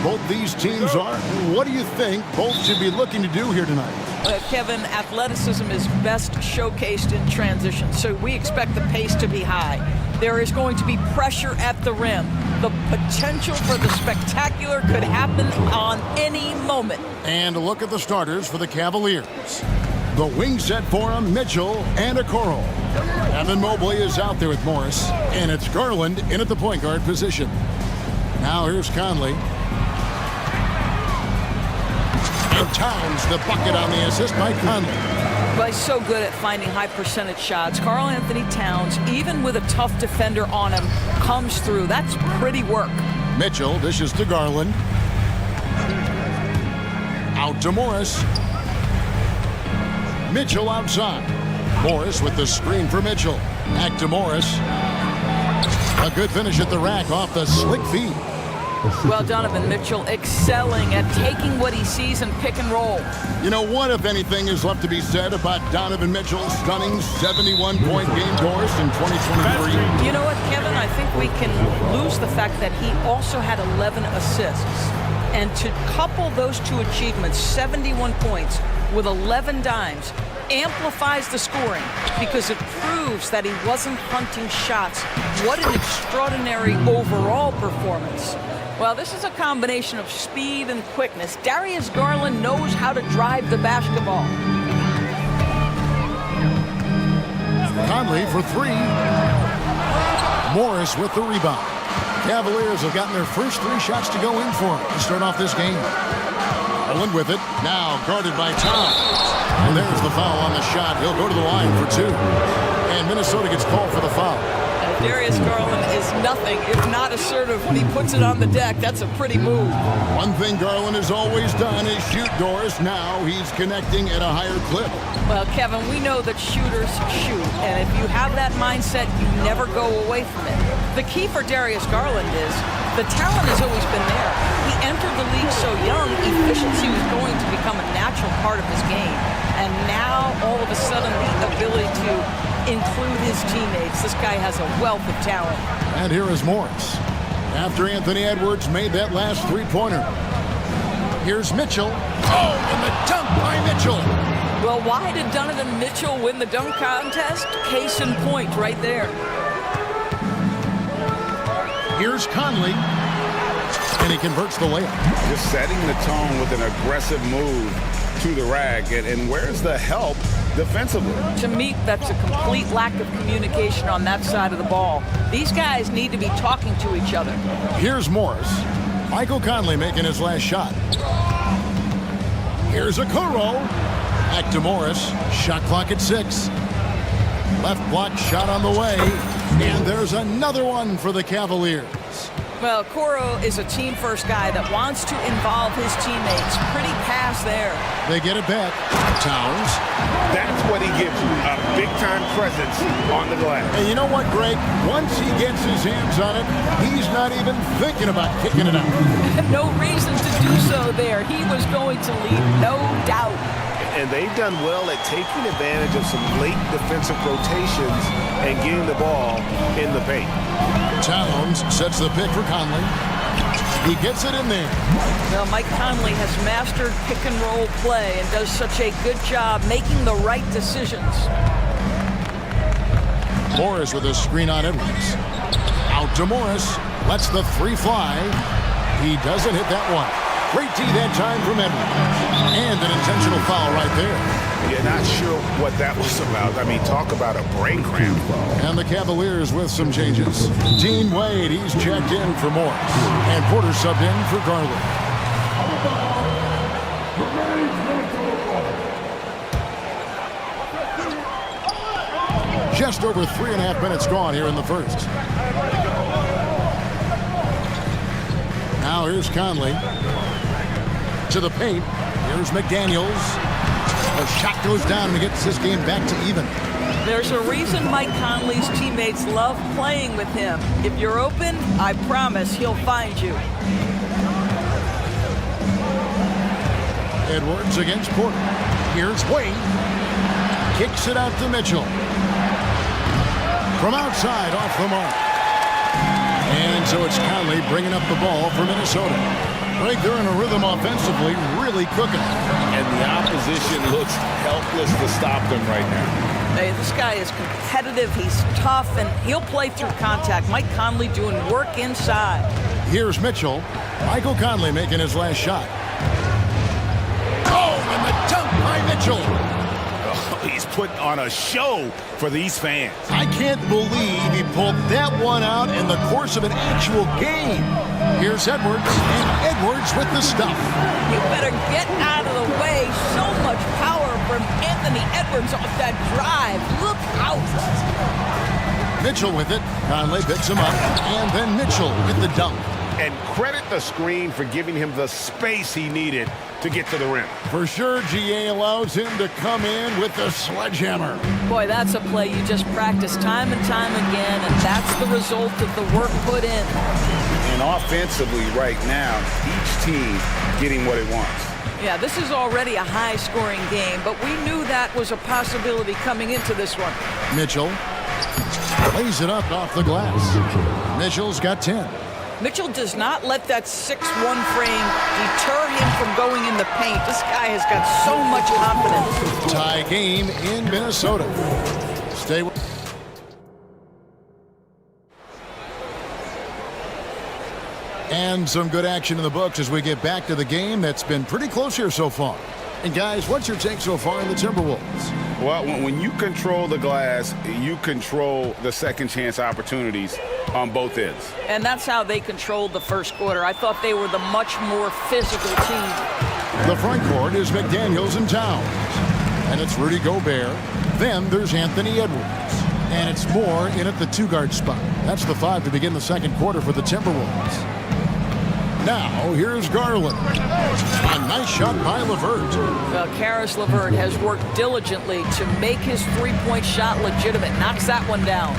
Both these teams are. What do you think both should be looking to do here tonight? Kevin, athleticism is best showcased in transition, so we expect the pace to be high. There is going to be pressure at the rim. The potential for the spectacular could happen on any moment. And look at the starters for the Cavaliers. The wing set for him, Mitchell and Okoro. Evan Mobley is out there with Morris, and it's Garland in at the point guard position. Now here's Conley. And Towns, the bucket on the assist by Conley. Well, he's so good at finding high percentage shots. Karl Anthony Towns, even with a tough defender on him, comes through. That's pretty work. Mitchell dishes to Garland. Out to Morris. Mitchell outside. Morris with the screen for Mitchell. Back to Morris. A good finish at the rack off the slick feed. Well, Donovan Mitchell excelling at taking what he sees and pick and roll. You know what, if anything, is left to be said about Donovan Mitchell's stunning 71-point game course in 2023? You know what, Kevin? I think we can lose the fact that he also had 11 assists. And to couple those two achievements, 71 points with 11 dimes, amplifies the scoring because it proves that he wasn't hunting shots. What an extraordinary overall performance. Well, this is a combination of speed and quickness. Darius Garland knows how to drive the basketball. Conley for three. Morris with the rebound. Cavaliers have gotten their first three shots to go in for to start off this game. Garland with it. Now guarded by Towns. And there's the foul on the shot. He'll go to the line for two. And Minnesota gets called for the foul. Darius Garland is nothing if not assertive when he puts it on the deck. That's a pretty move. One thing Garland has always done is shoot, Doris. Now he's connecting at a higher clip. Well, Kevin, we know that shooters shoot. And if you have that mindset, you never go away from it. The key for Darius Garland is the talent has always been there. He entered the league so young, efficiency was going to become a natural part of his game. And now, all of a sudden, the ability to include his teammates. This guy has a wealth of talent. And here is Morris. After Anthony Edwards made that last three-pointer. Here's Mitchell. Oh, and the dunk by Mitchell. Well, why did Donovan Mitchell win the dunk contest? Case in point right there. Here's Conley. And he converts the layup. Just setting the tone with an aggressive move to the rack. And where's the help defensively? To me, that's a complete lack of communication on that side of the ball. These guys need to be talking to each other. Here's Morris. Michael Conley making his last shot. Here's Okoro. Back to Morris. Shot clock at 6. Left block shot on the way. And there's another one for the Cavaliers. Well, Okoro is a team-first guy that wants to involve his teammates. Pretty pass there. They get it back. Towns. That's what he gives you, a big-time presence on the glass. And you know what, Greg? Once he gets his hands on it, he's not even thinking about kicking it out. No reason to do so there. He was going to lead, no doubt. And they've done well at taking advantage of some late defensive rotations and getting the ball in the paint. Towns sets the pick for Conley. He gets it in there. Well, Mike Conley has mastered pick-and-roll play and does such a good job making the right decisions. Morris with a screen on Edwards. Out to Morris. Lets the three fly. He doesn't hit that one. Great D that time from Edwards. And an intentional foul right there. You're not sure what that was about. I mean, talk about a brain cramp. And the Cavaliers with some changes. Dean Wade, he's checked in for Morris. And Porter subbed in for Garland. Just over 3.5 minutes gone here in the first. Now here's Conley. To the paint. Here's McDaniels. The shot goes down and gets this game back to even. There's a reason Mike Conley's teammates love playing with him. If you're open, I promise he'll find you. Edwards against Porter. Here's Wade. Kicks it out to Mitchell. From outside, off the mark. And so it's Conley bringing up the ball for Minnesota. Right, they're in a rhythm offensively, really cooking. And the opposition looks helpless to stop them right now. Hey, this guy is competitive, he's tough, and he'll play through contact. Mike Conley doing work inside. Here's Mitchell. Michael Conley making his last shot. Oh, and the dunk by Mitchell. Oh, he's putting on a show for these fans. I can't believe he pulled that one out in the course of an actual game. Here's Edwards, and Edwards with the stuff. You better get out of the way. So much power from Anthony Edwards off that drive. Look out. Mitchell with it. Conley picks him up, and then Mitchell with the dunk. And credit the screen for giving him the space he needed to get to the rim. For sure, GA allows him to come in with the sledgehammer. Boy, that's a play you just practice time and time again, and that's the result of the work put in. And offensively right now, each team getting what it wants. Yeah, this is already a high-scoring game, but we knew that was a possibility coming into this one. Mitchell lays it up off the glass. Mitchell's got 10. Mitchell does not let that 6'1" frame deter him from going in the paint. This guy has got so much confidence. Tie game in Minnesota. Stay with... And some good action in the books as we get back to the game that's been pretty close here so far. And guys, what's your take so far in the Timberwolves? Well, when you control the glass, you control the second chance opportunities on both ends. And that's how they controlled the first quarter. I thought they were the much more physical team. The front court is McDaniels and Towns. And it's Rudy Gobert. Then there's Anthony Edwards. And it's Moore in at the two-guard spot. That's the 5 to begin the second quarter for the Timberwolves. Now, here's Garland. A nice shot by LeVert. Well, Karis LeVert has worked diligently to make his three-point shot legitimate. Knocks that one down.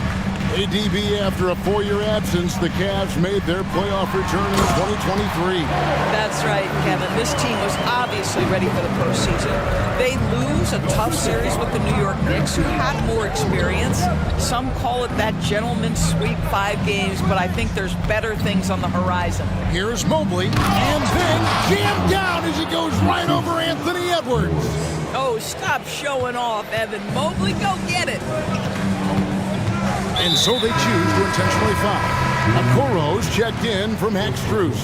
ADB, after a 4-year absence, the Cavs made their playoff return in 2023. That's right, Kevin. This team was obviously ready for the postseason. They lose a tough series with the New York Knicks, who had more experience. Some call it that gentleman's sweep 5 games, but I think there's better things on the horizon. Here's Mobley, and then jammed down as he goes right over Anthony Edwards. Oh, stop showing off, Evan. Mobley, go get it. And so they choose to intentionally foul. Okoro's checked in from Hack-Strus.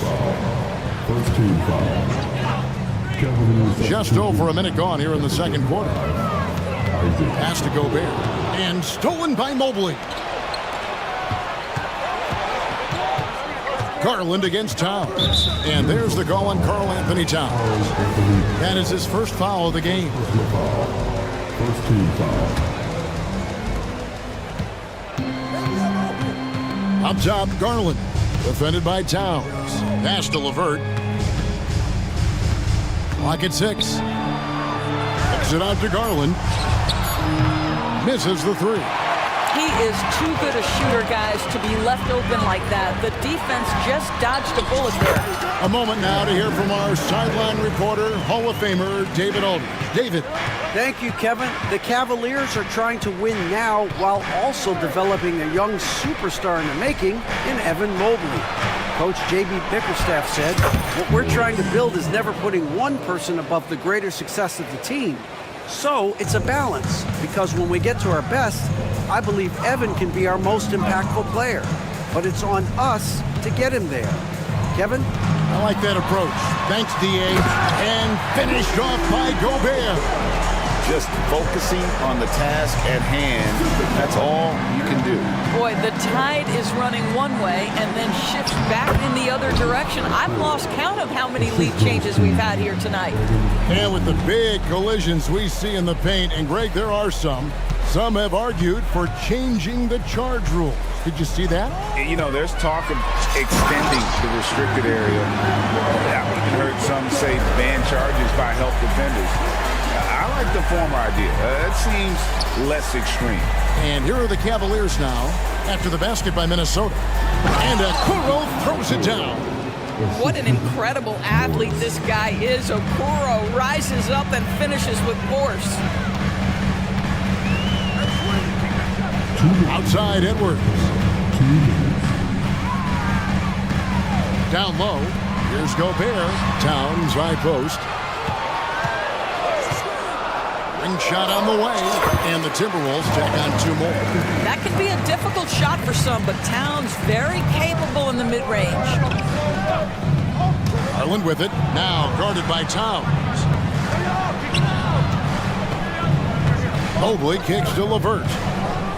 First team foul. Just over a minute gone here in the second quarter. Pass to Gobert. And stolen by Mobley. Garland against Towns. And there's the call on Karl Anthony Towns. That is his first foul of the game. First team foul. Up top, Garland. Defended by Towns. Pass to LeVert. Clock at 6. Kicks it out to Garland. Misses the 3. He is too good a shooter, guys, to be left open like that. The defense just dodged a bullet there. A moment now to hear from our sideline reporter, Hall of Famer, David Aldridge. David. Thank you, Kevin. The Cavaliers are trying to win now while also developing a young superstar in the making in Evan Mobley. Coach J.B. Bickerstaff said, "What we're trying to build is never putting one person above the greater success of the team. So it's a balance, because when we get to our best, I believe Evan can be our most impactful player. But it's on us to get him there." Kevin? I like that approach. Thanks, D.A. And finished off by Gobert. Just focusing on the task at hand, that's all you can do. Boy, the tide is running one way and then shifts back in the other direction. I've lost count of how many lead changes we've had here tonight. And with the big collisions we see in the paint, and Greg, there are some have argued for changing the charge rule. Did you see that? You know, there's talk of extending the restricted area. I've even heard some say ban charges by help defenders. I like the former idea. It seems less extreme. And here are the Cavaliers now after the basket by Minnesota. And Okoro throws it down. What an incredible athlete this guy is. Okoro rises up and finishes with force. Outside Edwards. Down low. Here's Gobert. Towns, right post. Ring shot on the way. And the Timberwolves tack on 2 more. That can be a difficult shot for some, but Towns very capable in the mid-range. Garland with it. Now guarded by Towns. Mobley kicks to LeVert.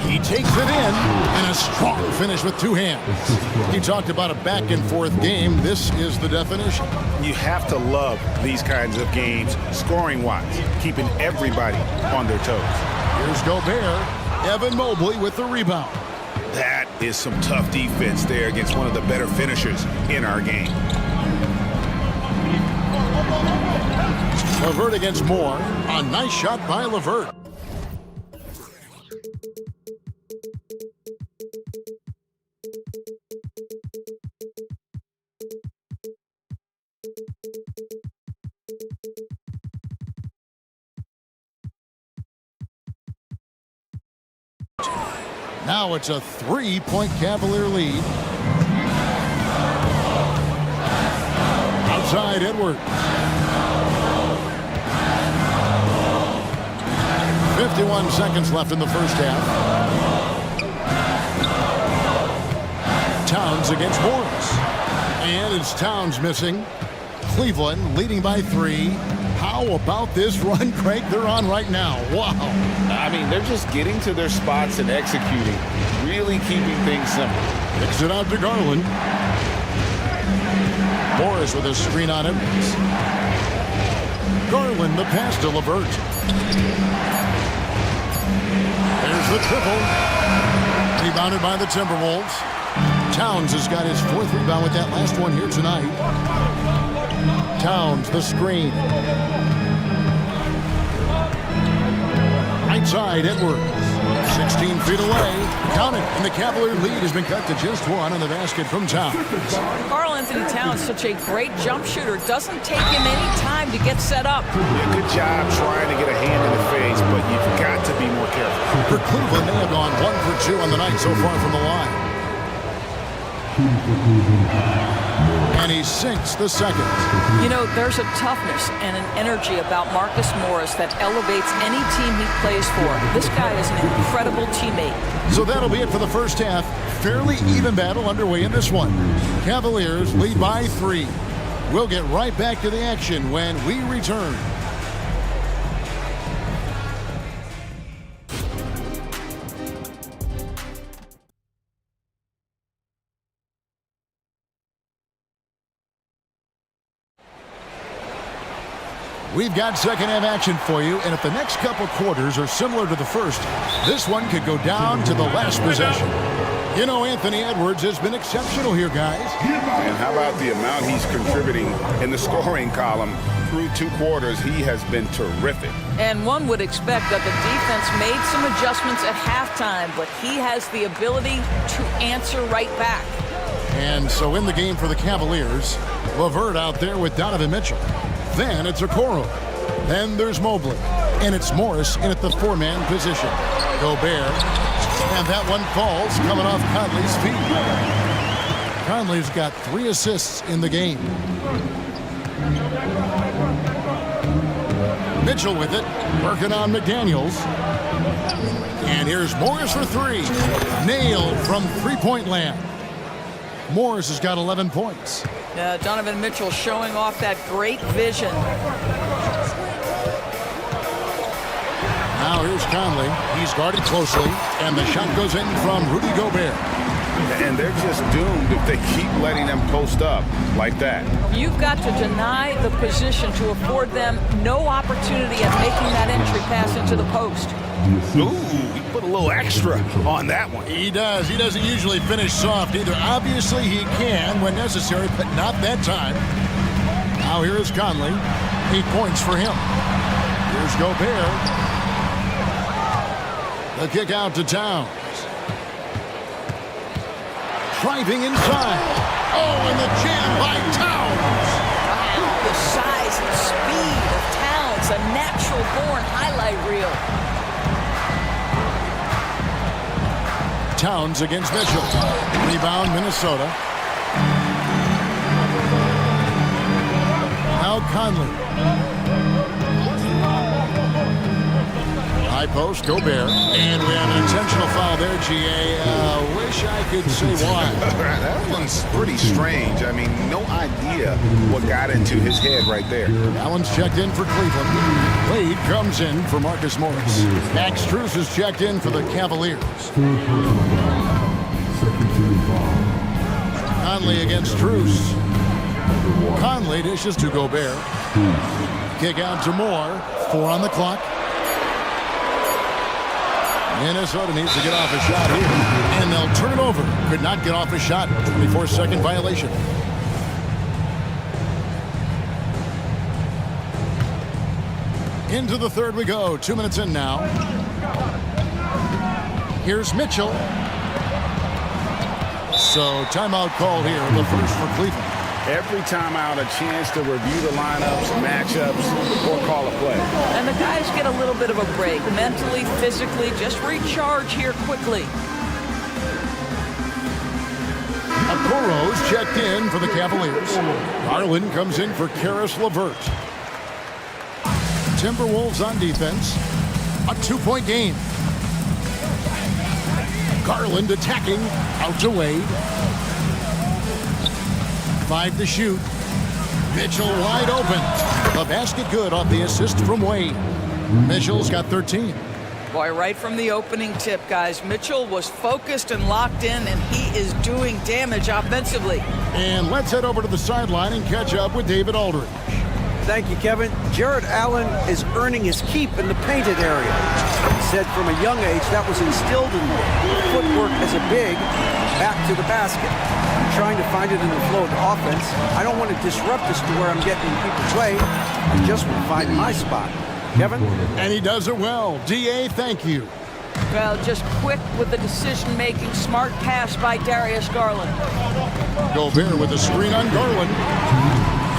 He takes it in, and a strong finish with 2 hands. You talked about a back-and-forth game. This is the definition. You have to love these kinds of games, scoring-wise, keeping everybody on their toes. Here's Gobert. Evan Mobley with the rebound. That is some tough defense there against one of the better finishers in our game. LeVert against Moore. A nice shot by LeVert. Now it's a 3-point Cavalier lead. Outside Edwards. 51 seconds left in the first half. Towns against Morris. And it's Towns missing. Cleveland leading by 3. How about this run, Craig, they're on right now? Wow. I mean, they're just getting to their spots and executing, really keeping things simple. Kicks it out to Garland. Morris with a screen on him. Garland the pass to LeVert. There's the triple. Rebounded by the Timberwolves. Towns has got his 4th rebound with that last one here tonight. Towns the screen. Right side Edwards. 16 feet away. Count it. And the Cavalier lead has been cut to just 1 on the basket from Towns. Karl Anthony Towns, such a great jump shooter. Doesn't take him any time to get set up. Yeah, good job trying to get a hand in the face, but you've got to be more careful. For Cleveland, they have gone 1 for 2 on the night so far from the line. And he sinks the second. You know, there's a toughness and an energy about Marcus Morris that elevates any team he plays for. This guy is an incredible teammate. So that'll be it for the first half. Fairly even battle underway in this one. Cavaliers lead by 3. We'll get right back to the action when we return. We've got second half action for you, and if the next couple quarters are similar to the first, this one could go down to the last possession. You know, Anthony Edwards has been exceptional here, guys. And how about the amount he's contributing in the scoring column? Through 2 quarters, he has been terrific. And one would expect that the defense made some adjustments at halftime, but he has the ability to answer right back. And so in the game for the Cavaliers, LeVert out there with Donovan Mitchell. Then it's Okoro. Then there's Mobley. And it's Morris in at the 4-man position. Gobert. And that one falls coming off Conley's feet. Conley's got 3 assists in the game. Mitchell with it. Working on McDaniels. And here's Morris for 3. Nailed from 3-point land. Morris has got 11 points. Donovan Mitchell showing off that great vision. Now here's Conley. He's guarded closely, and the shot goes in from Rudy Gobert. And they're just doomed if they keep letting them post up like that. You've got to deny the position to afford them no opportunity at making that entry pass into the post. Ooh, he put a little extra on that one. He does. He doesn't usually finish soft either. Obviously, he can when necessary, but not that time. Now here is Conley. 8 points for him. Here's Gobert. The kick out to Towns. Driving inside. Oh, and the jam by Towns. Wow, the size and speed of Towns, a natural-born highlight reel. Towns against Mitchell. Rebound, Minnesota. Conley. High post, Gobert. And we have an intentional foul there, GA. Wish I could say why. That one's pretty strange. I mean, no idea what got into his head right there. Allen's checked in for Cleveland. Wade comes in for Marcus Morris. Max Strus is checked in for the Cavaliers. Conley against Strus. Conley dishes to Gobert. Kick out to Moore. 4 on the clock. Minnesota needs to get off a shot here, and they'll turn it over. Could not get off a shot. 24-second violation. Into the third we go. 2 minutes in now. Here's Mitchell. So timeout called here, the first for Cleveland. Every timeout, a chance to review the lineups, matchups, or call a play. And the guys get a little bit of a break. Mentally, physically, just recharge here quickly. Okoro's checked in for the Cavaliers. Garland comes in for Karis LeVert. Timberwolves on defense. A 2-point game. Garland attacking. Out to Wade. 5 to shoot. Mitchell wide open. The basket good off the assist from Wade. Mitchell's got 13. Boy, right from the opening tip, guys, Mitchell was focused and locked in, and he is doing damage offensively. And let's head over to the sideline and catch up with David Aldridge. Thank you, Kevin. Jared Allen is earning his keep in the painted area. He said from a young age that was instilled in footwork as a big, back to the basket. I'm trying to find it in the flow of the offense. I don't want to disrupt this to where I'm getting in people's way. I just want to find my spot. Kevin? And he does it well. DA, thank you. Well, just quick with the decision-making, smart pass by Darius Garland. Gobert with a screen on Garland.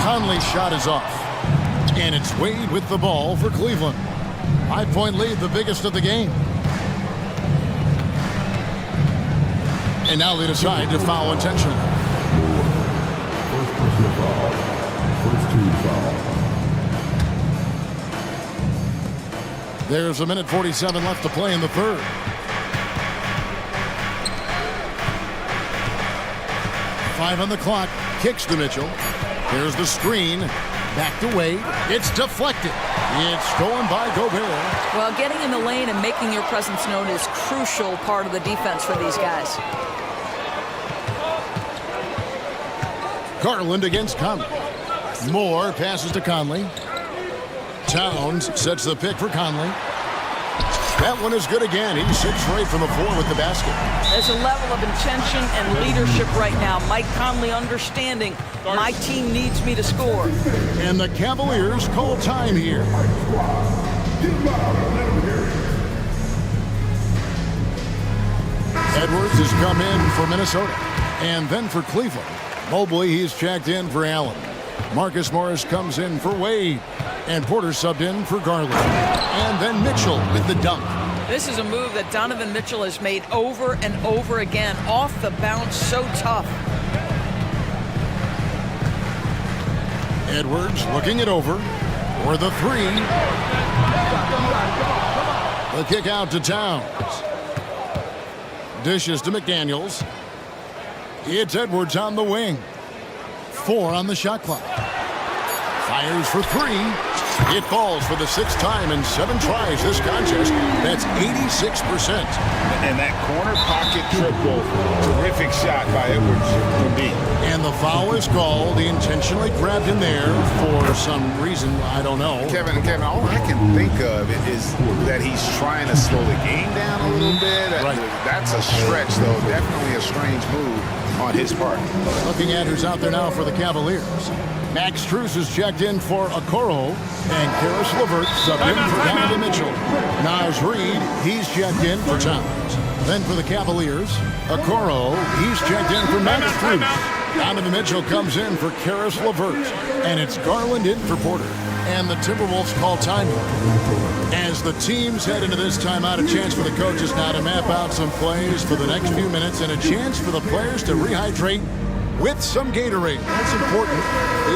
Conley's shot is off. And it's Wade with the ball for Cleveland. 5-point lead, the biggest of the game. And now they decide to foul intentionally. First team foul. There's 1:47 left to play in the third. Five on the clock. Kicks to Mitchell. Here's the screen. Back to Wade. It's deflected. It's stolen by Gobert. Well, getting in the lane and making your presence known is crucial part of the defense for these guys. Garland against Conley. Moore passes to Conley. Towns sets the pick for Conley. That one is good again. He's 6 right from the floor with the basket. There's a level of intention and leadership right now. Mike Conley understanding my team needs me to score. And the Cavaliers call time here. Edwards has come in for Minnesota. And then for Cleveland. Mobley, he's checked in for Allen. Marcus Morris comes in for Wade. And Porter subbed in for Garland. And then Mitchell with the dunk. This is a move that Donovan Mitchell has made over and over again. Off the bounce, so tough. Edwards looking it over for the three. The kick out to Towns. Dishes to McDaniels. It's Edwards on the wing. 4 on the shot clock. Fires for 3. It falls for the 6th time in 7 tries this contest. That's 86%. And that corner pocket triple, terrific shot by Edwards from deep. And the foul is called. He intentionally grabbed him there for some reason, I don't know. Kevin, all I can think of is that he's trying to slow the game down a little bit. Right. That's a stretch, though. Definitely a strange move on his part. Looking at who's out there now for the Cavaliers. Max Strus is checked in for Okoro, and Karis LeVert subbed in for Donovan Mitchell. Naz Reid, he's checked in for Towns. Then for the Cavaliers, Okoro, he's checked in for Max Strus. Donovan Mitchell comes in for Karis LeVert, and it's Garland in for Porter. And the Timberwolves call time. As the teams head into this timeout, a chance for the coaches now to map out some plays for the next few minutes and a chance for the players to rehydrate with some Gatorade. That's important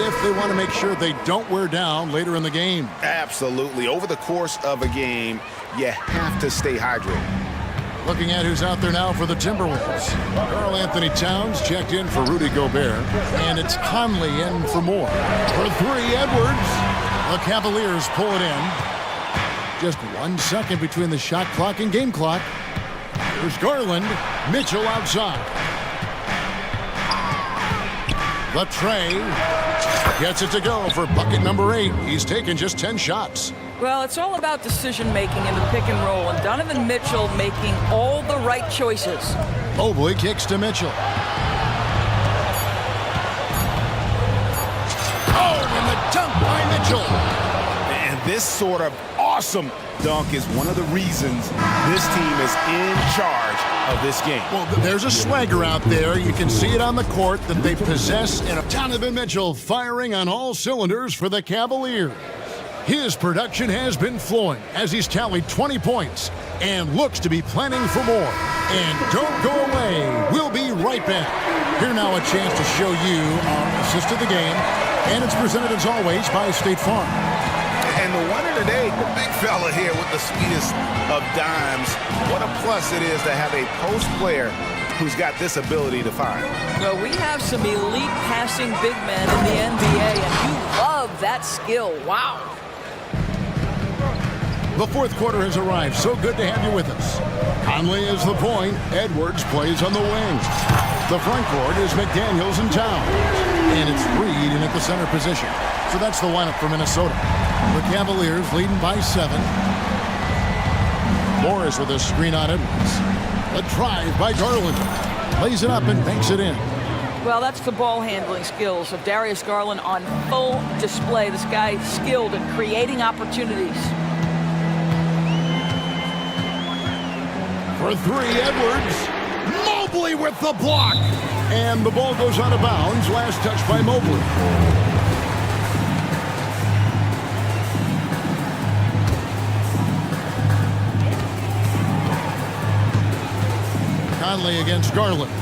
if they want to make sure they don't wear down later in the game. Absolutely. Over the course of a game, you have to stay hydrated. Looking at who's out there now for the Timberwolves. Karl Anthony Towns checked in for Rudy Gobert. And it's Conley in for Moore. For three, Edwards. The Cavaliers pull it in. Just 1 second between the shot clock and game clock. There's Garland. Mitchell outside. The tray. Gets it to go for bucket number 8. He's taken just 10 shots. Well, it's all about decision-making in the pick and roll, and Donovan Mitchell making all the right choices. Mobley kicks to Mitchell. Oh, and the dunk by Mitchell. And this sort of awesome dunk is one of the reasons this team is in charge of this game. Well, there's a swagger out there. You can see it on the court that they possess. And Donovan Mitchell firing on all cylinders for the Cavaliers. His production has been flowing as he's tallied 20 points and looks to be planning for more. And don't go away. We'll be right back. Here now a chance to show you our assist of the game. And it's presented as always by State Farm. And the winner today, the big fella here with the sweetest of dimes. What a plus it is to have a post player who's got this ability to find. Well, we have some elite passing big men in the NBA, and you love that skill. Wow. The fourth quarter has arrived. So good to have you with us. Conley is the point. Edwards plays on the wing. The front court is McDaniels and Towns. And it's Reed in at the center position. So that's the lineup for Minnesota. The Cavaliers leading by 7. Morris with a screen on Edwards. A drive by Garland. Lays it up and banks it in. Well, that's the ball handling skills of Darius Garland on full display. This guy is skilled at creating opportunities. For 3, Edwards. Mobley with the block. And the ball goes out of bounds. Last touch by Mobley. Conley against Garland.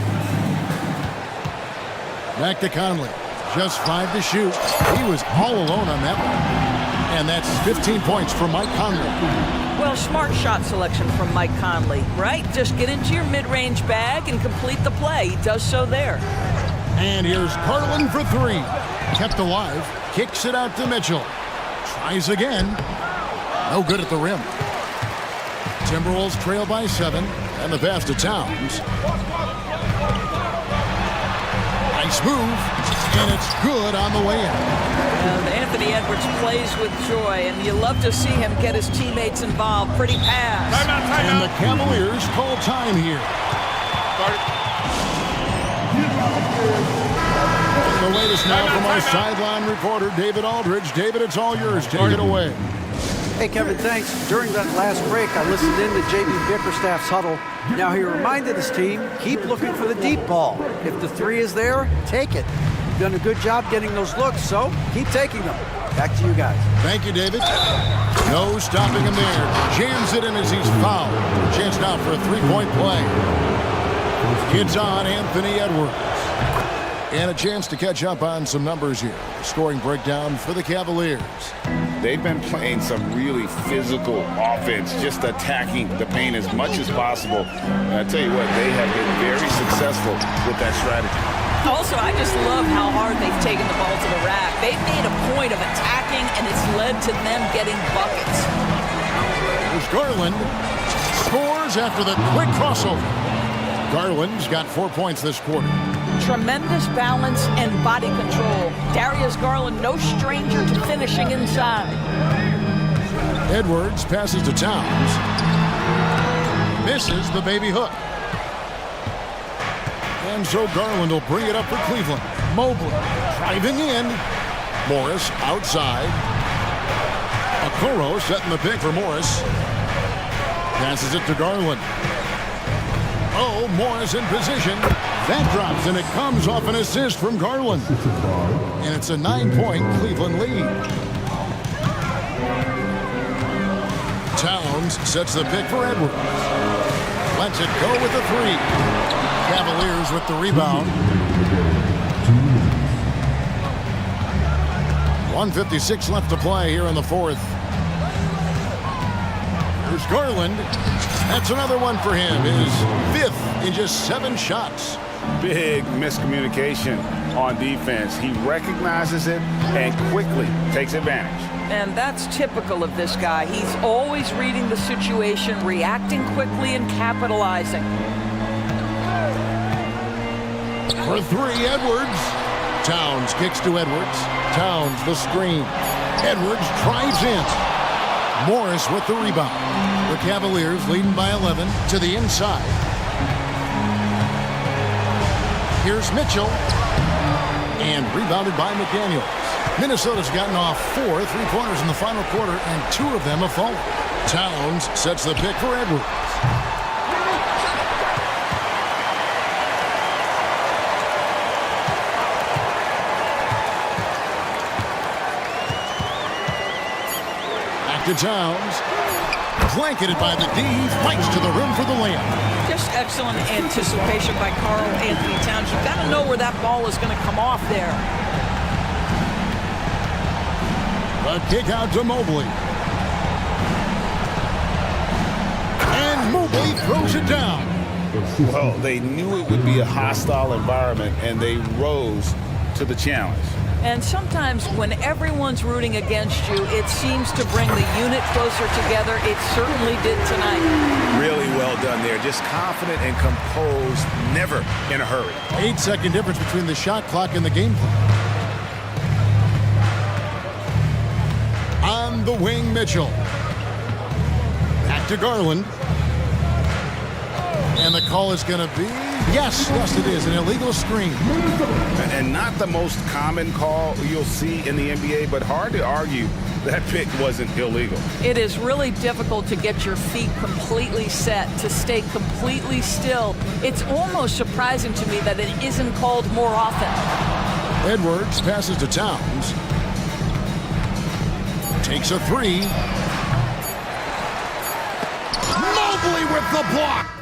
Back to Conley. Just 5 to shoot. He was all alone on that one. And that's 15 points for Mike Conley. Well, smart shot selection from Mike Conley, right? Just get into your mid-range bag and complete the play. He does so there. And here's Garland for 3. Kept alive. Kicks it out to Mitchell. Tries again. No good at the rim. Timberwolves trail by 7. And the pass to Towns. Nice move. And it's good on the way in. And Anthony Edwards plays with joy, and you love to see him get his teammates involved. Pretty pass. And the Cavaliers call time here. The latest now from our sideline reporter, David Aldridge. David, it's all yours. Take it away. Hey, Kevin, thanks. During that last break, I listened in to J.B. Bickerstaff's huddle. Now, he reminded his team, keep looking for the deep ball. If the 3 is there, take it. You've done a good job getting those looks, so keep taking them. Back to you guys. Thank you, David. No stopping him there. Jams it in as he's fouled. Chance now for a 3-point play. It's on Anthony Edwards. And a chance to catch up on some numbers here. Scoring breakdown for the Cavaliers. They've been playing some really physical offense, just attacking the paint as much as possible. And I tell you what, they have been very successful with that strategy. Also, I just love how hard they've taken the ball to the rack. They've made a point of attacking, and it's led to them getting buckets. There's Garland. Scores after the quick crossover. Garland's got 4 points this quarter. Tremendous balance and body control. Darius Garland, no stranger to finishing inside. Edwards passes to Towns. Misses the baby hook. And so Garland will bring it up for Cleveland. Mobley driving in. Morris outside. Okoro setting the pick for Morris. Passes it to Garland. Oh, Morris in position. That drops, and it comes off an assist from Garland. And it's a 9-point Cleveland lead. Towns sets the pick for Edwards. Lets it go with the 3. Cavaliers with the rebound. 1:56 left to play here in the fourth. Here's Garland. That's another one for him. His fifth in just 7 shots. Big miscommunication on defense. He recognizes it and quickly takes advantage. And that's typical of this guy. He's always reading the situation, reacting quickly, and capitalizing. For 3, Edwards. Towns kicks to Edwards. Towns the screen. Edwards drives in. Morris with the rebound. The Cavaliers leading by 11 to the inside. Here's Mitchell. And rebounded by McDaniels. Minnesota's gotten off 4 3-pointers in the final quarter, and 2 of them have fallen. Towns sets the pick for Edwards. Back to Towns. Blanketed by the D. Fights to the rim for the layup. Just excellent anticipation by Karl Anthony Towns. You've got to know where that ball is going to come off there. A kick out to Mobley. And Mobley throws it down. Well, they knew it would be a hostile environment, and they rose to the challenge. And sometimes when everyone's rooting against you, it seems to bring the unit closer together. It certainly did tonight. Really well done there. Just confident and composed, never in a hurry. 8-second difference between the shot clock and the game clock. On the wing, Mitchell. Back to Garland. And the call is going to be, yes, it is, an illegal screen. And not the most common call you'll see in the NBA, but hard to argue that pick wasn't illegal. It is really difficult to get your feet completely set, to stay completely still. It's almost surprising to me that it isn't called more often. Edwards passes to Towns. Takes a 3. Mobley with the block.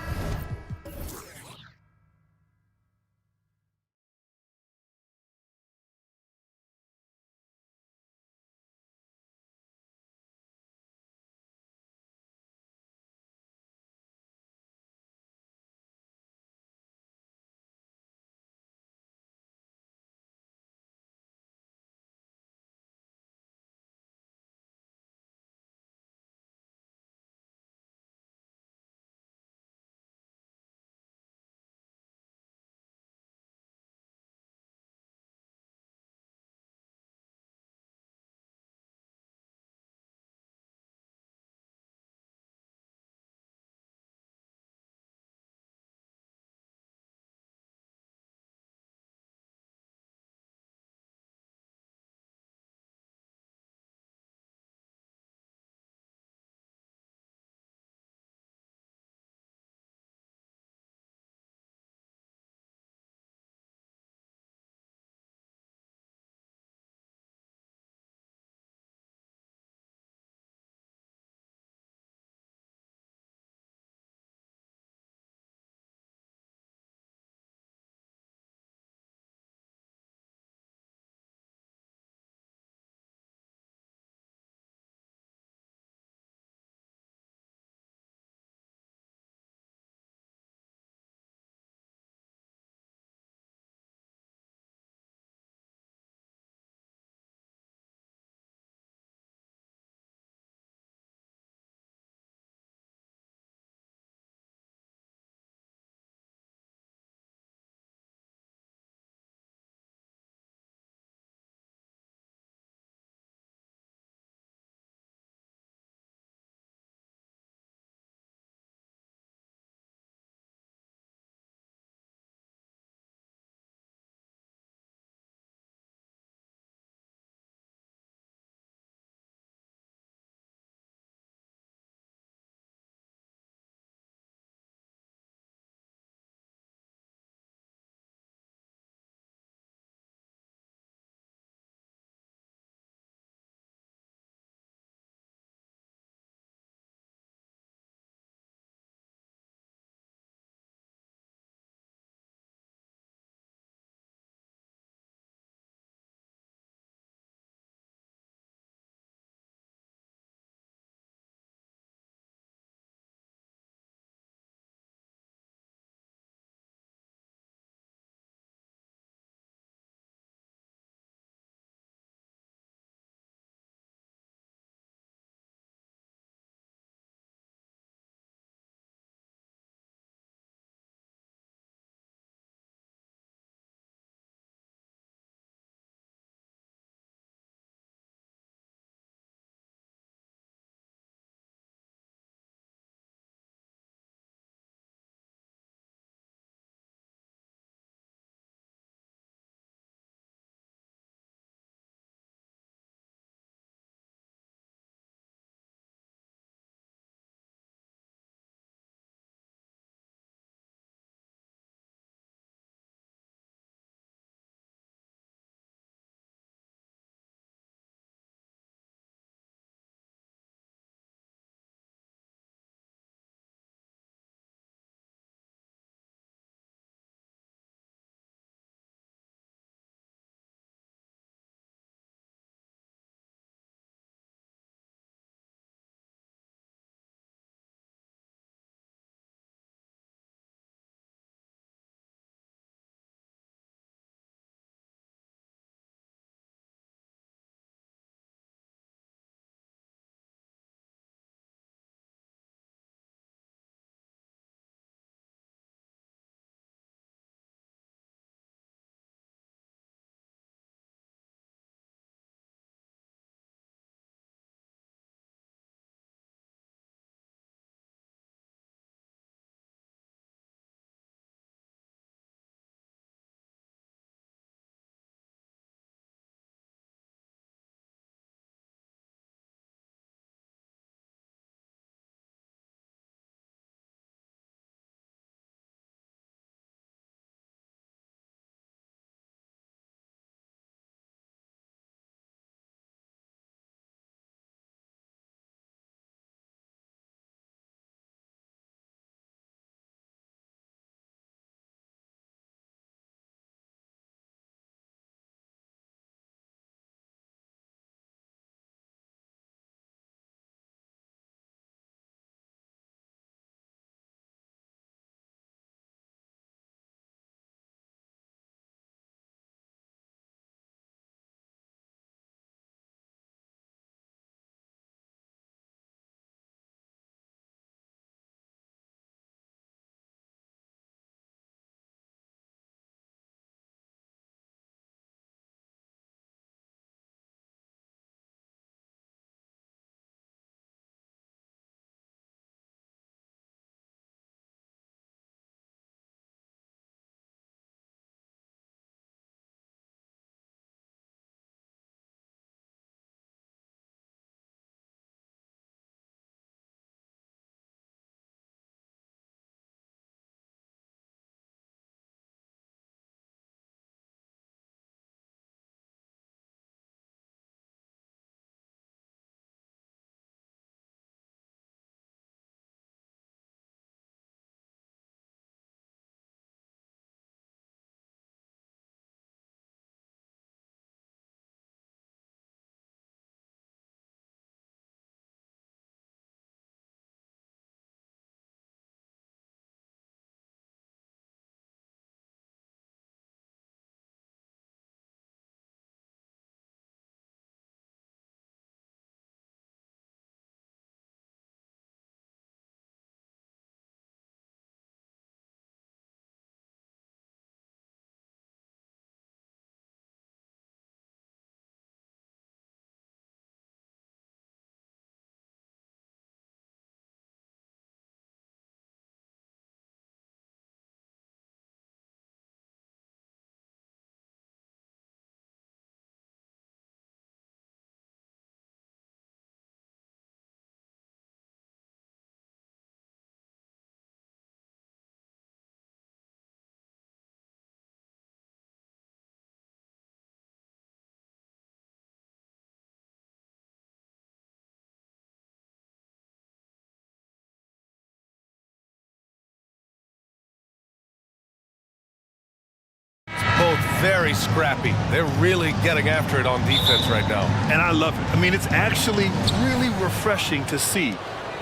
very scrappy. They're really getting after it on defense right now. And I love it. I mean, it's actually really refreshing to see.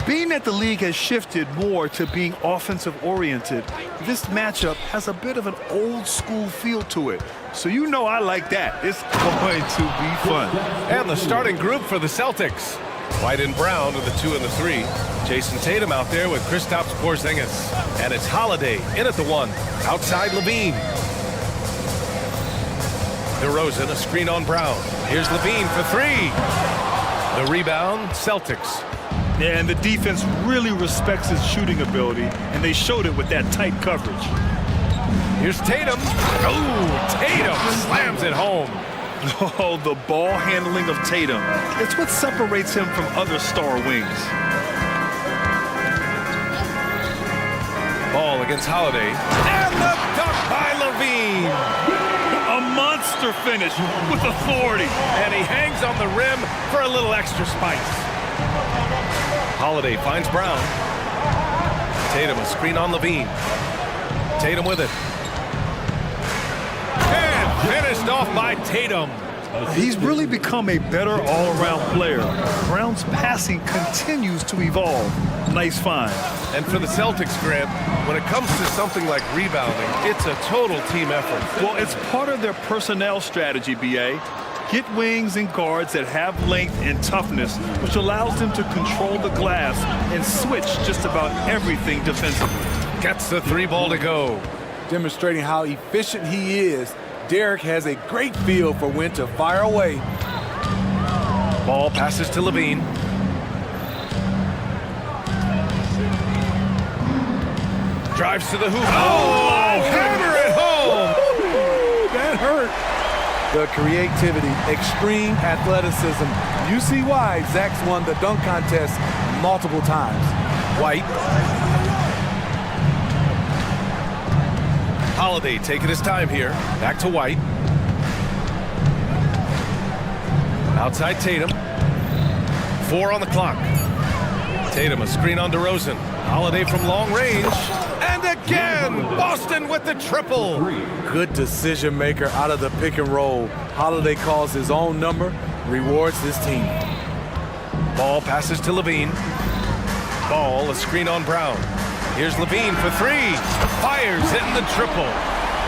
Being that the league has shifted more to being offensive-oriented, this matchup has a bit of an old-school feel to it. So you know I like that. It's going to be fun. And the starting group for the Celtics. White and Brown are the 2 and the 3. Jason Tatum out there with Kristaps Porzingis. And it's Holiday in at the 1. Outside Levine. DeRozan, a screen on Brown. Here's Levine for 3. The rebound, Celtics. Yeah, and the defense really respects his shooting ability, and they showed it with that tight coverage. Here's Tatum. Oh, Tatum slams it home. Oh, the ball handling of Tatum. It's what separates him from other star wings. Ball against Holiday. And the dunk by Levine. A monster finish with authority. And he hangs on the rim for a little extra spice. Holiday finds Brown. Tatum, a screen on Levine. Tatum with it. And finished off by Tatum. He's really become a better all-around player. Brown's passing continues to evolve. Nice find. And for the Celtics, Grant, when it comes to something like rebounding, it's a total team effort. Well, it's part of their personnel strategy, B.A. Get wings and guards that have length and toughness, which allows them to control the glass and switch just about everything defensively. Gets the 3 ball to go. Demonstrating how efficient he is, Derek has a great feel for when to fire away. Ball passes to Levine. Drives to the hoop. Oh, hammer it home. That hurt. The creativity, extreme athleticism. You see why Zach's won the dunk contest multiple times. White. Holiday taking his time here. Back to White. Outside Tatum. 4 on the clock. Tatum, a screen on DeRozan. Holiday from long range. And again, Boston with the triple. Good decision maker out of the pick and roll. Holiday calls his own number, rewards his team. Ball passes to Levine. Ball, a screen on Brown. Here's Levine for 3. Fires hitting the triple.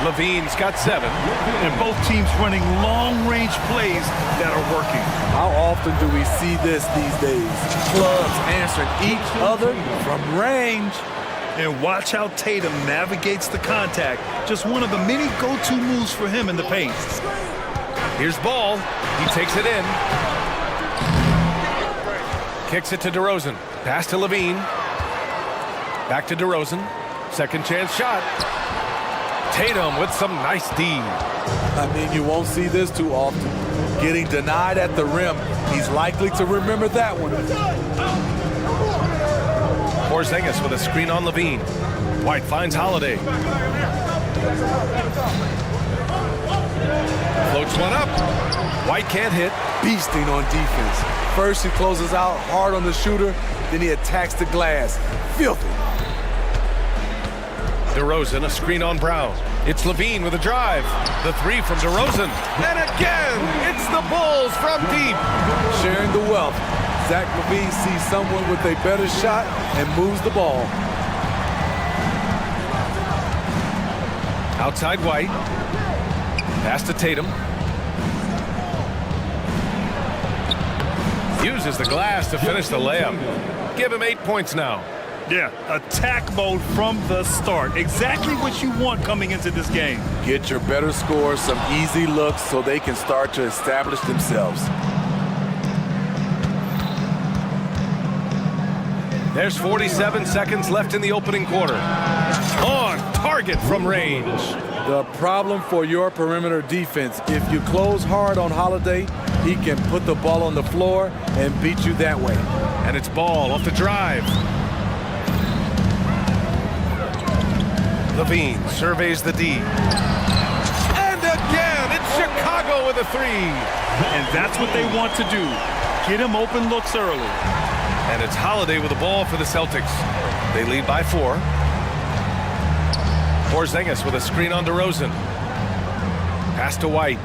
Levine's got 7. And both teams running long-range plays that are working. How often do we see this these days? Clubs answering each other from range. And watch how Tatum navigates the contact. Just one of the many go-to moves for him in the paint. Here's Ball. He takes it in. Kicks it to DeRozan. Pass to Levine. Back to DeRozan. Second chance shot. Tatum with some nice D. I mean, you won't see this too often. Getting denied at the rim. He's likely to remember that one. Porzingis with a screen on Levine. White finds Holiday. Floats one up. White can't hit. Beasting on defense. First he closes out hard on the shooter, then he attacks the glass. Filthy. DeRozan, a screen on Brown. It's Levine with a drive. The 3 from DeRozan. And again, it's the Bulls from deep. Sharing the wealth. Zach LaVine sees someone with a better shot and moves the ball. Outside White. Pass to Tatum. Uses the glass to finish the layup. Give him 8 points now. Yeah, attack mode from the start. Exactly what you want coming into this game. Get your better scores some easy looks so they can start to establish themselves. There's 47 seconds left in the opening quarter. On target from range. The problem for your perimeter defense, if you close hard on Holiday, he can put the ball on the floor and beat you that way. And it's Ball off the drive. Levine surveys the D. And again, it's Chicago with a 3. And that's what they want to do. Get him open looks early. And it's Holiday with the ball for the Celtics. They lead by 4. Porzingis with a screen on DeRozan. Pass to White.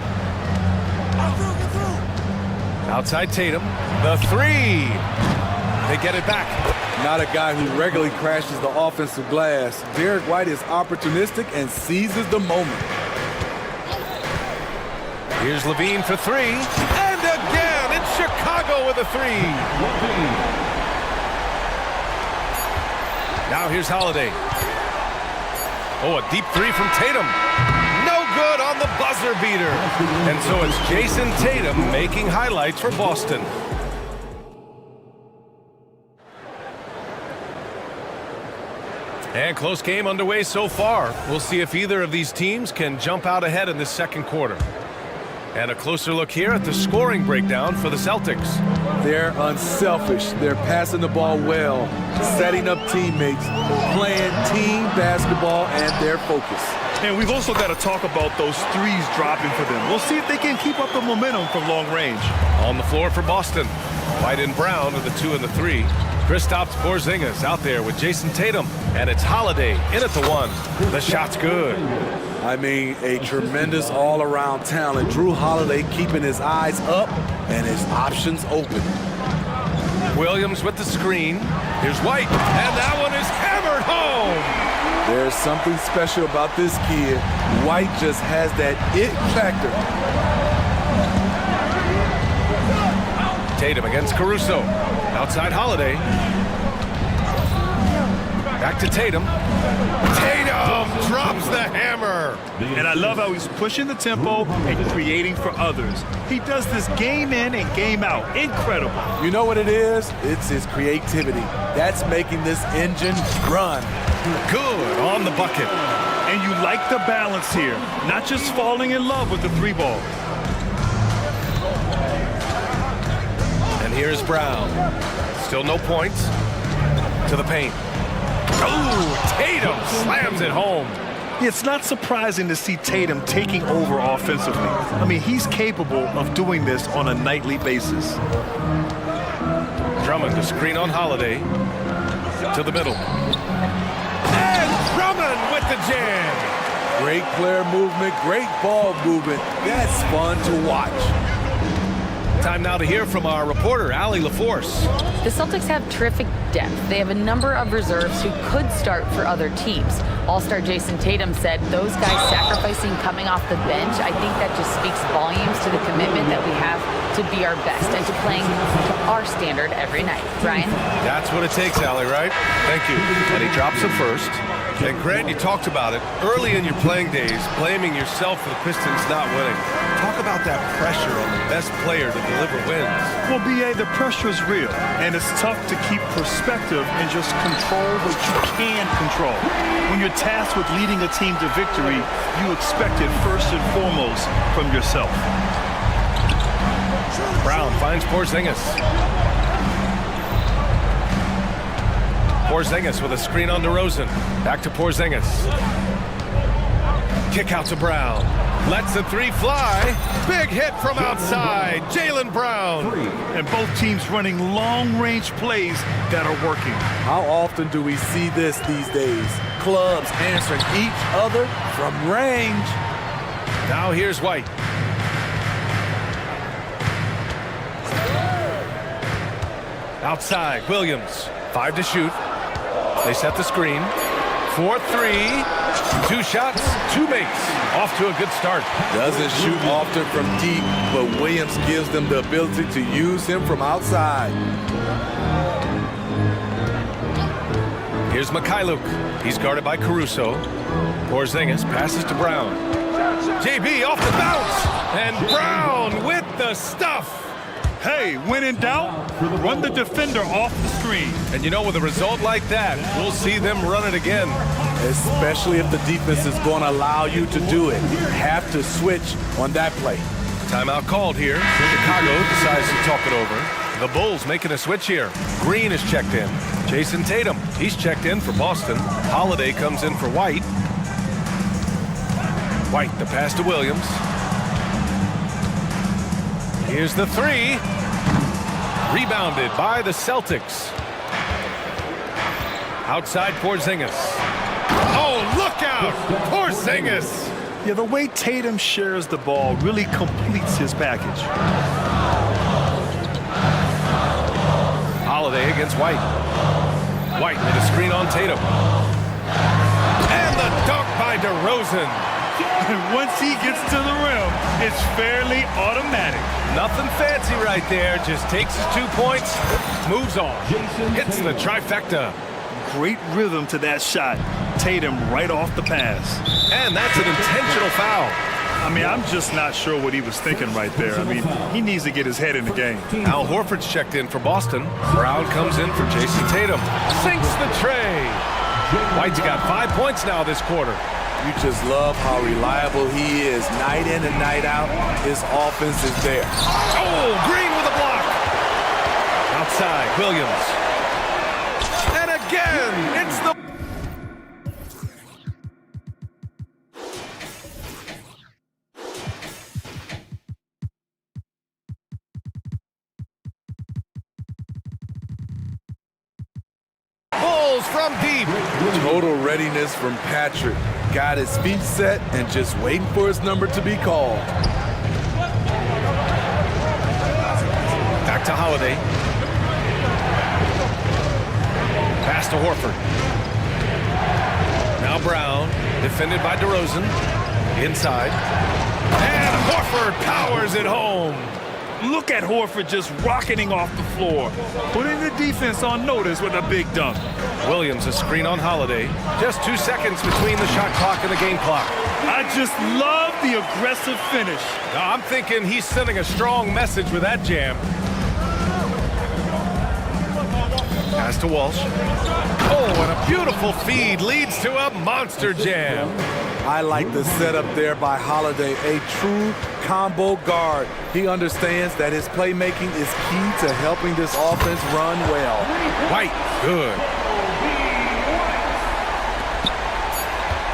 Outside Tatum. The three. They get it back. Not a guy who regularly crashes the offensive glass. Derek White is opportunistic and seizes the moment. Here's Levine for three. And again, it's Chicago with a three. Now here's Holiday. Oh, a deep three from Tatum. No good on the buzzer beater. And so it's Jason Tatum making highlights for Boston. And close game underway so far. We'll see if either of these teams can jump out ahead in this second quarter. And a closer look here at the scoring breakdown for the Celtics. They're unselfish. They're passing the ball well, setting up teammates, playing team basketball, and their focus. And we've also got to talk about those threes dropping for them. We'll see if they can keep up the momentum from long range. On the floor for Boston. White and Brown are the 2 and the 3. Kristaps Porzingis out there with Jason Tatum. And it's Holiday in at the 1. The shot's good. I mean, a tremendous all-around talent. Drew Holiday keeping his eyes up and his options open. Williams with the screen. Here's White. And that one is hammered home. There's something special about this kid. White just has that it factor. Tatum against Caruso. Outside Holiday. Back to Tatum. Tatum drops the hammer. And I love how he's pushing the tempo and creating for others. He does this game in and game out. Incredible. You know what it is? It's his creativity. That's making this engine run. Good on the bucket. And you like the balance here. Not just falling in love with the three ball. And here's Brown. Still no points. To the paint. Oh, Tatum slams it home. It's not surprising to see Tatum taking over offensively. I mean, he's capable of doing this on a nightly basis. Drummond to screen on Holiday. To the middle. And Drummond with the jam. Great player movement, great ball movement. That's fun to watch. Time now to hear from our reporter, Allie LaForce. The Celtics have terrific depth. They have a number of reserves who could start for other teams. All-star Jason Tatum said those guys sacrificing coming off the bench, I think that just speaks volumes to the commitment that we have to be our best and to playing to our standard every night. Ryan? That's what it takes, Allie, right? Thank you. And he drops it first. And Grant, you talked about it early in your playing days, blaming yourself for the Pistons not winning. Talk about that pressure on the best player to deliver wins. Well, B.A., the pressure is real, and it's tough to keep perspective and just control what you can control. When you're tasked with leading a team to victory, you expect it first and foremost from yourself. Brown finds Porzingis. Porzingis with a screen on DeRozan. Back to Porzingis. Kick out to Brown. Lets the three fly. Big hit from outside. Jaylen Brown. And both teams running long-range plays that are working. How often do we see this these days? Clubs answering each other from range. Now here's White. Outside, Williams. 5 to shoot. They set the screen. 4-3. 2 shots, 2 makes. Off to a good start. Doesn't shoot often from deep, but Williams gives them the ability to use him from outside. Here's Mikhailuk. He's guarded by Caruso. Porzingis passes to Brown. JB off the bounce. And Brown with the stuff. Hey, when in doubt, run the defender off the screen. And you know, with a result like that, we'll see them run it again. Especially if the defense is going to allow you to do it. You have to switch on that play. Timeout called here. Chicago decides to talk it over. The Bulls making a switch here. Green is checked in. Jason Tatum, he's checked in for Boston. Holiday comes in for White. White, the pass to Williams. Here's the three. Rebounded by the Celtics. Outside Porzingis. Oh, look out! Porzingis Yeah, the way Tatum shares the ball really completes his package. Holiday against White. White with a screen on Tatum. And the dunk by DeRozan. Once he gets to the rim, it's fairly automatic. Nothing fancy right there. Just takes his 2 points, moves on. Hits the trifecta. Great rhythm to that shot. Tatum right off the pass. And that's an intentional foul. I mean, I'm just not sure what he was thinking right there. I mean, he needs to get his head in the game. Al Horford's checked in for Boston. Brown comes in for Jason Tatum. Sinks the tray. White's got 5 points now this quarter. You just love how reliable he is. Night in and night out, his offense is there. Oh, Green with a block. Outside, Williams. And again, it's the... Bulls from deep. Total readiness from Patrick. Got his feet set and just waiting for his number to be called. Back to Holiday. Pass to Horford. Now Brown, defended by DeRozan. Inside. And Horford powers it home. Look at Horford just rocketing off the floor, putting the defense on notice with a big dunk. Williams, a screen on Holiday. Just 2 seconds between the shot clock and the game clock. I just love the aggressive finish. Now, I'm thinking he's sending a strong message with that jam. Pass to Walsh. Oh, and a beautiful feed leads to a monster jam. I like the setup there by Holiday, a true combo guard. He understands that his playmaking is key to helping this offense run well. White, good.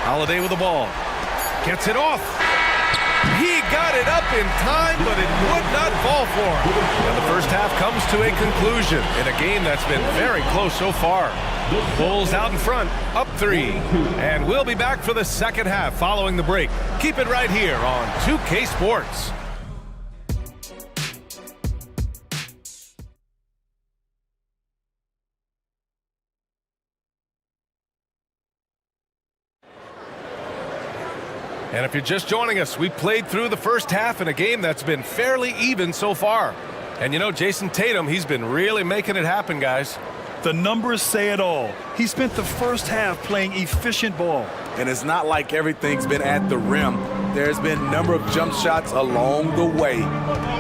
Holiday with the ball. Gets it off. He got it up in time, but it would not fall for him. And the first half comes to a conclusion in a game that's been very close so far. Bulls out in front, up 3. And we'll be back for the second half following the break. Keep it right here on 2K Sports. And if you're just joining us, we played through the first half in a game that's been fairly even so far. And you know, Jason Tatum, he's been really making it happen, guys. The numbers say it all. He spent the first half playing efficient ball. And it's not like everything's been at the rim. There's been a number of jump shots along the way.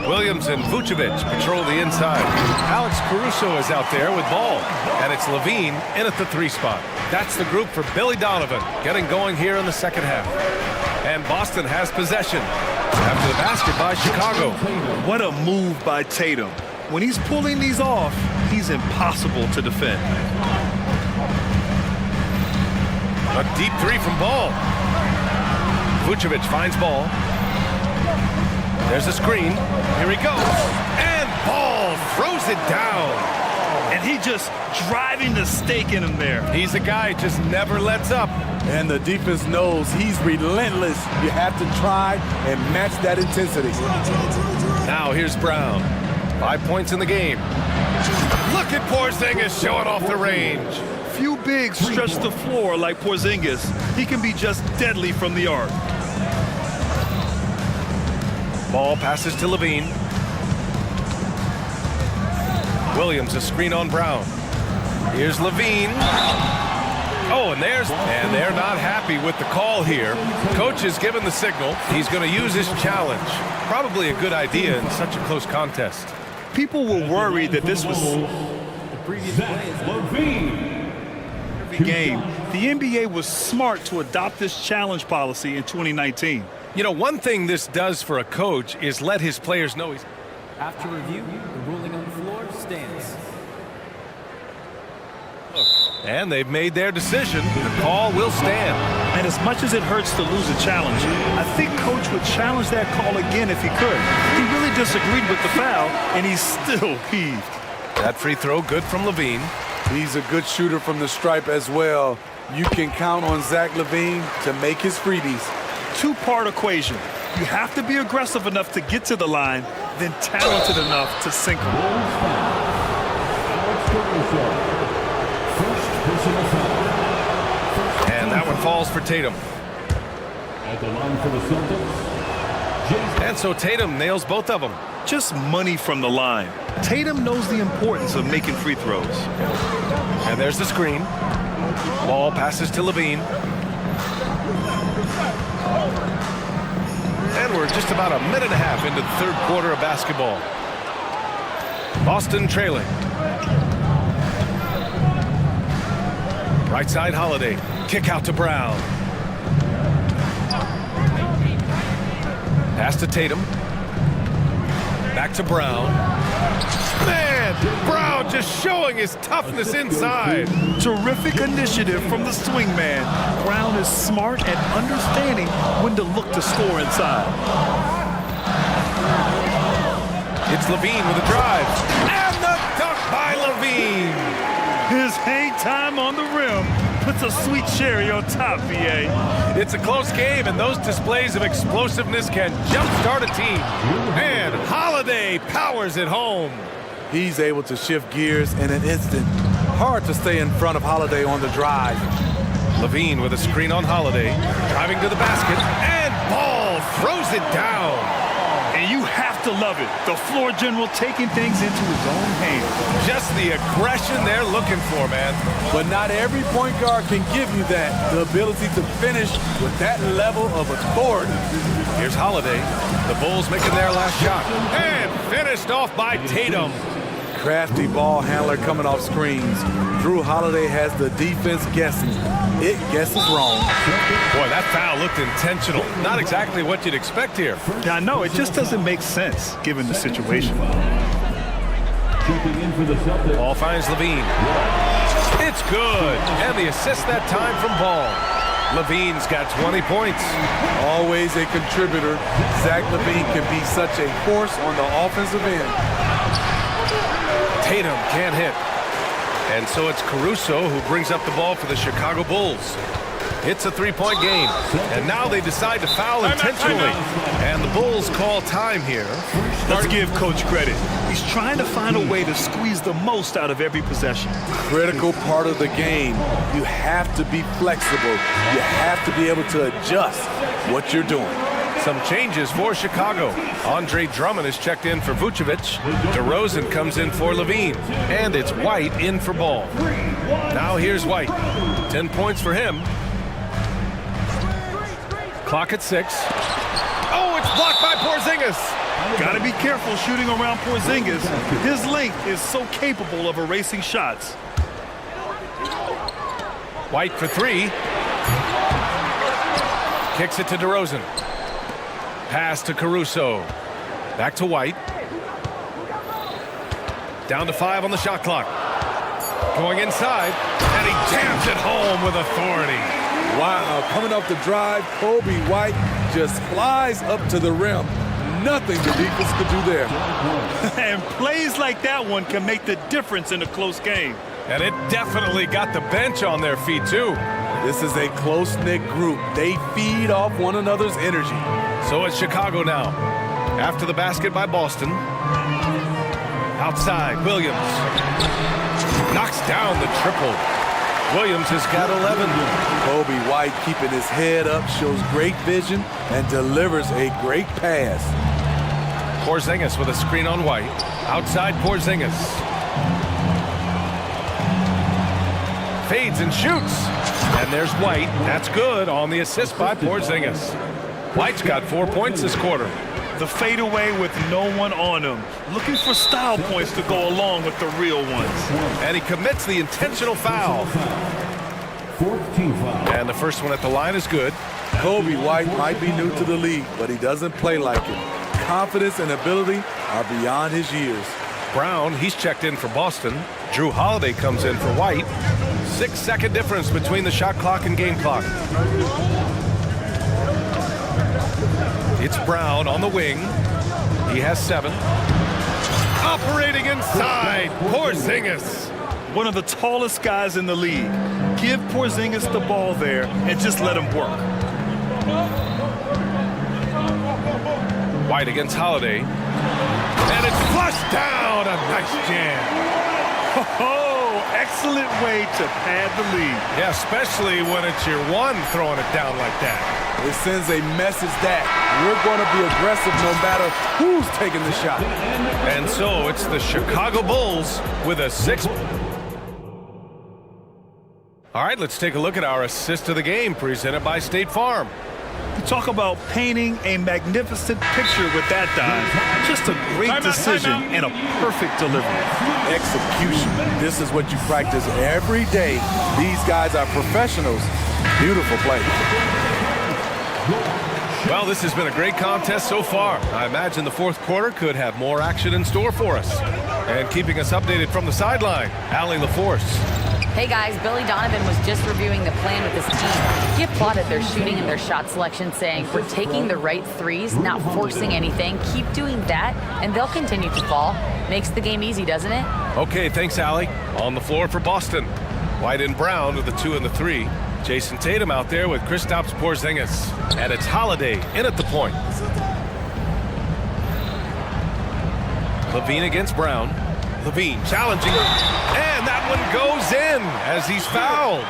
Williams and Vucevic patrol the inside. Alex Caruso is out there with ball. And it's Levine in at the 3 spot. That's the group for Billy Donovan, getting going here in the second half. And Boston has possession after the basket by Chicago. What a move by Tatum. When he's pulling these off, he's impossible to defend. A deep 3 from Ball. Vucevic finds Ball. There's a screen. Here he goes. And Ball throws it down. And he just driving the stake in him there. He's a guy who just never lets up. And the defense knows he's relentless. You have to try and match that intensity. Now here's Brown. 5 points in the game. Look at Porzingis showing off the range. Few bigs stretch the floor like Porzingis. He can be just deadly from the arc. Ball passes to Levine. Williams, a screen on Brown. Here's Levine. Oh, and they're not happy with the call here. Coach has given the signal. He's going to use his challenge. Probably a good idea in such a close contest. People were worried that this was the game. The NBA was smart to adopt this challenge policy in 2019. You know, one thing this does for a coach is let his players know he's... After review, the ruling on the floor stands. And they've made their decision. The call will stand. And as much as it hurts to lose a challenge, I think Coach would challenge that call again if he could. He really disagreed with the foul, and he's still peeved. That free throw good from Levine. He's a good shooter from the stripe as well. You can count on Zach LaVine to make his freebies. two-part equation. You have to be aggressive enough to get to the line, then talented enough to sink them. And that one falls for Tatum. At the line for the Celtics, And so Tatum nails both of them. Just money from the line. Tatum knows the importance of making free throws. And there's the screen. Ball passes to Levine. And we're just about a minute and a half into the third quarter of basketball. Boston trailing. Right side Holiday. Kick out to Brown. Pass to Tatum. Back to Brown. Man, Brown just showing his toughness inside. Terrific initiative from the swing man. Brown is smart at understanding when to look to score inside. It's Levine with a drive. And the dunk by Levine. His hang time on the rim puts a sweet cherry on top, VA. It's a close game, and those displays of explosiveness can jumpstart a team. And Holiday powers it home. He's able to shift gears in an instant. Hard to stay in front of Holiday on the drive. Levine with a screen on Holiday, driving to the basket, and Ball throws it down. And you have to love it. The floor general taking things into his own hands. Just the aggression they're looking for, man. But not every point guard can give you that, the ability to finish with that level of authority. Here's Holiday. The Bulls making their last shot. And finished off by Tatum. Crafty ball handler coming off screens. Drew Holiday has the defense guessing. It guesses wrong. Boy, that foul looked intentional. Not exactly what you'd expect here. Yeah, I know. It just doesn't make sense given the situation. checking in for the Celtics. Ball finds Levine. It's good. And the assist that time from Ball. Levine's got 20 points. Always a contributor. Zach Levine can be such a force on the offensive end. Tatum can't hit. And so it's Caruso who brings up the ball for the Chicago Bulls. It's a three-point game. And now they decide to foul intentionally. And the Bulls call time here. Let's give Coach credit. He's trying to find a way to squeeze the most out of every possession. Critical part of the game. You have to be flexible. You have to be able to adjust what you're doing. Some changes for Chicago. Andre Drummond is checked in for Vucevic. DeRozan comes in for Levine. And it's White in for Ball. Now here's White. 10 points for him. Clock at 6. Oh, it's blocked by Porzingis. Gotta be careful shooting around Porzingis. His length is so capable of erasing shots. White for 3. Kicks it to DeRozan. Pass to Caruso. Back to White. Down to 5 on the shot clock. Going inside, and he jams it home with authority. Wow, coming off the drive, Kobe White just flies up to the rim. Nothing the defense could do there. And plays like that one can make the difference in a close game. And it definitely got the bench on their feet, too. This is a close-knit group. They feed off one another's energy. So it's Chicago now. After the basket by Boston. Outside, Williams. Knocks down the triple. Williams has got 11. Kobe White keeping his head up, shows great vision, and delivers a great pass. Porzingis with a screen on White. Outside Porzingis. Fades and shoots. And there's White. That's good on the assist by Porzingis. White's got 4 points this quarter. The fadeaway with no one on him. Looking for style points to go along with the real ones. And he commits the intentional foul. 14 foul. And the first one at the line is good. Kobe White might be new to the league, but he doesn't play like it. Confidence and ability are beyond his years. Brown, he's checked in for Boston. Drew Holiday comes in for White. 6-second difference between the shot clock and game clock. It's Brown on the wing. He has 7. Operating inside, Porzingis. One of the tallest guys in the league. Give Porzingis the ball there and just let him work. White against Holiday. And it's flushed down. A nice jam. Oh, excellent way to pad the lead. Yeah, especially when it's your one throwing it down like that. It sends a message that we're going to be aggressive no matter who's taking the shot. And so it's the Chicago Bulls with a 6. All right, let's take a look at our assist of the game presented by State Farm. You talk about painting a magnificent picture with that dive. Just a great decision and a perfect delivery. Execution. This is what you practice every day. These guys are professionals. Beautiful play. Well, this has been a great contest so far. I imagine the fourth quarter could have more action in store for us. And keeping us updated from the sideline, Allie LaForce. Hey guys, Billy Donovan was just reviewing the plan with his team. He applauded their shooting and their shot selection, saying, we're taking the right threes, not forcing anything. Keep doing that, and they'll continue to fall. Makes the game easy, doesn't it? Okay, thanks, Allie. On the floor for Boston. White and Brown with the 2 and the 3. Jason Tatum out there with Kristaps Porzingis. And it's Holiday in at the point. Levine against Brown. Levine challenging, and that one goes in as he's fouled.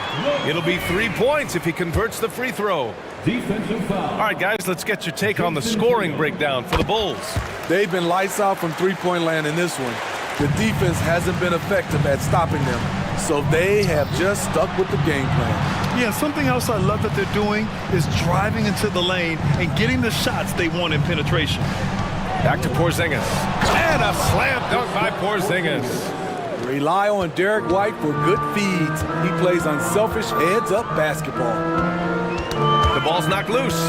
It'll be 3 points if he converts the free throw. Defensive foul. All right, guys, let's get your take on the scoring breakdown for the Bulls. They've been lights out from three-point land in this one. The defense hasn't been effective at stopping them, so they have just stuck with the game plan. Yeah, something else I love that they're doing is driving into the lane and getting the shots they want in penetration. Back to Porzingis. And a slam dunk by Porzingis. Rely on Derek White for good feeds. He plays unselfish heads-up basketball. The ball's knocked loose.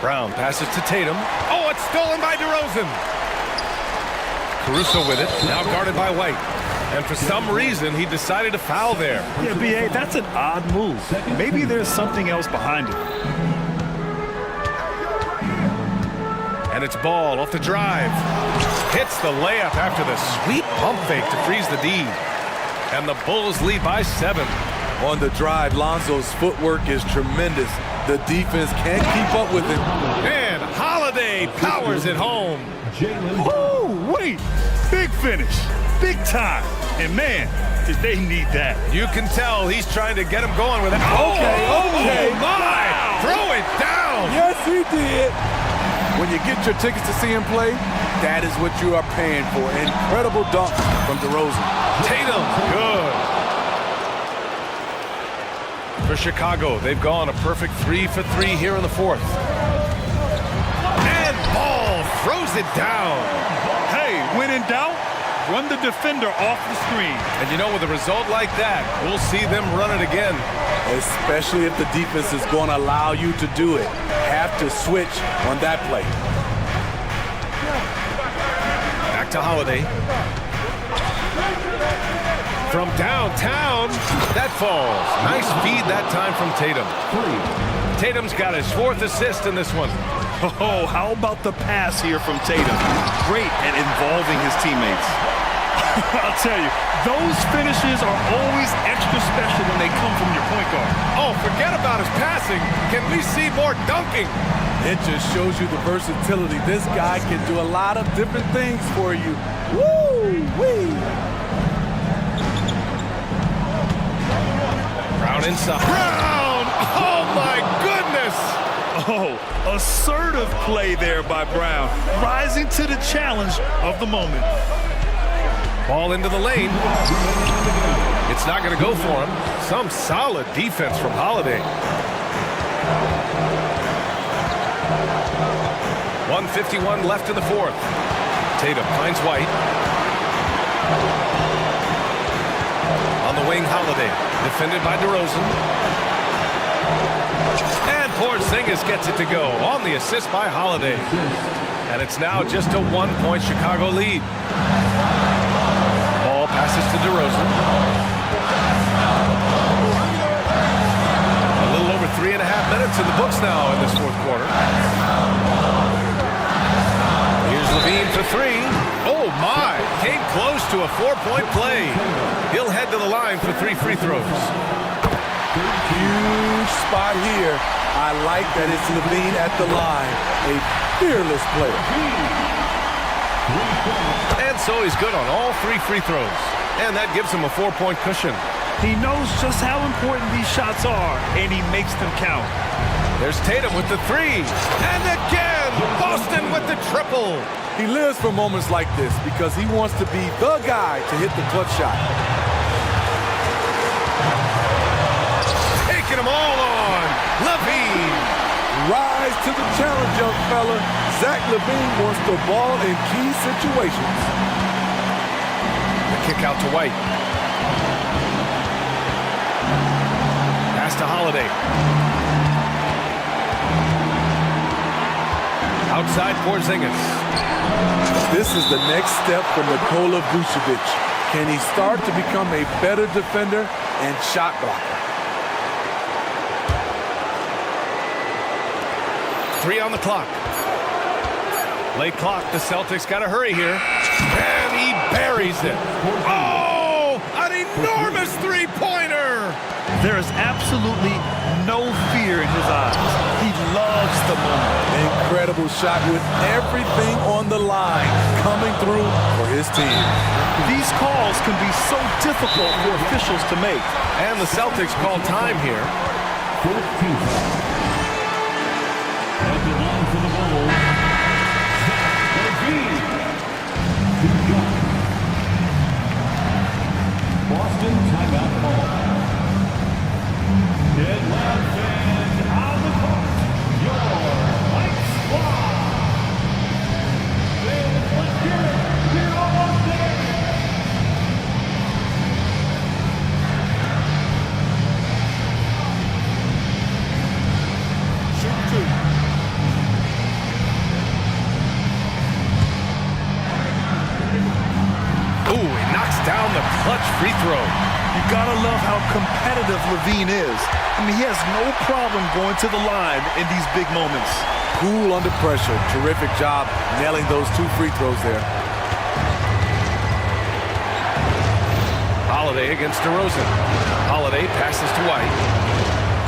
Brown passes to Tatum. Oh, it's stolen by DeRozan. Caruso with it, now guarded by White. And for some reason, he decided to foul there. Yeah, B.A., that's an odd move. Maybe there's something else behind it. And it's Ball off the drive. Hits the layup after the sweet pump fake to freeze the D. And the Bulls lead by 7. On the drive, Lonzo's footwork is tremendous. The defense can't keep up with him. And Holiday powers it home. Oh, wait. Big finish. Big time. And man, did they need that. You can tell he's trying to get him going with it. Okay. Oh my! Wow. Throw it down! Yes, he did. When you get your tickets to see him play, that is what you are paying for. Incredible dunk from DeRozan. Tatum, good. For Chicago, they've gone a perfect 3 for 3 here in the fourth. And Ball throws it down. Hey, when in doubt, run the defender off the screen. And you know, with a result like that, we'll see them run it again. Especially if the defense is going to allow you to do it. Have to switch on that play. Back to Holiday. From downtown, that falls. Nice feed that time from Tatum. Tatum's got his 4th assist in this one. Oh, how about the pass here from Tatum? Great at involving his teammates. I'll tell you, those finishes are always extra special when they come from your point guard. Oh, forget about his passing. Can we see more dunking? It just shows you the versatility. This guy can do a lot of different things for you. Woo-wee! Brown inside. Brown! Oh, my goodness! Oh, assertive play there by Brown, rising to the challenge of the moment. Ball into the lane. It's not going to go for him. Some solid defense from Holiday. 1:51 left in the fourth. Tatum finds White. On the wing, Holiday. Defended by DeRozan. And Porzingis gets it to go on the assist by Holiday. And it's now just a 1-point Chicago lead. Ball passes to DeRozan. A little over 3.5 minutes in the books now in this fourth quarter. Here's Levine for 3. Oh my! Came close to a 4-point play. He'll head to the line for 3 free throws. Huge spot here. I like that it's Levine at the line, a fearless player. And so he's good on all 3 free throws. And that gives him a 4-point cushion. He knows just how important these shots are, and he makes them count. There's Tatum with the 3. And again, Boston with the triple. He lives for moments like this because he wants to be the guy to hit the clutch shot. Taking them all on. Levine. Rise to the challenge, young fella. Zach Levine wants the ball in key situations. The kick out to White. Pass to Holiday. Outside Porzingis. This is the next step for Nikola Vucevic. Can he start to become a better defender and shot blocker? 3 on the clock. Late clock. The Celtics got to hurry here. And he buries it. Oh, an enormous three-pointer. There is absolutely no fear in his eyes. He loves the moment. Incredible shot with everything on the line coming through for his team. These calls can be so difficult for officials to make. And the Celtics call time here. At the line for the ball, Boston timeout ball. Deadline fans on the court. Your White Squad. Let's get it. We're almost there. Shoot 2. Ooh, he knocks down the clutch free throw. You gotta love how competitive Levine is. I mean, he has no problem going to the line in these big moments. Cool under pressure. Terrific job nailing those 2 free throws there. Holiday against DeRozan. Holiday passes to White.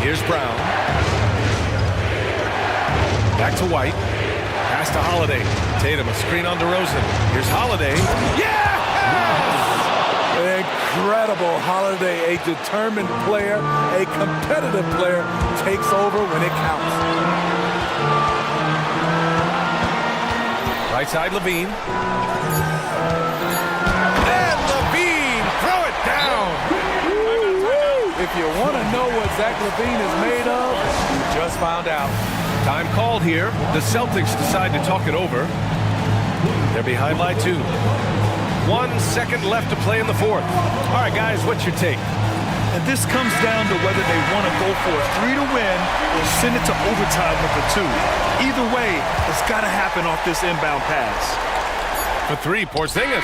Here's Brown. Back to White. Pass to Holiday. Tatum, a screen on DeRozan. Here's Holiday. Yeah! Incredible. Holiday, a determined player, a competitive player, takes over when it counts. Right side, Levine. And Levine, throw it down. If you want to know what Zach Levine is made of, you just found out. Time called here. The Celtics decide to talk it over. They're behind by 2. 1 second left to play in the 4th. All right, guys, what's your take? And this comes down to whether they want to go for a 3 to win or send it to overtime with a 2. Either way, it's got to happen off this inbound pass. For 3, Porzingis.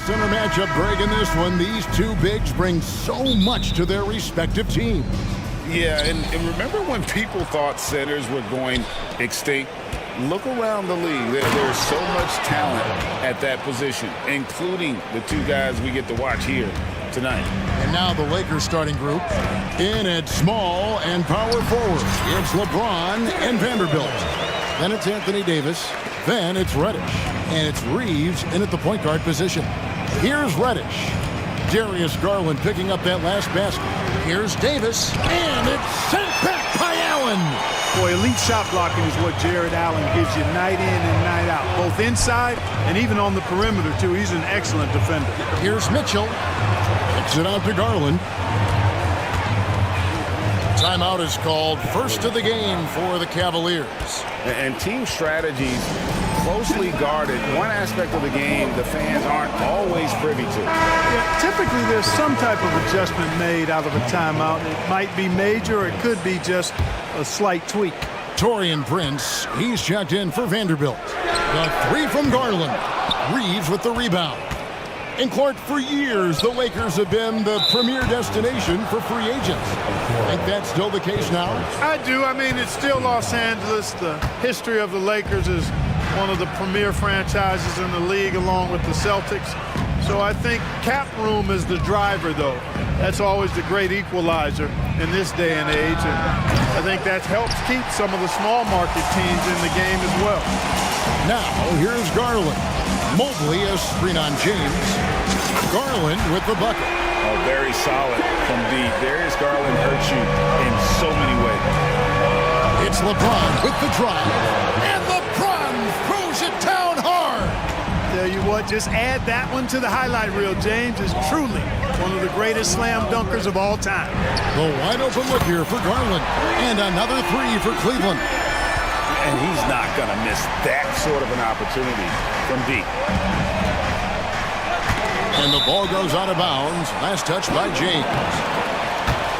Center matchup break in this one. These two bigs bring so much to their respective teams. Yeah, and remember when people thought centers were going extinct? Look around the league. There's so much talent at that position, including the two guys we get to watch here tonight. And now the Lakers starting group. In at small and power forward, it's LeBron and Vanderbilt. Then it's Anthony Davis. Then it's Reddish. And it's Reeves in at the point guard position. Here's Reddish. Darius Garland picking up that last basket. Here's Davis. And it's sent back by Allen. Boy, elite shot blocking is what Jared Allen gives you night in and night out, both inside and even on the perimeter, too. He's an excellent defender. Here's Mitchell. Kicks it out to Garland. Timeout is called. First of the game for the Cavaliers. And team strategies closely guarded. One aspect of the game the fans aren't always privy to. Yeah, typically there's some type of adjustment made out of a timeout. It might be major or it could be just a slight tweak. Taurean Prince, he's checked in for Vanderbilt. The three from Garland. Reeves with the rebound. And Clark, for years, the Lakers have been the premier destination for free agents. Think that's still the case now? I do. I mean, it's still Los Angeles. The history of the Lakers is one of the premier franchises in the league along with the Celtics. So I think cap room is the driver, though. That's always the great equalizer in this day and age. And I think that helps keep some of the small market teams in the game as well. Now, here's Garland. Mobley a screen on James. Garland with the bucket. Oh, very solid from deep. Darius Garland hurts you in so many ways. It's LeBron with the drive. And LeBron throws it down hard. Tell you what, just add that one to the highlight reel. James is truly one of the greatest slam dunkers of all time. The wide open look here for Garland. And another three for Cleveland. And he's not going to miss that sort of an opportunity from deep. And the ball goes out of bounds. Last touch by James.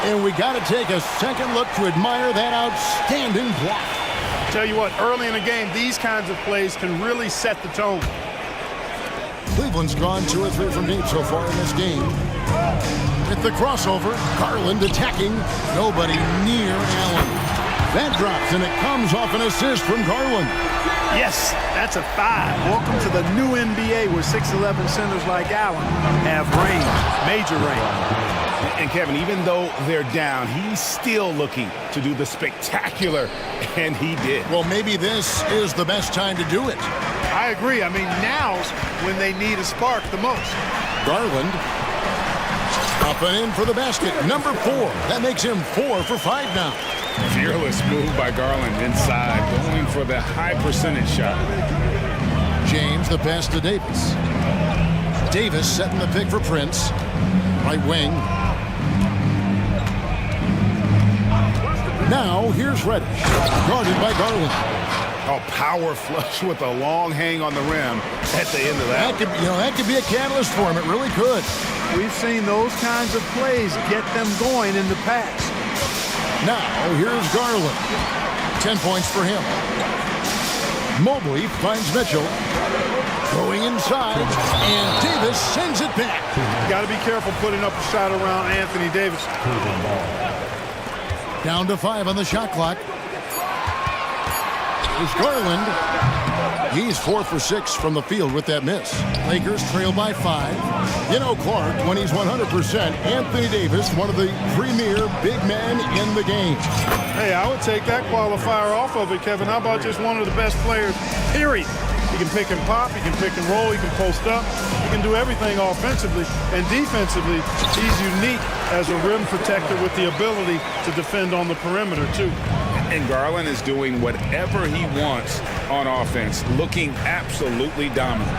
And we got to take a second look to admire that outstanding block. Tell you what, early in the game, these kinds of plays can really set the tone. Cleveland's gone 2 or 3 from deep so far in this game. At the crossover, Garland attacking. Nobody near Allen. That drops, and it comes off an assist from Garland. Yes, that's a 5. Welcome to the new NBA where 6'11 centers like Allen have range, major range. And Kevin, even though they're down, he's still looking to do the spectacular, and he did. Well, maybe this is the best time to do it. I agree. I mean, now's when they need a spark the most. Garland up and in for the basket. Number 4. That makes him 4 for 5 now. Fearless move by Garland inside, going for the high percentage shot. James, the pass to Davis. Davis setting the pick for Prince. Right wing. Now, here's Reddish. Guarded by Garland. Oh, power flush with a long hang on the rim at the end of that. That could be a catalyst for him. It really could. We've seen those kinds of plays get them going in the past. Now, here's Garland. 10 points for him. Mobley finds Mitchell. Going inside, and Davis sends it back. Got to be careful putting up a shot around Anthony Davis. Down to 5 on the shot clock. Here's Garland. He's 4 for 6 from the field with that miss. Lakers trail by 5. You know Clark, when he's 100%, Anthony Davis, one of the premier big men in the game. Hey, I would take that qualifier off of it, Kevin. How about just one of the best players, period? He can pick and pop, he can pick and roll, he can post up, he can do everything offensively. And defensively, he's unique as a rim protector with the ability to defend on the perimeter, too. And Garland is doing whatever he wants on offense, looking absolutely dominant.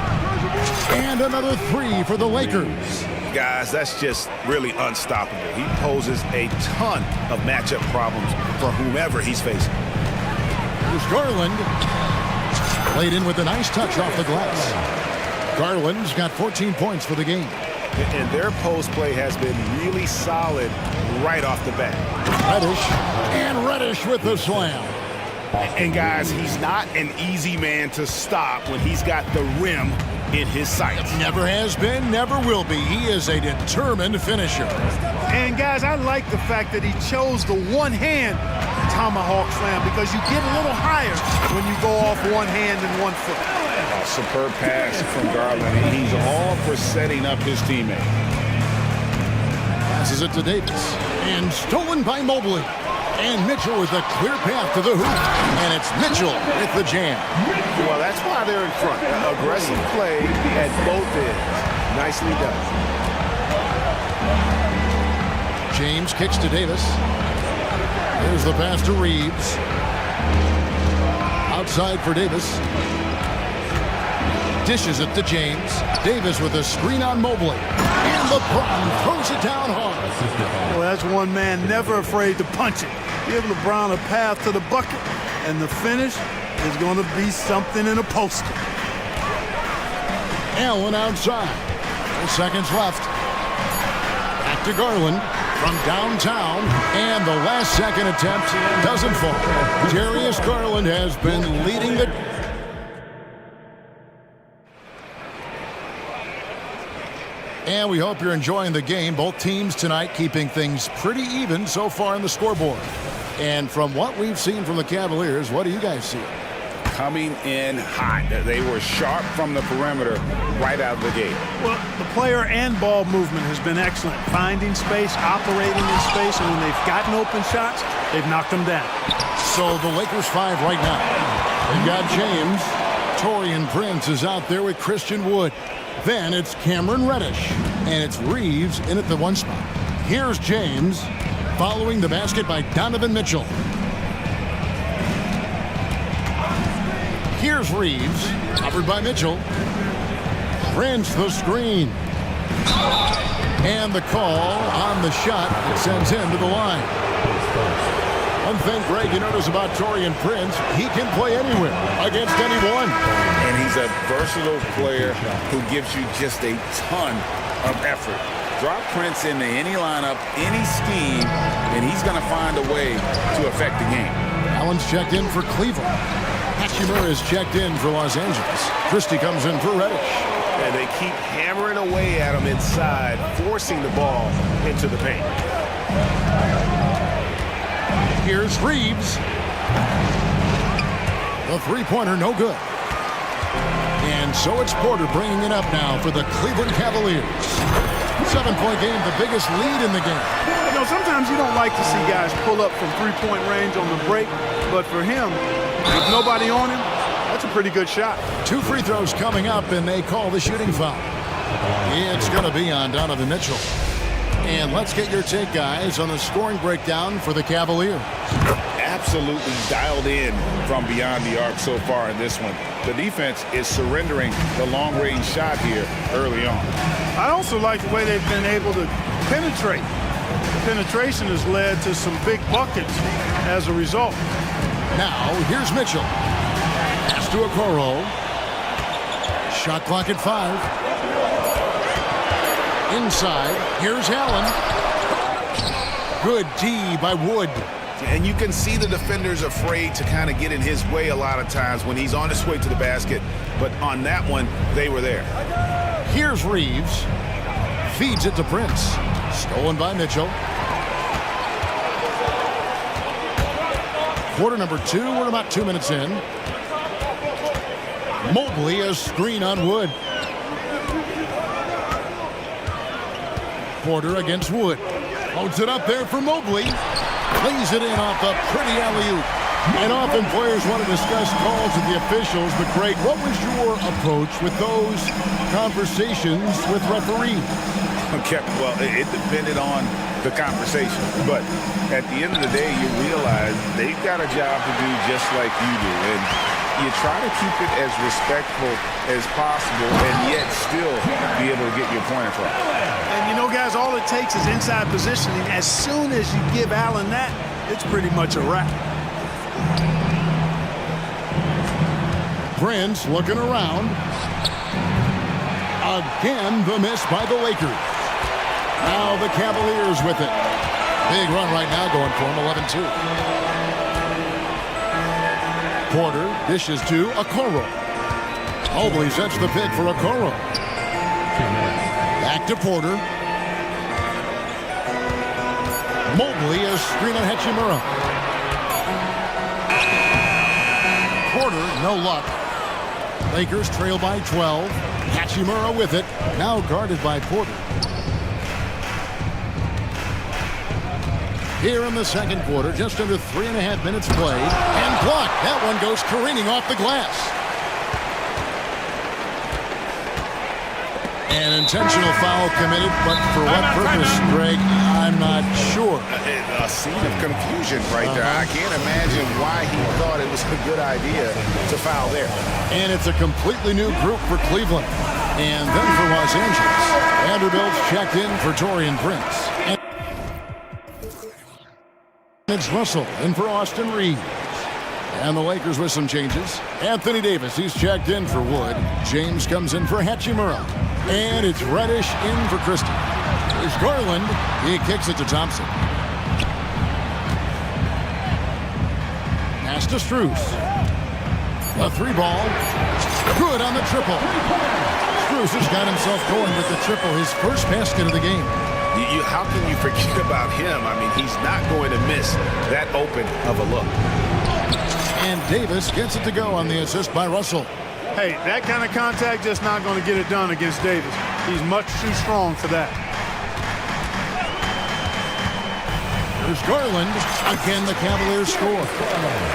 And another 3 for the Lakers. Guys, that's just really unstoppable. He poses a ton of matchup problems for whomever he's facing. Here's Garland. Played in with a nice touch off the glass. Garland's got 14 points for the game. And their post play has been really solid right off the bat. Reddish with the slam. And guys, he's not an easy man to stop when he's got the rim in his sights. Never has been, never will be. He is a determined finisher. And guys, I like the fact that he chose the one-hand tomahawk slam because you get a little higher when you go off one hand and one foot. A superb pass from Garland. He's all for setting up his teammate. Passes it to Davis. And stolen by Mobley. And Mitchell with a clear path to the hoop. And it's Mitchell with the jam. Well, that's why they're in front. Aggressive play at both ends. Nicely done. James kicks to Davis. There's the pass to Reeves. Outside for Davis. Dishes it to James. Davis with a screen on Mobley. And LeBron throws it down hard. Well, that's one man never afraid to punch it. Give LeBron a path to the bucket, and the finish is going to be something in a poster. Allen outside. 4 seconds left. Back to Garland from downtown. And the last second attempt doesn't fall. Darius Garland has been leading the... And we hope you're enjoying the game. Both teams tonight keeping things pretty even so far in the scoreboard. And from what we've seen from the Cavaliers, what do you guys see? Coming in hot. They were sharp from the perimeter right out of the gate. Well, the player and ball movement has been excellent. Finding space, operating in space, and when they've gotten open shots, they've knocked them down. So the Lakers 5 right now. They've got James. Taurean Prince is out there with Christian Wood. Then it's Cameron Reddish. And it's Reeves in at the 1 spot. Here's James following the basket by Donovan Mitchell. Here's Reeves, covered by Mitchell. Prince the screen. And the call on the shot that sends him to the line. One thing, Greg, you notice about Taurean Prince, he can play anywhere against anyone. And he's a versatile player who gives you just a ton of effort. Drop Prince into any lineup, any scheme, and he's going to find a way to affect the game. Allen's checked in for Cleveland. Hachimura is checked in for Los Angeles. Christie comes in for Reddish. And they keep hammering away at him inside, forcing the ball into the paint. Here's Reeves. The three-pointer, no good. And so it's Porter bringing it up now for the Cleveland Cavaliers. 7-point game, the biggest lead in the game. You know, sometimes you don't like to see guys pull up from three-point range on the break, but for him, with nobody on him, that's a pretty good shot. 2 free throws coming up, and they call the shooting foul. It's going to be on Donovan Mitchell. And let's get your take, guys, on the scoring breakdown for the Cavaliers. Absolutely dialed in from beyond the arc so far in this one. The defense is surrendering the long-range shot here early on. I also like the way they've been able to penetrate. Penetration has led to some big buckets as a result. Now, here's Mitchell. Pass to Okoro. Shot clock at 5. Inside, here's Allen. Good D by Wood. And you can see the defenders afraid to kind of get in his way a lot of times when he's on his way to the basket. But on that one, they were there. Here's Reeves. Feeds it to Prince. Stolen by Mitchell. Quarter number 2. We're about 2 minutes in. Mobley, a screen on Wood. Porter against Wood. Holds it up there for Mobley. Plays it in off a pretty alley-oop. And often players want to discuss calls with the officials, but Greg, what was your approach with those conversations with referees? Okay, well, it depended on the conversation. But at the end of the day, you realize they've got a job to do just like you do. And you try to keep it as respectful as possible and yet still be able to get your point across. And you know, guys, all it takes is inside positioning. As soon as you give Allen that, it's pretty much a wrap. Prince looking around. Again, the miss by the Lakers. Now the Cavaliers with it. Big run right now going for him, 11-2. Porter dishes to Okoro. Mobley sets the pick for Okoro. Back to Porter. Mobley is screen on Hachimura. Porter, no luck. Lakers trail by 12. Hachimura with it. Now guarded by Porter. Here in the second quarter, just under 3.5 minutes played. And blocked. That one goes careening off the glass. An intentional foul committed, but for what purpose, Greg, I'm not sure. A scene of confusion right there. I can't imagine why he thought it was a good idea to foul there. And it's a completely new group for Cleveland. And then for Los Angeles, Vanderbilt's checked in for Taurean Prince. And it's Russell in for Austin Reeves. And the Lakers with some changes. Anthony Davis, he's checked in for Wood. James comes in for Hachimura. And it's Reddish in for Christie. Here's Garland. He kicks it to Thompson. Pass to Strus. A three ball. Good on the triple. Strus has got himself going with the triple, his first basket of the game. How can you forget about him? I mean, he's not going to miss that open of a look. And Davis gets it to go on the assist by Russell. Hey, that kind of contact just not going to get it done against Davis. He's much too strong for that. There's Garland. Again, the Cavaliers score.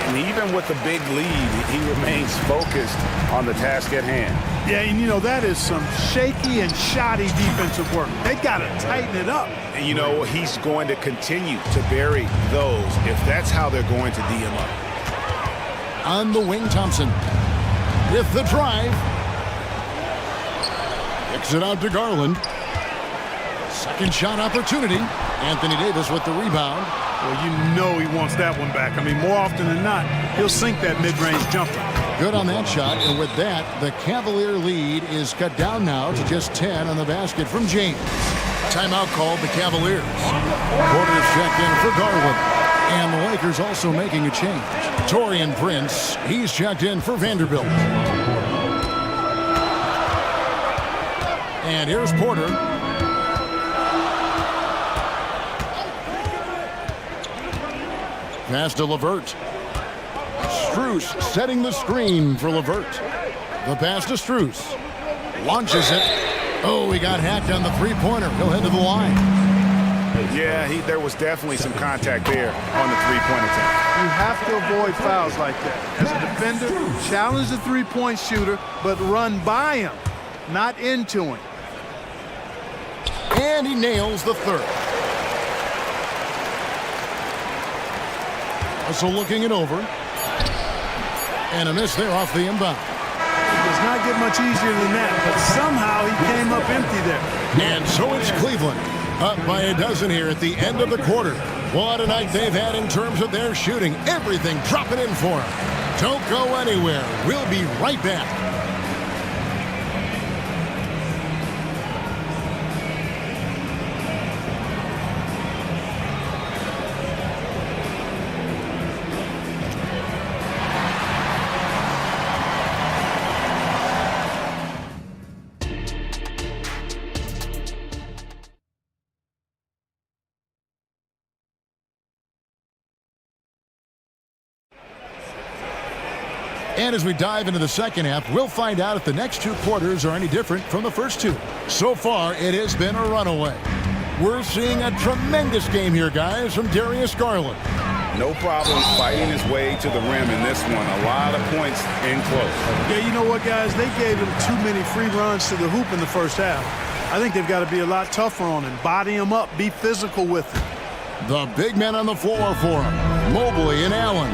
And even with the big lead, he remains focused on the task at hand. Yeah, and you know, that is some shaky and shoddy defensive work. They got to tighten it up. And you know, he's going to continue to bury those if that's how they're going to D him up. On the wing, Thompson. With the drive. Kicks it out to Garland. Second shot opportunity. Anthony Davis with the rebound. Well, you know he wants that one back. I mean, more often than not, he'll sink that mid-range jumper. Good on that shot, and with that, the Cavalier lead is cut down now to just 10 on the basket from James. Timeout called the Cavaliers. Porter's checked in for Garland. And the Lakers also making a change. Taurean Prince, he's checked in for Vanderbilt. And here's Porter. Pass to LeVert. Strus setting the screen for LeVert. The pass to Strus. Launches it. Oh, he got hacked on the three-pointer. He'll head to the line. Yeah, there was definitely some contact there on the three-point attempt. You have to avoid fouls like that. As a defender, challenge the three-point shooter, but run by him, not into him. And he nails the third. So looking it over. And a miss there off the inbound. It does not get much easier than that, but somehow he came up empty there. And so it's Cleveland. Up by a dozen here at the end of the quarter. What a night they've had in terms of their shooting. Everything dropping in for them. Don't go anywhere. We'll be right back. And as we dive into the second half, we'll find out if the next two quarters are any different from the first two. So far, it has been a runaway. We're seeing a tremendous game here, guys, from Darius Garland. No problem fighting his way to the rim in this one. A lot of points in close. Yeah, you know what, guys? They gave him too many free runs to the hoop in the first half. I think they've got to be a lot tougher on him. Body him up. Be physical with him. The big men on the floor for him. Mobley and Allen.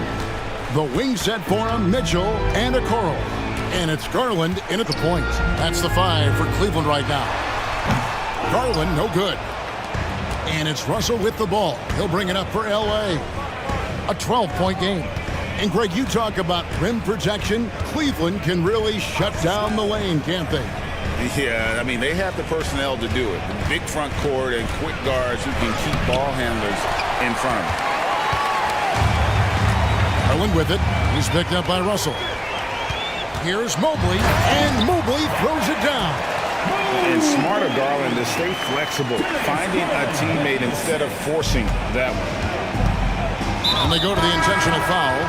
The wing set for him, Mitchell and Okoro. And it's Garland in at the point. That's the 5 for Cleveland right now. Garland, no good. And it's Russell with the ball. He'll bring it up for L.A. A 12-point game. And Greg, you talk about rim protection. Cleveland can really shut down the lane, can't they? Yeah, I mean, they have the personnel to do it. The big front court and quick guards who can keep ball handlers in front of them. Garland with it. He's picked up by Russell. Here's Mobley, and Mobley throws it down. And smarter, Garland, to stay flexible, finding a teammate instead of forcing that one. And they go to the intentional foul.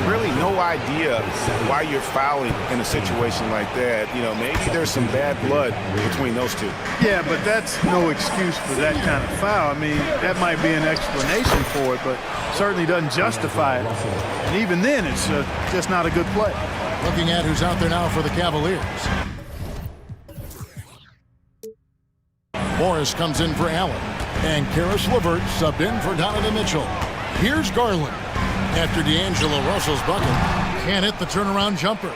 Really no idea why you're fouling in a situation like that. You know, maybe there's some bad blood between those two. Yeah, but that's no excuse for that kind of foul. I mean, that might be an explanation for it, but certainly doesn't justify it. And even then, it's just not a good play. Looking at who's out there now for the Cavaliers. Morris comes in for Allen. And Karis LeVert subbed in for Donovan Mitchell. Here's Garland. After D'Angelo Russell's bucket, can't hit the turnaround jumper.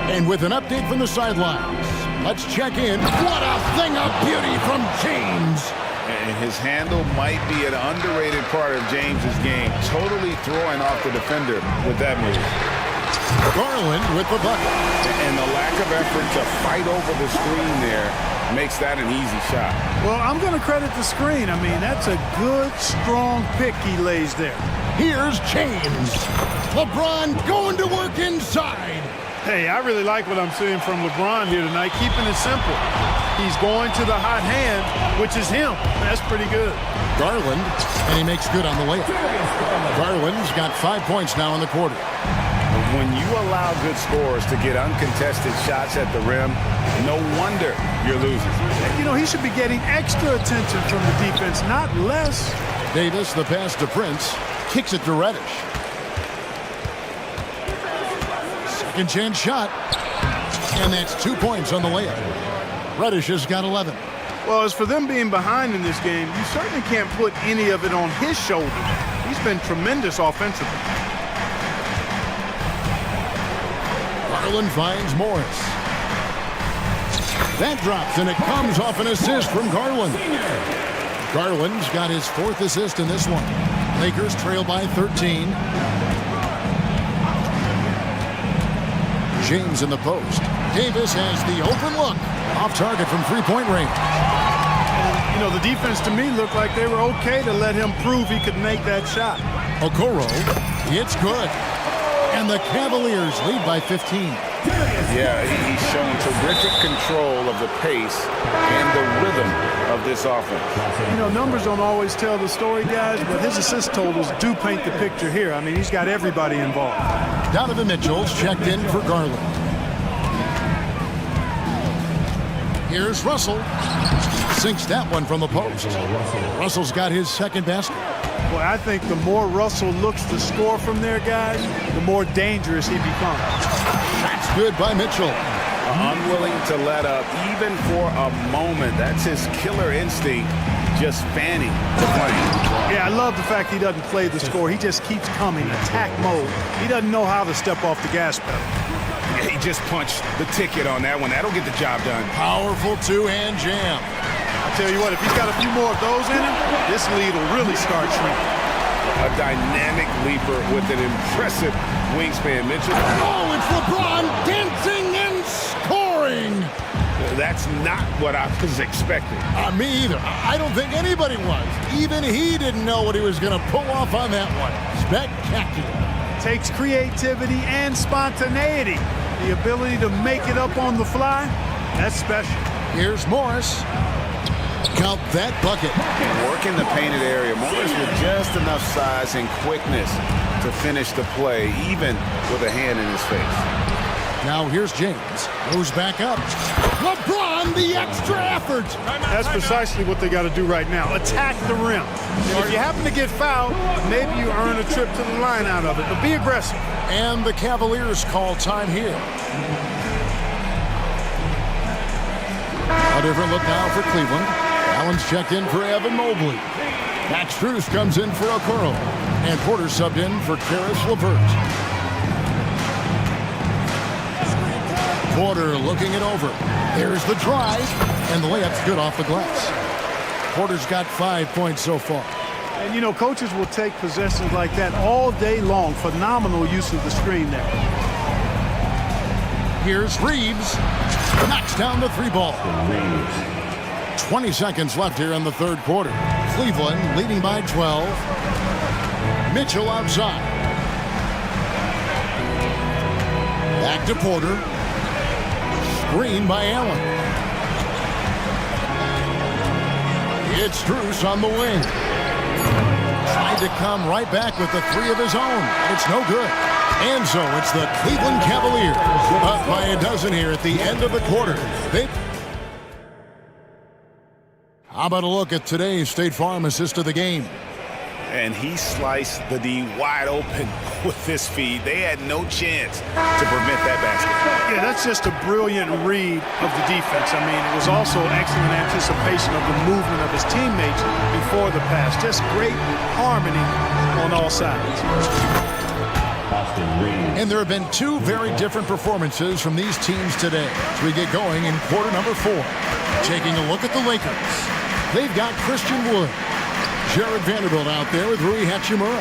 And with an update from the sidelines, let's check in. What a thing of beauty from James. And his handle might be an underrated part of James's game, totally throwing off the defender with that move. Garland with the bucket. And the lack of effort to fight over the screen there makes that an easy shot. Well, I'm going to credit the screen. I mean, that's a good, strong pick he lays there. Here's James. LeBron going to work inside. Hey, I really like what I'm seeing from LeBron here tonight, keeping it simple. He's going to the hot hand, which is him. That's pretty good. Garland, and he makes good on the layup. Garland's got 5 points now in the quarter. When you allow good scorers to get uncontested shots at the rim, no wonder you're losing. You know, he should be getting extra attention from the defense, not less. Davis, the pass to Prince, kicks it to Reddish. Second chance shot, and that's 2 points on the layup. Reddish has got 11. Well, as for them being behind in this game, you certainly can't put any of it on his shoulders. He's been tremendous offensively. Garland finds Morris. That drops, and it comes off an assist from Garland. Garland's got his 4th assist in this one. Lakers trail by 13. James in the post. Davis has the open look. Off target from three-point range. And, you know, the defense to me looked like they were okay to let him prove he could make that shot. Okoro, it's good. And the Cavaliers lead by 15. Yeah, he's shown terrific control of the pace and the rhythm of this offense. You know, numbers don't always tell the story, guys, but his assist totals do paint the picture here. I mean, he's got everybody involved. Donovan Mitchell's checked in for Garland. Here's Russell. Sinks that one from the post. Russell's got his 2nd basket. Well, I think the more Russell looks to score from there, guys, the more dangerous he becomes. That's good by Mitchell. Unwilling to let up even for a moment. That's his killer instinct, just fanning the flame. Yeah, I love the fact he doesn't play the score. He just keeps coming, attack mode. He doesn't know how to step off the gas pedal. He just punched the ticket on that one. That'll get the job done. Powerful two-hand jam. I'll tell you what, if he's got a few more of those in him, this lead will really start shrinking. A dynamic leaper with an impressive wingspan. Mitchell. Oh, it's LeBron dancing and scoring. That's not what I was expecting. Me either. I don't think anybody was. Even he didn't know what he was going to pull off on that one. Spectacular. Takes creativity and spontaneity. The ability to make it up on the fly, that's special. Here's Morris. Count that bucket. Working the painted area. Morris with just enough size and quickness to finish the play, even with a hand in his face. Now here's James. Goes back up. LeBron, the extra effort. That's precisely what they got to do right now. Attack the rim. And if you happen to get fouled, maybe you earn a trip to the line out of it. But be aggressive. And the Cavaliers call time here. A different look now for Cleveland. Allen's checked in for Evan Mobley. Max Strus comes in for Okoro. And Porter subbed in for Karis LeVert. Porter looking it over. There's the drive, and the layup's good off the glass. Porter's got 5 points so far. And, you know, coaches will take possessions like that all day long. Phenomenal use of the screen there. Here's Reeves. Knocks down the 3-ball. 20 seconds left here in the 3rd quarter. Cleveland leading by 12. Mitchell outside. Back to Porter. Screen by Allen. It's Strus on the wing. Tried to come right back with the three of his own. It's no good. And so it's the Cleveland Cavaliers up by a dozen here at the end of the quarter. How about a look at today's State Farm assist of the game? And he sliced the D wide open with this feed. They had no chance to prevent that basket. Yeah, that's just a brilliant read of the defense. I mean, it was also excellent anticipation of the movement of his teammates before the pass. Just great harmony on all sides. And there have been two very different performances from these teams today as we get going in quarter number 4. Taking a look at the Lakers. They've got Christian Wood. Jared Vanderbilt out there with Rui Hachimura.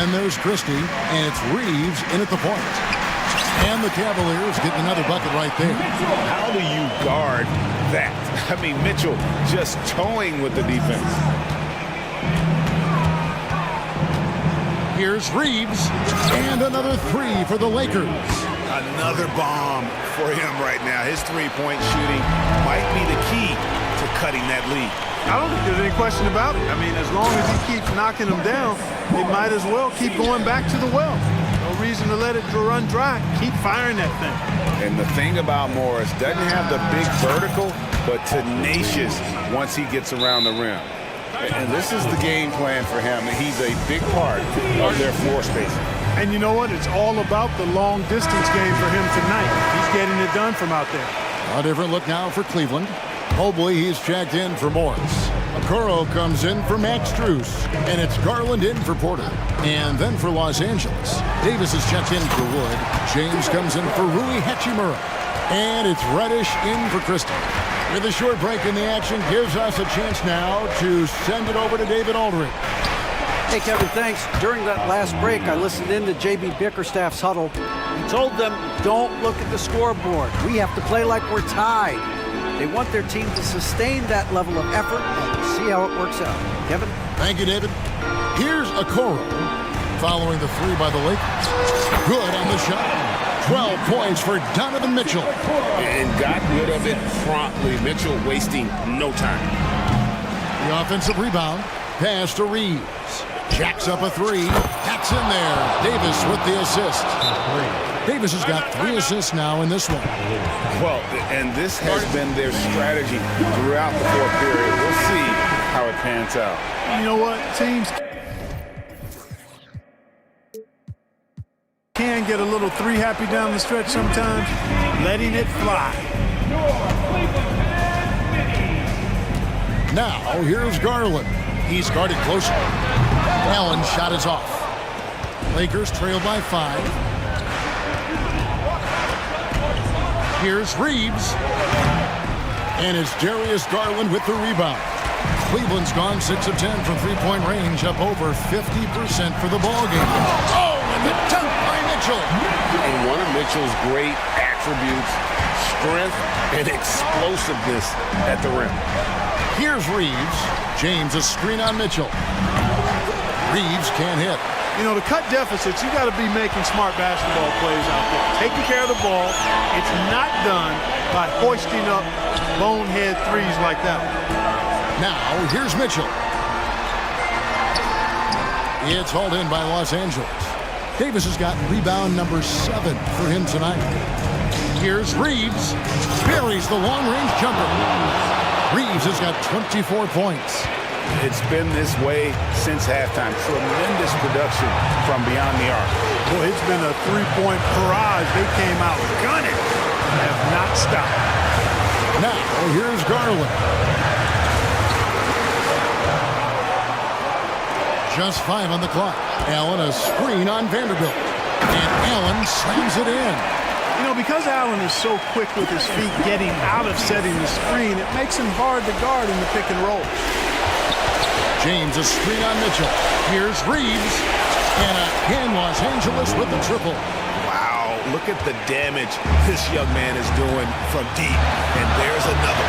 And there's Christie, and it's Reeves in at the point. And the Cavaliers getting another bucket right there. How do you guard that? I mean, Mitchell just towing with the defense. Here's Reeves, and another three for the Lakers. Another bomb for him right now. His three-point shooting might be the key to cutting that lead. I don't think there's any question about it. I mean, as long as he keeps knocking them down, they might as well keep going back to the well. No reason to let it run dry. Keep firing that thing. And the thing about Morris, doesn't have the big vertical, but tenacious once he gets around the rim. And this is the game plan for him. He's a big part of their floor spacing. And you know what? It's all about the long distance game for him tonight. He's getting it done from out there. A different look now for Cleveland. Mobley, he's checked in for Morris. Okoro comes in for Max Strus. And it's Garland in for Porter. And then for Los Angeles, Davis is checked in for Wood. James comes in for Rui Hachimura. And it's Reddish in for Christie. With a short break in the action gives us a chance now to send it over to David Aldridge. Hey, Kevin, thanks. During that last break, I listened in to J.B. Bickerstaff's huddle. He told them, don't look at the scoreboard. We have to play like we're tied. They want their team to sustain that level of effort and we'll see how it works out. Kevin? Thank you, David. Here's Okoro following the three by the Lakers. Good on the shot. 12 points for Donovan Mitchell. And got rid of it promptly. Mitchell wasting no time. The offensive rebound. Pass to Reeves. Jacks up a three. Hacks in there. Davis with the assist. Davis has got 3 assists now in this one. Well, and this has been their strategy throughout the fourth period. We'll see how it pans out. You know what? Teams can get a little three-happy down the stretch sometimes, letting it fly. Now, here's Garland. He's guarded closer. Allen's shot is off. Lakers trail by 5. Here's Reeves. And it's Darius Garland with the rebound. Cleveland's gone 6 of 10 from three-point range, up over 50% for the ballgame. Oh, and the dunk by Mitchell. And one of Mitchell's great attributes, strength and explosiveness at the rim. Here's Reeves. James, a screen on Mitchell. Reeves can't hit. You know, to cut deficits, you got to be making smart basketball plays out there. Taking care of the ball. It's not done by hoisting up bonehead threes like that one. Now, here's Mitchell. It's hauled in by Los Angeles. Davis has got rebound number 7 for him tonight. Here's Reeves. Buries the long-range jumper. Reeves has got 24 points. It's been this way since halftime. Tremendous production from beyond the arc. Boy, it's been a three-point barrage. They came out gunning and have not stopped. Now, here's Garland. Just 5 on the clock. Allen a screen on Vanderbilt. And Allen slams it in. You know, because Allen is so quick with his feet getting out of setting the screen, it makes him hard to guard in the pick and roll. James a screen on Mitchell. Here's Reeves. And again, Los Angeles with the triple. Wow, look at the damage this young man is doing from deep. And there's another.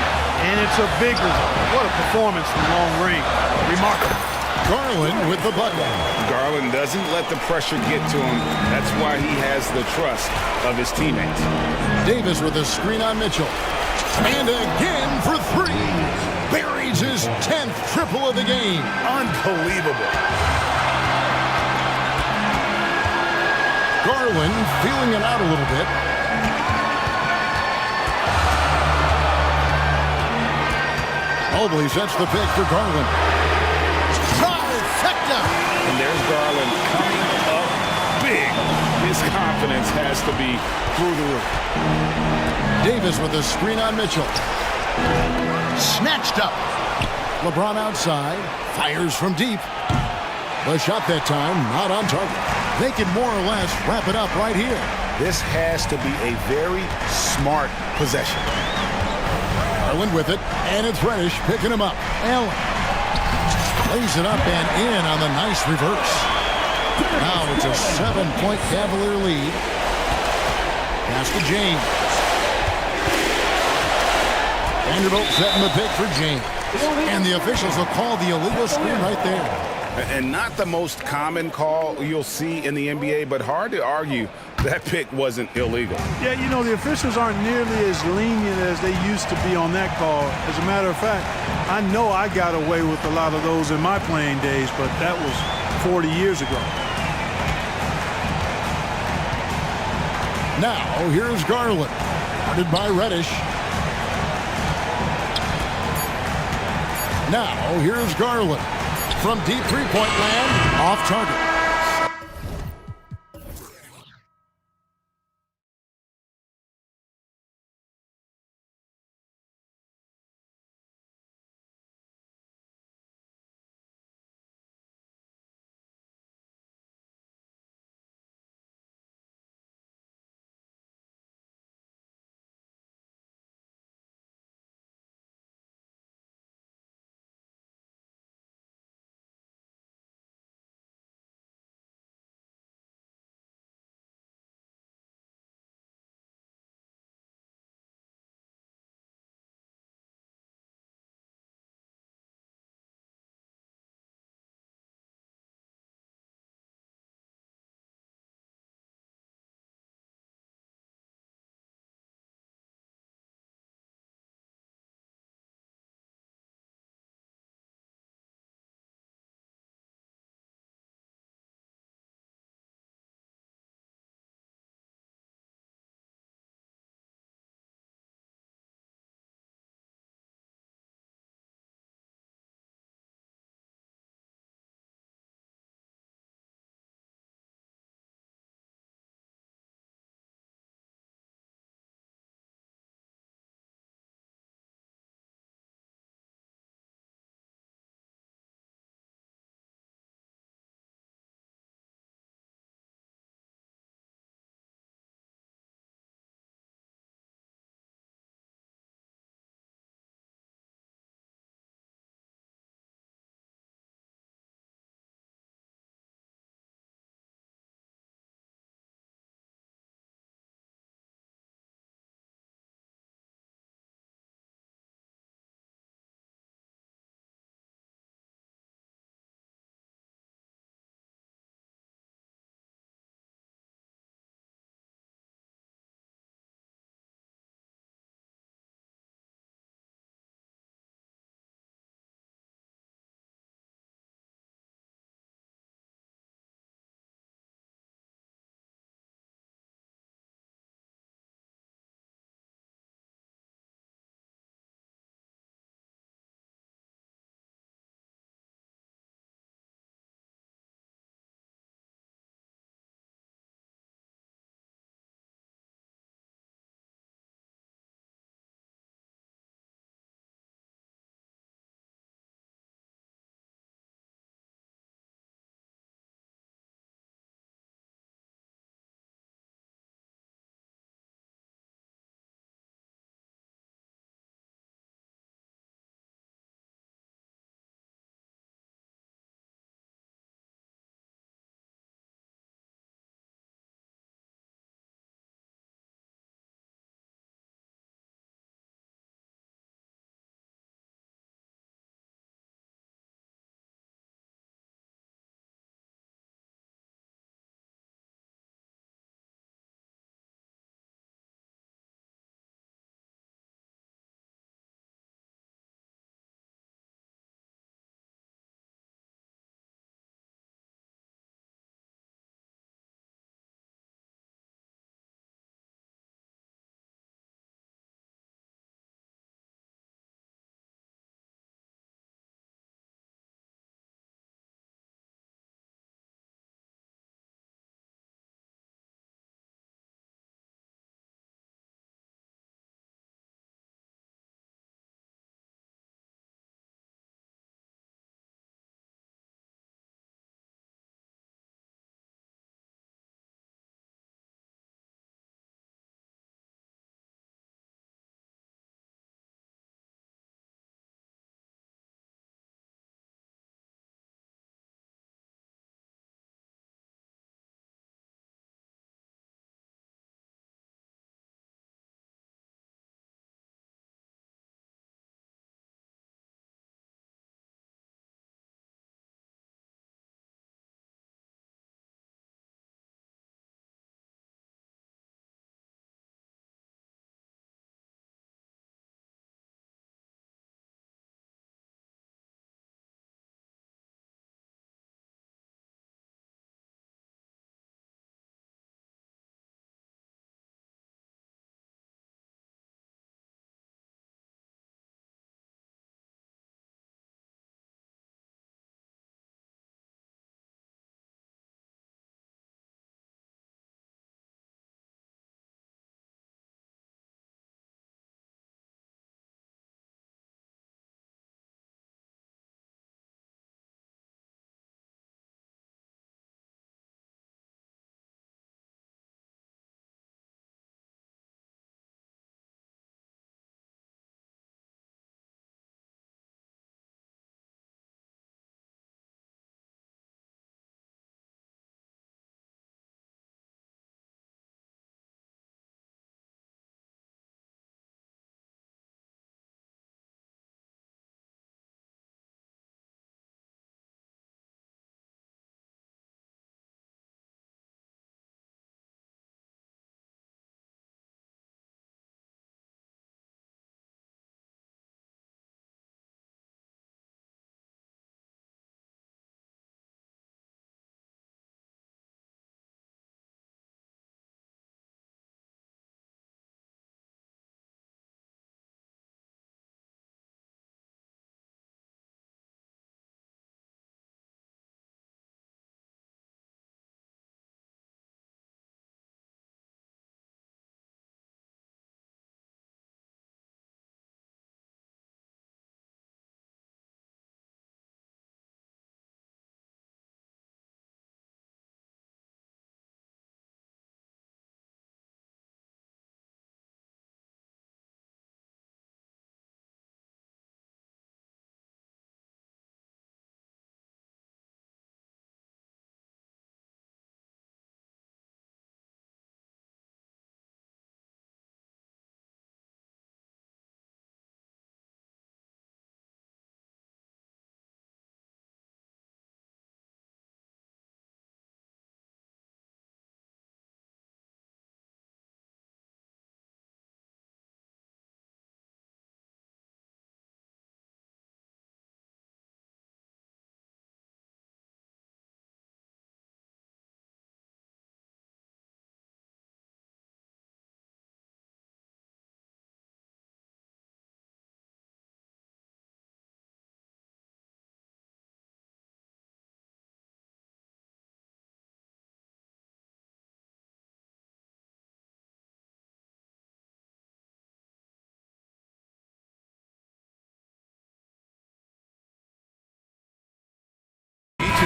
And it's a big one. What a performance from long range. Remarkable. Garland with the button. Garland doesn't let the pressure get to him. That's why he has the trust of his teammates. Davis with a screen on Mitchell. And again for three. Buries his 10th triple of the game. Unbelievable. Garland feeling it out a little bit. Mobley sets the pick for Garland. Trifecta! And there's Garland coming up big. His confidence has to be through the roof. Davis with a screen on Mitchell. Snatched up. LeBron outside. Fires from deep. The shot that time not on target. They can more or less wrap it up right here. This has to be a very smart possession. Garland with it, and it's Reddish picking him up. Allen lays it up and in on the nice reverse. Now it's a 7-point Cavalier lead. Pass to James. Vanderbilt setting the pick for James. And the officials will call the illegal screen right there. And not the most common call you'll see in the NBA, but hard to argue that pick wasn't illegal. Yeah, you know, the officials aren't nearly as lenient as they used to be on that call. As a matter of fact, I know I got away with a lot of those in my playing days, but that was 40 years ago. Now, here's Garland, guarded by Reddish. Now, here's Garland. From deep three-point land, off target.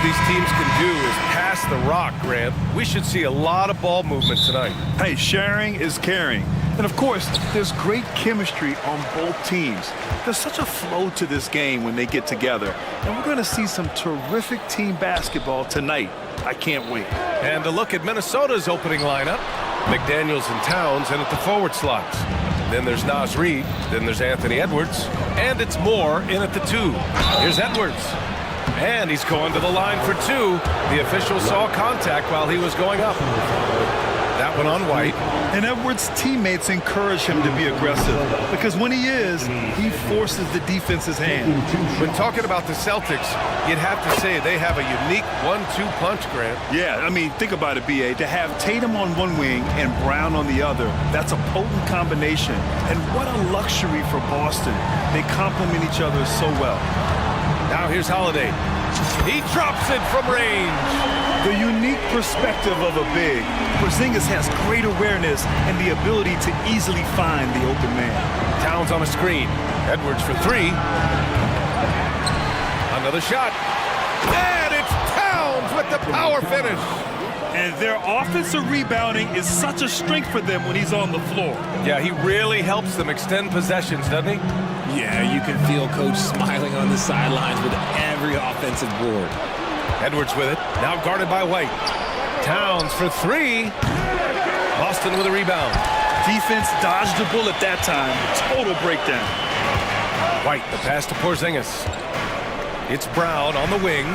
of these teams can do is pass the rock, Grant. We should see a lot of ball movement tonight. Hey, sharing is caring. And of course, there's great chemistry on both teams. There's such a flow to this game when they get together. And we're going to see some terrific team basketball tonight. I can't wait. And a look at Minnesota's opening lineup. McDaniels and Towns in at the forward slots. Then there's Naz Reid. Then there's Anthony Edwards. And it's Moore in at the 2. Here's Edwards. And he's going to the line for 2. The official saw contact while he was going up. That one on White. And Edwards' teammates encourage him to be aggressive because when he is, he forces the defense's hand. When talking about the Celtics, you'd have to say they have a unique 1-2 punch, Grant. Yeah, I mean, think about it, B.A. To have Tatum on one wing and Brown on the other, that's a potent combination. And what a luxury for Boston. They complement each other so well. Now here's Holiday. He drops it from range. The unique perspective of a big. Porzingis has great awareness and the ability to easily find the open man. Towns on a screen. Edwards for 3. Another shot. And it's Towns with the power finish. And their offensive rebounding is such a strength for them when he's on the floor. Yeah, he really helps them extend possessions, doesn't he? Yeah, you can feel Coach smiling on the sidelines with every offensive board. Edwards with it. Now guarded by White. Towns for 3. Boston with a rebound. Defense dodged the bullet that time. Total breakdown. White, the pass to Porzingis. It's Brown on the wing.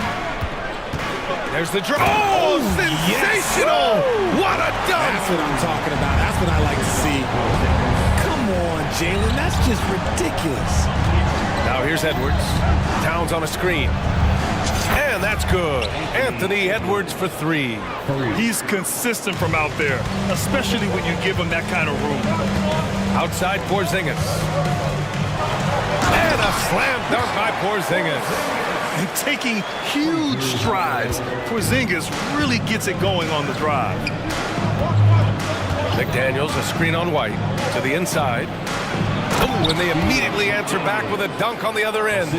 There's the draw. Oh, sensational! Yes. What a dunk! That's what I'm talking about. That's what I like to see. Come on, Jalen. That's just ridiculous. Now here's Edwards. Towns on a screen. And that's good. Anthony Edwards for 3. He's consistent from out there, especially when you give him that kind of room. Outside Porzingis. And a slam dunk by Porzingis. And taking huge strides. Porzingis really gets it going on the drive. McDaniels, a screen on White. To the inside. Oh, and they immediately answer back with a dunk on the other end.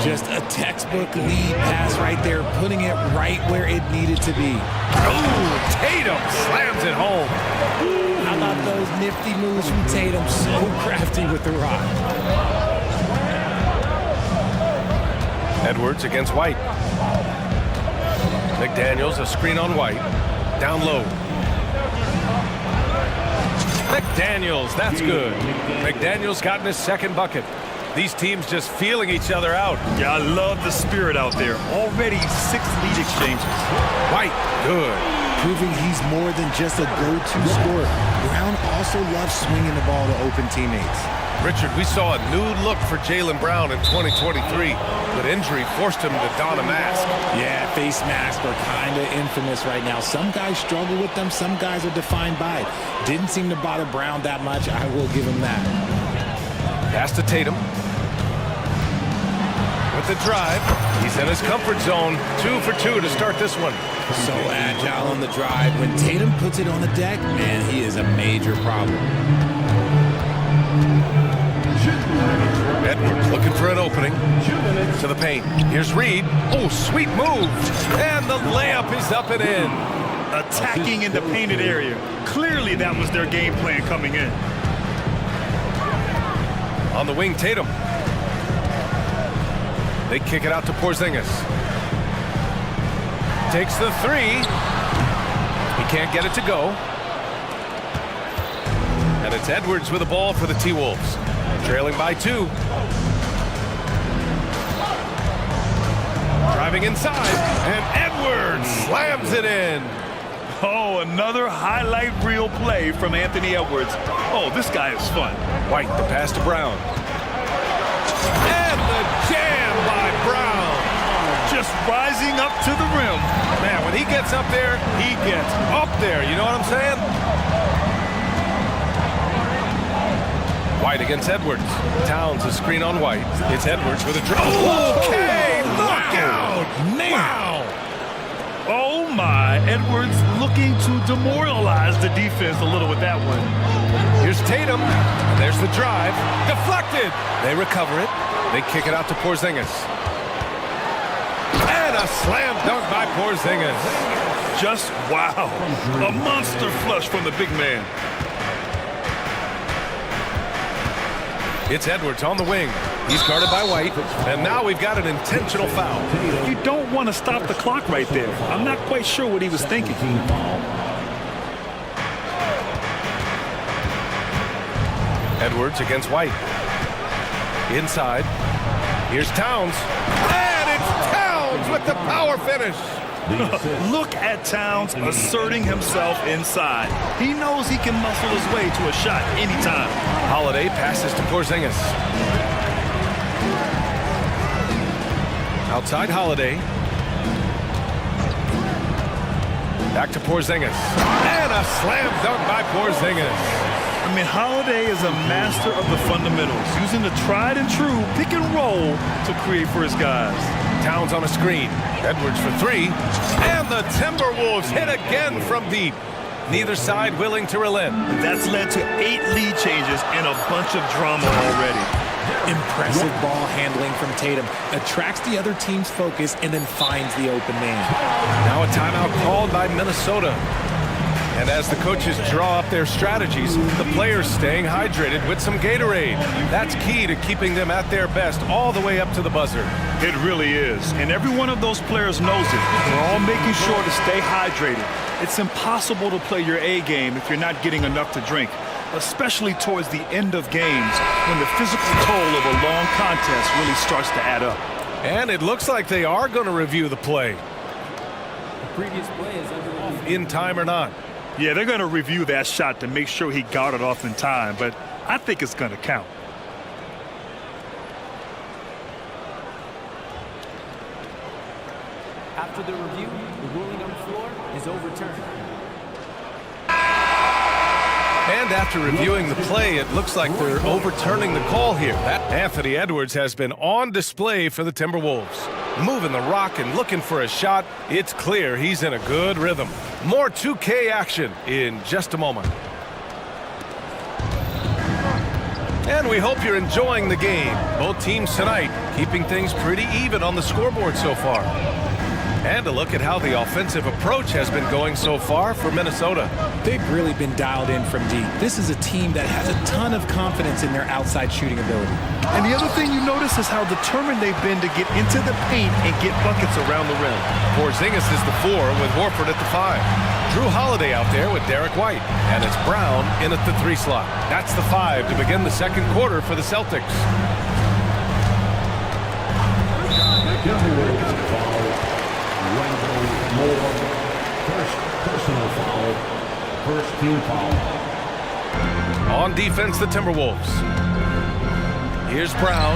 Just a textbook lead pass right there, putting it right where it needed to be. Oh, Tatum slams it home. How about those nifty moves from Tatum? So crafty with the rock. Edwards against White. McDaniels, a screen on White. Down low. McDaniels, that's good. McDaniels gotten his second bucket. These teams just feeling each other out. Yeah, I love the spirit out there. Already 6 lead exchanges. White, good. Proving he's more than just a go-to scorer. Brown also loves swinging the ball to open teammates. Richard, we saw a new look for Jaylen Brown in 2023, but injury forced him to don a mask. Yeah, face masks are kind of infamous right now. Some guys struggle with them. Some guys are defined by it. Didn't seem to bother Brown that much. I will give him that. Pass to Tatum. With the drive, he's in his comfort zone. 2 for 2 to start this one. So agile on the drive. When Tatum puts it on the deck, man, he is a major problem. Edwards looking for an opening. To the paint. Here's Reid. Oh, sweet move. And the layup is up and in. Attacking in the painted area. Clearly that was their game plan coming in. On the wing, Tatum. They kick it out to Porzingis. Takes the 3. He can't get it to go. And it's Edwards with the ball for the T-Wolves. Trailing by 2. Driving inside, and Edwards slams it in. Oh, another highlight reel play from Anthony Edwards. Oh, this guy is fun. White, the pass to Brown. And the jam by Brown. Just rising up to the rim. Man, when he gets up there, he gets up there. You know what I'm saying? White against Edwards. Towns a screen on White. It's Edwards with a dribble. Okay, look out! Man. Wow! Oh my, Edwards looking to demoralize the defense a little with that one. Here's Tatum. There's the drive. Deflected. They recover it. They kick it out to Porzingis. And a slam dunk by Porzingis. Just wow. A monster flush from the big man. It's Edwards on the wing. He's guarded by White, and now we've got an intentional foul. You don't want to stop the clock right there. I'm not quite sure what he was thinking. Edwards against White. Inside. Here's Towns. And it's Towns with the power finish. Look at Towns asserting himself inside. He knows he can muscle his way to a shot anytime. Holiday passes to Porzingis. Outside Holiday. Back to Porzingis. And a slam dunk by Porzingis. I mean, Holiday is a master of the fundamentals, using the tried and true pick and roll to create for his guys. Towns on a screen. Edwards for three. And the Timberwolves hit again from deep. Neither side willing to relent. That's led to 8 lead changes and a bunch of drama already. Impressive ball handling from Tatum. Attracts the other team's focus and then finds the open man. Now a timeout called by Minnesota. And as the coaches draw up their strategies, the players staying hydrated with some Gatorade. That's key to keeping them at their best all the way up to the buzzer. It really is. And every one of those players knows it. They're all making sure to stay hydrated. It's impossible to play your A game if you're not getting enough to drink, especially towards the end of games when the physical toll of a long contest really starts to add up. And it looks like they are going to review the play. The previous play is under in time or not. Yeah, they're going to review that shot to make sure he got it off in time, but I think it's going to count. After the review, the ruling on the floor is overturned. And after reviewing the play, it looks like they're overturning the call here. That Anthony Edwards has been on display for the Timberwolves. Moving the rock and looking for a shot. It's clear he's in a good rhythm. More 2K action in just a moment. And we hope you're enjoying the game. Both teams tonight keeping things pretty even on the scoreboard so far. And a look at how the offensive approach has been going so far for Minnesota. They've really been dialed in from deep. This is a team that has a ton of confidence in their outside shooting ability. And the other thing you notice is how determined they've been to get into the paint and get buckets around the rim. Porzingis is the 4 with Horford at the 5. Drew Holiday out there with Derek White. And it's Brown in at the 3 slot. That's the 5 to begin the second quarter for the Celtics. First personal foul, first team foul. On defense, the Timberwolves. Here's Brown.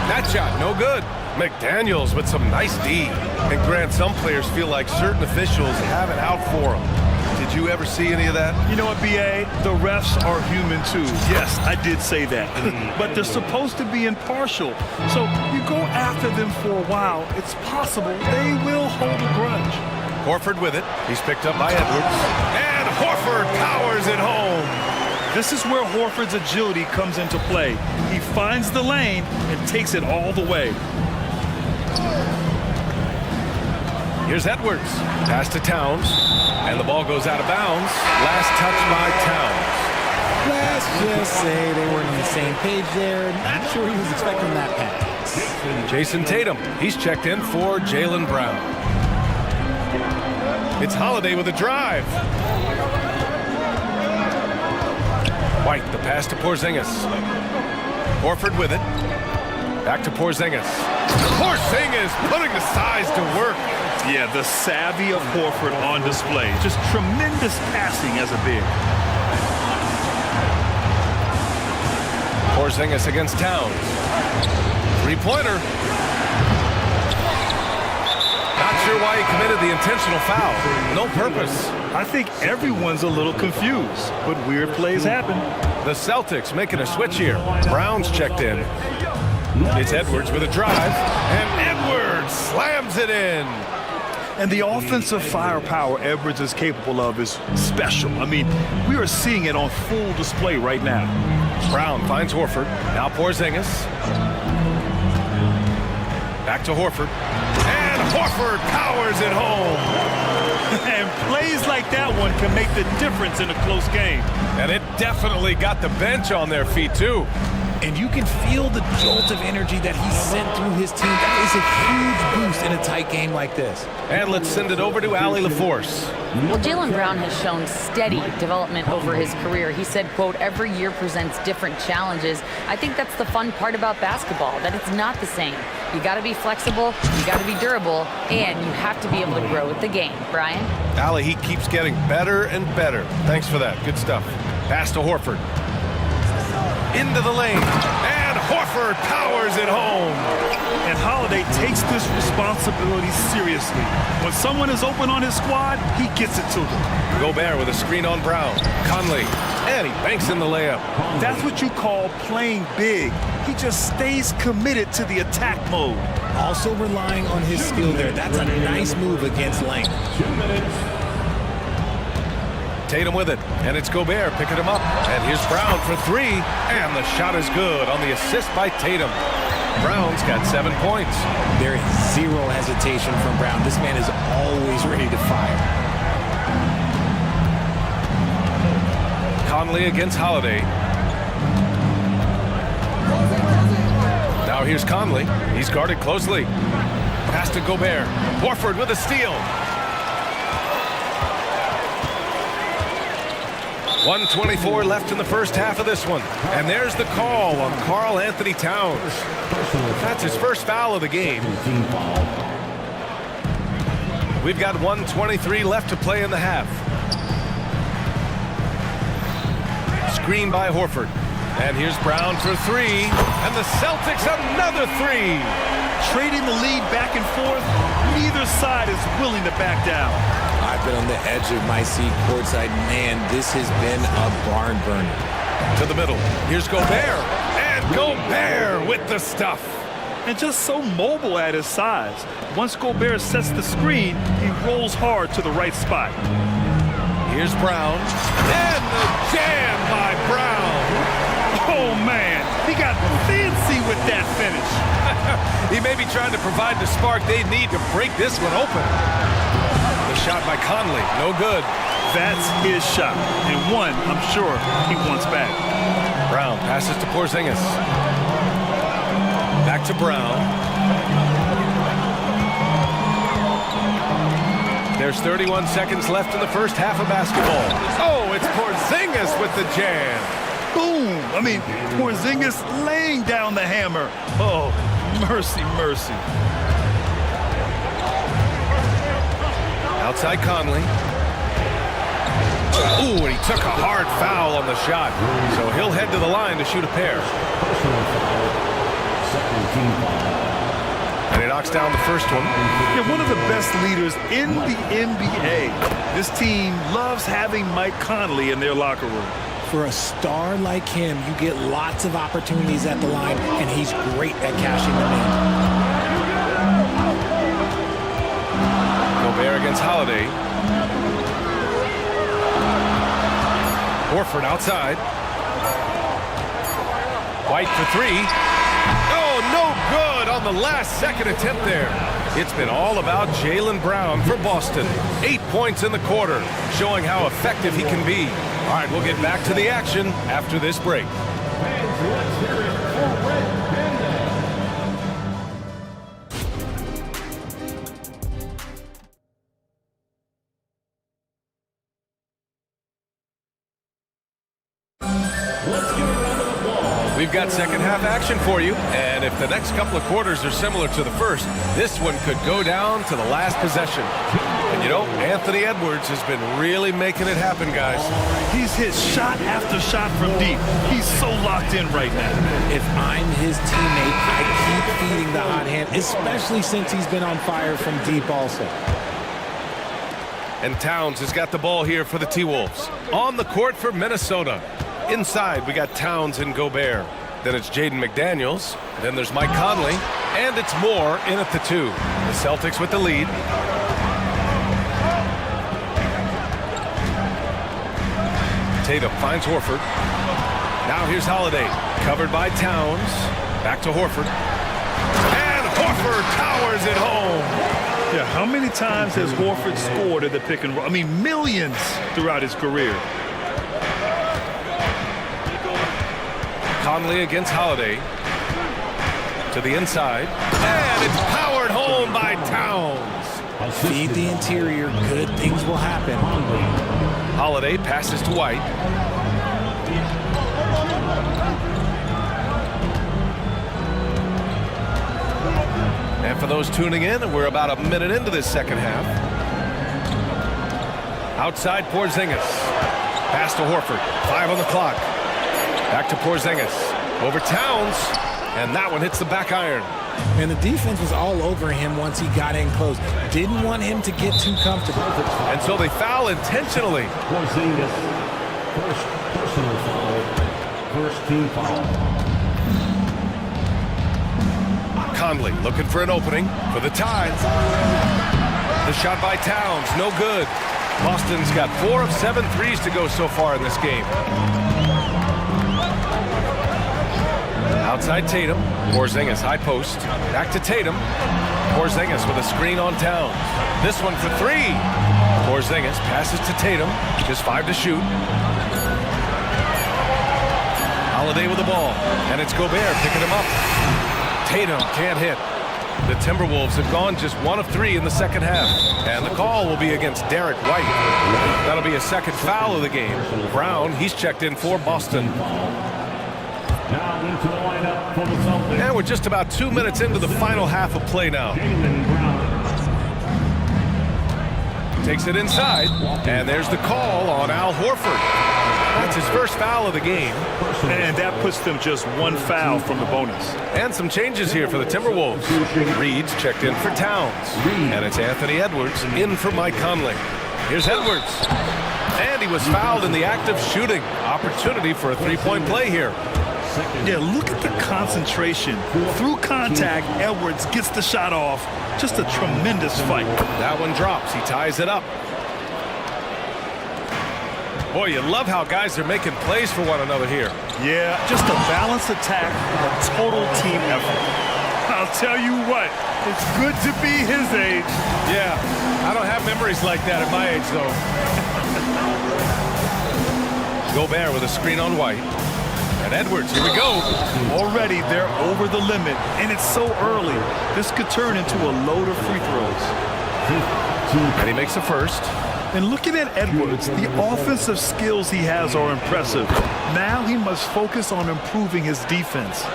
That shot, no good. McDaniels with some nice D. And Grant, some players feel like certain officials have it out for them. Did you ever see any of that? You know what, B.A.? The refs are human too. Yes, I did say that. But they're supposed to be impartial. So you go after them for a while, it's possible they will hold a grudge. Horford with it. He's picked up by Edwards. And Horford powers it home. This is where Horford's agility comes into play. He finds the lane and takes it all the way. Here's Edwards. Pass to Towns. And the ball goes out of bounds. Last touch by Towns. Let's just say they weren't on the same page there. Not sure he was expecting that pass. Jason Tatum. He's checked in for Jaylen Brown. It's Holiday with a drive. White, the pass to Porzingis. Horford with it. Back to Porzingis. Porzingis putting the size to work. Yeah, the savvy of Horford on display. Just tremendous passing as a big. Porzingis against Towns. Three-pointer. Not sure why he committed the intentional foul. No purpose. I think everyone's a little confused, but weird plays happen. The Celtics making a switch here. Brown's checked in. It's Edwards with a drive. And Edwards slams it in. And the offensive firepower Edwards is capable of is special. I mean, we are seeing it on full display right now. Brown finds Horford. Now Porzingis. Back to Horford. Horford powers it home. And plays like that one can make the difference in a close game. And it definitely got the bench on their feet, too. And you can feel the jolt of energy that he sent through his team. That is a huge boost in a tight game like this. And let's send it over to Allie LaForce. Well, Jaylen Brown has shown steady development over his career. He said, quote, every year presents different challenges. I think that's the fun part about basketball, that it's not the same. You got to be flexible, you got to be durable, and you have to be able to grow with the game. Brian? Allie, he keeps getting better and better. Thanks for that. Good stuff. Pass to Horford. Into the lane. And Horford powers it home. And Holiday takes this responsibility seriously. When someone is open on his squad, he gets it to them. Gobert with a screen on Brown. Conley. And he banks in the layup. That's what you call playing big. He just stays committed to the attack mode. Also relying on his skill there. That's a nice move against length. Tatum with it, and it's Gobert picking him up. And here's Brown for three, and the shot is good on the assist by Tatum. Brown's got 7 points. There is zero hesitation from Brown. This man is always ready to fire. Conley against Holiday. Now here's Conley. He's guarded closely. Pass to Gobert. Horford with a steal. 1:24 left in the first half of this one. And there's the call on Karl Anthony Towns. That's his first foul of the game. We've got 1:23 left to play in the half. Screen by Horford. And here's Brown for three. And the Celtics another three. Trading the lead back and forth, neither side is willing to back down. I've been on the edge of my seat courtside. Man, this has been a barn burner. To the middle. Here's Gobert. And Gobert with the stuff. And just so mobile at his size. Once Gobert sets the screen, he rolls hard to the right spot. Here's Brown. And the jam by Brown. Oh, man. He got fancy with that finish. He may be trying to provide the spark they need to break this one open. The shot by Conley, no good. That's his shot, and one I'm sure he wants back. Brown passes to Porzingis. Back to Brown. There's 31 seconds left in the first half of basketball. Oh, it's Porzingis with the jam. Boom! I mean, Porzingis laying down the hammer. Oh, mercy, mercy. Outside Conley. Ooh, and he took a hard foul on the shot. So he'll head to the line to shoot a pair. And he knocks down the first one. Yeah, one of the best leaders in the NBA. This team loves having Mike Conley in their locker room. For a star like him, you get lots of opportunities at the line, and he's great at cashing them in. Gobert against Holiday. Horford outside. White for three. Oh, no good on the last second attempt there. It's been all about Jaylen Brown for Boston. 8 points in the quarter, showing how effective he can be. All right, we'll get back to the action after this break. We've got second half action for you, and if the next couple of quarters are similar to the first, this one could go down to the last possession. And you know, Anthony Edwards has been really making it happen, guys. He's hit shot after shot from deep. He's so locked in right now. If I'm his teammate, I keep feeding the hot hand, especially since he's been on fire from deep also. And Towns has got the ball here for the T-Wolves. On the court for Minnesota. Inside, we got Towns and Gobert. Then it's Jaden McDaniels. Then there's Mike Conley. And it's Moore in at the 2. The Celtics with the lead. Tatum finds Horford. Now here's Holiday. Covered by Towns. Back to Horford. And Horford towers it home. Yeah, how many times has Horford scored at the pick and roll? I mean, millions throughout his career. Conley against Holiday. To the inside. And it's powered home by Towns. Feed the interior. Good things will happen. Holiday passes to White. And for those tuning in, we're about a minute into this second half. Outside Porzingis. Pass to Horford. 5 on the clock. Back to Porzingis. Over Towns. And that one hits the back iron. And the defense was all over him once he got in close. Didn't want him to get too comfortable. And so they foul intentionally. Porzingis, first personal foul, first team foul. Conley looking for an opening for the tie. The shot by Towns, no good. Boston's got 4 of 7 threes to go so far in this game. Outside Tatum, Porzingis high post, back to Tatum. Porzingis with a screen on Towns. This one for 3. Porzingis passes to Tatum, just 5 to shoot. Holiday with the ball, and it's Gobert picking him up. Tatum can't hit. The Timberwolves have gone just 1 of 3 in the second half. And the call will be against Derek White. That'll be a second foul of the game. Brown, he's checked in for Boston. Now into the lineup for the Celtics. And we're just about 2 minutes into the final half of play now. Takes it inside, and there's the call on Al Horford. That's his first foul of the game. And that puts them just 1 foul from the bonus. And some changes here for the Timberwolves. Reed's checked in for Towns. And it's Anthony Edwards in for Mike Conley. Here's Edwards. And he was fouled in the act of shooting. Opportunity for a 3-point play here. Yeah, look at the concentration. Through contact, Edwards gets the shot off. Just a tremendous fight. That one drops. He ties it up. Boy, you love how guys are making plays for one another here. Yeah, just a balanced attack, a total team effort. I'll tell you what, it's good to be his age. Yeah, I don't have memories like that at my age, though. Gobert with a screen on White. And Edwards, here we go. Already they're over the limit, and it's so early. This could turn into a load of free throws. And he makes the first. And looking at Edwards, the offensive skills he has are impressive. Now he must focus on improving his defense.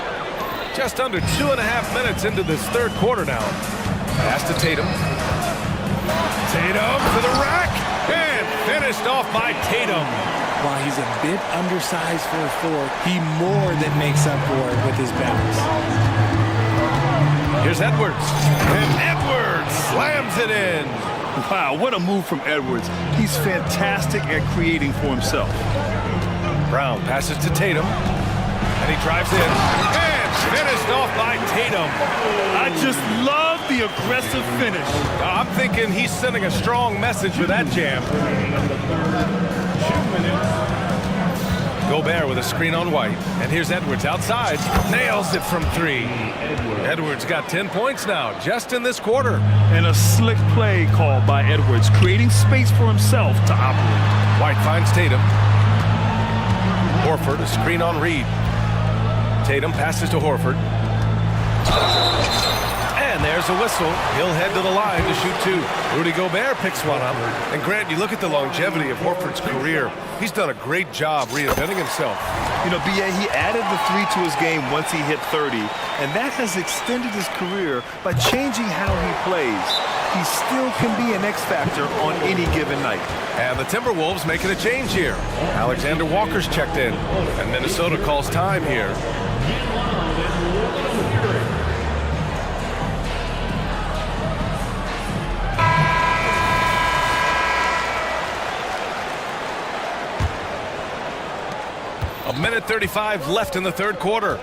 Just under 2.5 minutes into this third quarter now. Pass to Tatum. Tatum to the rack. And finished off by Tatum. While he's a bit undersized for a 4, he more than makes up for it with his bounce. Here's Edwards. And Edwards slams it in. Wow, what a move from Edwards. He's fantastic at creating for himself. Brown passes to Tatum. And he drives in. And finished off by Tatum. I just love the aggressive finish. I'm thinking he's sending a strong message with that jam. Gobert with a screen on White. And here's Edwards outside. Nails it from 3. Edwards got 10 points now, just in this quarter. And a slick play called by Edwards, creating space for himself to operate. White finds Tatum. Horford, a screen on Reed. Tatum passes to Horford. And there's a whistle. He'll head to the line to shoot 2. Rudy Gobert picks one up. And Grant, you look at the longevity of Horford's career. He's done a great job reinventing himself. You know, B.A., he added the 3 to his game once he hit 30. And that has extended his career by changing how he plays. He still can be an X factor on any given night. And the Timberwolves making a change here. Alexander Walker's checked in. And Minnesota calls time here. A minute 35 left in the third quarter.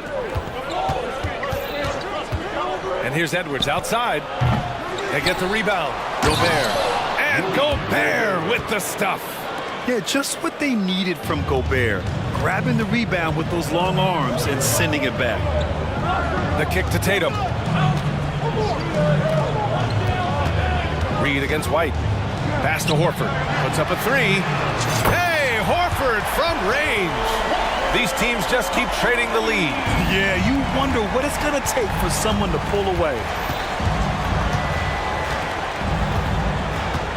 And here's Edwards outside. They get the rebound. Gobert. And Gobert with the stuff. Yeah, just what they needed from Gobert. Grabbing the rebound with those long arms and sending it back. The kick to Tatum. Reed against White. Pass to Horford. Puts up a three. Hey, Horford from range. These teams just keep trading the lead. Yeah, you wonder what it's going to take for someone to pull away.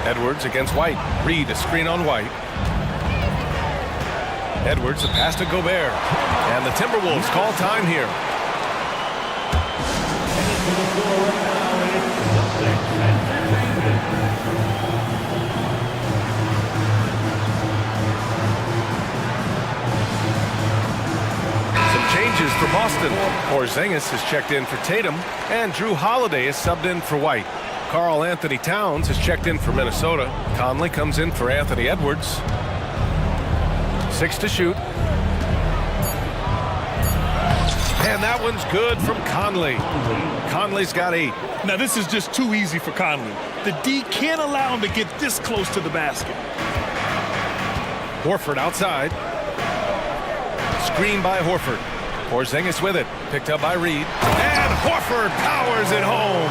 Edwards against White. Reed a screen on White. Edwards a pass to Gobert. And the Timberwolves call time here. Changes for Boston. Porzingis has checked in for Tatum, and Drew Holiday is subbed in for White. Karl Anthony Towns has checked in for Minnesota. Conley comes in for Anthony Edwards. 6 to shoot. And that one's good from Conley. Conley's got 8. Now this is just too easy for Conley. The D can't allow him to get this close to the basket. Horford outside. Screen by Horford. Porzingis with it. Picked up by Reed. And Horford powers it home.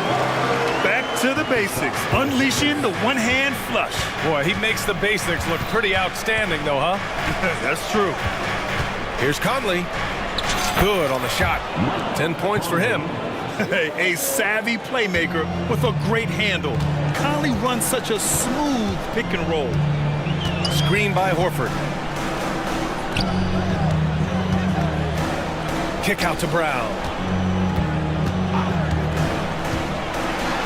Back to the basics. Unleashing the one-hand flush. Boy, he makes the basics look pretty outstanding, though, huh? That's true. Here's Conley. Good on the shot. 10 points for him. A savvy playmaker with a great handle. Conley runs such a smooth pick and roll. Screen by Horford. Kick out to Brown.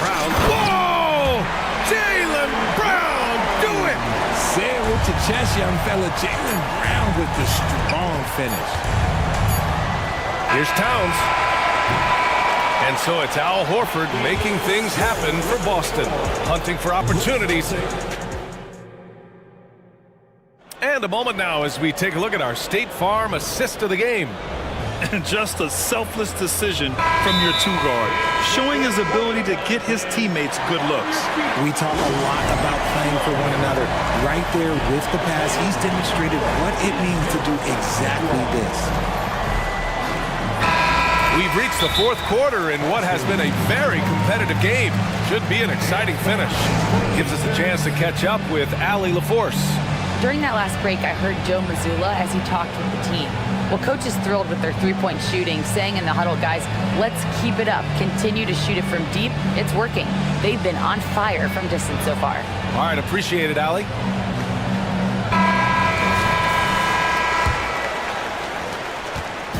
Brown. Whoa! Jaylen Brown, do it! Say it with your chest, young fella. Jaylen Brown with the strong finish. Here's Towns. And so it's Al Horford making things happen for Boston. Hunting for opportunities. And a moment now as we take a look at our State Farm assist of the game. And just a selfless decision from your two-guard, showing his ability to get his teammates good looks. We talk a lot about playing for one another. Right there with the pass, he's demonstrated what it means to do exactly this. We've reached the fourth quarter in what has been a very competitive game. Should be an exciting finish. Gives us a chance to catch up with Allie LaForce. During that last break, I heard Joe Mazzulla as he talked with the team. Well, coach is thrilled with their three-point shooting, saying in the huddle, guys, let's keep it up. Continue to shoot it from deep. It's working. They've been on fire from distance so far. All right, appreciate it, Allie.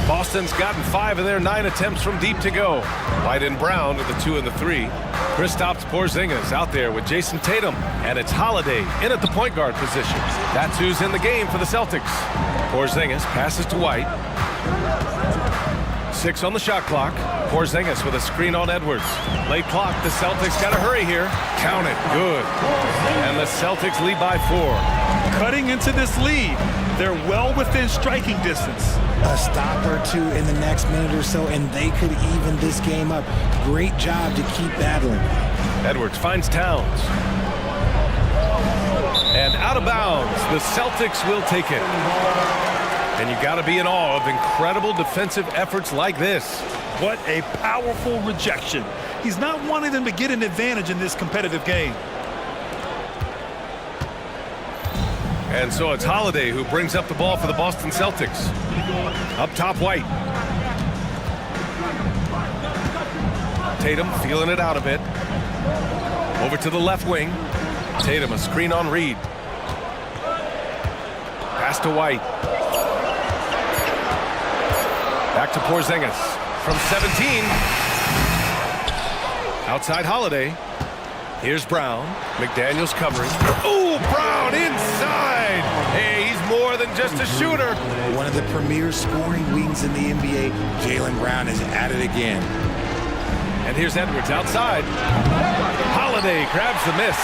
Boston's gotten 5 of their 9 attempts from deep to go. White and Brown with the 2 and the 3. Kristaps Porzingis out there with Jason Tatum. And it's Holiday in at the point guard position. That's who's in the game for the Celtics. Porzingis passes to White. 6 on the shot clock. Porzingis with a screen on Edwards. Late clock, the Celtics got to hurry here. Count it, good. And the Celtics lead by 4. Cutting into this lead. They're well within striking distance. A stop or two in the next minute or so, and they could even this game up. Great job to keep battling. Edwards finds Towns. And out of bounds, the Celtics will take it. And you got to be in awe of incredible defensive efforts like this. What a powerful rejection. He's not wanting them to get an advantage in this competitive game. And so it's Holiday who brings up the ball for the Boston Celtics. Up top, White. Tatum feeling it out a bit. Over to the left wing. Tatum a screen on Reed. Pass to White. Back to Porzingis. From 17. Outside Holiday. Here's Brown. McDaniels covering. Ooh, Brown inside. Hey, he's more than just a shooter. One of the premier scoring wings in the NBA. Jaylen Brown is at it again. And here's Edwards outside. Holiday grabs the miss.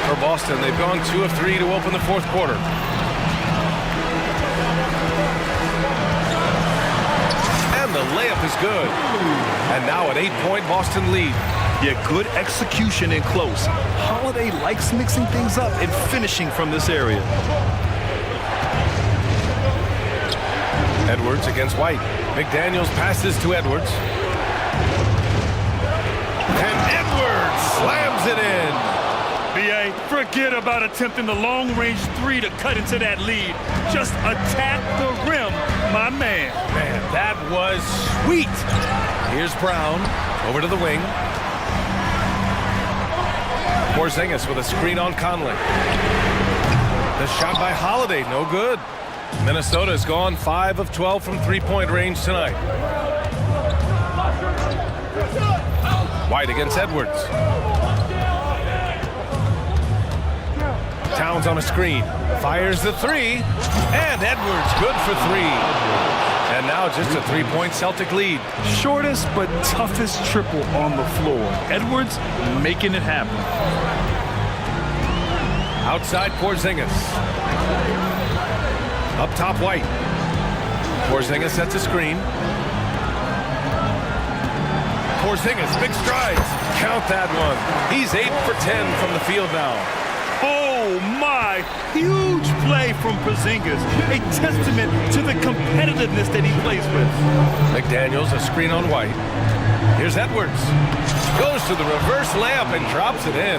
For Boston, they've gone 2 of 3 to open the fourth quarter. And the layup is good. And now an 8-point Boston lead. Yeah, good execution in close. Holiday likes mixing things up and finishing from this area. Edwards against White. McDaniels passes to Edwards. And Edwards slams it in. Forget about attempting the long-range three to cut into that lead. Just attack the rim, my man. Man, that was sweet. Here's Brown over to the wing. Porzingis with a screen on Conley. The shot by Holiday, no good. Minnesota's gone 5 of 12 from three-point range tonight. White against Edwards. Towns on a screen. Fires the three. And Edwards good for three. And now just a three-point Celtic lead. Shortest but toughest triple on the floor. Edwards making it happen. Outside Porzingis. Up top White. Porzingis sets a screen. Porzingis, big strides. Count that one. He's 8 for 10 from the field now. Oh my, huge play from Porzingis. A testament to the competitiveness that he plays with. McDaniels, a screen on White. Here's Edwards. Goes to the reverse layup and drops it in.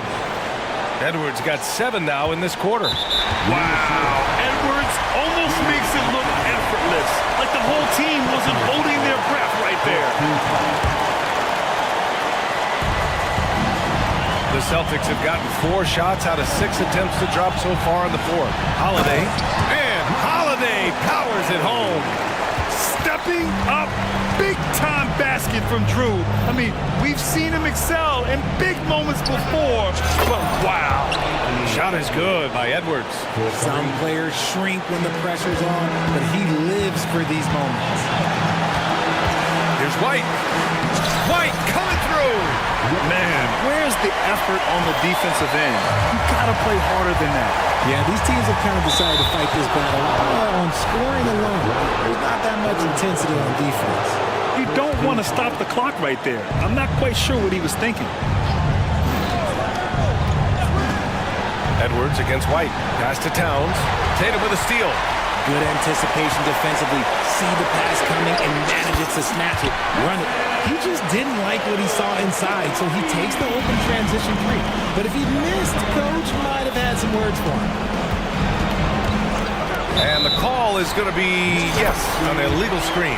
Edwards got 7 now in this quarter. Wow, Edwards almost makes it look effortless. Like the whole team wasn't holding their breath right there. The Celtics have gotten 4 shots out of 6 attempts to drop so far in the fourth. Holiday, and Holiday powers it home. Stepping up, big-time basket from Drew. I mean, we've seen him excel in big moments before, but wow. Shot is good by Edwards. Some players shrink when the pressure's on, but he lives for these moments. Here's White. White coming through. Man, where's the effort on the defensive end? You gotta play harder than that. Yeah, these teams have kind of decided to fight this battle on scoring alone. There's not that much intensity on defense. You don't want to stop the clock right there. I'm not quite sure what he was thinking. Edwards against White. Pass to Towns. Tatum with a steal. Good anticipation defensively. See the pass coming and manages to snatch it. Run it. He just didn't like what he saw inside, so he takes the open transition three. But if he missed, Coach might have had some words for him. And the call is going to be, yes, an illegal screen.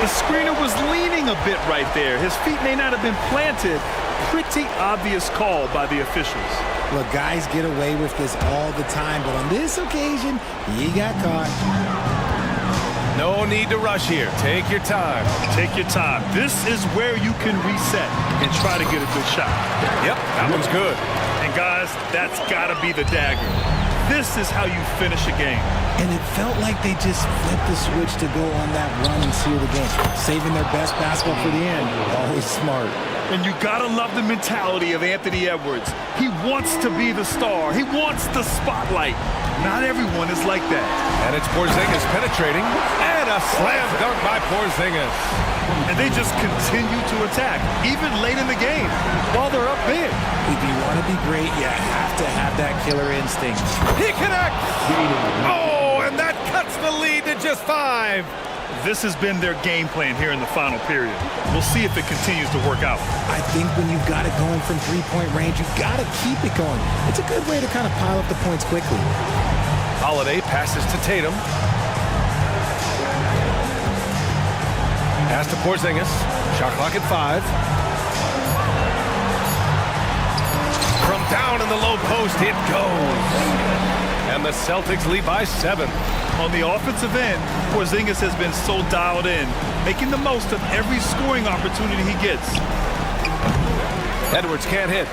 The screener was leaning a bit right there. His feet may not have been planted. Pretty obvious call by the officials. Look, guys get away with this all the time, but on this occasion, he got caught. No need to rush here. Take your time. Take your time. This is where you can reset and try to get a good shot. Yep, that one's good. And guys, that's got to be the dagger. This is how you finish a game. And it felt like they just flipped the switch to go on that run and seal the game. Saving their best basketball for the end. Always smart. And you gotta love the mentality of Anthony Edwards. He wants to be the star. He wants the spotlight. Not everyone is like that. And it's Porzingis penetrating. And a slam dunk by Porzingis. And they just continue to attack, even late in the game, while they're up big. If you want to be great, you have to have that killer instinct. He connects! Oh, and that cuts the lead to just 5. This has been their game plan here in the final period. We'll see if it continues to work out. I think when you've got it going from three-point range, you've got to keep it going. It's a good way to kind of pile up the points quickly. Holiday passes to Tatum. Pass to Porzingis. Shot clock at 5. From down in the low post, it goes. And the Celtics lead by 7. On the offensive end, Porzingis has been so dialed in, making the most of every scoring opportunity he gets. Edwards can't hit.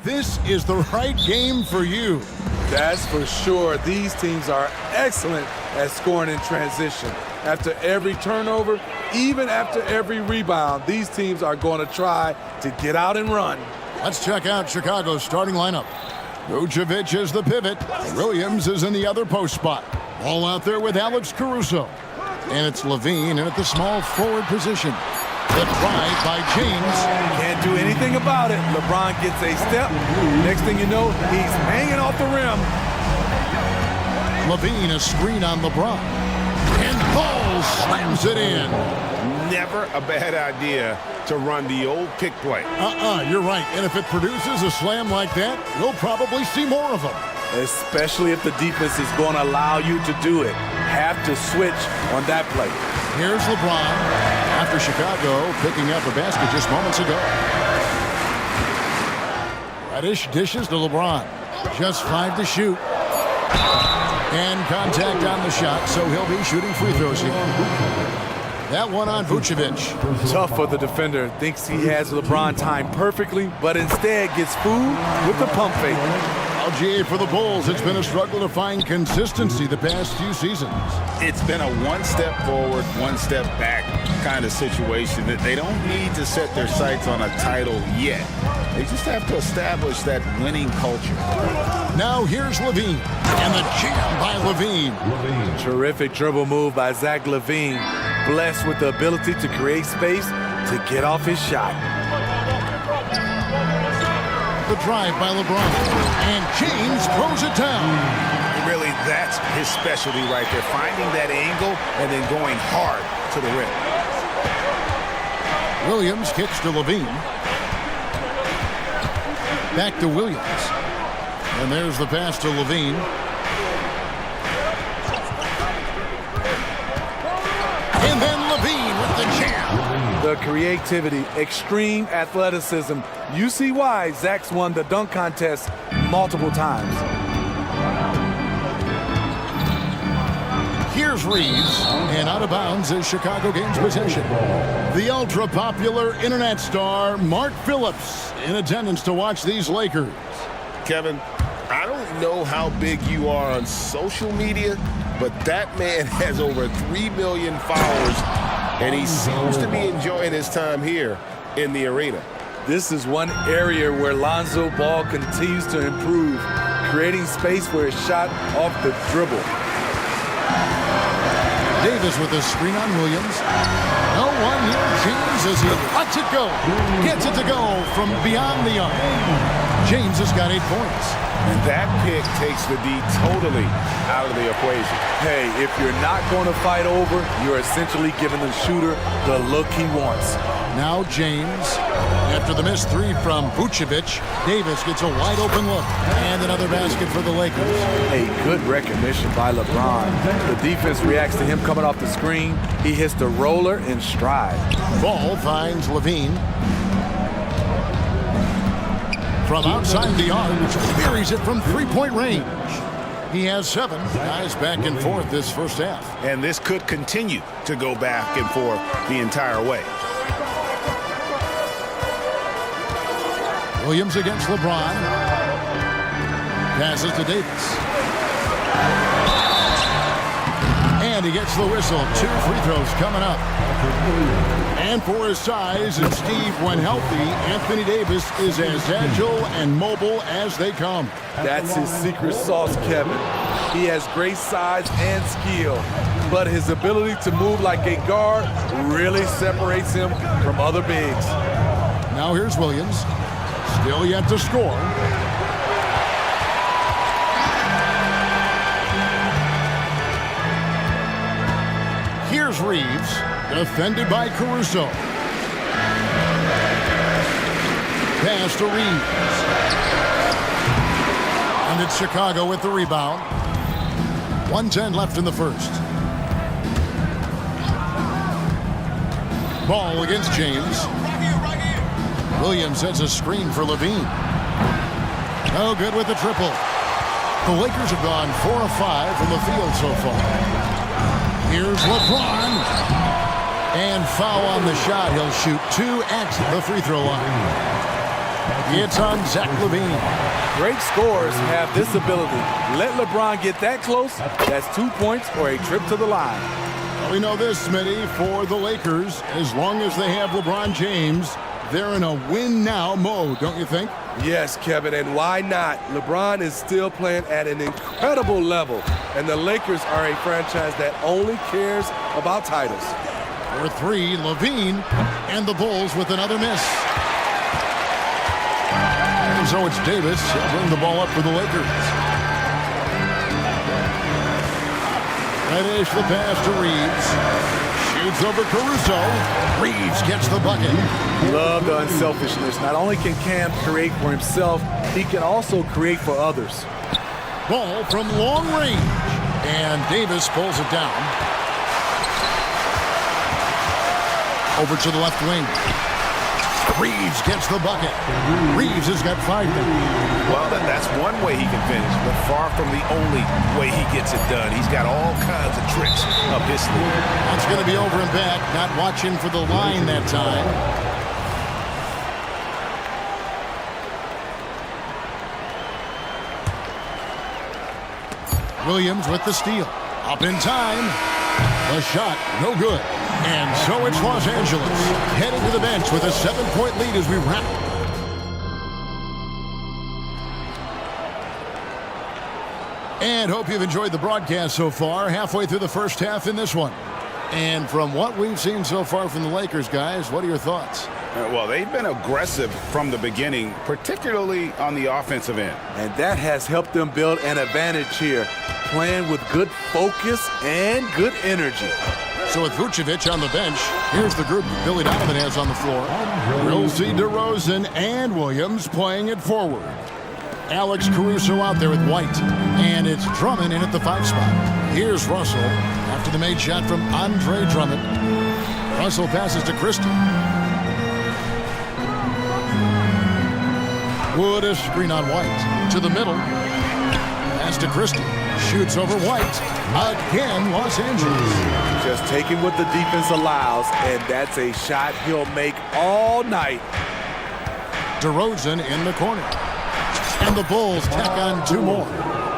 This is the right game for you. That's for sure. These teams are excellent at scoring in transition. After every turnover, even after every rebound, these teams are going to try to get out and run. Let's check out Chicago's starting lineup. Vucevic is the pivot. Williams is in the other post spot. All out there with Alex Caruso. And it's Levine in at the small forward position. The drive by James. Can't do anything about it. LeBron gets a step. Next thing you know, he's hanging off the rim. Levine, a screen on LeBron. And Paul slams it in. Never a bad idea to run the old pick play. You're right. And if it produces a slam like that, we'll probably see more of them. Especially if the defense is going to allow you to do it. Have to switch on that play. Here's LeBron after Chicago picking up a basket just moments ago. Reddish dishes to LeBron. Just 5 to shoot. And contact on the shot, so he'll be shooting free throws here. That one on Vucevic. Tough for the defender. Thinks he has LeBron timed perfectly, but instead gets fooled with the pump fake. LGA for the Bulls. It's been a struggle to find consistency the past few seasons. It's been a one step forward, one step back kind of situation that they don't need to set their sights on a title yet. They just have to establish that winning culture. Now here's Levine, and the jam by Levine. Terrific dribble move by Zach LaVine. Blessed with the ability to create space to get off his shot. The drive by LeBron, and James throws it down. Really, that's his specialty right there, finding that angle and then going hard to the rim. Williams kicks to Levine. Back to Williams. And there's the pass to Levine. And then Levine with the jam. The creativity, extreme athleticism. You see why Zach's won the dunk contest multiple times. Here's Reeves, and out of bounds as Chicago gains possession. The ultra-popular internet star Mark Phillips in attendance to watch these Lakers. Kevin, I don't know how big you are on social media, but that man has over 3 million followers, and he seems to be enjoying his time here in the arena. This is one area where Lonzo Ball continues to improve, creating space for his shot off the dribble. Davis with a screen on Williams. No one near James as he lets it go. Gets it to go from beyond the arc. James has got 8 points. And that pick takes the D totally out of the equation. Hey, if you're not going to fight over, you're essentially giving the shooter the look he wants. Now James, after the missed 3 from Vucevic, Davis gets a wide open look. And another basket for the Lakers. A good recognition by LeBron. The defense reacts to him coming off the screen. He hits the roller in stride. Ball finds Levine. From outside the arc, buries it from 3-point range. He has 7 guys back and forth this first half. And this could continue to go back and forth the entire way. Williams against LeBron. Passes to Davis. And he gets the whistle. 2 free throws coming up. And for his size, and Steve, when healthy, Anthony Davis is as agile and mobile as they come. That's his secret sauce, Kevin. He has great size and skill, but his ability to move like a guard really separates him from other bigs. Now here's Williams. Still yet to score. Here's Reeves, defended by Caruso. Pass to Reeves. And it's Chicago with the rebound. 1:10 left in the first. Ball against James. Williams sets a screen for Levine. No good with the triple. The Lakers have gone 4 of 5 from the field so far. Here's LeBron. And foul on the shot. He'll shoot 2 at the free throw line. It's on Zach LaVine. Great scorers have this ability. Let LeBron get that close, that's 2 points or a trip to the line. We know this, Smitty, for the Lakers, as long as they have LeBron James, they're in a win-now mode, don't you think? Yes, Kevin, and why not? LeBron is still playing at an incredible level, and the Lakers are a franchise that only cares about titles. For three, LaVine, and the Bulls with another miss. And so it's Davis. He'll bring the ball up for the Lakers. Reddish the pass to Reeves. Shoots over Caruso. Reeves gets the bucket. Love the unselfishness. Not only can Cam create for himself, he can also create for others. Ball from long range. And Davis pulls it down. Over to the left wing. Reeves gets the bucket. Reeves has got 5 now. Well, that's one way he can finish, but far from the only way he gets it done. He's got all kinds of tricks up his sleeve. That's going to be over and back. Not watching for the line that time. Williams with the steal. Up in time. The shot, no good. And so it's Los Angeles heading to the bench with a 7-point lead as we wrap. And hope you've enjoyed the broadcast so far. Halfway through the first half in this one. And from what we've seen so far from the Lakers, guys, what are your thoughts? Well, they've been aggressive from the beginning, particularly on the offensive end. And that has helped them build an advantage here, playing with good focus and good energy. So with Vucevic on the bench, here's the group Billy Donovan has on the floor. We'll see DeRozan and Williams playing it forward. Alex Caruso out there with White. And it's Drummond in at the 5 spot. Here's Russell after the made shot from Andre Drummond. Russell passes to Christie. Wood a screen on White. To the middle. Pass to Christie. Shoots over White. Again, Los Angeles. Just taking what the defense allows, and that's a shot he'll make all night. DeRozan in the corner. And the Bulls tack on 2 more.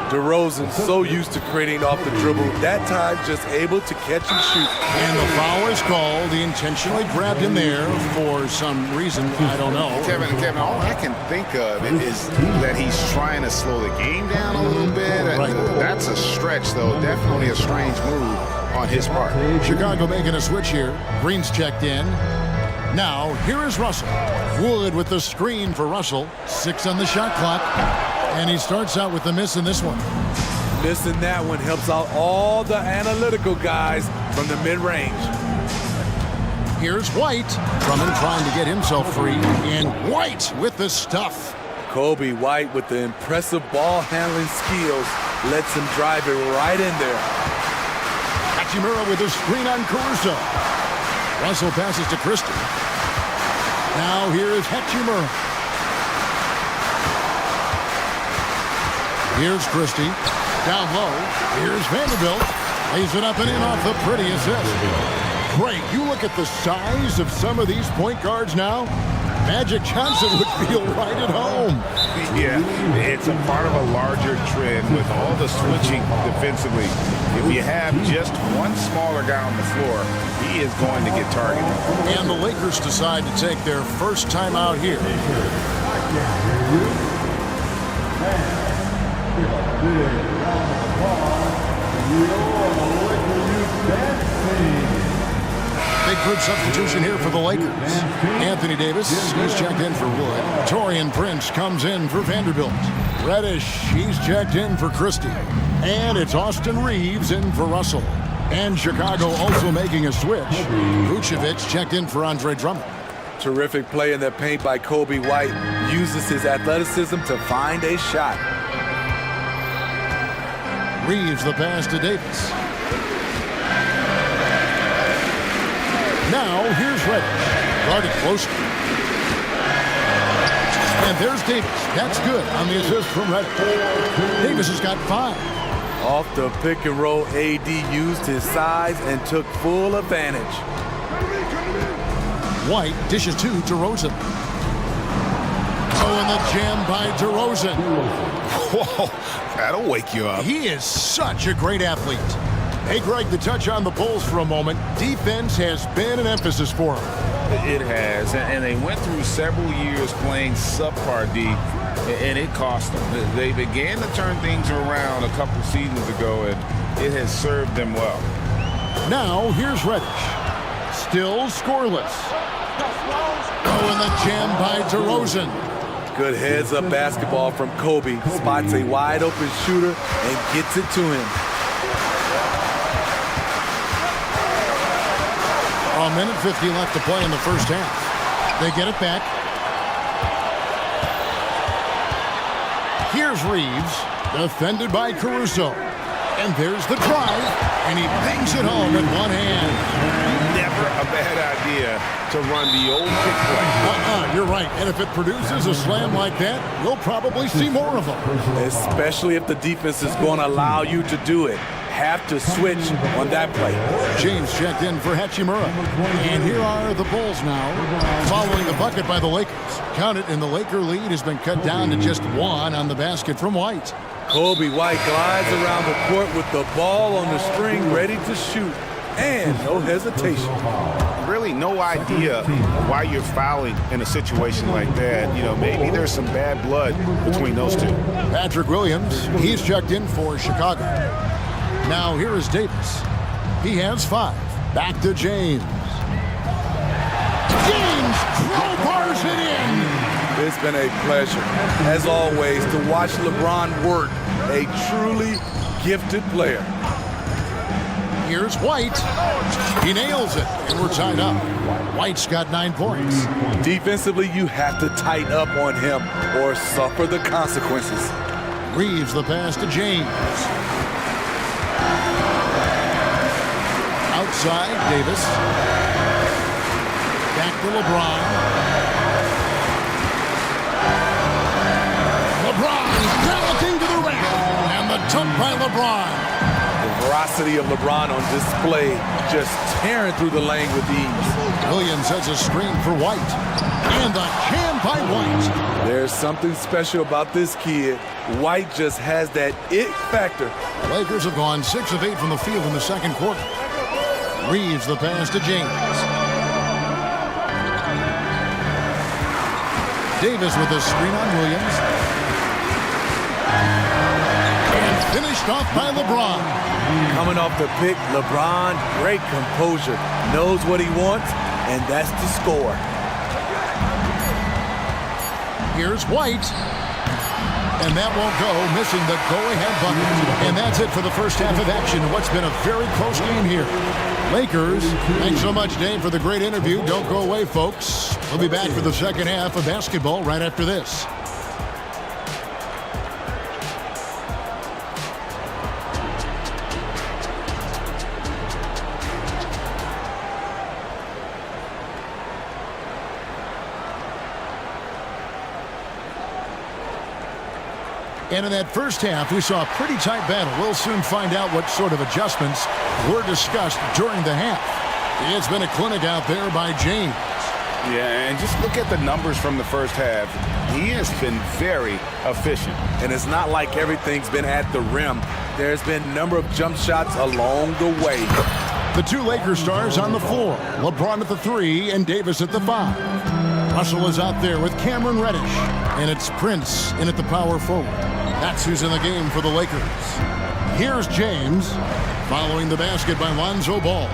DeRozan so used to creating off the dribble, that time just able to catch and shoot. And the foul is called. He intentionally grabbed him there for some reason, I don't know. Kevin, all I can think of is that he's trying to slow the game down a little bit. Right. That's a stretch, though. Definitely a strange move on his part. Chicago making a switch here. Green's checked in. Now, here is Russell. Wood with the screen for Russell. 6 on the shot clock. And he starts out with the miss in this one. Missing that one helps out all the analytical guys from the mid-range. Here's White. Drummond trying to get himself free. And White with the stuff. Kobe White with the impressive ball handling skills lets him drive it right in there. Hachimura with the screen on Caruso. Russell passes to Christie. Now here is Hachimura. Here's Christie. Down low. Here's Vanderbilt. Lays it up and in off the pretty assist. Great. You look at the size of some of these point guards now. Magic Johnson would feel right at home. Yeah, it's a part of a larger trend with all the switching defensively. If you have just one smaller guy on the floor, he is going to get targeted. And the Lakers decide to take their first time out here. Big group substitution here for the Lakers. Anthony Davis, he's checked in for Wood. Taurean Prince comes in for Vanderbilt. Reddish, he's checked in for Christie. And it's Austin Reeves in for Russell. And Chicago also making a switch. Vucevic checked in for Andre Drummond. Terrific play in the paint by Kobe White. Uses his athleticism to find a shot. Reeves the pass to Davis. Now here's Reddish. Guarded closely. And there's Davis. That's good on the assist from Reddish. Davis has got 5. Off the pick and roll, AD used his size and took full advantage. White dishes to DeRozan. and the jam by DeRozan. Whoa, that'll wake you up. He is such a great athlete. Hey, Greg, to touch on the Bulls for a moment, defense has been an emphasis for them. It has, and they went through several years playing subpar D, and it cost them. They began to turn things around a couple seasons ago, and it has served them well. Now, here's Reddish. Still scoreless. Oh, and the jam by DeRozan. Good heads-up basketball from Kobe. Spots a wide-open shooter and gets it to him. A minute 50 left to play in the first half. They get it back. Here's Reeves, defended by Caruso. And there's the drive, and he bangs it home with one hand. Never a bad idea to run the old pick play. You're right. And if it produces a slam like that, you'll probably see more of them. Especially if the defense is going to allow you to do it. Have to switch on that play. James checked in for Hachimura. And here are the Bulls now, following the bucket by the Lakers. Count it, and the Laker lead has been cut down to just one on the basket from White. Kobe White glides around the court with the ball on the string, ready to shoot. And no hesitation. Really no idea why you're fouling in a situation like that. You know, maybe there's some bad blood between those two. Patrick Williams, he's checked in for Chicago. Now here is Davis. He has 5. Back to James. James crowbars it in. It's been a pleasure, as always, to watch LeBron work. A truly gifted player. Here's White. He nails it, and we're tied up. White's got 9 points. Defensively, you have to tighten up on him or suffer the consequences. Reeves the pass to James. Outside, Davis. Back to LeBron. LeBron galloping to the rim. And the dunk by LeBron. The veracity of LeBron on display, just tearing through the lane with ease. Williams has a screen for White. And the jam by White. There's something special about this kid. White just has that it factor. The Lakers have gone 6 of 8 from the field in the second quarter. Reeves the pass to James. Davis with a screen on Williams. And finished off by LeBron. Coming off the pick, LeBron, great composure. Knows what he wants, and that's the score. Here's White. And that won't go, missing the go-ahead bucket. And that's it for the first half of action in what's been a very close game here. Lakers, thanks so much, Dave, for the great interview. Don't go away, folks. We'll be back for the second half of basketball right after this. And in that first half, we saw a pretty tight battle. We'll soon find out what sort of adjustments were discussed during the half. It's been a clinic out there by James. Yeah, and just look at the numbers from the first half. He has been very efficient. And it's not like everything's been at the rim. There's been a number of jump shots along the way. The 2 Lakers stars on the floor. LeBron at the 3 and Davis at the 5. Russell is out there with Cameron Reddish. And it's Prince in at the power forward. That's who's in the game for the Lakers. Here's James, following the basket by Lonzo Ball.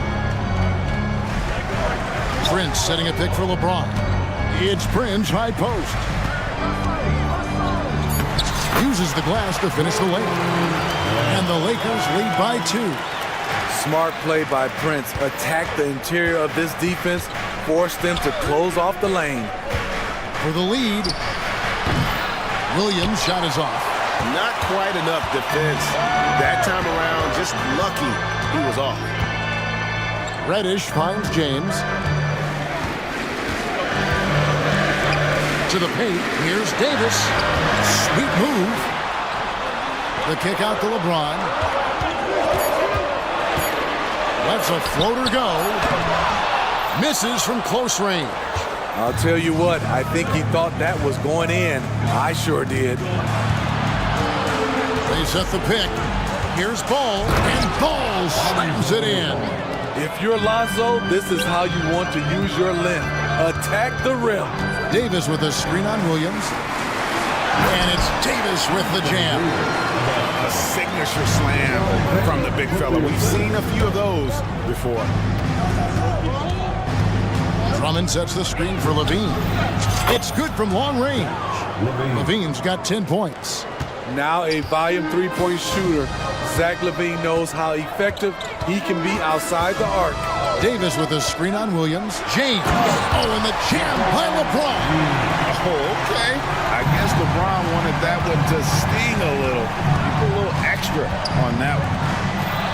Prince setting a pick for LeBron. It's Prince, high post. Uses the glass to finish the layup. And the Lakers lead by 2. Smart play by Prince. Attack the interior of this defense. Force them to close off the lane. For the lead, Williams' shot is off. Not quite enough defense. That time around, just lucky he was off. Reddish finds James. To the paint, here's Davis. Sweet move. The kick out to LeBron. Lets a floater go. Misses from close range. I'll tell you what, I think he thought that was going in. I sure did. They set the pick. Here's Ball, and Ball slams it in. If you're Lonzo, this is how you want to use your length. Attack the rim. Davis with a screen on Williams. And it's Davis with the jam. A signature slam from the big fella. We've seen a few of those before. Drummond sets the screen for Levine. It's good from long range. Levine's got 10 points. Now a volume three-point shooter. Zach LaVine knows how effective he can be outside the arc. Davis with a screen on Williams. James. Oh, and the jam by LeBron. Oh, okay. I guess LeBron wanted that one to sting a little. You put a little extra on that one.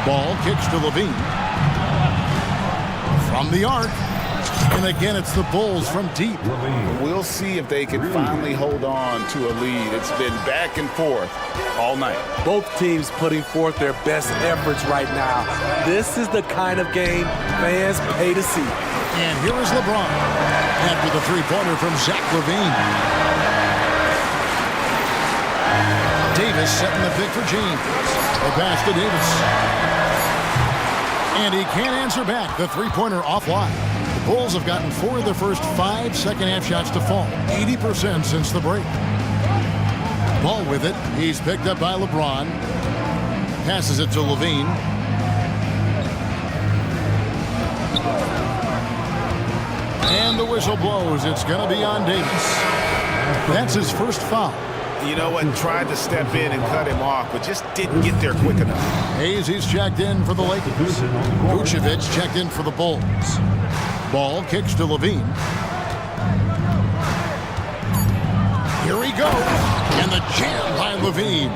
Ball kicks to Levine. From the arc. And again, it's the Bulls from deep. We'll see if they can finally hold on to a lead. It's been back and forth all night. Both teams putting forth their best efforts right now. This is the kind of game fans pay to see. And here is LeBron. After the three-pointer from Zach LaVine. Davis setting the pick for James. The pass to Davis. And he can't answer back. The three-pointer offline. The Bulls have gotten 4 of their first 5 second-half shots to fall. 80% since the break. Ball with it. He's picked up by LeBron. Passes it to Levine. And the whistle blows. It's going to be on Davis. That's his first foul. You know what? Tried to step in and cut him off, but just didn't get there quick enough. He's checked in for the Lakers. Vucevic checked in for the Bulls. Ball kicks to Levine. Here he goes. And the jam by Levine.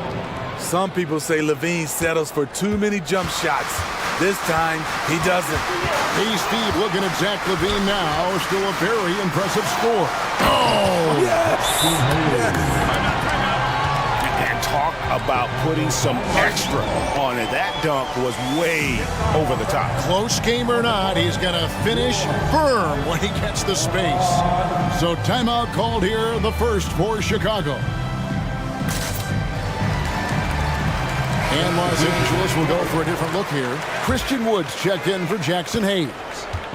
Some people say Levine settles for too many jump shots. This time, he doesn't. Hey, Steve, looking at Zach LaVine now. Still a very impressive score. Oh! Yes! And talk about putting some extra on it. That dunk was way over the top. Close game or not, he's going to finish firm when he gets the space. So timeout called here, the first for Chicago. And Los Angeles will go for a different look here. Christian Woods checked in for Jackson Hayes.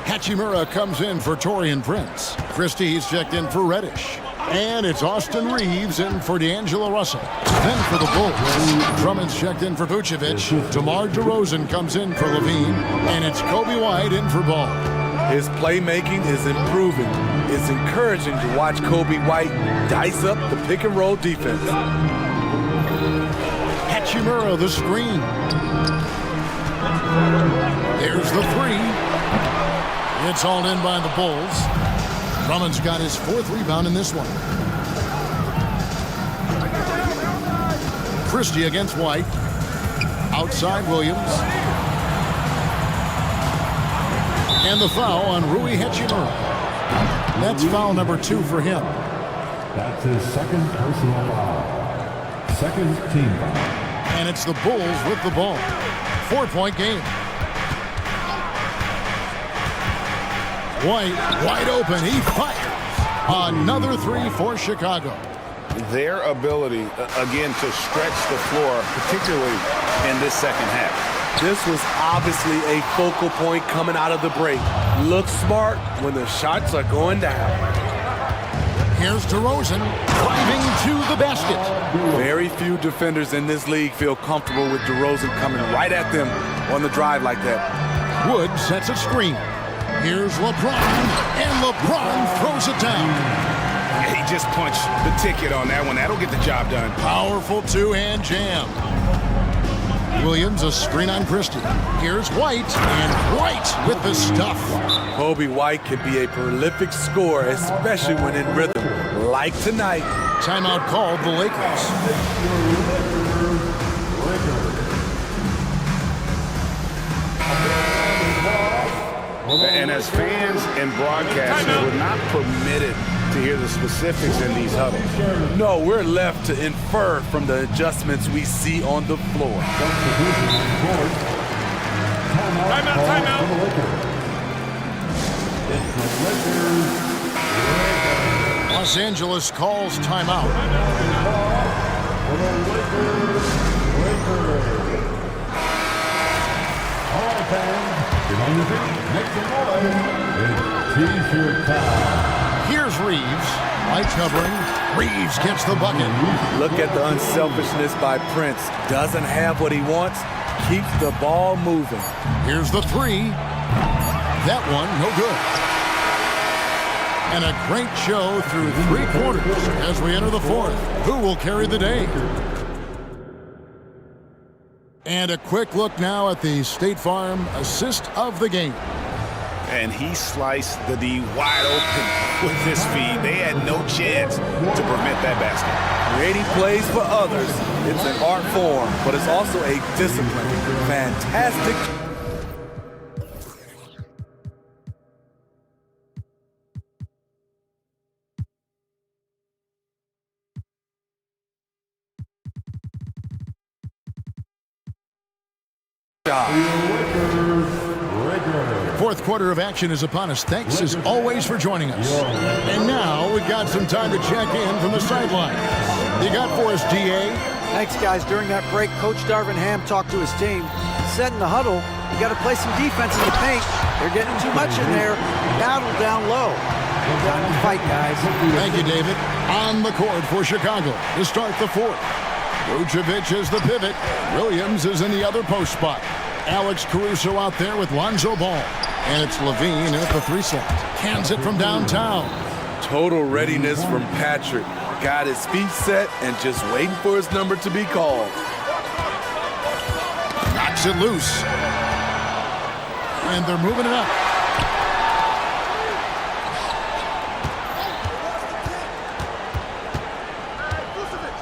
Hachimura comes in for Taurean Prince. Christie's checked in for Reddish. And it's Austin Reeves in for D'Angelo Russell. Then for the Bulls, Drummond's checked in for Vucevic. DeMar DeRozan comes in for Levine. And it's Kobe White in for Ball. His playmaking is improving. It's encouraging to watch Kobe White dice up the pick-and-roll defense. Hachimura, the screen. There's the three. It's hauled in by the Bulls. Drummond's got his 4th rebound in this one. Christie against White. Outside Williams. And the foul on Rui Hachimura. That's foul number 2 for him. That's his second personal foul. Second team foul. And it's the Bulls with the ball. 4-point game. White, wide open. He fires. Another 3 for Chicago. Their ability, again, to stretch the floor, particularly in this second half. This was obviously a focal point coming out of the break. Look smart when the shots are going down. Here's DeRozan driving to the basket. Very few defenders in this league feel comfortable with DeRozan coming right at them on the drive like that. Wood sets a screen. Here's LeBron, and LeBron throws it down. Yeah, he just punched the ticket on that one. That'll get the job done. Powerful two-hand jam. Williams, a screen on Christie. Here's White, and White with the stuff. Kobe White can be a prolific scorer, especially when in rhythm, like tonight. Timeout called the Lakers. And as fans and broadcasters, we're not permitted to hear the specifics in these huddles. No, we're left to infer from the adjustments we see on the floor. Timeout. Los Angeles calls timeout. All fans, get on your feet, make some noise. It's T-shirt time. Here's Reeves. Light covering. Reeves gets the bucket. Look at the unselfishness by Prince. Doesn't have what he wants. Keeps the ball moving. Here's the three. That one, no good. And a great show through 3 quarters as we enter the fourth. Who will carry the day? And a quick look now at the State Farm assist of the game. And he sliced the D wide open with this feed. They had no chance to prevent that basket. Creating plays for others. It's an art form, but it's also a discipline. Fantastic. Fourth quarter of action is upon us. Thanks as always for joining us. And now we've got some time to check in from the sideline. You got for us, DA? Thanks, guys. During that break, Coach Darvin Ham talked to his team. Said in the huddle, you got to play some defense in the paint. They're getting too much in there. Battle down low. Time to fight, guys. Thank you, David. On the court for Chicago to start the fourth. Vucevic is the pivot. Williams is in the other post spot. Alex Caruso out there with Lonzo Ball. And it's Levine at the 3 slot. Cans it from downtown. Total readiness from Patrick. Got his feet set and just waiting for his number to be called. Knocks it loose. And they're moving it up.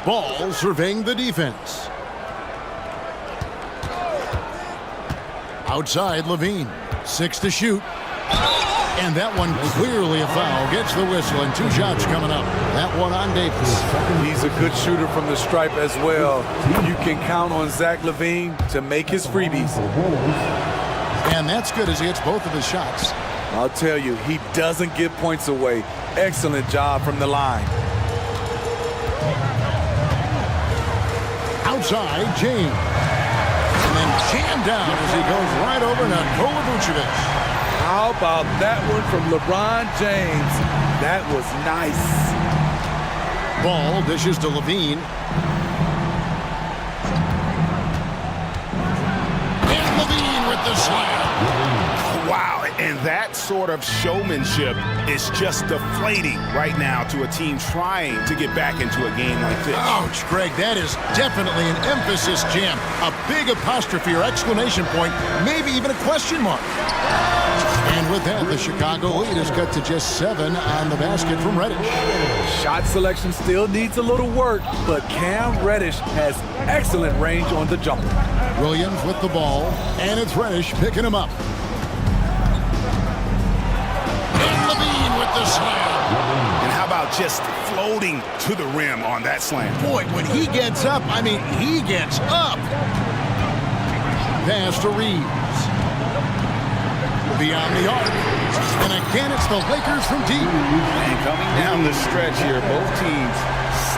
Ball surveying the defense. Outside, Levine. 6 to shoot. And that one clearly a foul. Gets the whistle, and 2 shots coming up. That one on Davis. He's a good shooter from the stripe as well. You can count on Zach LaVine to make his freebies. And that's good as he hits both of his shots. I'll tell you, he doesn't give points away. Excellent job from the line. Outside, James. And then jammed down as he goes right over Nikola Vucevic. How about that one from LeBron James? That was nice. Ball dishes to Levine. And Levine with the slam. Wow, and that sort of showmanship is just deflating right now to a team trying to get back into a game like this. Ouch, Greg, that is definitely an emphasis jam. A big apostrophe or exclamation point, maybe even a question mark. And with that, the Chicago lead is cut to just 7 on the basket from Reddish. Shot selection still needs a little work, but Cam Reddish has excellent range on the jumper. Williams with the ball, and it's Reddish picking him up. And Levine with the slam. And how about just floating to the rim on that slam? Boy, when he gets up, I mean, he gets up. Pass to Reeves. Beyond the arc. And again, it's the Lakers from deep. And coming down the stretch here, both teams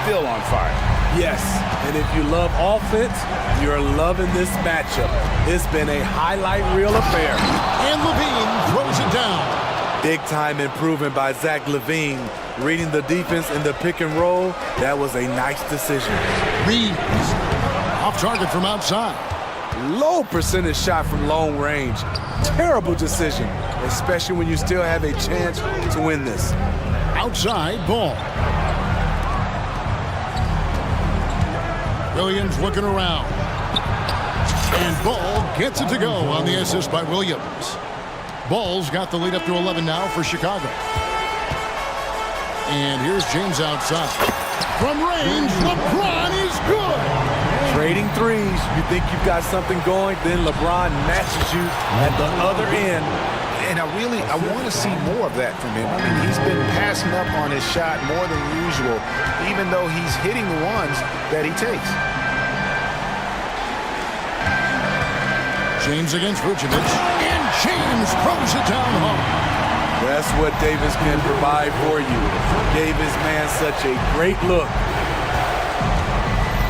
still on fire. Yes, and if you love offense, you're loving this matchup. It's been a highlight reel affair. And Levine throws it down. Big-time improvement by Zach LaVine. Reading the defense in the pick and roll, that was a nice decision. Reeves. Off target from outside. Low percentage shot from long range. Terrible decision, especially when you still have a chance to win this. Outside, Ball. Williams looking around. And Ball gets it to go on the assist by Williams. Ball's got the lead up to 11 now for Chicago. And here's James outside. From range, LeBron is good. Trading threes. You think you've got something going, then LeBron matches you at the other end. And I want to see more of that from him. I mean, he's been passing up on his shot more than usual, even though he's hitting the ones that he takes. James against Vucevic. And James throws it down hard. That's what Davis can provide for you. Davis, man, such a great look.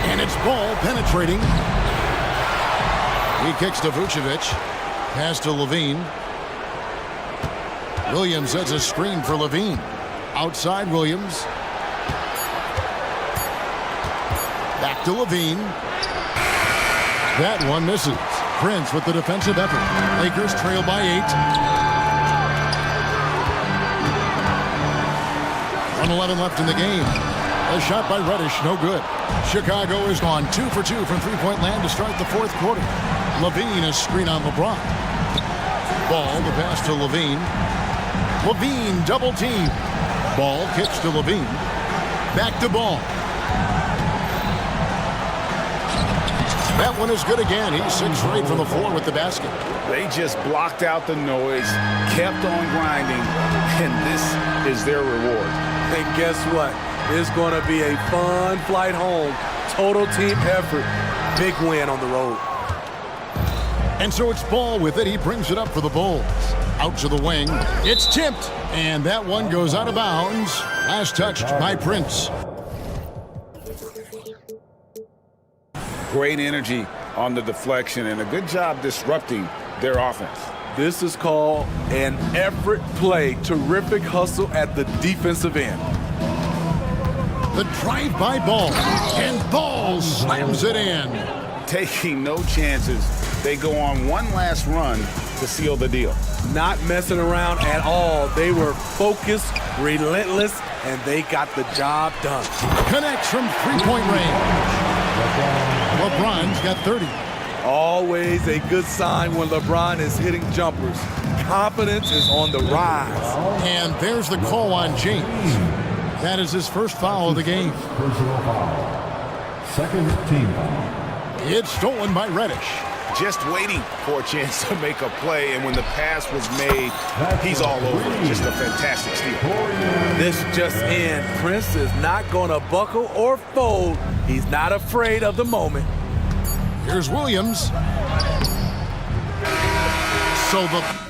And it's ball penetrating. He kicks to Vucevic. Pass to Levine. Williams sets a screen for Levine. Outside Williams. Back to Levine. That one misses. Prince with the defensive effort. Lakers trail by 8. 1:11 left in the game. A shot by Reddish, no good. Chicago is gone 2 for 2 from three-point land to start the fourth quarter. Levine a screen on LeBron. Ball, the pass to Levine. Levine double team. Ball kicks to Levine. Back to Ball. That one is good again. He's 6 for 8 from the floor with the basket. They just blocked out the noise, kept on grinding, and this is their reward. And guess what? It's going to be a fun flight home. Total team effort. Big win on the road. And so it's Ball with it. He brings it up for the Bulls. Out to the wing. It's tipped. And that one goes out of bounds. Last touched by Prince. Great energy on the deflection and a good job disrupting their offense. This is called an effort play. Terrific hustle at the defensive end. The drive-by Ball. And Ball slams it in. Taking no chances. They go on one last run to seal the deal. Not messing around at all. They were focused, relentless, and they got the job done. Connects from three-point range. LeBron's got 30. Always a good sign when LeBron is hitting jumpers. Confidence is on the rise. And there's the call on James. That is his first foul of the game. Personal foul. Second team foul. It's stolen by Reddish. Just waiting for a chance to make a play, and when the pass was made, he's all over it. Just a fantastic steal. This just in. Prince is not going to buckle or fold. He's not afraid of the moment. Here's Williams. So the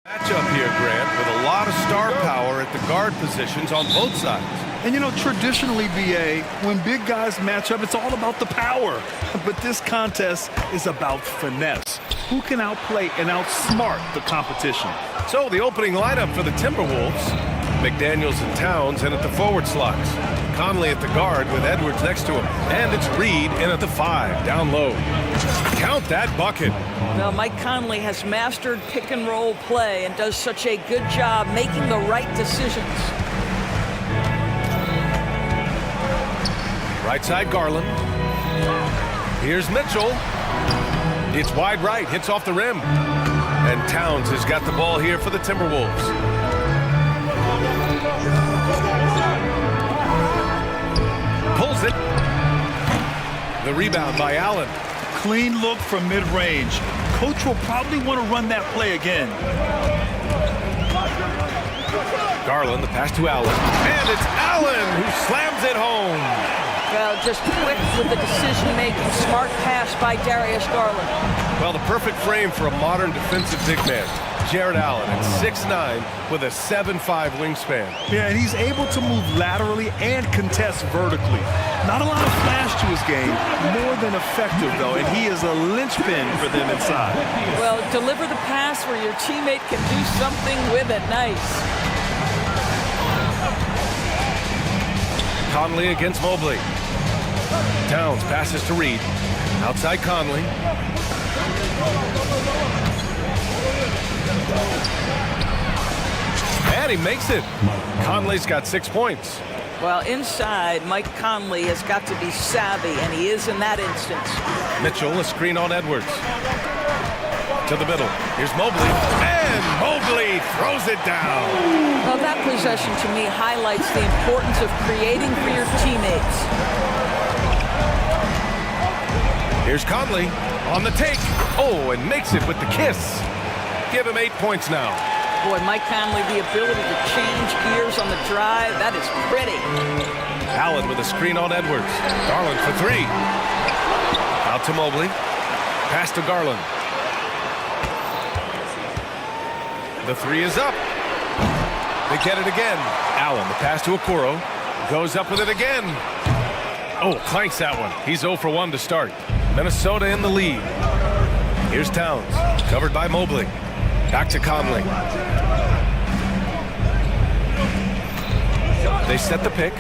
Matchup here, Grant, with a lot of star power at the guard positions on both sides. And you know, traditionally, BA, when big guys match up, it's all about the power. But this contest is about finesse. Who can outplay and outsmart the competition? So the opening lineup for the Timberwolves, McDaniels and Towns in at the forward slots. Conley at the guard with Edwards next to him. And it's Reed in at the 5, down low. Count that bucket. Well, Mike Conley has mastered pick-and-roll play and does such a good job making the right decisions. Right side, Garland. Here's Mitchell. It's wide right, hits off the rim. And Towns has got the ball here for the Timberwolves. Pulls it. The rebound by Allen. Clean look from mid-range. Coach will probably want to run that play again. Garland, the pass to Allen. And it's Allen who slams it home. Well, just quick with the decision-making. Smart pass by Darius Garland. Well, the perfect frame for a modern defensive big man. Jared Allen at 6'9" with a 7'5" wingspan. Yeah, and he's able to move laterally and contest vertically. Not a lot of flash to his game, more than effective, though, and he is a linchpin for them inside. Well, deliver the pass where your teammate can do something with it. Nice. Conley against Mobley. Towns passes to Reed. Outside Conley. And he makes it. Conley's got 6 points. Well, inside, Mike Conley has got to be savvy, and he is in that instance. Mitchell, a screen on Edwards. To the middle. Here's Mobley. And Mobley throws it down. Well, that possession to me highlights the importance of creating for your teammates. Here's Conley on the take. Oh, and makes it with the kiss. Give him 8 points now. Boy, Mike Conley, the ability to change gears on the drive, that is pretty. Allen with a screen on Edwards. Garland for 3. Out to Mobley. Pass to Garland. The 3 is up. They get it again. Allen, the pass to Okoro. Goes up with it again. Oh, clanks that one. He's 0 for 1 to start. Minnesota in the lead. Here's Towns, covered by Mobley. Back to Conley. They set the pick.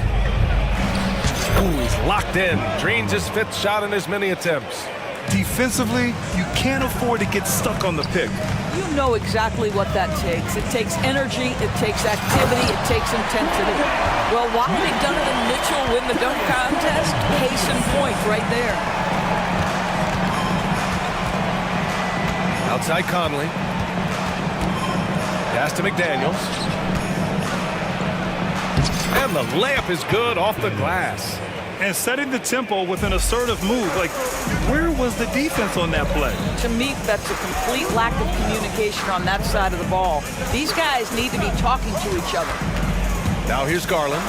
Ooh, he's locked in. Drains his 5th shot in as many attempts. Defensively, you can't afford to get stuck on the pick. You know exactly what that takes. It takes energy, it takes activity, it takes intensity. Well, Wally Dunn and Mitchell win the dunk contest. Case in point right there. Outside Conley. Pass to McDaniels. And the layup is good off the glass. And setting the tempo with an assertive move. Like, where was the defense on that play? To me, that's a complete lack of communication on that side of the ball. These guys need to be talking to each other. Now here's Garland.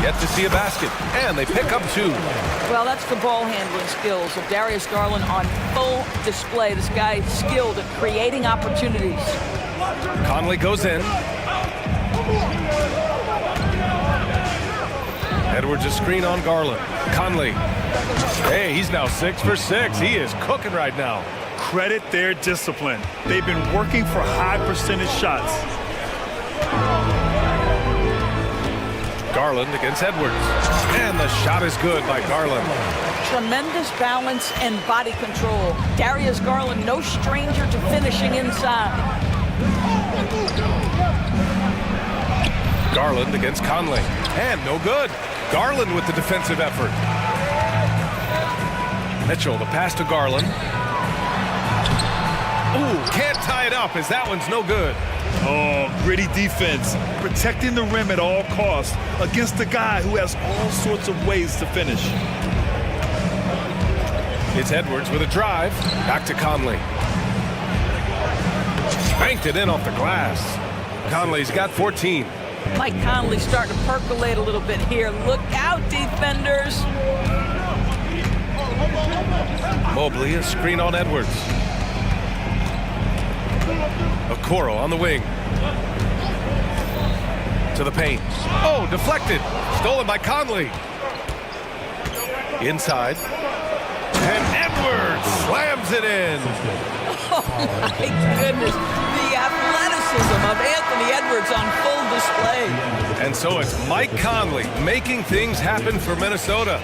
Yet to see a basket. And they pick up 2. Well, that's the ball handling skills of Darius Garland on full display. This guy is skilled at creating opportunities. Conley goes in. Edwards a screen on Garland. Conley. Hey, he's now 6 for 6. He is cooking right now. Credit their discipline. They've been working for high percentage shots. Garland against Edwards. And the shot is good by Garland. Tremendous balance and body control. Darius Garland, no stranger to finishing inside. Garland against Conley. And no good. Garland with the defensive effort. Mitchell, the pass to Garland. Ooh, can't tie it up as that one's no good. Oh, gritty defense. Protecting the rim at all costs against a guy who has all sorts of ways to finish. It's Edwards with a drive. Back to Conley. Banked it in off the glass. Conley's got 14. Mike Conley starting to percolate a little bit here. Look out, defenders. Mobley, a screen on Edwards. Okoro on the wing. To the paint. Oh, deflected. Stolen by Conley. Inside. And Edwards slams it in. Oh, my goodness. The athleticism of Anthony Edwards on full display. And so it's Mike Conley making things happen for Minnesota.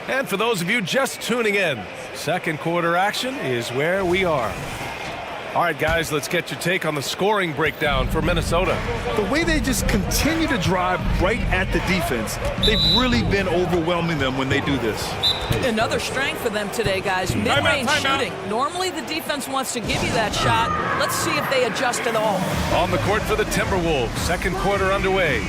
And for those of you just tuning in, second quarter action is where we are. All right, guys, let's get your take on the scoring breakdown for Minnesota. The way they just continue to drive right at the defense, they've really been overwhelming them when they do this. Another strength for them today, guys. Mid-range shooting. Normally the defense wants to give you that shot. Let's see if they adjust at all. On the court for the Timberwolves, second quarter underway.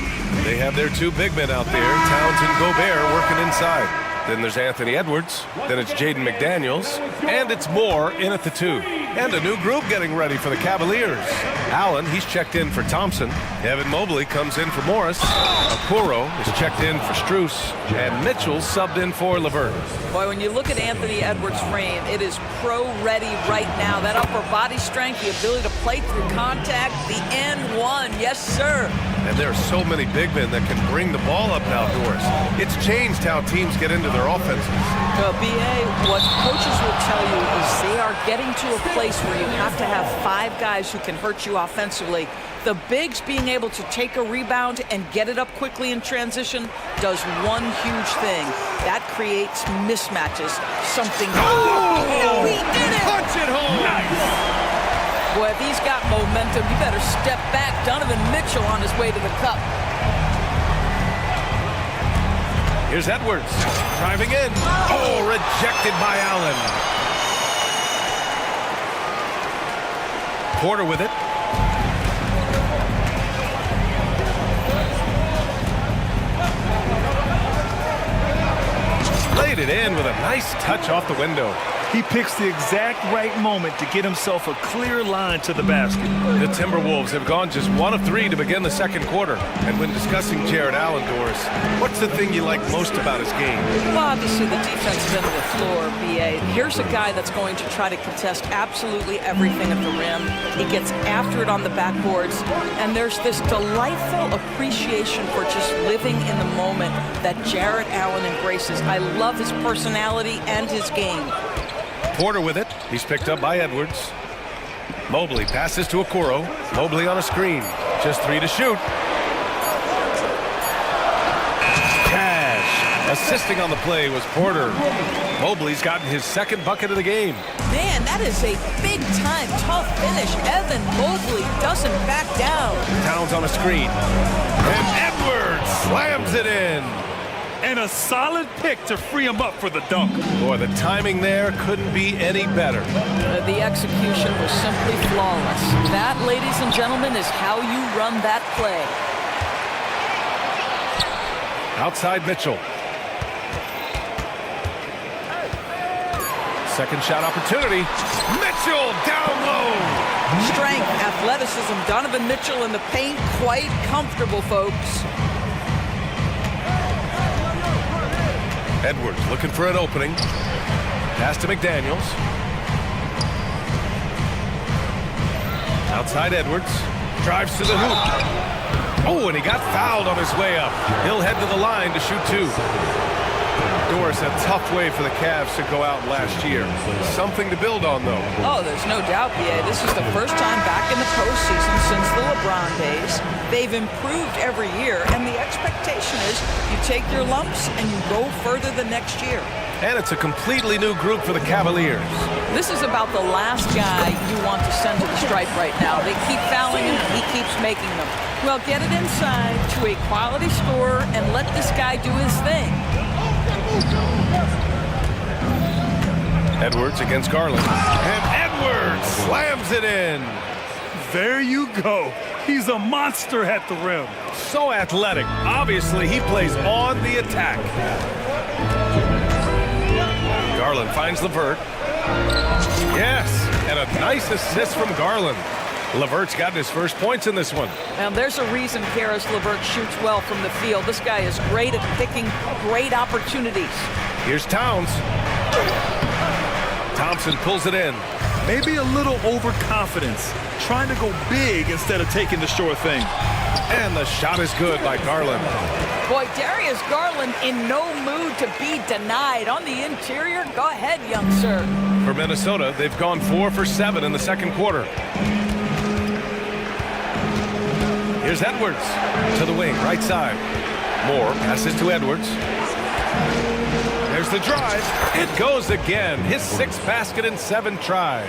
They have their two big men out there, Towns and Gobert, working inside. Then there's Anthony Edwards, then it's Jaden McDaniels, and it's Moore in at the 2. And a new group getting ready for the Cavaliers. Allen, he's checked in for Thompson. Evan Mobley comes in for Morris. Okoro is checked in for Strus. And Mitchell subbed in for LeVert. Boy, when you look at Anthony Edwards' frame, it is pro-ready right now. That upper body strength, the ability to play through contact, the and one. Yes, sir. And there are so many big men that can bring the ball up outdoors. It's changed how teams get into their offenses. BA, what coaches will tell you is they are getting to a place where you have to have 5 guys who can hurt you offensively. The bigs being able to take a rebound and get it up quickly in transition does one huge thing. That creates mismatches. Something. Oh, he did it! Punch it home! Nice! Boy, if he's got momentum, you better step back. Donovan Mitchell on his way to the cup. Here's Edwards, driving in. Oh, rejected by Allen. Porter with it. Laid it in with a nice touch off the window. He picks the exact right moment to get himself a clear line to the basket. The Timberwolves have gone just 1 of 3 to begin the second quarter. And when discussing Jared Allen, Doris, what's the thing you like most about his game? Well, obviously the defensive end of the floor, BA. Here's a guy that's going to try to contest absolutely everything at the rim. He gets after it on the backboards. And there's this delightful appreciation for just living in the moment that Jared Allen embraces. I love his personality and his game. Porter with it. He's picked up by Edwards. Mobley passes to Okoro. Mobley on a screen. Just 3 to shoot. Cash. Assisting on the play was Porter. Mobley's gotten his second bucket of the game. Man, that is a big-time tough finish. Evan Mobley doesn't back down. Towns on a screen. And Edwards slams it in. And a solid pick to free him up for the dunk. Boy, the timing there couldn't be any better. The execution was simply flawless. That, ladies and gentlemen, is how you run that play. Outside Mitchell. Second shot opportunity. Mitchell down low. Strength, athleticism, Donovan Mitchell in the paint, quite comfortable, folks. Edwards looking for an opening. Pass to McDaniels. Outside Edwards. Drives to the hoop. Oh, and he got fouled on his way up. He'll head to the line to shoot 2. Doris, a tough way for the Cavs to go out last year. Something to build on, though. Oh, there's no doubt, BA. This is the first time back in the postseason since the LeBron days. They've improved every year, and the expectation is you take your lumps and you go further the next year. And it's a completely new group for the Cavaliers. This is about the last guy you want to send to the stripe right now. They keep fouling him, he keeps making them. Well, get it inside to a quality scorer and let this guy do his thing. Edwards against Garland. And Edwards slams it in. There you go. He's a monster at the rim. So athletic. Obviously, he plays on the attack. Garland finds LeVert. Yes, and a nice assist from Garland. LeVert's gotten his first points in this one. Now, there's a reason Karis LeVert shoots well from the field. This guy is great at picking great opportunities. Here's Towns. Thompson pulls it in. Maybe a little overconfidence, trying to go big instead of taking the sure thing. And the shot is good by Garland. Boy, Darius Garland in no mood to be denied. On the interior, go ahead, young sir. For Minnesota, they've gone 4 for 7 in the second quarter. Here's Edwards to the wing, right side. Moore passes to Edwards. There's the drive. It goes again. His 6th basket in 7 tries.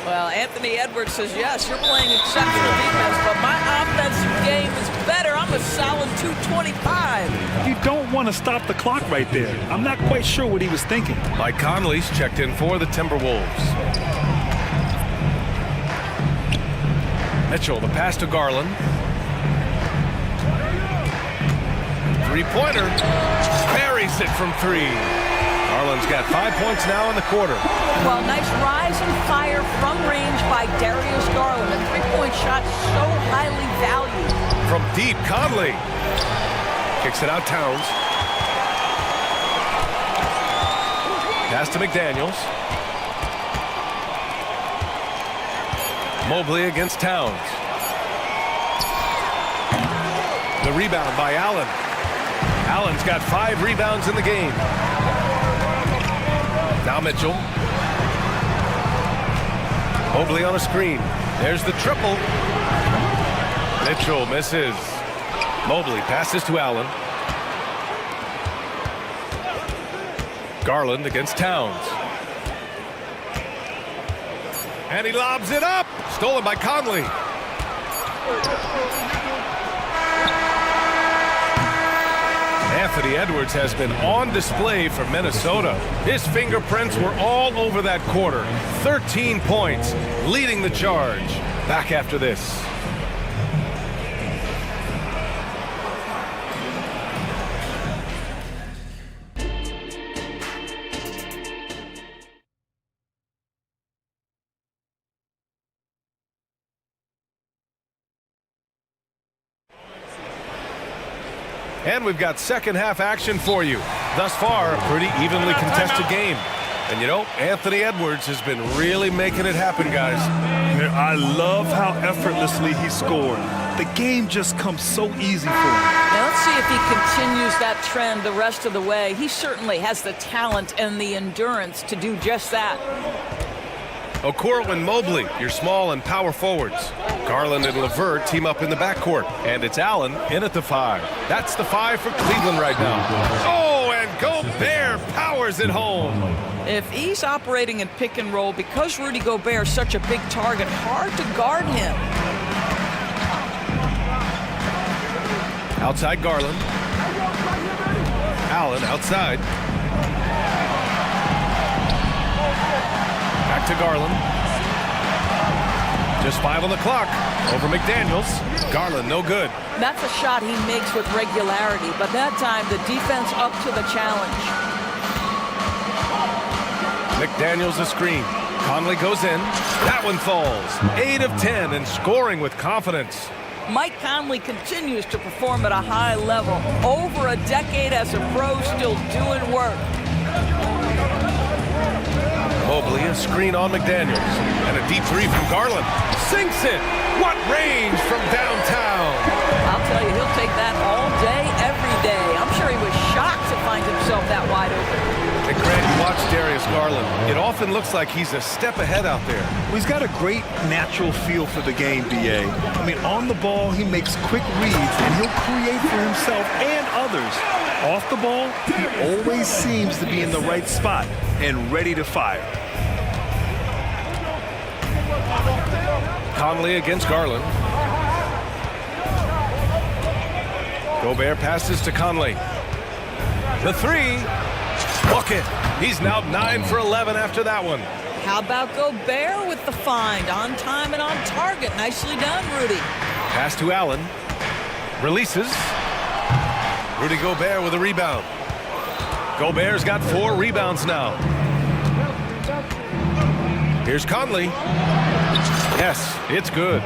Well, Anthony Edwards says, yes, you're playing exceptional defense, but my offensive game is better. I'm a solid 225. You don't want to stop the clock right there. I'm not quite sure what he was thinking. Mike Conley's checked in for the Timberwolves. Mitchell, the pass to Garland. Three-pointer. Buries it from 3. Garland's got 5 points now in the quarter. Well, nice rise and fire from range by Darius Garland. A three-point shot so highly valued. From deep, Conley. Kicks it out, Towns. Pass to McDaniels. Mobley against Towns. The rebound by Allen. Allen's got 5 rebounds in the game. Now Mitchell. Mobley on a screen. There's the triple. Mitchell misses. Mobley passes to Allen. Garland against Towns. And he lobs it up. Stolen by Conley. Anthony Edwards has been on display for Minnesota. His fingerprints were all over that quarter. 13 points, leading the charge. Back after this. And we've got second half action for you. Thus far, a pretty evenly contested game. And you know, Anthony Edwards has been really making it happen, guys. I love how effortlessly he scored. The game just comes so easy for him. Now let's see if he continues that trend the rest of the way. He certainly has the talent and the endurance to do just that. Okoro and Mobley, your small and power forwards. Garland and LeVert team up in the backcourt. And it's Allen in at the 5. That's the 5 for Cleveland right now. Oh, and Gobert powers it home. If he's operating in pick and roll, because Rudy Gobert is such a big target, hard to guard him. Outside Garland. Allen outside. Back to Garland. Just 5 on the clock. Over McDaniels. Garland, no good. That's a shot he makes with regularity, but that time the defense up to the challenge. McDaniels a screen. Conley goes in. That one falls. 8 of 10 and scoring with confidence. Mike Conley continues to perform at a high level. Over a decade as a pro, still doing work. Mobley, a screen on McDaniels. And a deep 3 from Garland. Sinks it! What range from downtown! I'll tell you, he'll take that all day, every day. I'm sure he was shocked to find himself that wide open. And Grant, you watch Darius Garland. It often looks like he's a step ahead out there. Well, he's got a great natural feel for the game, B.A. I mean, on the ball, he makes quick reads, and he'll create for himself and others. Off the ball, he always seems to be in the right spot and ready to fire. Conley against Garland. Gobert passes to Conley. The 3. Bucket. He's now 9 for 11 after that one. How about Gobert with the find? On time and on target. Nicely done, Rudy. Pass to Allen. Releases. Rudy Gobert with a rebound. Gobert's got 4 rebounds now. Here's Conley. Yes, it's good.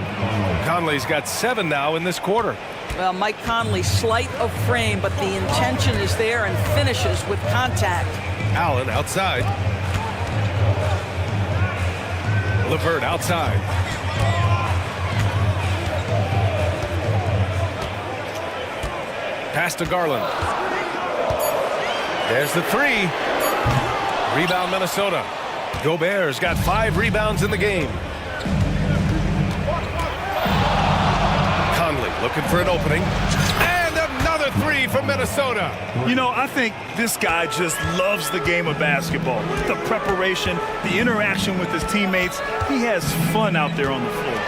Conley's got 7 now in this quarter. Well, Mike Conley, slight of frame, but the intention is there and finishes with contact. Allen outside. LeVert outside. Pass to Garland. There's the three. Rebound Minnesota. Gobert's got 5 rebounds in the game. Conley looking for an opening. And another three from Minnesota. You know, I think this guy just loves the game of basketball. The preparation, the interaction with his teammates. He has fun out there on the floor.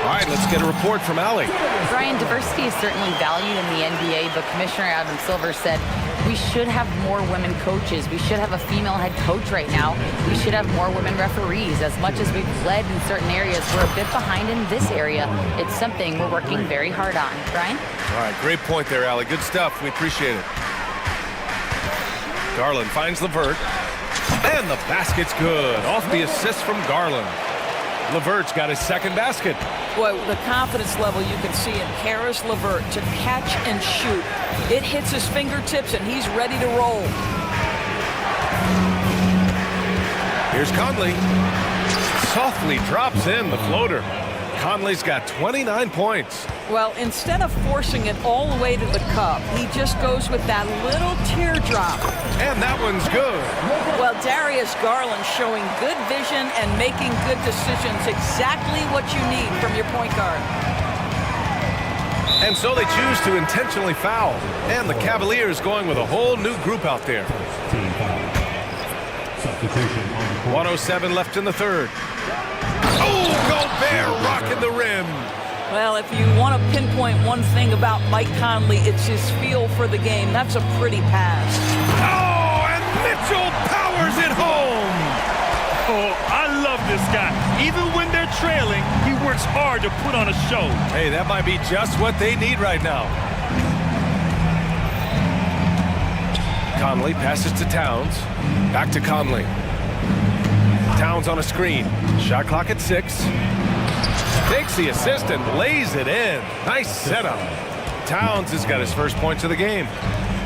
All right, let's get a report from Allie. Brian, diversity is certainly valued in the NBA, but Commissioner Adam Silver said we should have more women coaches. We should have a female head coach right now. We should have more women referees. As much as we've led in certain areas, we're a bit behind in this area. It's something we're working very hard on. Brian? All right, great point there, Allie. Good stuff. We appreciate it. Garland finds LeVert. And the basket's good. Off the assist from Garland. LeVert's got his second basket. Boy, the confidence level you can see in Karis LeVert to catch and shoot. It hits his fingertips, and he's ready to roll. Here's Conley. Softly drops in the floater. Conley's got 29 points. Well, instead of forcing it all the way to the cup, he just goes with that little teardrop. And that one's good. Well, Darius Garland showing good vision and making good decisions. Exactly what you need from your point guard. And so they choose to intentionally foul. And the Cavaliers going with a whole new group out there. 107 left in the third. Oh, Gobert rocking the rim. Well, if you want to pinpoint one thing about Mike Conley, it's his feel for the game. That's a pretty pass. Oh, and Mitchell powers it home. Oh, I love this guy. Even when they're trailing, he works hard to put on a show. Hey, that might be just what they need right now. Conley passes to Towns. Back to Conley. Towns on a screen. Shot clock at 6. Takes the assist and lays it in. Nice setup. Towns has got his first points of the game.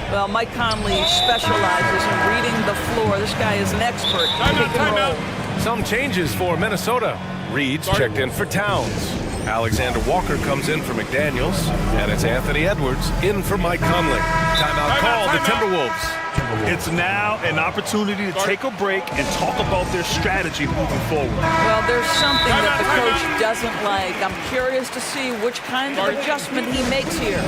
Well, Mike Conley specializes in reading the floor. This guy is an expert. Timeout. Some changes for Minnesota. Reed's checked in for Towns. Alexander Walker comes in for McDaniels. And it's Anthony Edwards in for Mike Conley. Timeout called the Timberwolves. It's now an opportunity to take a break and talk about their strategy moving forward. Well, there's something that the coach doesn't like. I'm curious to see which kind of adjustment he makes here.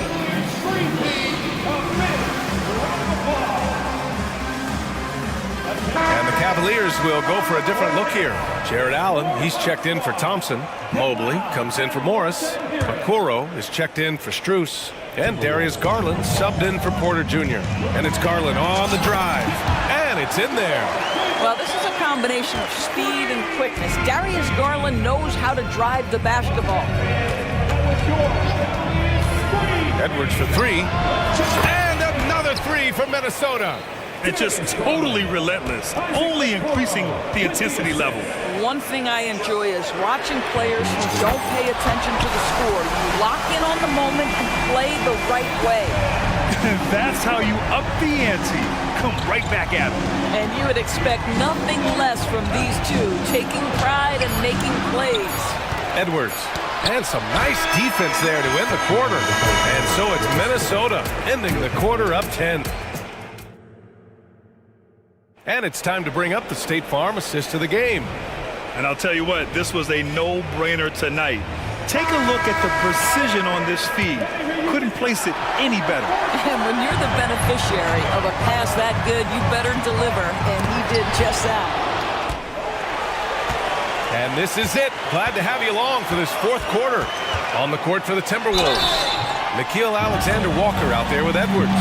And the Cavaliers will go for a different look here. Jared Allen, he's checked in for Thompson. Mobley comes in for Morris. Okoro is checked in for Strus. And Darius Garland subbed in for Porter Jr. And it's Garland on the drive. And it's in there. Well, this is a combination of speed and quickness. Darius Garland knows how to drive the basketball. Edwards for 3. And another 3 from Minnesota. It's just totally relentless, only increasing the intensity level. One thing I enjoy is watching players who don't pay attention to the score. You lock in on the moment and play the right way. That's how you up the ante. Come right back at them. And you would expect nothing less from these two, taking pride and making plays. Edwards. And some nice defense there to end the quarter. And so it's Minnesota ending the quarter up 10. And it's time to bring up the State Farm assist of the game. And I'll tell you what, this was a no-brainer tonight. Take a look at the precision on this feed. Couldn't place it any better. And when you're the beneficiary of a pass that good, you better deliver, and he did just that. And this is it. Glad to have you along for this fourth quarter. On the court for the Timberwolves. Nickeil Alexander-Walker out there with Edwards.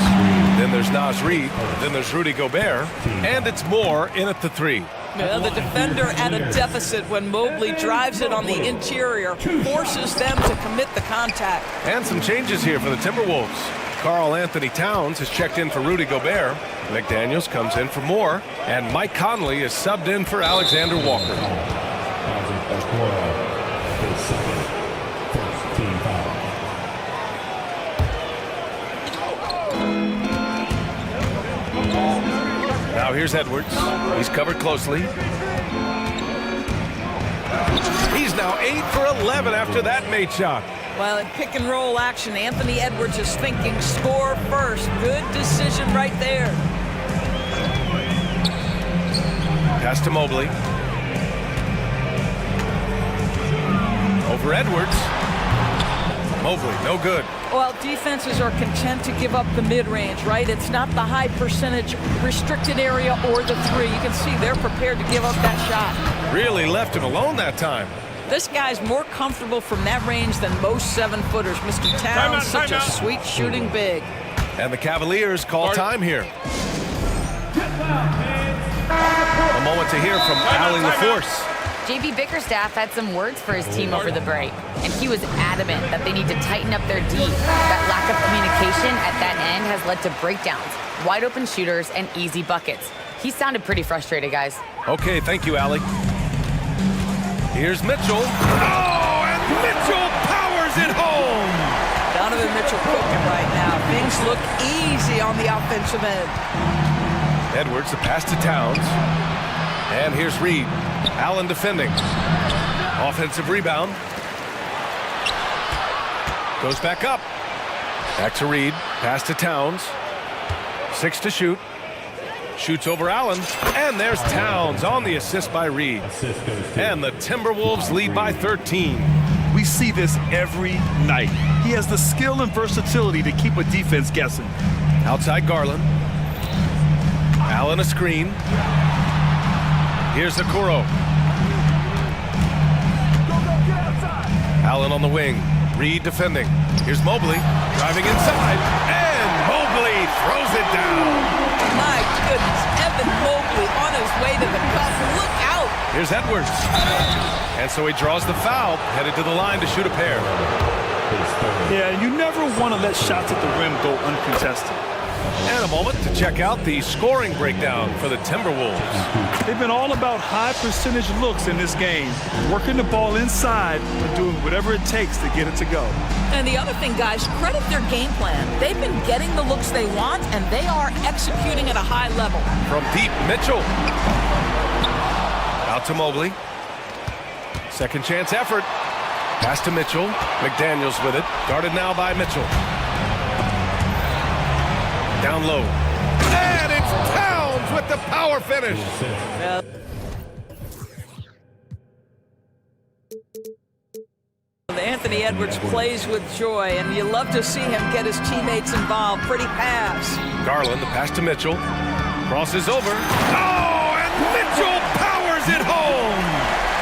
Then there's Naz Reid. Then there's Rudy Gobert. And it's Moore in at the 3. Well, the defender at a deficit when Mobley drives it on the interior, forces them to commit the contact. And some changes here for the Timberwolves. Karl Anthony Towns has checked in for Rudy Gobert. McDaniels comes in for Moore. And Mike Conley is subbed in for Alexander Walker. Now here's Edwards. He's covered closely. He's now 8 for 11 after that made shot. Well, in pick and roll action, Anthony Edwards is thinking score first. Good decision right there. Pass to Mobley. Over Edwards. Mobley, no good. Well, defenses are content to give up the mid-range, right? It's not the high percentage restricted area or the three. You can see they're prepared to give up that shot. Really left him alone that time. This guy's more comfortable from that range than most 7-footers. Mr. Towns, such a sweet shooting big. And the Cavaliers call time here. A moment to hear from Allie LaForce. JB Bickerstaff had some words for his team over the break, and he was adamant that they need to tighten up their D. That lack of communication at that end has led to breakdowns, wide open shooters, and easy buckets. He sounded pretty frustrated, guys. Okay, thank you, Allie. Here's Mitchell. Oh, and Mitchell powers it home. Donovan Mitchell cooking right now. Things look easy on the offensive end. Edwards, the pass to Towns. And here's Reed. Allen defending. Offensive rebound. Goes back up. Back to Reed. Pass to Towns. 6 to shoot. Shoots over Allen. And there's Towns on the assist by Reed. And the Timberwolves lead by 13. We see this every night. He has the skill and versatility to keep a defense guessing. Outside Garland. Allen a screen. Here's Okoro. Allen on the wing. Reed defending. Here's Mobley driving inside. And Mobley throws it down. My goodness, Evan Mobley on his way to the cup. Look out. Here's Edwards. And so he draws the foul, headed to the line to shoot a pair. Yeah, you never want to let shots at the rim go uncontested. And a moment to check out the scoring breakdown for the Timberwolves. They've been all about high percentage looks in this game, working the ball inside and doing whatever it takes to get it to go. And the other thing, guys, credit their game plan. They've been getting the looks they want, and they are executing at a high level. From deep, Mitchell. Out to Mobley. Second chance effort. Pass to Mitchell. McDaniels with it. Guarded now by Mitchell. Down low. And it's Towns with the power finish. Anthony Edwards plays with joy, and you love to see him get his teammates involved. Pretty pass. Garland, the pass to Mitchell. Crosses over. Oh, and Mitchell powers it home.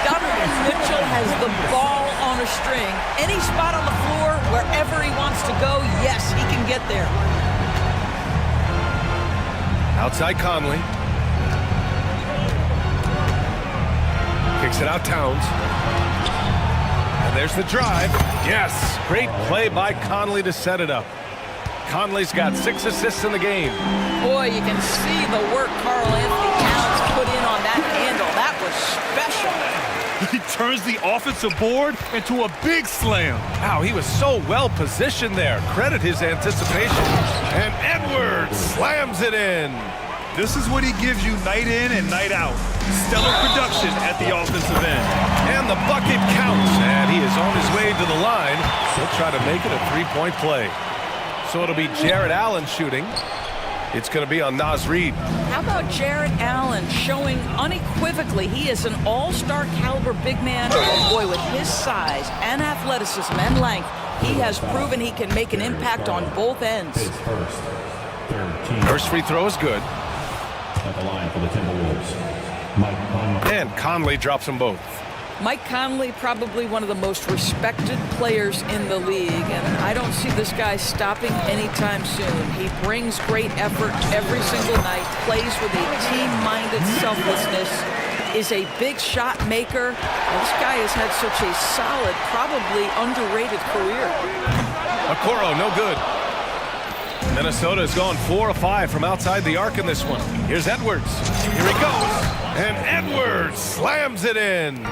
Donovan Mitchell has the ball on a string. Any spot on the floor, wherever he wants to go, yes, he can get there. Outside Conley. Kicks it out Towns. And there's the drive. Yes, great play by Conley to set it up. Conley's got 6 assists in the game. Boy, you can see the work Karl Anthony Towns put in on that handle. That was special. He turns the offensive board into a big slam. Wow, he was so well positioned there. Credit his anticipation. And Edwards slams it in. This is what he gives you night in and night out. Stellar production at the offensive end. And the bucket counts. And he is on his way to the line. He'll try to make it a three-point play. So it'll be Jared Allen shooting. It's going to be on Naz Reid. How about Jared Allen showing unequivocally he is an all-star caliber big man. Boy, with his size and athleticism and length, he has proven he can make an impact on both ends. First free throw is good. At the line for the Timberwolves, Mike Conley. And Conley drops them both. Mike Conley, probably one of the most respected players in the league, and I don't see this guy stopping anytime soon. He brings great effort every single night, plays with a team-minded selflessness, is a big shot maker. This guy has had such a solid, probably underrated career. Okoro, no good. Minnesota has gone 4 of 5 from outside the arc in this one. Here's Edwards. Here he goes. And Edwards slams it in.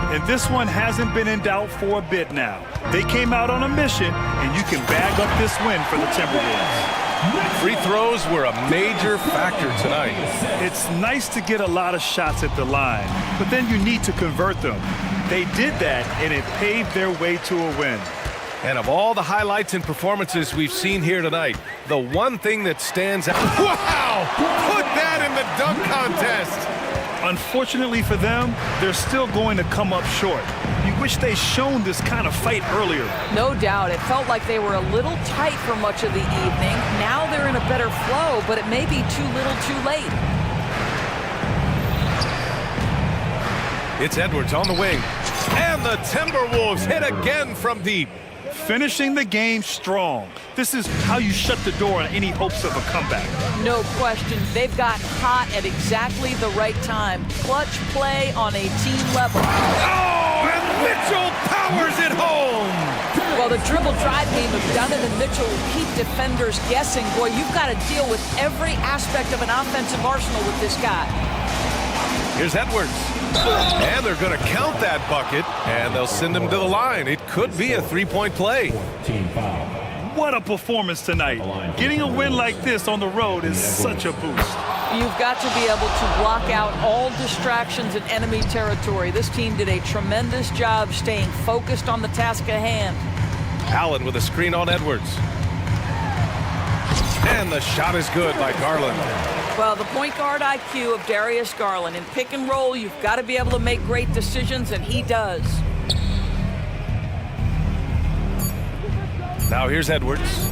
And this one hasn't been in doubt for a bit now. They came out on a mission, and you can bag up this win for the Timberwolves. Free throws were a major factor tonight. It's nice to get a lot of shots at the line, but then you need to convert them. They did that, and it paved their way to a win. And of all the highlights and performances we've seen here tonight, the one thing that stands out... Wow! Put that in the dunk contest! Unfortunately for them, they're still going to come up short. You wish they'd shown this kind of fight earlier. No doubt. It felt like they were a little tight for much of the evening. Now they're in a better flow, but it may be too little too late. It's Edwards on the wing. And the Timberwolves hit again from deep. Finishing the game strong. This is how you shut the door on any hopes of a comeback. No question. They've gotten hot at exactly the right time. Clutch play on a team level. Oh, and Mitchell powers it home. Well, the dribble drive game of Dunn and Mitchell will keep defenders guessing. Boy, you've got to deal with every aspect of an offensive arsenal with this guy. Here's Edwards. And they're going to count that bucket, and they'll send him to the line. It could be a three-point play. What a performance tonight. Getting a win like this on the road is such a boost. You've got to be able to block out all distractions in enemy territory. This team did a tremendous job staying focused on the task at hand. Allen with a screen on Edwards. And the shot is good by Garland. Well, the point guard IQ of Darius Garland. In pick and roll, you've got to be able to make great decisions, and he does. Now here's Edwards.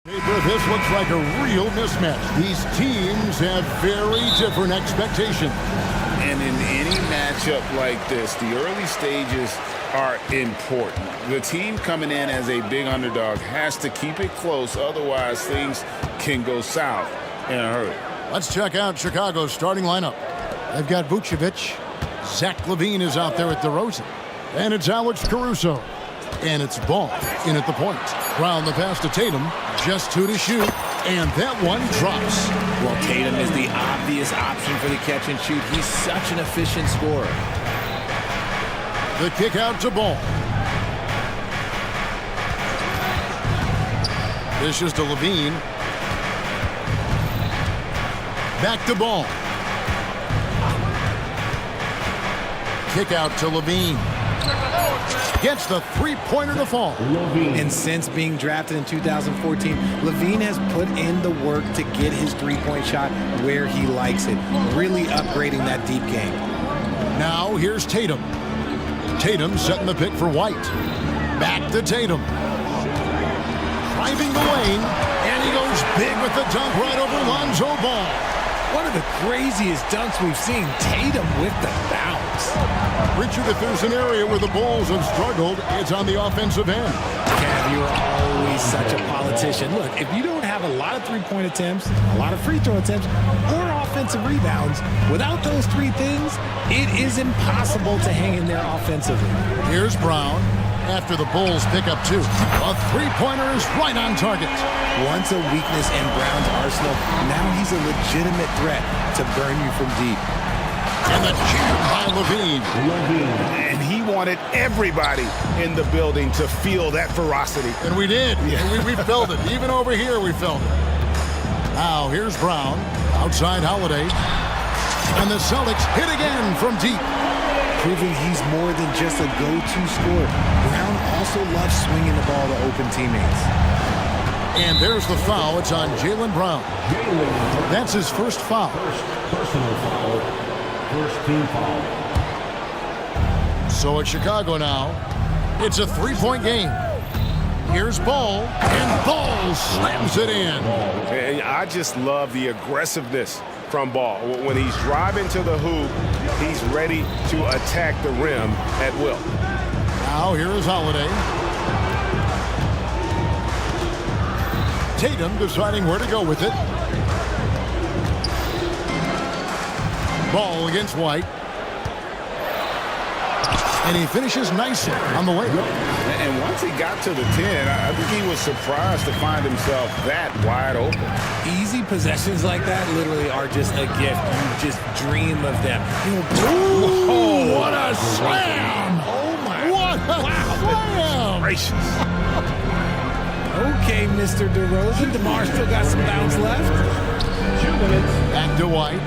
This looks like a real mismatch. These teams have very different expectations. And in any matchup like this, the early stages are important. The team coming in as a big underdog has to keep it close, otherwise things can go south in a hurry. Let's check out Chicago's starting lineup. They've got Vucevic. Zach LaVine is out there at DeRozan. And it's Alex Caruso. And it's Ball in at the point. Brown the pass to Tatum. Just 2 to shoot. And that one drops. Well, Tatum is the obvious option for the catch and shoot. He's such an efficient scorer. The kick out to Ball. This is to LaVine. Back to Ball. Kick out to LaVine. Gets the three-pointer to fall. And since being drafted in 2014, LaVine has put in the work to get his three-point shot where he likes it, really upgrading that deep game. Now here's Tatum. Tatum setting the pick for White. Back to Tatum. Driving the lane, and he goes big with the dunk right over Lonzo Ball. One of the craziest dunks we've seen. Tatum with the bounce. Richard, if there's an area where the Bulls have struggled, it's on the offensive end. Cav, you're always such a politician. Look, if you don't have a lot of three-point attempts, a lot of free throw attempts, or offensive rebounds, without those three things, it is impossible to hang in there offensively. Here's Brown. After the Bulls pick up 2. A three-pointer is right on target. Once a weakness in Brown's arsenal, now he's a legitimate threat to burn you from deep. And the jam by LaVine. And he wanted everybody in the building to feel that ferocity. And we did. Yeah. We felt it. Even over here, we felt it. Now, here's Brown. Outside Holiday. And the Celtics hit again from deep. Proving he's more than just a go-to scorer. Brown also loves swinging the ball to open teammates. And there's the foul. It's on Jaylen Brown. That's his first foul. Personal foul. First team foul. So at Chicago now, it's a three-point game. Here's Ball, and Ball slams it in. I just love the aggressiveness from Ball. When he's driving to the hoop, he's ready to attack the rim at will. Now here is Holiday. Tatum deciding where to go with it. Ball against White. And he finishes nicely on the way. And once he got to the 10, I think he was surprised to find himself that wide open. Easy possessions like that literally are just a gift. You just dream of them. Ooh, what a slam! Oh my! What a slam! Gracious. Okay, Mr. DeRozan. DeMar still got some bounce left. 2 minutes. Back to White.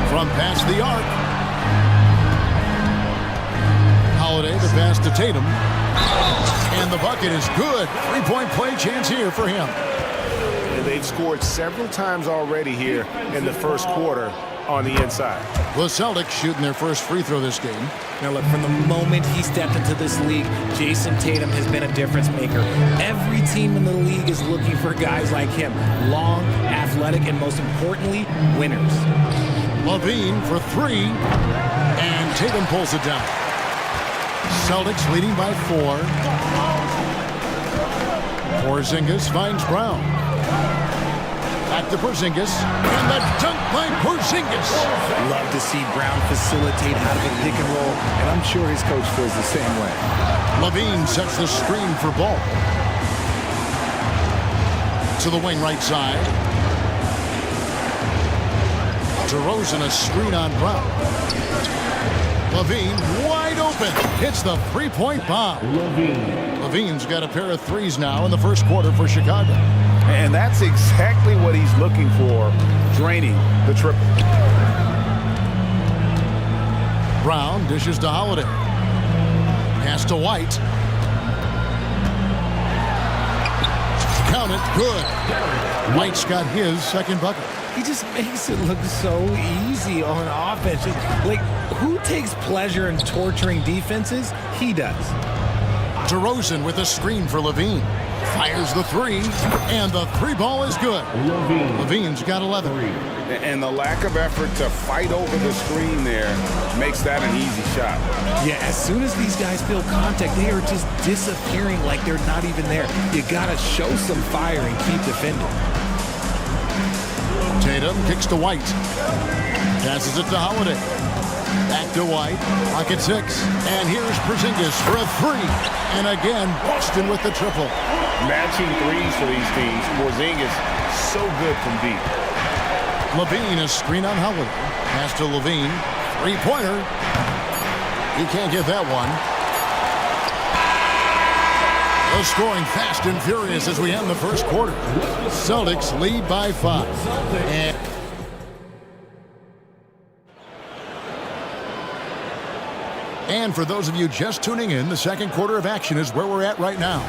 From past the arc. Holiday, the pass to Tatum. And the bucket is good. Three-point play chance here for him. And they've scored several times already here in the first quarter on the inside. The Celtics shooting their first free throw this game. Now look, from the moment he stepped into this league, Jason Tatum has been a difference maker. Every team in the league is looking for guys like him. Long, athletic, and most importantly, winners. LaVine for 3. And Tatum pulls it down. Celtics leading by 4. Porzingis finds Brown. Back to Porzingis. And the dunk by Porzingis. Love to see Brown facilitate out of a pick and roll, and I'm sure his coach feels the same way. LaVine sets the screen for Ball. To the wing right side. DeRozan a screen on Brown. LaVine wide open. Hits the three-point bomb. LaVine's got a pair of threes now in the first quarter for Chicago. And that's exactly what he's looking for, draining the triple. Brown dishes to Holiday. Pass to White. Count it. Good. White's got his second bucket. He just makes it look so easy on offense. Like, who takes pleasure in torturing defenses? He does. DeRozan with a screen for LaVine. Fires the three, and the three ball is good. Levine's got 11. And the lack of effort to fight over the screen there makes that an easy shot. Yeah, as soon as these guys feel contact, they are just disappearing like they're not even there. You gotta show some fire and keep defending. Tatum kicks to White. Passes it to Holiday. Back to White. Pocket 6. And here's Porzingis for a three. And again, Boston with the triple. Matching threes for these teams. Porzingis so good from deep. Levine, a screen on Holiday. Pass to Levine. Three-pointer. He can't get that one. The scoring fast and furious as we end the first quarter. Celtics lead by 5. And for those of you just tuning in, the second quarter of action is where we're at right now.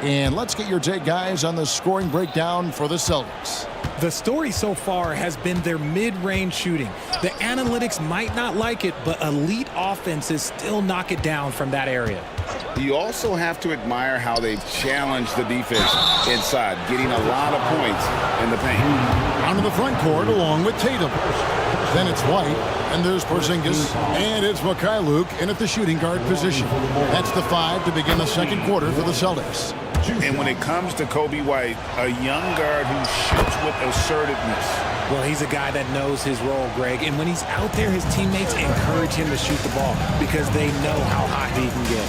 And let's get your take, guys, on the scoring breakdown for the Celtics. The story so far has been their mid-range shooting. The analytics might not like it, but elite offenses still knock it down from that area. You also have to admire how they've challenged the defense inside, getting a lot of points in the paint. Down to the front court along with Tatum. Then it's White, and there's Porzingis, and it's Mikhailuk in at the shooting guard position. That's the 5 to begin the second quarter for the Celtics. And when it comes to Kobe White, a young guard who shoots with assertiveness. Well, he's a guy that knows his role, Greg, and when he's out there, his teammates encourage him to shoot the ball because they know how hot he can get.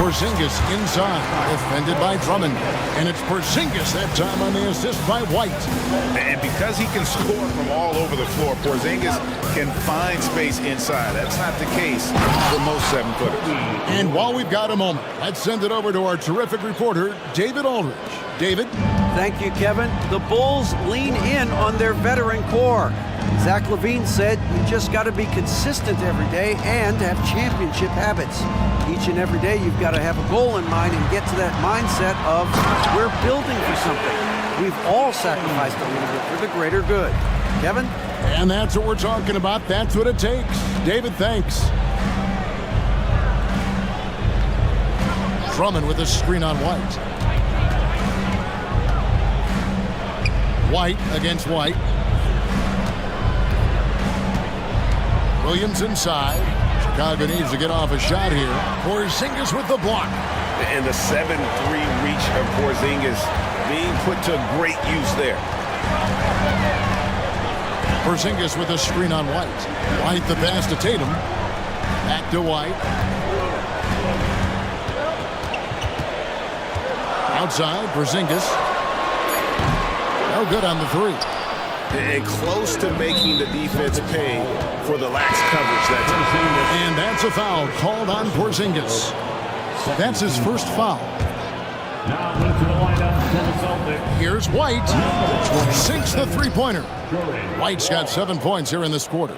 Porzingis inside, defended by Drummond. And it's Porzingis that time on the assist by White. And because he can score from all over the floor, Porzingis can find space inside. That's not the case for most 7-footers. And while we've got a moment, let's send it over to our terrific reporter, David Aldridge. David? Thank you, Kevin. The Bulls lean in on their veteran core. Zach LaVine said, you just got to be consistent every day and have championship habits. Each and every day, you've got to have a goal in mind and get to that mindset of we're building for something. We've all sacrificed a little bit for the greater good. Kevin? And that's what we're talking about. That's what it takes. David, thanks. Drummond with a screen on White. White against White. Williams inside. Chicago needs to get off a shot here. Porzingis with the block. And the 7-3 reach of Porzingis being put to great use there. Porzingis with a screen on White. White the pass to Tatum. Back to White. Outside, Porzingis. No good on the three. And close to making the defense pay for the lax coverage that time. And that's a foul called on Porzingis. That's his first foul. Now to the lineup for the Celtics. Here's White. Sinks the three-pointer. White's got 7 points here in this quarter.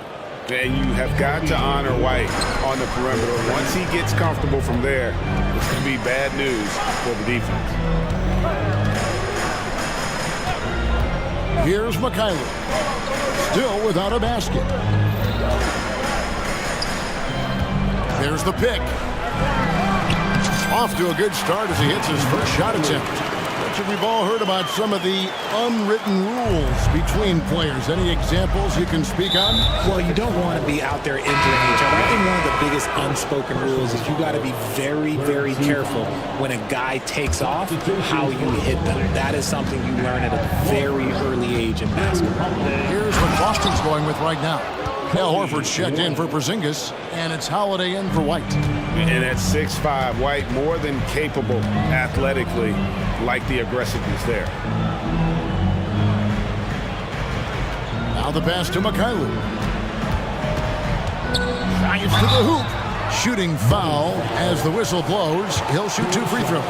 And you have got to honor White on the perimeter. Once he gets comfortable from there, it's going to be bad news for the defense. Here's Mikhailuk. Still without a basket. There's the pick. Off to a good start as he hits his first shot attempt. Richard, we've all heard about some of the unwritten rules between players. Any examples you can speak on? Well, you don't want to be out there injuring each other. I think one of the biggest unspoken rules is you got to be very, very careful when a guy takes off, how you hit them. That is something you learn at a very early age in basketball. Here's what Boston's going with right now. Al Horford's checked in for Porzingis, and it's Holiday in for White. And at 6'5", White more than capable athletically, like the aggressiveness there. Now the pass to Mikhailuk. Drives to the hoop. Shooting foul as the whistle blows. He'll shoot 2 free throws.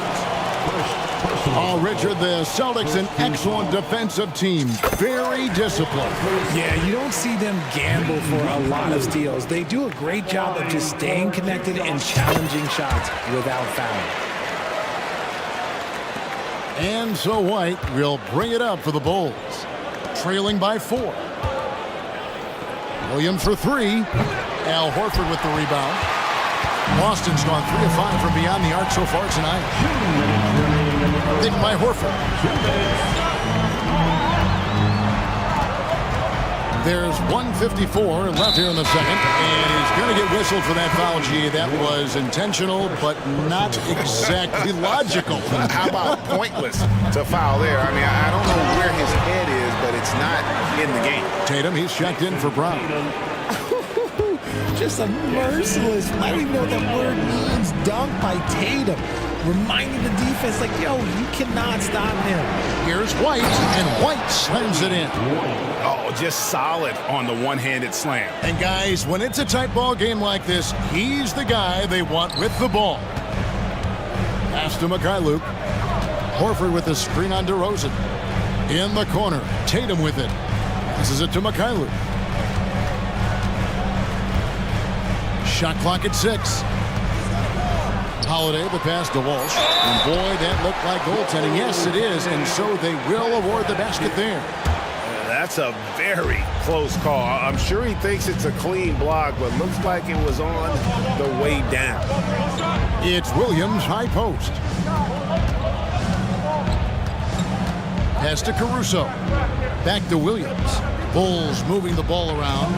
Oh, Richard, the Celtics, an excellent defensive team. Very disciplined. Yeah, you don't see them gamble for a lot of steals. They do a great job of just staying connected and challenging shots without fouling. And so White will bring it up for the Bulls. Trailing by 4. Williams for 3. Al Horford with the rebound. Boston's gone 3 of 5 from beyond the arc so far tonight. Picked by Horford. There's 1:54 left here in the second, and he's going to get whistled for that foul, G. That was intentional, but not exactly logical. How about pointless to foul there? I mean, I don't know where his head is, but it's not in the game. Tatum, he's checked in for Brown. Just a merciless, I don't even know what that word means, dunk by Tatum. Reminding the defense, like, yo, you cannot stop him. Here's White, and White slams it in. Oh, just solid on the one-handed slam. And guys, when it's a tight ball game like this, he's the guy they want with the ball. Pass to Mikhailuk. Horford with the screen on DeRozan. In the corner, Tatum with it. Passes it to Mikhailuk. Shot clock at 6. Holiday, the pass to Walsh. And boy, that looked like goaltending. Yes, it is. And so they will award the basket there. That's a very close call. I'm sure he thinks it's a clean block, but looks like it was on the way down. It's Williams, high post. Pass to Caruso. Back to Williams. Bulls moving the ball around.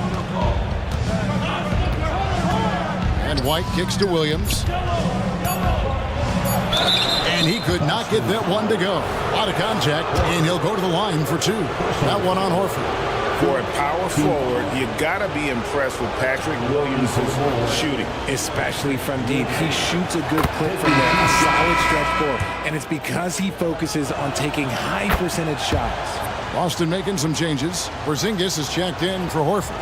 And White kicks to Williams. And he could not get that one to go. Out of contact, and he'll go to the line for 2. That one on Horford. For a power forward, you got to be impressed with Patrick Williams' shooting. Especially from deep. He shoots a good clip from there, a solid stretch forward. And it's because he focuses on taking high percentage shots. Boston making some changes. Porzingis is checked in for Horford.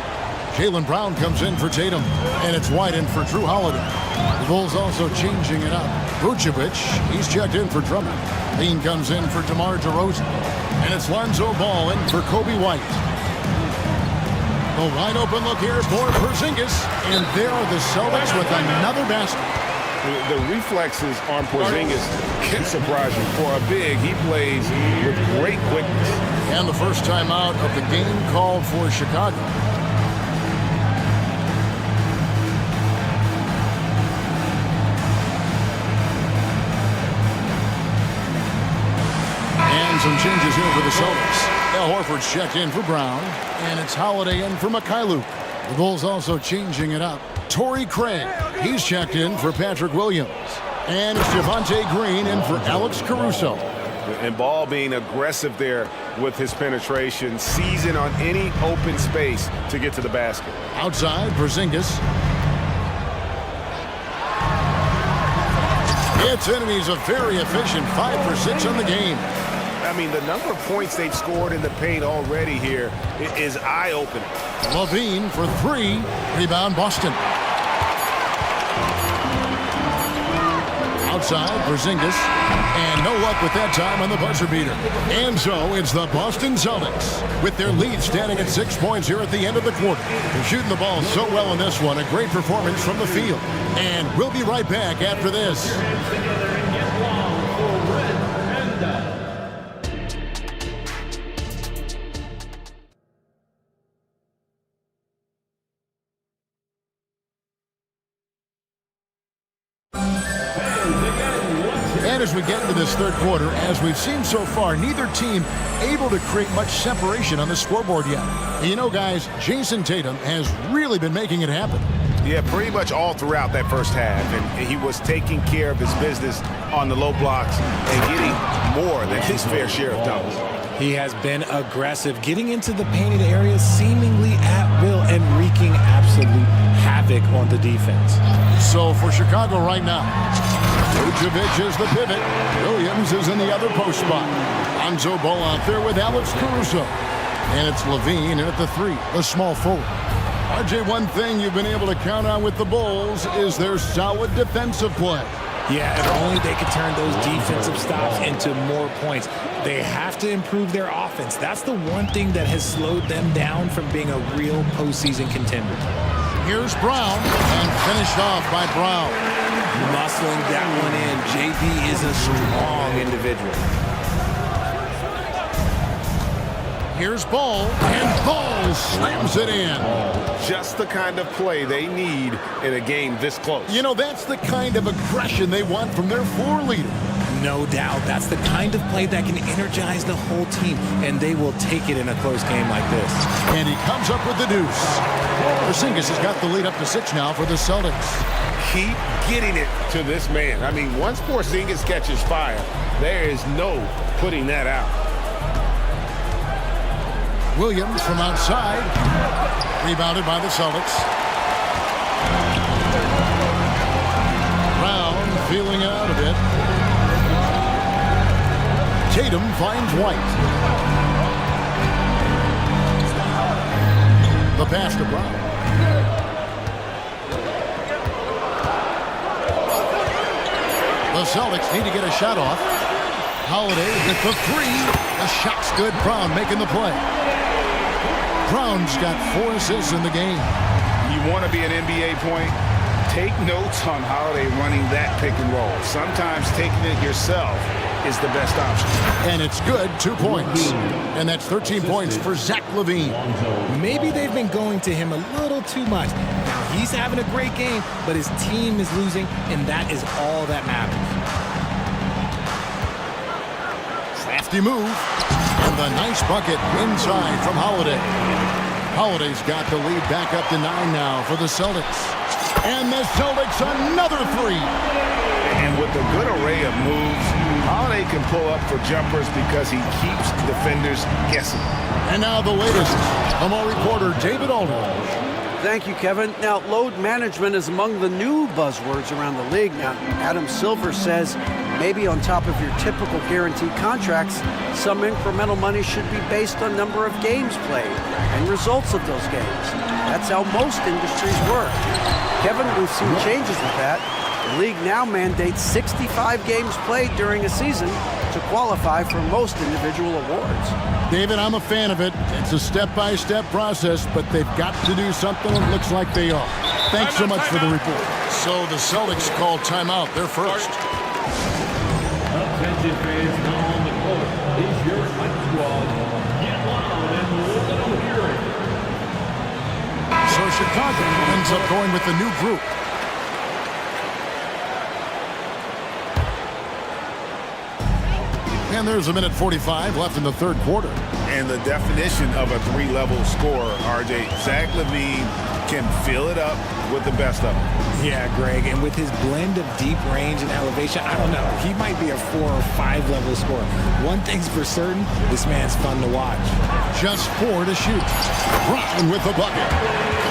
Jaylen Brown comes in for Tatum. And it's White in for Drew Holiday. The Bulls also changing it up. Vucevic, he's checked in for Drummond. Lean comes in for DeMar DeRozan. And it's Lonzo Ball in for Kobe White. A wide open look here for Porzingis. And there are the Celtics with another basket. The reflexes on Porzingis can surprise you. For a big, he plays with great quickness. And the first time out of the game called for Chicago. Some changes here for the Celtics. Al Horford's checked in for Brown, and it's Holiday in for Mikhailuk. The Bulls also changing it up. Torrey Craig, he's checked in for Patrick Williams. And it's Javonte Green in for Alex Caruso. And Ball being aggressive there with his penetration, seizing on any open space to get to the basket. Outside, Porzingis. It's in, and he's a very efficient 5 for 6 on the game. I mean, the number of points they've scored in the paint already here is eye-opening. Levine for 3. Rebound, Boston. Outside, Porzingis. And no luck with that time on the buzzer beater. And so it's the Boston Celtics with their lead standing at 6 points here at the end of the quarter. They're shooting the ball so well in this one. A great performance from the field. And we'll be right back after this. As we get into this third quarter, as we've seen so far, neither team able to create much separation on the scoreboard yet. And you know, guys, Jason Tatum has really been making it happen. Yeah, pretty much all throughout that first half. And he was taking care of his business on the low blocks and getting more than his fair share of dunks. He has been aggressive, getting into the painted areas seemingly at will and wreaking absolute havoc on the defense. So for Chicago right now, Vucevic is the pivot. Williams is in the other post spot. Lonzo Ball out there with Alex Caruso. And it's Levine in at the 3, the small forward. RJ, one thing you've been able to count on with the Bulls is their solid defensive play. Yeah, if only they could turn those defensive stops into more points. They have to improve their offense. That's the one thing that has slowed them down from being a real postseason contender. Here's Brown, and finished off by Brown. Muscling that one in. JB is a strong individual. Here's Ball, and Ball slams it in. Just the kind of play they need in a game this close. You know, that's the kind of aggression they want from their floor leader. No doubt. That's the kind of play that can energize the whole team, and they will take it in a close game like this. And he comes up with the deuce. Porzingis has got the lead up to 6 now for the Celtics. Keep getting it to this man. I mean, once Porzingis catches fire, there is no putting that out. Williams from outside. Rebounded by the Celtics. Brown feeling out a bit. Tatum finds White. The pass to Brown. The Celtics need to get a shot off. Holiday with the three. The shot's good. Brown making the play. Brown's got 4 assists in the game. You want to be an NBA point? Take notes on Holiday running that pick and roll. Sometimes taking it yourself is the best option. And it's good, 2 points. And that's 13 points for Zach LaVine. Maybe they've been going to him a little too much. Now, he's having a great game, but his team is losing, and that is all that matters. Crafty move. And the nice bucket inside from Holiday. Holiday's got the lead back up to 9 now for the Celtics. And the Celtics another 3. And with a good array of moves, Holiday can pull up for jumpers because he keeps defenders guessing. And now the latest from our reporter, David Aldridge. Thank you, Kevin. Now, load management is among the new buzzwords around the league. Now, Adam Silver says maybe on top of your typical guaranteed contracts, some incremental money should be based on number of games played and results of those games. That's how most industries work. Kevin, we've seen changes with that. The league now mandates 65 games played during a season to qualify for most individual awards. David, I'm a fan of it. It's a step-by-step process, but they've got to do something, and it looks like they are. Thanks so much for the report. So the Celtics called timeout. They're first. Attention fans, now on the court is your fight squad. Get loud and let them hear it. So Chicago ends up going with the new group. And there's a minute 45 left in the third quarter. And the definition of a 3-level scorer, RJ, Zach LaVine can fill it up with the best of them. Yeah, Greg, and with his blend of deep range and elevation, I don't know, he might be a 4 or 5 level scorer. One thing's for certain, this man's fun to watch. Just 4 to shoot. Brown with the bucket.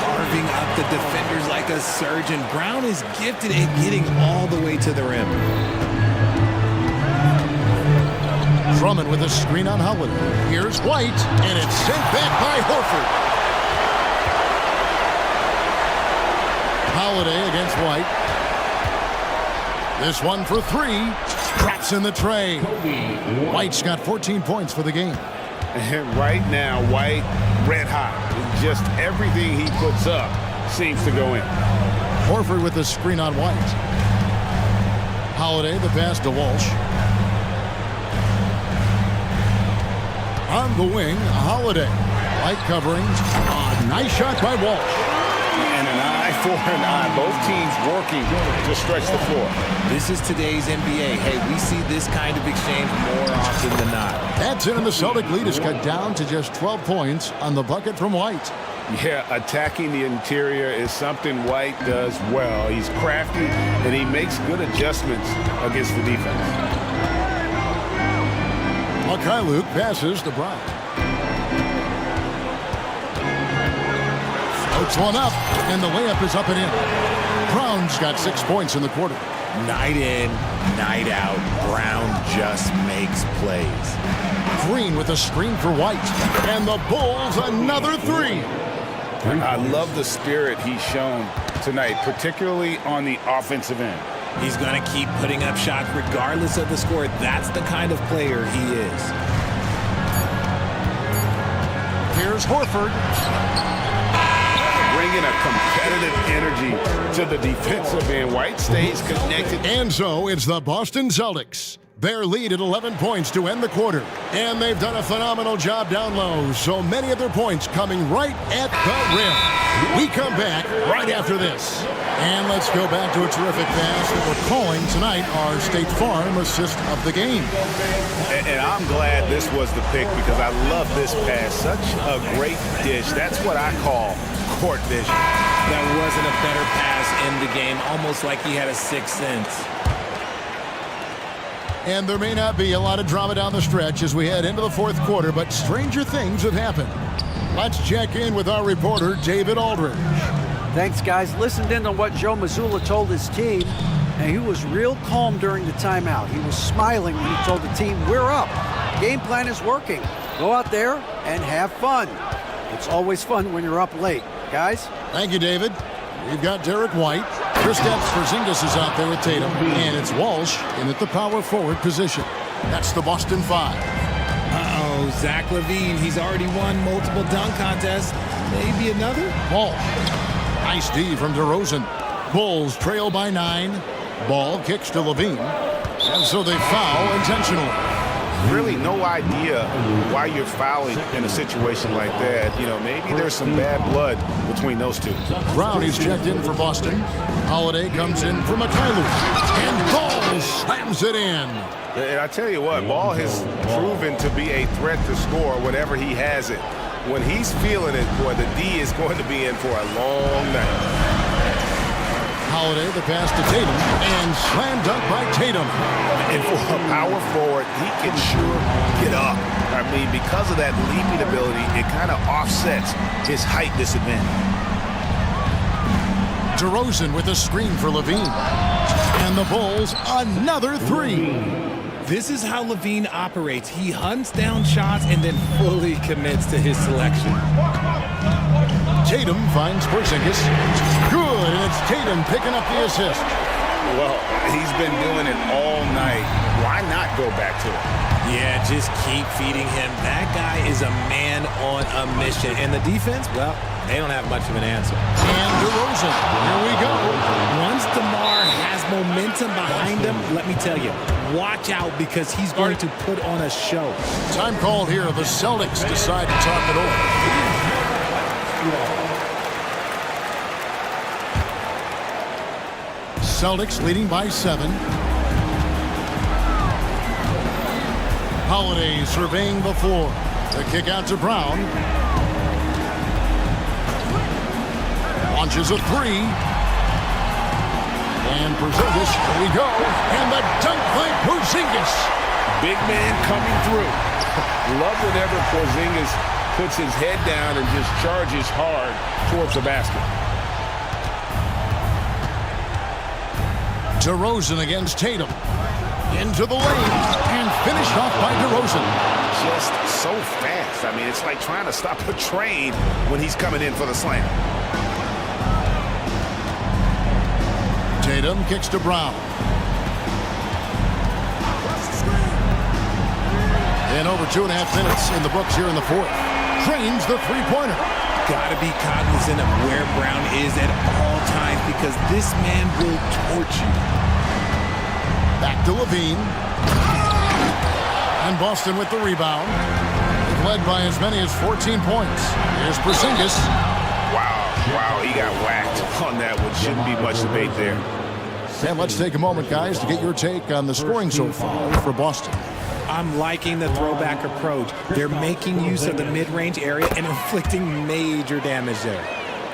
Carving up the defenders like a surgeon. Brown is gifted at getting all the way to the rim. Drummond with a screen on Holiday. Here's White, and it's sent back by Horford. Holiday against White. This one for 3. Drops in the tray. White's got 14 points for the game. And right now, White, red hot. Just everything he puts up seems to go in. Horford with the screen on White. Holiday, the pass to Walsh. On the wing, Holiday. Light covering. Nice shot by Walsh. And an eye for an eye. Both teams working to stretch the floor. This is today's NBA. Hey, we see this kind of exchange more often than not. That's it, and the Celtic lead is cut down to just 12 points on the bucket from White. Yeah, attacking the interior is something White does well. He's crafty, and he makes good adjustments against the defense. Makai Luke passes to Brown. Floats one up, and the layup is up and in. Brown's got 6 points in the quarter. Night in, night out, Brown just makes plays. Green with a screen for White. And the Bulls another 3. I love the spirit he's shown tonight, particularly on the offensive end. He's going to keep putting up shots regardless of the score. That's the kind of player he is. Here's Horford. Bringing a competitive energy to the defensive end. White stays connected. And so it's the Boston Celtics Their lead at 11 points to end the quarter. And they've done a phenomenal job down low. So many of their points coming right at the rim. We come back right after this. And let's go back to a terrific pass that we're calling tonight our State Farm assist of the game. And I'm glad this was the pick because I love this pass. Such a great dish. That's what I call court vision. That wasn't a better pass in the game, almost like he had a sixth sense. And there may not be a lot of drama down the stretch as we head into the fourth quarter, but stranger things have happened. Let's check in with our reporter, David Aldridge. Thanks, guys. Listened in on what Joe Mazzulla told his team, and he was real calm during the timeout. He was smiling when he told the team, we're up. Game plan is working. Go out there and have fun. It's always fun when you're up late. Guys? Thank you, David. We've got Derek White. Kristaps Porzingis is out there with Tatum, and it's Walsh in at the power forward position. That's the Boston Five. Uh-oh, Zach LaVine. He's already won multiple dunk contests. Maybe another? Walsh. Nice D from DeRozan. Bulls trail by 9. Ball kicks to LaVine. And so they foul intentionally. Really no idea why you're fouling in a situation like that. You know, maybe there's some bad blood between those two. Brown is checked in for Boston. Holiday comes in for Mikhailuk. And Ball slams it in. And I tell you what, Ball has proven to be a threat to score whenever he has it. When he's feeling it, boy, the D is going to be in for a long night. Holiday, the pass to Tatum, and slam dunk by Tatum. And for a power forward, he can sure get up. I mean, because of that leaping ability, it kind of offsets his height disadvantage. DeRozan with a screen for LaVine. And the Bulls, another three. This is how LaVine operates. He hunts down shots and then fully commits to his selection. Tatum finds Porzingis. Good, and it's Tatum picking up the assist. Well, he's been doing it all night. Why not go back to it? Yeah, just keep feeding him. That guy is a man on a mission. And the defense, well, they don't have much of an answer. And DeRozan, here we go. Once DeMar has momentum behind him, let me tell you, watch out because he's going to put on a show. Time called here. The Celtics decide to talk it over. Celtics leading by 7. Holiday surveying the floor. The kick out to Brown. Launches a 3. And Porzingis, here we go. And the dunk by Porzingis. Big man coming through. Love whenever Porzingis puts his head down and just charges hard towards the basket. DeRozan against Tatum. Into the lane and finished off by DeRozan. Just so fast. I mean, it's like trying to stop a train when he's coming in for the slam. Tatum kicks to Brown. And over 2.5 minutes in the books here in the fourth. Trains the three-pointer. Got to be cognizant of where Brown is at all times because this man will torch you. Back to LaVine. And Boston with the rebound. They've led by as many as 14 points. Here's Porzingis. Wow, he got whacked on that one. Shouldn't be much debate there. And let's take a moment, guys, to get your take on the scoring so far for Boston. I'm liking the throwback approach. They're making use of the mid-range area and inflicting major damage there.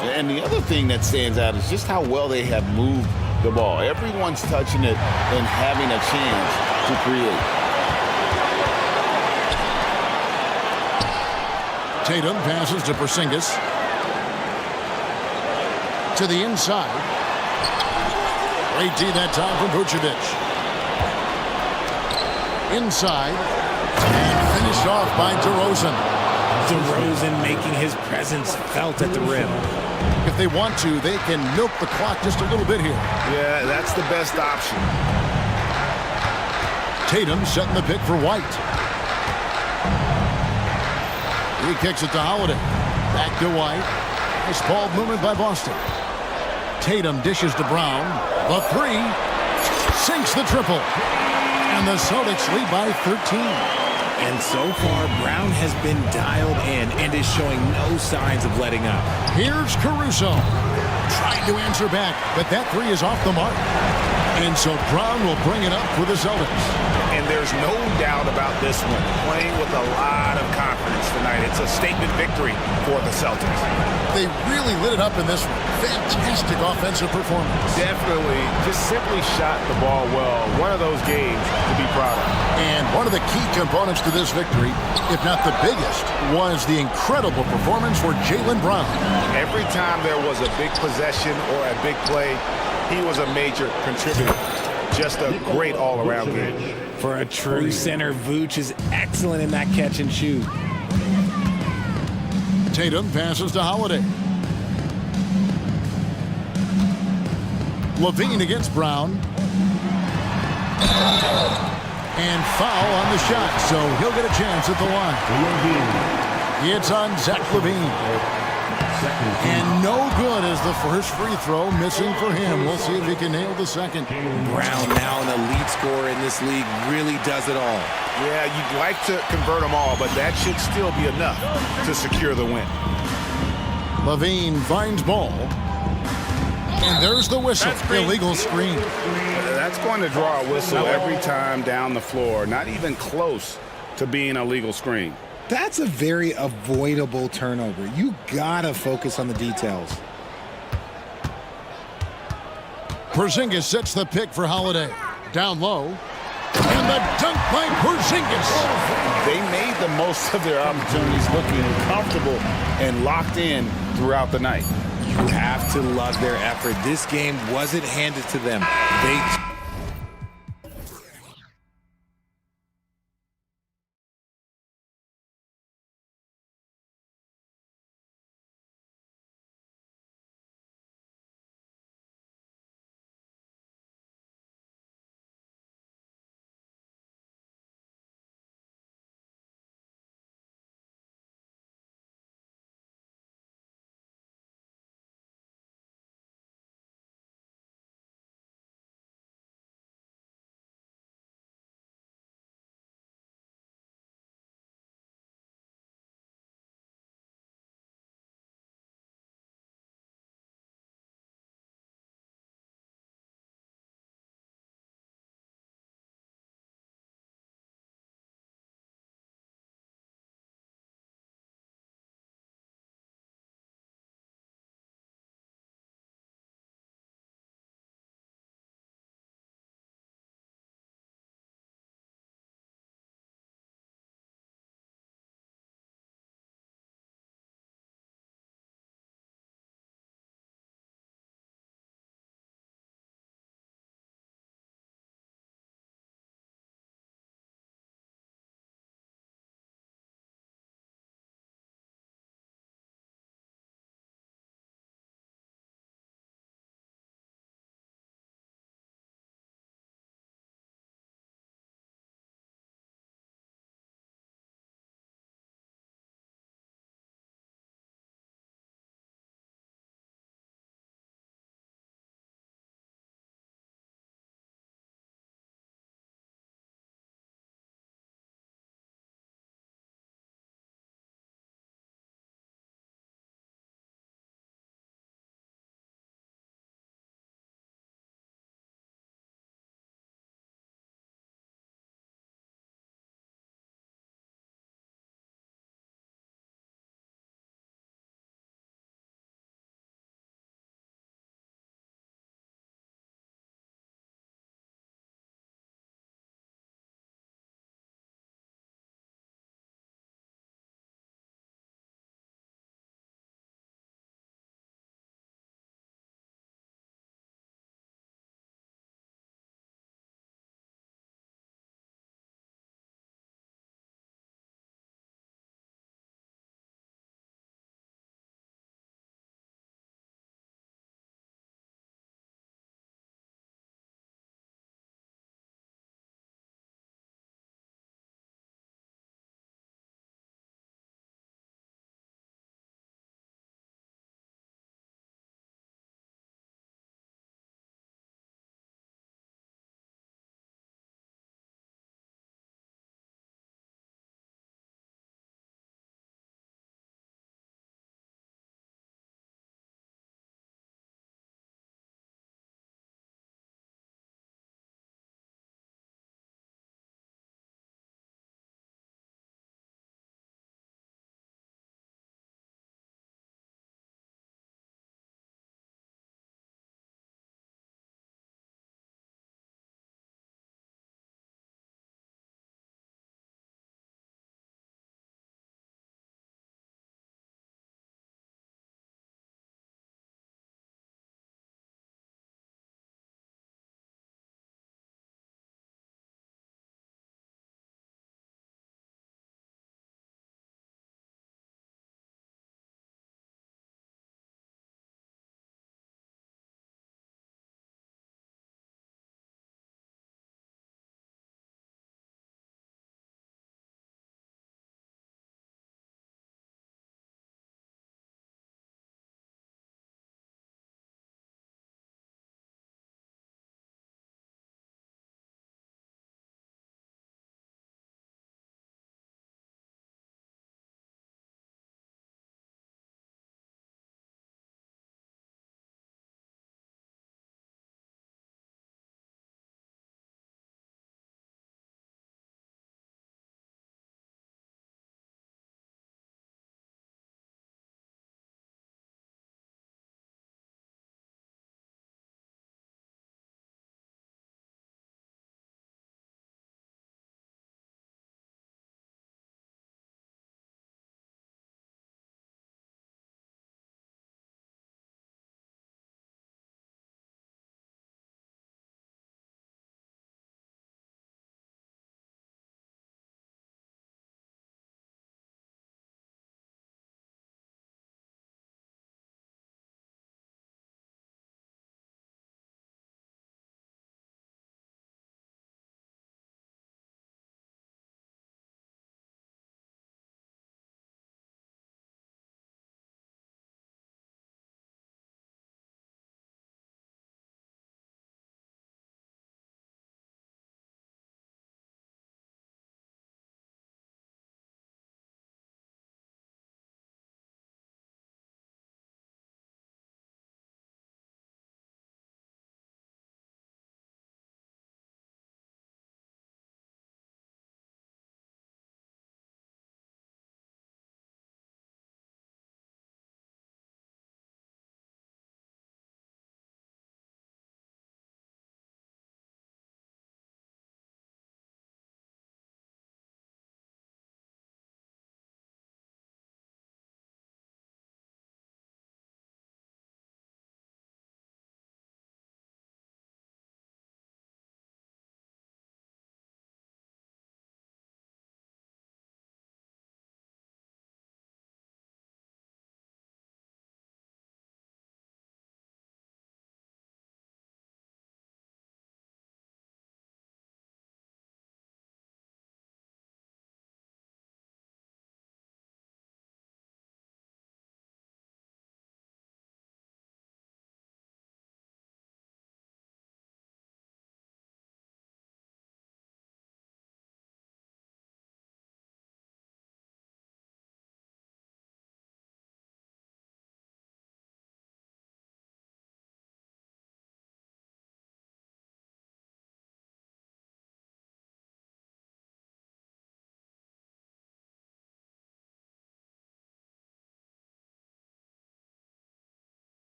And the other thing that stands out is just how well they have moved the ball. Everyone's touching it and having a chance to create. Tatum passes to Porzingis. To the inside. Great D that time from Vucevic. Inside. And finished off by DeRozan. DeRozan making his presence felt at the rim. If they want to, they can milk the clock just a little bit here. Yeah, that's the best option. Tatum setting the pick for White. He kicks it to Holiday. Back to White. Nice ball movement by Boston. Tatum dishes to Brown. The 3. Sinks the triple. And And the Celtics lead by 13. And so far, Brown has been dialed in and is showing no signs of letting up. Here's Caruso. Trying to answer back, but that three is off the mark. And so Brown will bring it up for the Celtics. And there's no doubt about this one. Playing with a lot of confidence tonight. It's a statement victory for the Celtics. They really lit it up in this one. Fantastic offensive performance. Definitely just simply shot the ball well. One of those games to be proud of. And one of the key components to this victory, if not the biggest, was the incredible performance for Jaylen Brown. Every time there was a big possession or a big play, he was a major contributor. Just a great all-around game. For a true center, Vooch is excellent in that catch and shoot. Tatum passes to Holiday. Levine against Brown. And foul on the shot, so he'll get a chance at the line. It's on Zach Levine. And no good as the first free throw missing for him. We'll see if he can nail the second. Brown, now an elite scorer in this league, really does it all. Yeah, you'd like to convert them all, but that should still be enough to secure the win. Levine finds ball. And there's the whistle. Illegal screen. That's going to draw a whistle every time down the floor. Not even close to being a legal screen. That's a very avoidable turnover. You gotta focus on the details. Porzingis sets the pick for Holiday. Down low. And the dunk by Porzingis. They made the most of their opportunities, looking comfortable and locked in throughout the night. You have to love their effort. This game wasn't handed to them. They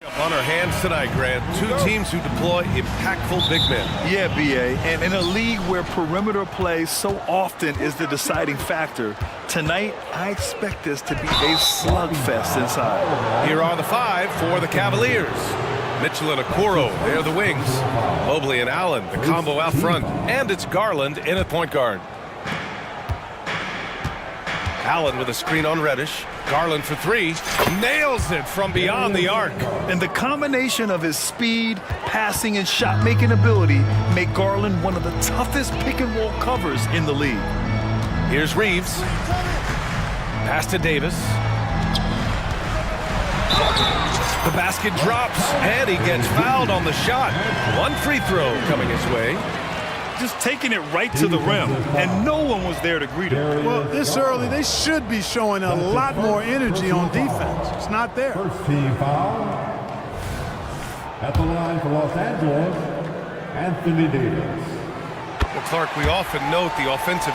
On our hands tonight, Grant. Two teams who deploy impactful big men. Yeah, BA. And in a league where perimeter play so often is the deciding factor, tonight I expect this to be a slugfest inside. Here are the five for the Cavaliers. Mitchell and Okoro, they're the wings. Mobley and Allen, the combo out front. And it's Garland in at point guard. Allen with a screen on Reddish. Garland for three. Nails it from beyond the arc. And the combination of his speed, passing, and shot-making ability make Garland one of the toughest pick-and-roll covers in the league. Here's Reeves. Pass to Davis. The basket drops, and he gets fouled on the shot. One free throw coming his way. Just taking it right to the rim, and no one was there to greet him. Well, this early, they should be showing a lot more energy on defense. It's not there. First team foul. At the line for Los Angeles, Anthony Davis. Well, Clark, we often note the offensive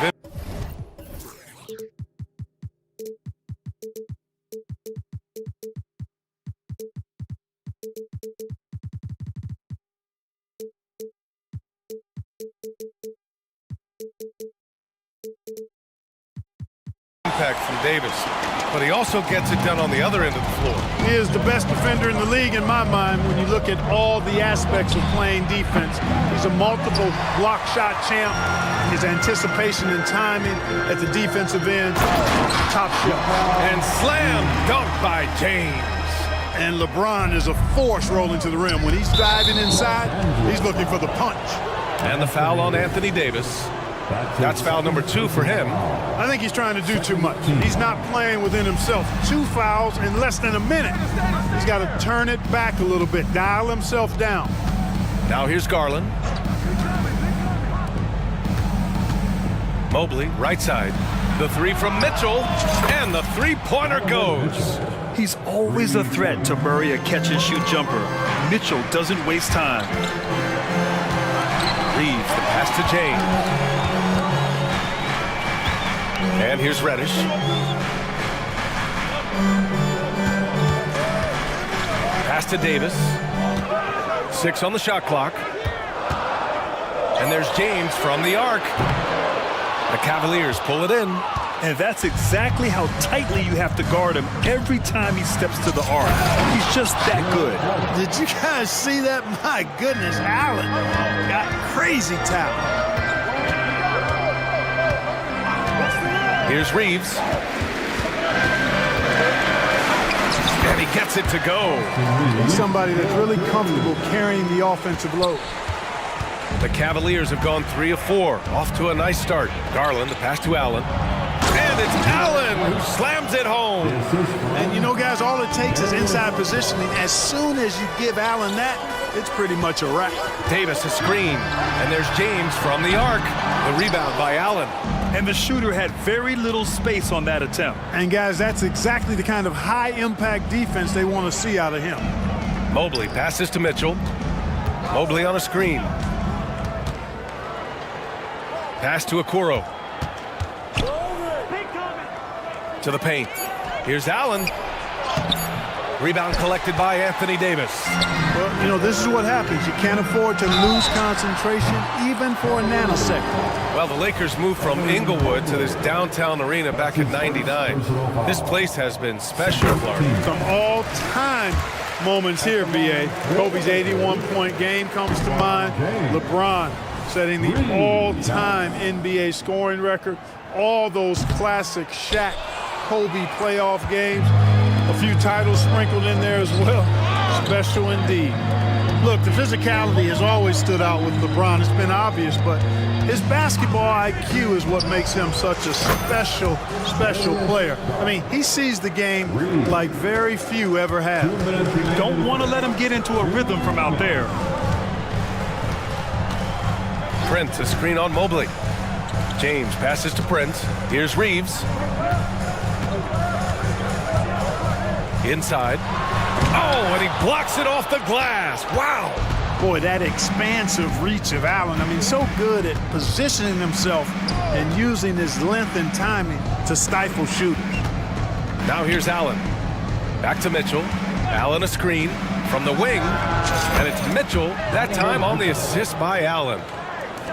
impact from Davis, but he also gets it done on the other end of the floor. He is the best defender in the league in my mind when you look at all the aspects of playing defense. He's a multiple block shot champ. His anticipation and timing at the defensive end, top shelf. And slam dunk by James. And LeBron is a force rolling to the rim. When he's diving inside, he's looking for the punch. And the foul on Anthony Davis. That's foul number 2 for him. I think he's trying to do too much. He's not playing within himself. 2 fouls in less than a minute. He's got to turn it back a little bit, dial himself down. Now here's Garland. Mobley, right side. The three from Mitchell, and the three-pointer goes. He's always a threat to Murray a catch-and-shoot jumper. Mitchell doesn't waste time. Reeves, the pass to James. And here's Reddish. Pass to Davis. 6 on the shot clock. And there's James from the arc. The Cavaliers pull it in. And that's exactly how tightly you have to guard him every time he steps to the arc. He's just that good. Did you guys see that? My goodness, Allen got crazy talent. Here's Reeves. And he gets it to go. He's somebody that's really comfortable carrying the offensive load. The Cavaliers have gone 3 of 4. Off to a nice start. Garland, the pass to Allen. And it's Allen who slams it home. And you know, guys, all it takes is inside positioning. As soon as you give Allen that, it's pretty much a wrap. Davis a screen. And there's James from the arc. The rebound by Allen. And the shooter had very little space on that attempt. And, guys, that's exactly the kind of high-impact defense they want to see out of him. Mobley passes to Mitchell. Mobley on a screen. Pass to Okoro. To the paint. Here's Allen. Rebound collected by Anthony Davis. Well, you know, this is what happens. You can't afford to lose concentration even for a nanosecond. Well, the Lakers moved from Inglewood to this downtown arena back in '99. This place has been special, Clark. Some all-time moments here, B.A. Kobe's 81-point game comes to mind. LeBron setting the all-time NBA scoring record. All those classic Shaq, Kobe playoff games. A few titles sprinkled in there as well. Special indeed. Look, the physicality has always stood out with LeBron. It's been obvious, but his basketball IQ is what makes him such a special player. I mean, he sees the game like very few ever have. Don't want to let him get into a rhythm from out there. Prince, a screen on Mobley. James passes to Prince. Here's Reeves. Inside. Oh, and he blocks it off the glass. Wow. Boy, that expansive reach of Allen. I mean, so good at positioning himself and using his length and timing to stifle shooters. Now here's Allen. Back to Mitchell. Allen a screen. From the wing, and it's Mitchell, that time on the assist by Allen.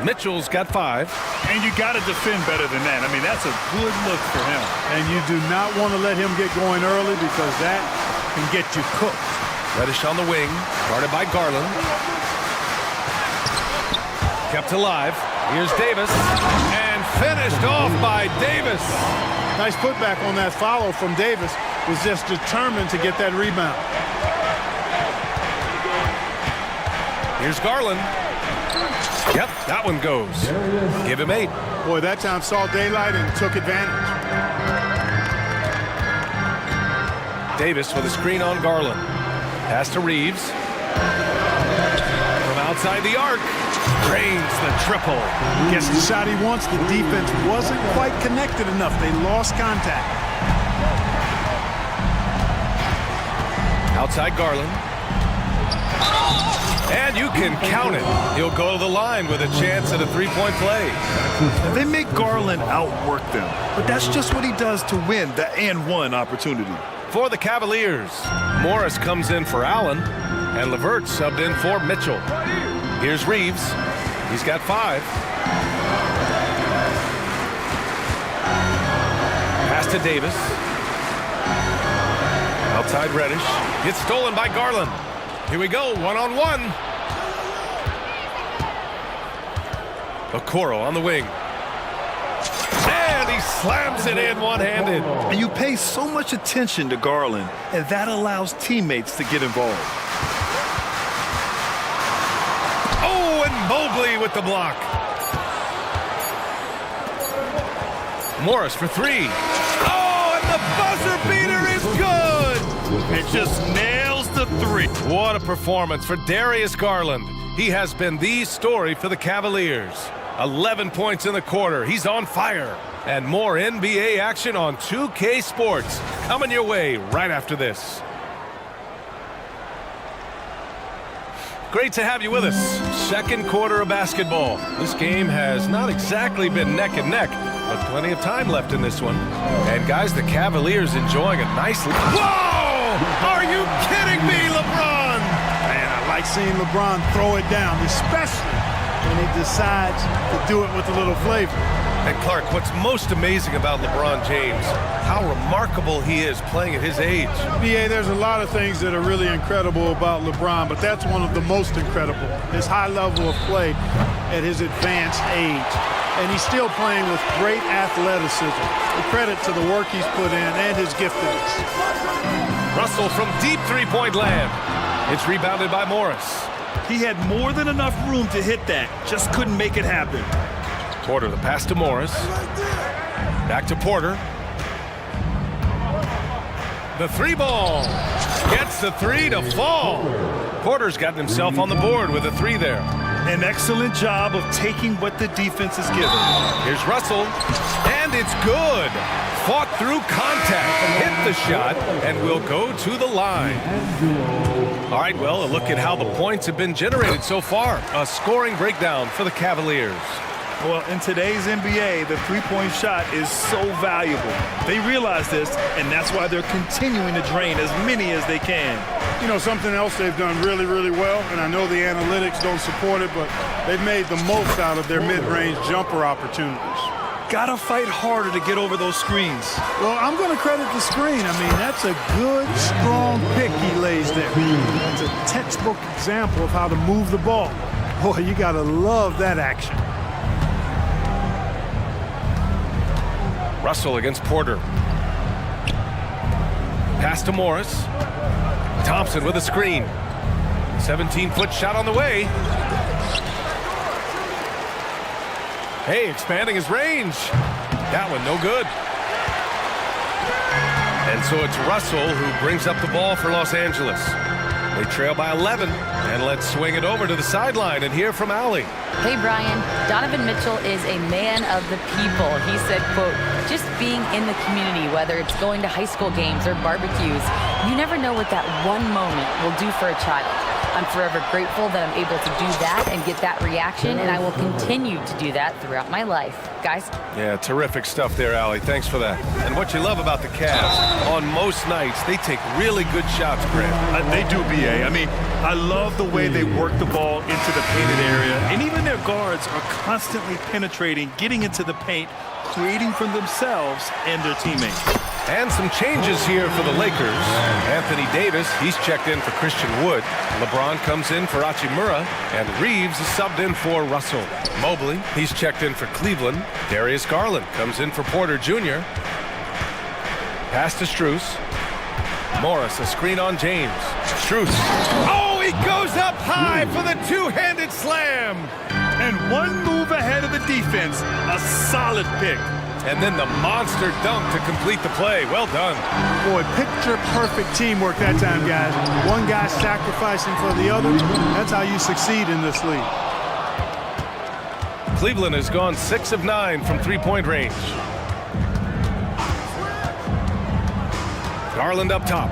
Mitchell's got 5. And you got to defend better than that. I mean, that's a good look for him. And you do not want to let him get going early because that can get you cooked. Reddish on the wing, guarded by Garland. Kept alive. Here's Davis, and finished off by Davis. Nice putback on that follow from Davis. Was just determined to get that rebound. Here's Garland. Yep, that one goes. Give him 8. Boy, that time saw daylight and took advantage. Davis with a screen on Garland. Pass to Reeves. From outside the arc. Drains the triple. Gets the shot he wants. The defense wasn't quite connected enough. They lost contact. Outside Garland. And you can count it. He'll go to the line with a chance at a 3-point play. They make Garland outwork them, but that's just what he does to win the and-one opportunity. For the Cavaliers, Morris comes in for Allen, and LeVert subbed in for Mitchell. Here's Reeves. He's got 5. Pass to Davis. Outside Reddish. It's stolen by Garland. Here we go, one-on-one. Okoro on the wing. And he slams it in one-handed. And you pay so much attention to Garland, and that allows teammates to get involved. Oh, and Mobley with the block. Morris for 3. Oh, and the buzzer beater is good. It just nails the 3. What a performance for Darius Garland. He has been the story for the Cavaliers. 11 points in the quarter. He's on fire. And more NBA action on 2K Sports coming your way right after this. Great to have you with us. Second quarter of basketball. This game has not exactly been neck and neck, but plenty of time left in this one. And guys, the Cavaliers enjoying a nice... Whoa! Are you kidding me, LeBron? Man, I like seeing LeBron throw it down, especially when he decides to do it with a little flavor. And Clark, what's most amazing about LeBron James, how remarkable he is playing at his age. BA, there's a lot of things that are really incredible about LeBron, but that's one of the most incredible, his high level of play at his advanced age. And he's still playing with great athleticism. The credit to the work he's put in and his giftedness. Russell from deep three-point land. It's rebounded by Morris. He had more than enough room to hit that, just couldn't make it happen. Porter, the pass to Morris. Back to Porter. The 3 ball. Gets the 3 to fall. Porter's gotten himself on the board with a 3 there. An excellent job of taking what the defense is given. Here's Russell. And it's good. Fought through contact. Hit the shot and will go to the line. All right, well, a look at how the points have been generated so far. A scoring breakdown for the Cavaliers. Well, in today's NBA, the three-point shot is so valuable. They realize this, and that's why they're continuing to drain as many as they can. You know, something else they've done really, really well, and I know the analytics don't support it, but they've made the most out of their mid-range jumper opportunities. Gotta fight harder to get over those screens. Well, I'm going to credit the screen. I mean, that's a good, strong pick he lays there. It's a textbook example of how to move the ball. Boy, you got to love that action. Russell against Porter. Pass to Morris. Thompson with a screen. 17-foot shot on the way. Hey, expanding his range. That one no good. And so it's Russell who brings up the ball for Los Angeles. They trail by 11, and let's swing it over to the sideline and hear from Allie. Hey, Brian. Donovan Mitchell is a man of the people. He said, quote, just being in the community, whether it's going to high school games or barbecues, you never know what that one moment will do for a child. I'm forever grateful that I'm able to do that and get that reaction, and I will continue to do that throughout my life. Guys? Yeah, terrific stuff there, Allie. Thanks for that. And what you love about the Cavs, on most nights, they take really good shots, Grant. They do, B.A. I mean, I love the way they work the ball into the painted area, and even their guards are constantly penetrating, getting into the paint, creating for themselves and their teammates. And some changes here for the Lakers. Anthony Davis, he's checked in for Christian Wood. LeBron comes in for Hachimura, and Reeves is subbed in for Russell. Mobley, he's checked in for Cleveland. Darius Garland comes in for Porter Jr. Pass to Strus. Morris, a screen on James. Strus. Oh, he goes up high for the two-handed slam. And one move ahead of the defense, a solid pick. And then the monster dunk to complete the play. Well done. Boy, picture-perfect teamwork that time, guys. One guy sacrificing for the other. That's how you succeed in this league. Cleveland has gone 6 of 9 from three-point range. Garland up top.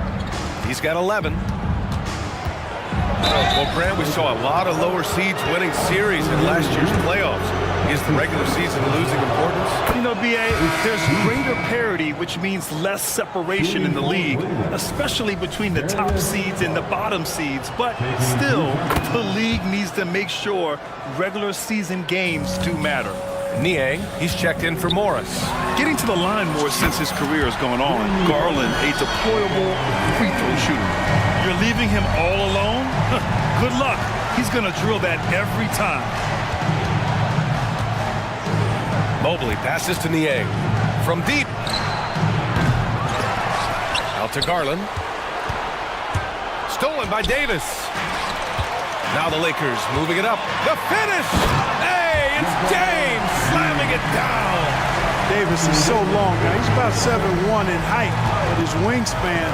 He's got 11. Well, Grant, we saw a lot of lower seeds winning series in last year's playoffs. Is the regular season losing importance? You know, B.A., there's greater parity, which means less separation in the league, especially between the top seeds and the bottom seeds. But still, the league needs to make sure regular season games do matter. Niang, he's checked in for Morris. Getting to the line more since his career has gone on. Garland, a deployable free throw shooter. You're leaving him all alone? Good luck. He's going to drill that every time. Mobley passes to Niang. From deep. Out to Garland. Stolen by Davis. Now the Lakers moving it up. The finish! Hey, it's James slamming it down. Davis is so long now. He's about 7'1" in height, but his wingspan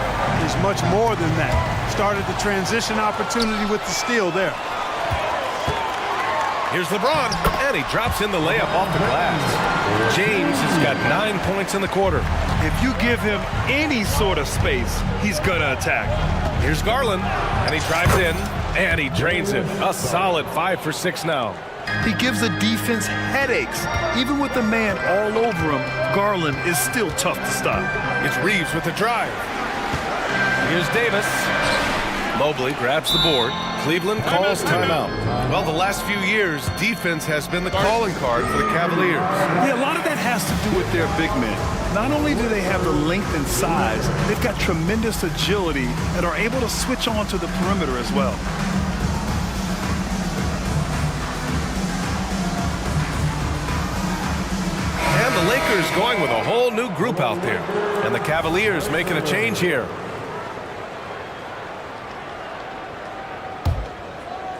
is much more than that. Started the transition opportunity with the steal there. Here's LeBron, and he drops in the layup off the glass. James has got 9 points in the quarter. If you give him any sort of space, he's going to attack. Here's Garland, and he drives in, and he drains it. A solid 5 for 6 now. He gives the defense headaches. Even with the man all over him, Garland is still tough to stop. It's Reeves with the drive. Here's Davis. Mobley grabs the board. Cleveland calls timeout. Well, the last few years, defense has been the calling card for the Cavaliers. Yeah, a lot of that has to do with their big men. Not only do they have the length and size, they've got tremendous agility and are able to switch on to the perimeter as well. And the Lakers going with a whole new group out there. And the Cavaliers making a change here.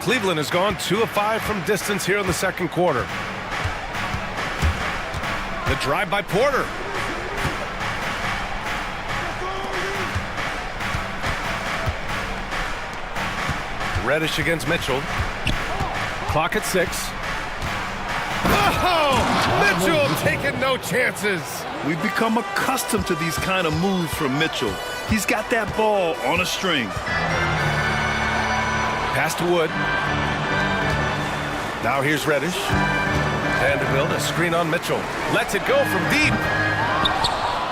Cleveland has gone 2 of 5 from distance here in the second quarter. The drive by Porter. Reddish against Mitchell. Clock at 6. Oh! Mitchell taking no chances. We've become accustomed to these kind of moves from Mitchell. He's got that ball on a string. Pass to Wood. Now here's Reddish. Vanderbilt, a screen on Mitchell. Lets it go from deep.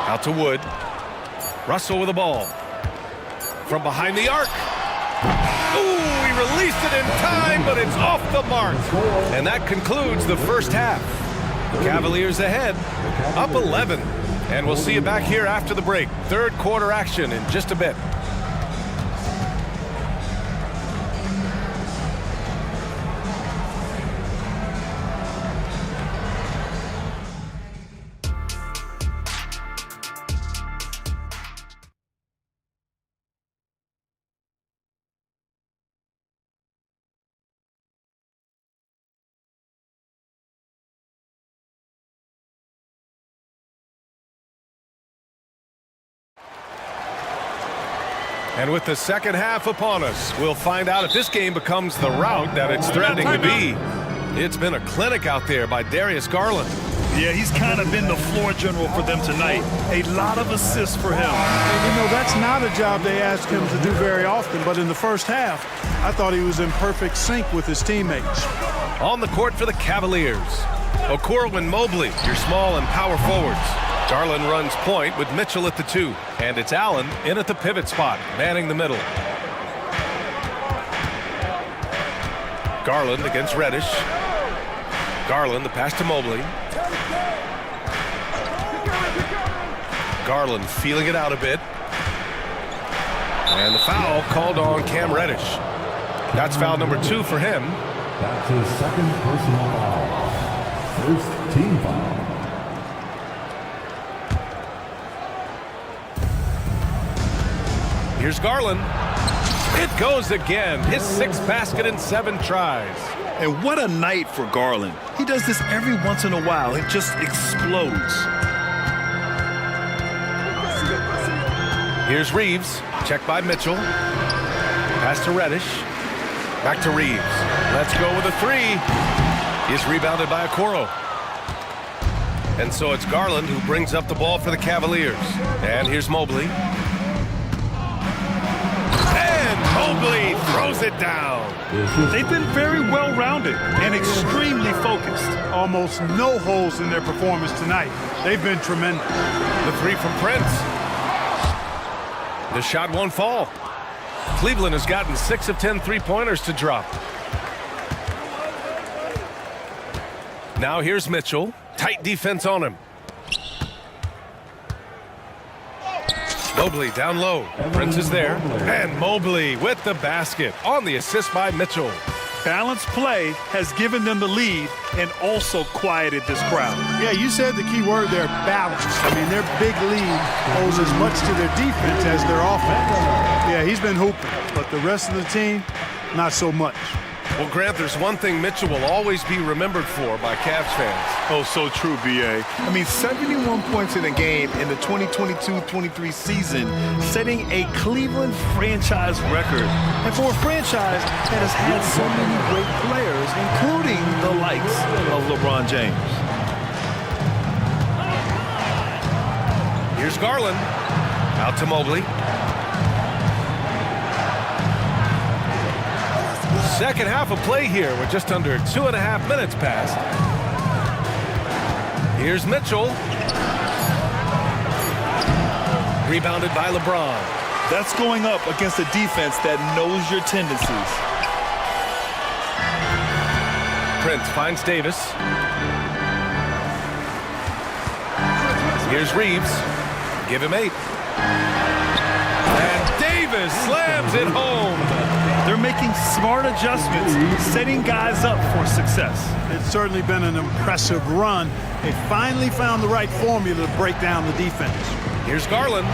Out to Wood. Russell with the ball. From behind the arc. Ooh, he released it in time, but it's off the mark. And that concludes the first half. Cavaliers ahead, up 11. And we'll see you back here after the break. Third quarter action in just a bit. And with the second half upon us, we'll find out if this game becomes the rout that it's threatening to be. It's been a clinic out there by Darius Garland. Yeah, he's kind of been the floor general for them tonight. A lot of assists for him. You know, that's not a job they ask him to do very often, but in the first half, I thought he was in perfect sync with his teammates. On the court for the Cavaliers, Okoro and Mobley, your small and power forwards. Garland runs point with Mitchell at the 2, and it's Allen in at the pivot spot, manning the middle. Garland against Reddish. Garland, the pass to Mobley. Garland feeling it out a bit. And the foul called on Cam Reddish. That's foul number 2 for him. That's his second personal foul. First team foul. Here's Garland. It goes again. His 6th basket in 7 tries. And what a night for Garland. He does this every once in a while. It just explodes. Here's Reeves. Check by Mitchell. Pass to Reddish. Back to Reeves. Let's go with a 3. He's rebounded by Okoro. And so it's Garland who brings up the ball for the Cavaliers. And here's Mobley. Mobley throws it down. They've been very well-rounded and extremely focused. Almost no holes in their performance tonight. They've been tremendous. The 3 from Prince. The shot won't fall. Cleveland has gotten 6 of 10 three-pointers to drop. Now here's Mitchell. Tight defense on him. Mobley down low. Prince is there. And Mobley with the basket on the assist by Mitchell. Balanced play has given them the lead and also quieted this crowd. Yeah, you said the key word there, balance. I mean, their big lead owes as much to their defense as their offense. Yeah, he's been hooping, but the rest of the team, not so much. Well, Grant, there's one thing Mitchell will always be remembered for by Cavs fans. Oh, so true, B.A. I mean, 71 points in a game in the 2022-23 season, setting a Cleveland franchise record. And for a franchise that has had so many great players, including the likes of LeBron James. Here's Garland. Out to Mobley. Second half of play here with just under 2.5 minutes passed. Here's Mitchell. Rebounded by LeBron. That's going up against a defense that knows your tendencies. Prince finds Davis. Here's Reeves. Give him 8. And Davis slams it home. They're making smart adjustments, setting guys up for success. It's certainly been an impressive run. They finally found the right formula to break down the defense. Here's Garland.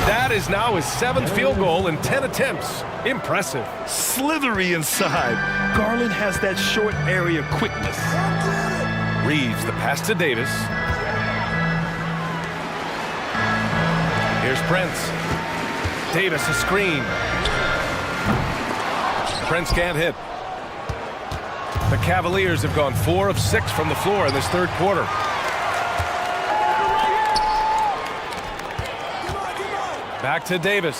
That is now his 7th field goal in 10 attempts. Impressive. Slithery inside. Garland has that short area quickness. Reeves, the pass to Davis. Here's Prince. Davis, a screen. Prince can't hit. The Cavaliers have gone 4 of 6 from the floor in this third quarter. Back to Davis.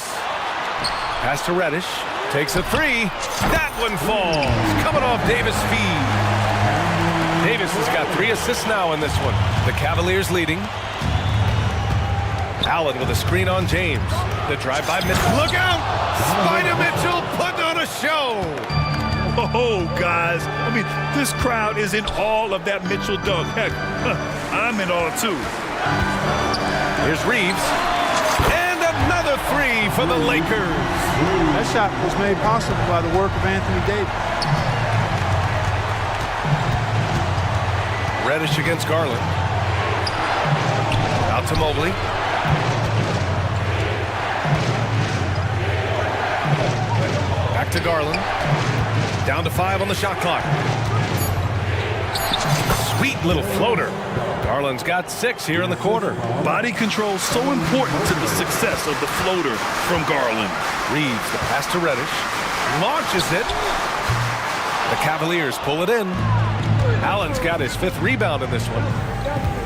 Pass to Reddish. Takes a 3. That one falls. Coming off Davis' feed. Davis has got 3 assists now in this one. The Cavaliers leading. Allen with a screen on James. The drive by Mitchell. Look out! Spider Mitchell putting on a show. Oh, guys. I mean, this crowd is in awe of that Mitchell dunk. Heck, I'm in awe, too. Here's Reeves. And another 3 for the Lakers. That shot was made possible by the work of Anthony Davis. Reddish against Garland. Out to Mobley. Back to Garland. Down to 5 on the shot clock. Sweet little floater. Garland's got 6 here in the quarter. Body control so important to the success of the floater from Garland. Reeves, the pass to Reddish. Launches it. The Cavaliers pull it in. Allen's got his 5th rebound in this one.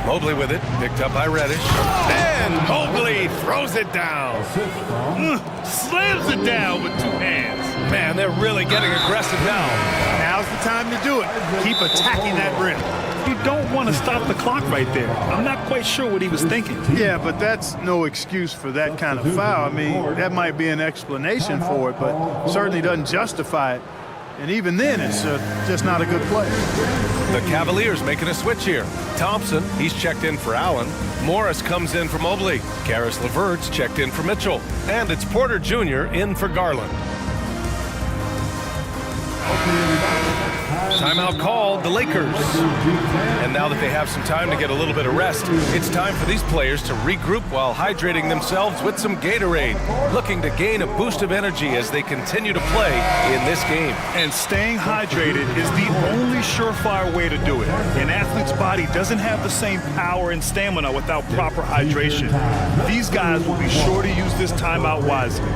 Mobley with it, picked up by Reddish. And Mobley throws it down. Slams it down with two hands. Man, they're really getting aggressive now. Now's the time to do it. Keep attacking that rim. You don't want to stop the clock right there. I'm not quite sure what he was thinking. Yeah, but that's no excuse for that kind of foul. I mean, that might be an explanation for it, but certainly doesn't justify it. And even then, it's just not a good play. The Cavaliers making a switch here. Thompson, he's checked in for Allen. Morris comes in for Mobley. Karis LeVert's checked in for Mitchell. And it's Porter Jr. in for Garland. Timeout called, the Lakers. And now that they have some time to get a little bit of rest, it's time for these players to regroup while hydrating themselves with some Gatorade, looking to gain a boost of energy as they continue to play in this game. And staying hydrated is the only surefire way to do it. An athlete's body doesn't have the same power and stamina without proper hydration. These guys will be sure to use this timeout wisely.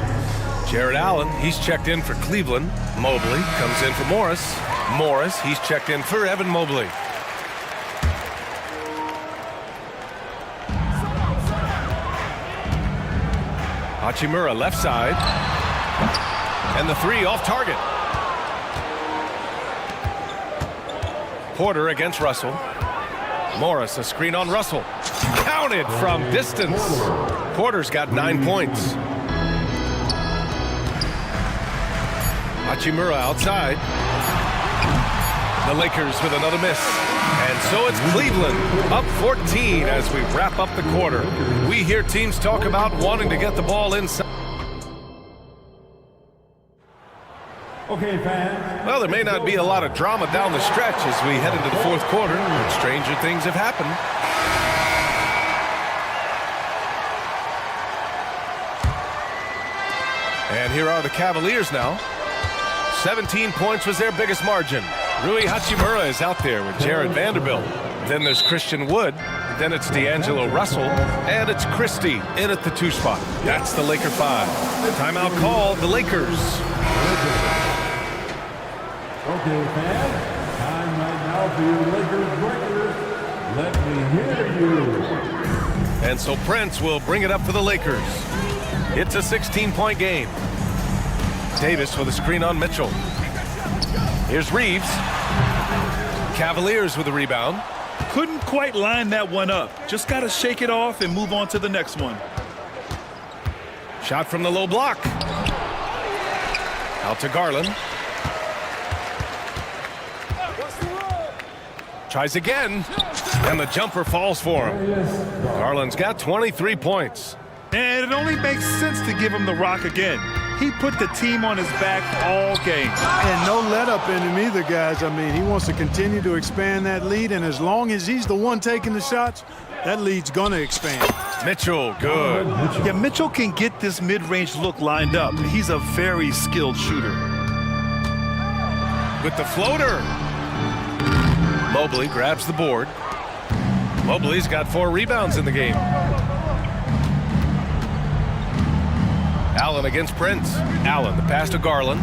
Jared Allen, he's checked in for Cleveland. Mobley comes in for Morris. Morris, he's checked in for Evan Mobley. Hachimura left side. And the three off target. Porter against Russell. Morris, a screen on Russell. Counted from distance. Porter's got 9 points. Hachimura outside. The Lakers with another miss. And so it's Cleveland up 14 as we wrap up the quarter. We hear teams talk about wanting to get the ball inside. Okay, fans. Well, there may not be a lot of drama down the stretch as we head into the fourth quarter, but stranger things have happened. And here are the Cavaliers now. 17 points was their biggest margin. Rui Hachimura is out there with Jared Vanderbilt. Then there's Christian Wood. Then it's D'Angelo Russell. And it's Christie in at the 2 spot. That's the Laker 5. Timeout call, the Lakers. Okay, fans. Time right now for your Lakers regulars. Let me hear you. And so Prince will bring it up for the Lakers. It's a 16-point game. Davis with a screen on Mitchell. Here's Reeves. Cavaliers with a rebound. Couldn't quite line that one up. Just got to shake it off and move on to the next one. Shot from the low block. Out to Garland. Tries again. And the jumper falls for him. Garland's got 23 points. And it only makes sense to give him the rock again. He put the team on his back all game. And no let up in him either, guys. I mean, he wants to continue to expand that lead, and as long as he's the one taking the shots, that lead's going to expand. Mitchell, good. Yeah, Mitchell can get this mid-range look lined up. He's a very skilled shooter. With the floater. Mobley grabs the board. Mobley's got 4 rebounds in the game. Allen against Prince. Allen, the pass to Garland.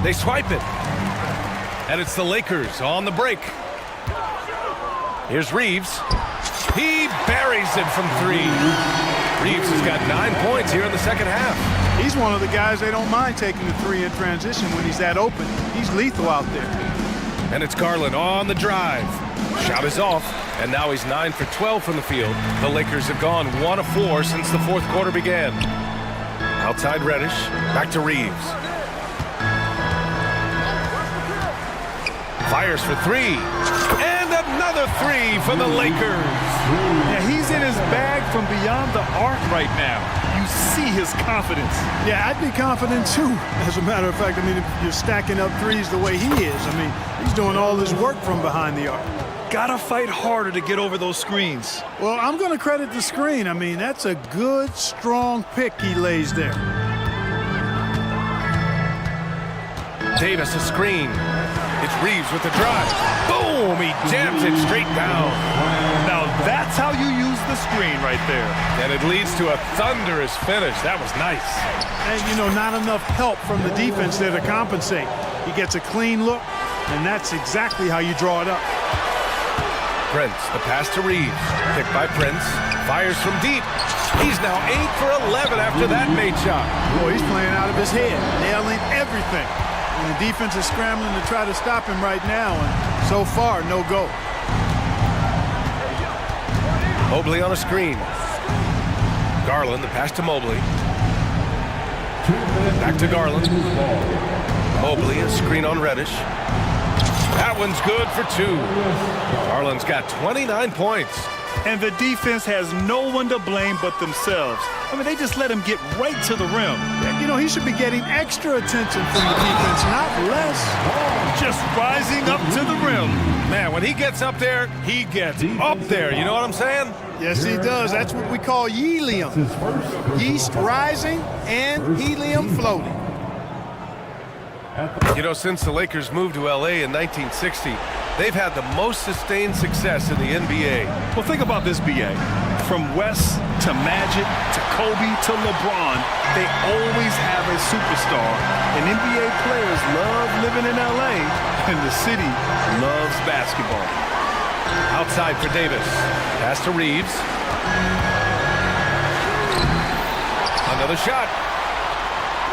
They swipe it. And it's the Lakers on the break. Here's Reeves. He buries it from 3. Reeves has got 9 points here in the second half. He's one of the guys they don't mind taking the 3 in transition when he's that open. He's lethal out there. And it's Garland on the drive. Shot is off, and now he's 9 for 12 from the field. The Lakers have gone 1 of 4 since the fourth quarter began. Outside Reddish, back to Reeves. Fires for 3. And another 3 for the Lakers. Yeah, he's in his bag from beyond the arc right now. You see his confidence. Yeah, I'd be confident too. As a matter of fact, I mean, if you're stacking up threes the way he is, I mean, he's doing all his work from behind the arc. Gotta fight harder to get over those screens. Well, I'm going to credit the screen. I mean, that's a good, strong pick he lays there. Davis, a screen. It's Reeves with the drive. Boom! He jams it straight down. Now that's how you use the screen right there. And it leads to a thunderous finish. That was nice. And, you know, not enough help from the defense there to compensate. He gets a clean look, and that's exactly how you draw it up. Prince, the pass to Reeves. Picked by Prince. Fires from deep. He's now 8 for 11 after that made shot. Boy, he's playing out of his head, nailing everything. And the defense is scrambling to try to stop him right now, and so far, no go. Mobley on a screen. Garland, the pass to Mobley. Back to Garland. Mobley, a screen on Reddish. That one's good for 2. Garland's got 29 points. And the defense has no one to blame but themselves. I mean, they just let him get right to the rim. You know, he should be getting extra attention from the defense, not less. Just rising up to the rim. Man, when he gets up there, he gets up there. You know what I'm saying? Yes, he does. That's what we call helium. Yeast rising and helium floating. You know, since the Lakers moved to L.A. in 1960, they've had the most sustained success in the NBA. Well, think about this, B.A. From West to Magic to Kobe to LeBron, they always have a superstar. And NBA players love living in L.A., and the city loves basketball. Outside for Davis. Pass to Reeves. Another shot.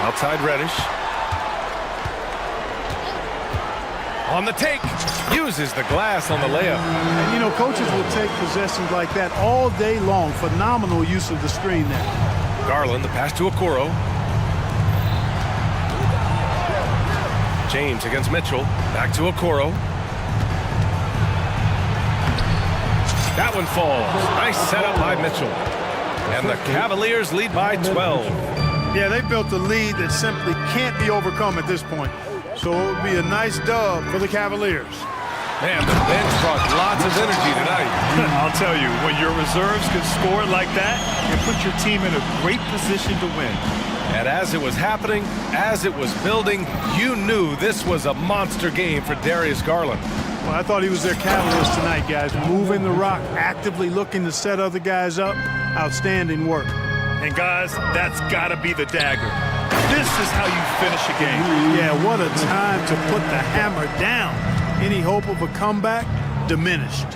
Outside Reddish. On the take, uses the glass on the layup. And you know, coaches will take possessions like that all day long. Phenomenal use of the screen there. Garland, the pass to Okoro. James against Mitchell. Back to Okoro. That one falls. Nice setup by Mitchell. And the Cavaliers lead by 12. Yeah, they built a lead that simply can't be overcome at this point. So it would be a nice dub for the Cavaliers. Man, the bench brought lots of energy tonight. I'll tell you, when your reserves can score like that, it puts your team in a great position to win. And as it was happening, as it was building, you knew this was a monster game for Darius Garland. Well, I thought he was their catalyst tonight, guys. Moving the rock, actively looking to set other guys up. Outstanding work. And guys, that's got to be the dagger. This is how you finish a game. Yeah, what a time to put the hammer down. Any hope of a comeback diminished.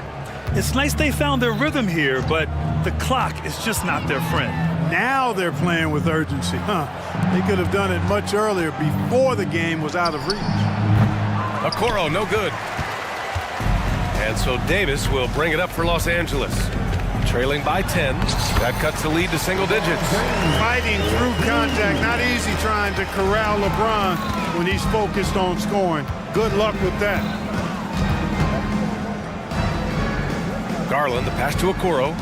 It's nice they found their rhythm here, but the clock is just not their friend. Now they're playing with urgency. They could have done it much earlier before the game was out of reach. Okoro, no good. And so Davis will bring it up for Los Angeles. Trailing by 10. That cuts the lead to single digits. Fighting through contact. Not easy trying to corral LeBron when he's focused on scoring. Good luck with that. Garland, the pass to Okoro.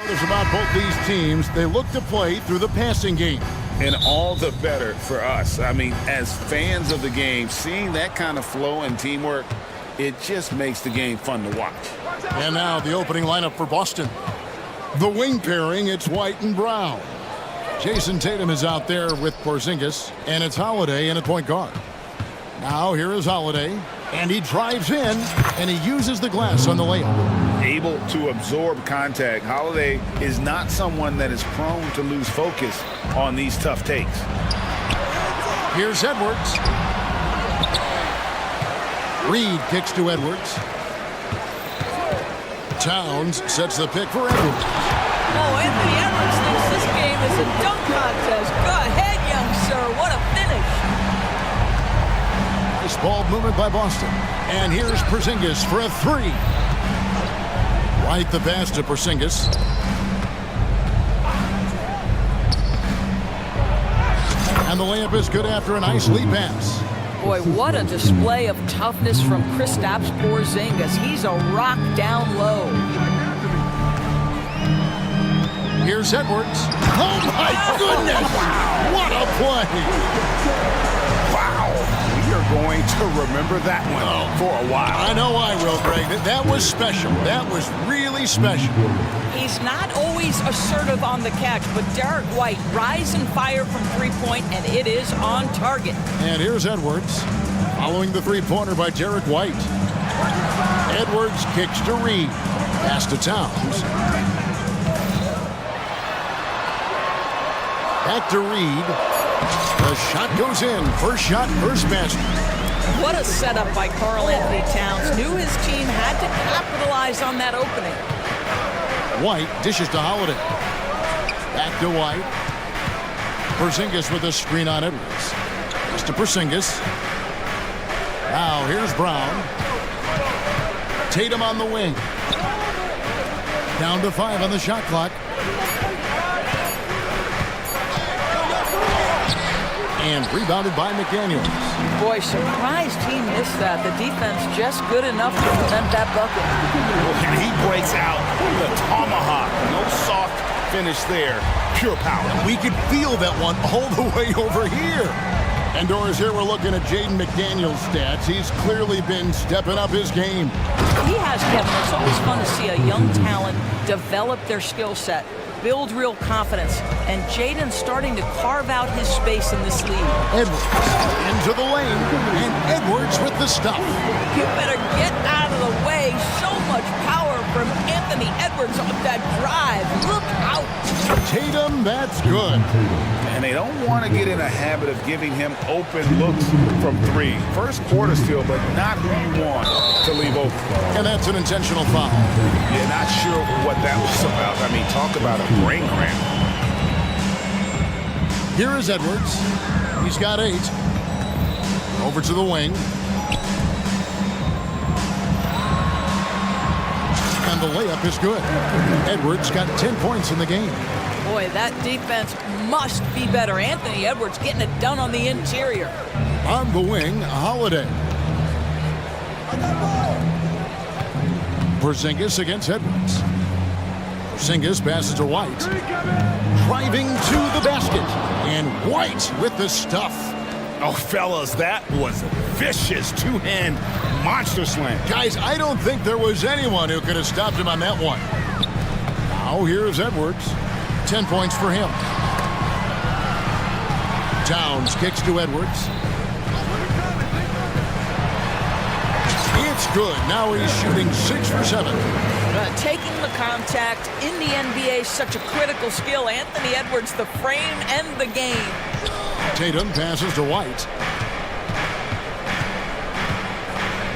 Notice about both these teams, they look to play through the passing game. And all the better for us. I mean, as fans of the game, seeing that kind of flow and teamwork, it just makes the game fun to watch. And now the opening lineup for Boston. The wing pairing, it's White and Brown. Jason Tatum is out there with Porzingis, and it's Holiday in at point guard. Now here is Holiday, and he drives in, and he uses the glass on the layup. Able to absorb contact. Holiday is not someone that is prone to lose focus on these tough takes. Here's Edwards. Reed kicks to Edwards. Towns sets the pick for Edwards. Oh, Anthony Edwards thinks this game is a dunk contest. Go ahead, young sir. What a finish. Nice ball movement by Boston. And here's Porzingis for a three. Right the pass to Porzingis. And the layup is good after a nice lead pass. Boy, what a display of toughness from Kristaps Porzingis. He's a rock down low. Here's Edwards. Oh, my goodness! What a play! Wow. We are going to remember that one for a while. I know I will, Greg. That was special. That was really special. He's not always assertive on the catch, but Derek White rise and fire from three-point, and it is on target. And here's Edwards, following the three-pointer by Derek White. Edwards kicks to Reed. Pass to Towns. Back to Reed. The shot goes in. First shot, first basket. What a setup by Karl Anthony Towns. Knew his team had to capitalize on that opening. White dishes to Holiday. Back to White. Porzingis with a screen on Edwards. Just to Porzingis. Now here's Brown. Tatum on the wing. Down to 5 on the shot clock. And rebounded by McDaniels. Boy, surprised he missed that. The defense just good enough to prevent that bucket. And he breaks out the tomahawk. No soft finish there. Pure power. We could feel that one all the way over here. And Doris, here we're looking at Jaden McDaniels' stats. He's clearly been stepping up his game. He has, Kevin. It's always fun to see a young talent develop their skill set, build real confidence, and Jaden's starting to carve out his space in this league. Edwards into the lane, and Edwards with the stuff. You better get out of the way. So much power from Anthony Edwards on that drive. Look out. Tatum, that's good. And they don't want to get in a habit of giving him open looks from three. First quarter still, but not who you want to leave open. And that's an intentional foul. Yeah, not sure what that was about. I mean, talk about a brain cramp. Here is Edwards. He's got 8. Over to the wing. And the layup is good. Edwards got 10 points in the game. Boy, that defense must be better. Anthony Edwards getting it done on the interior. On the wing, Holiday. Porzingis against Edwards. Porzingis passes to White. Driving to the basket. And White with the stuff. Oh, fellas, that was vicious two-hand monster slam. Guys, I don't think there was anyone who could have stopped him on that one. Now here's Edwards. 10 points for him. Towns kicks to Edwards. It's good. Now he's shooting 6 for 7. Taking the contact in the NBA is such a critical skill. Anthony Edwards, the frame and the game. Tatum passes to White.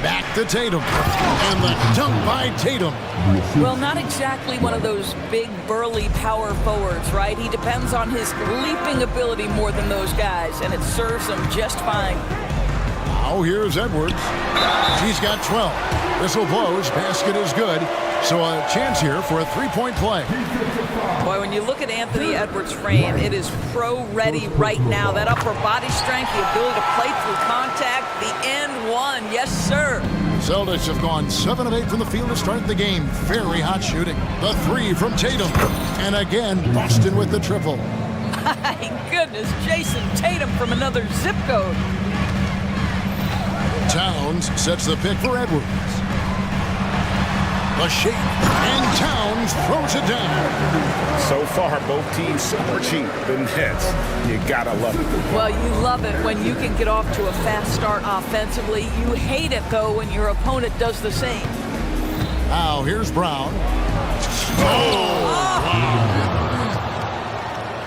Back to Tatum. And the dunk by Tatum. Well, not exactly one of those big, burly power forwards, right? He depends on his leaping ability more than those guys, and it serves him just fine. Now here's Edwards. He's got 12. Whistle blows. Basket is good. So a chance here for a three-point play. Boy, when you look at Anthony Edwards' frame, it is pro-ready right now. That upper body strength, the ability to play through contact, the and one. Yes, sir. Celtics have gone 7 of 8 from the field to start the game. Very hot shooting. The three from Tatum. And again, Boston with the triple. My goodness, Jason Tatum from another zip code. Towns sets the pick for Edwards. The shake, and Towns throws it down. So far, both teams scorching the nets. You gotta love it. Well, you love it when you can get off to a fast start offensively. You hate it, though, when your opponent does the same. Now, here's Brown.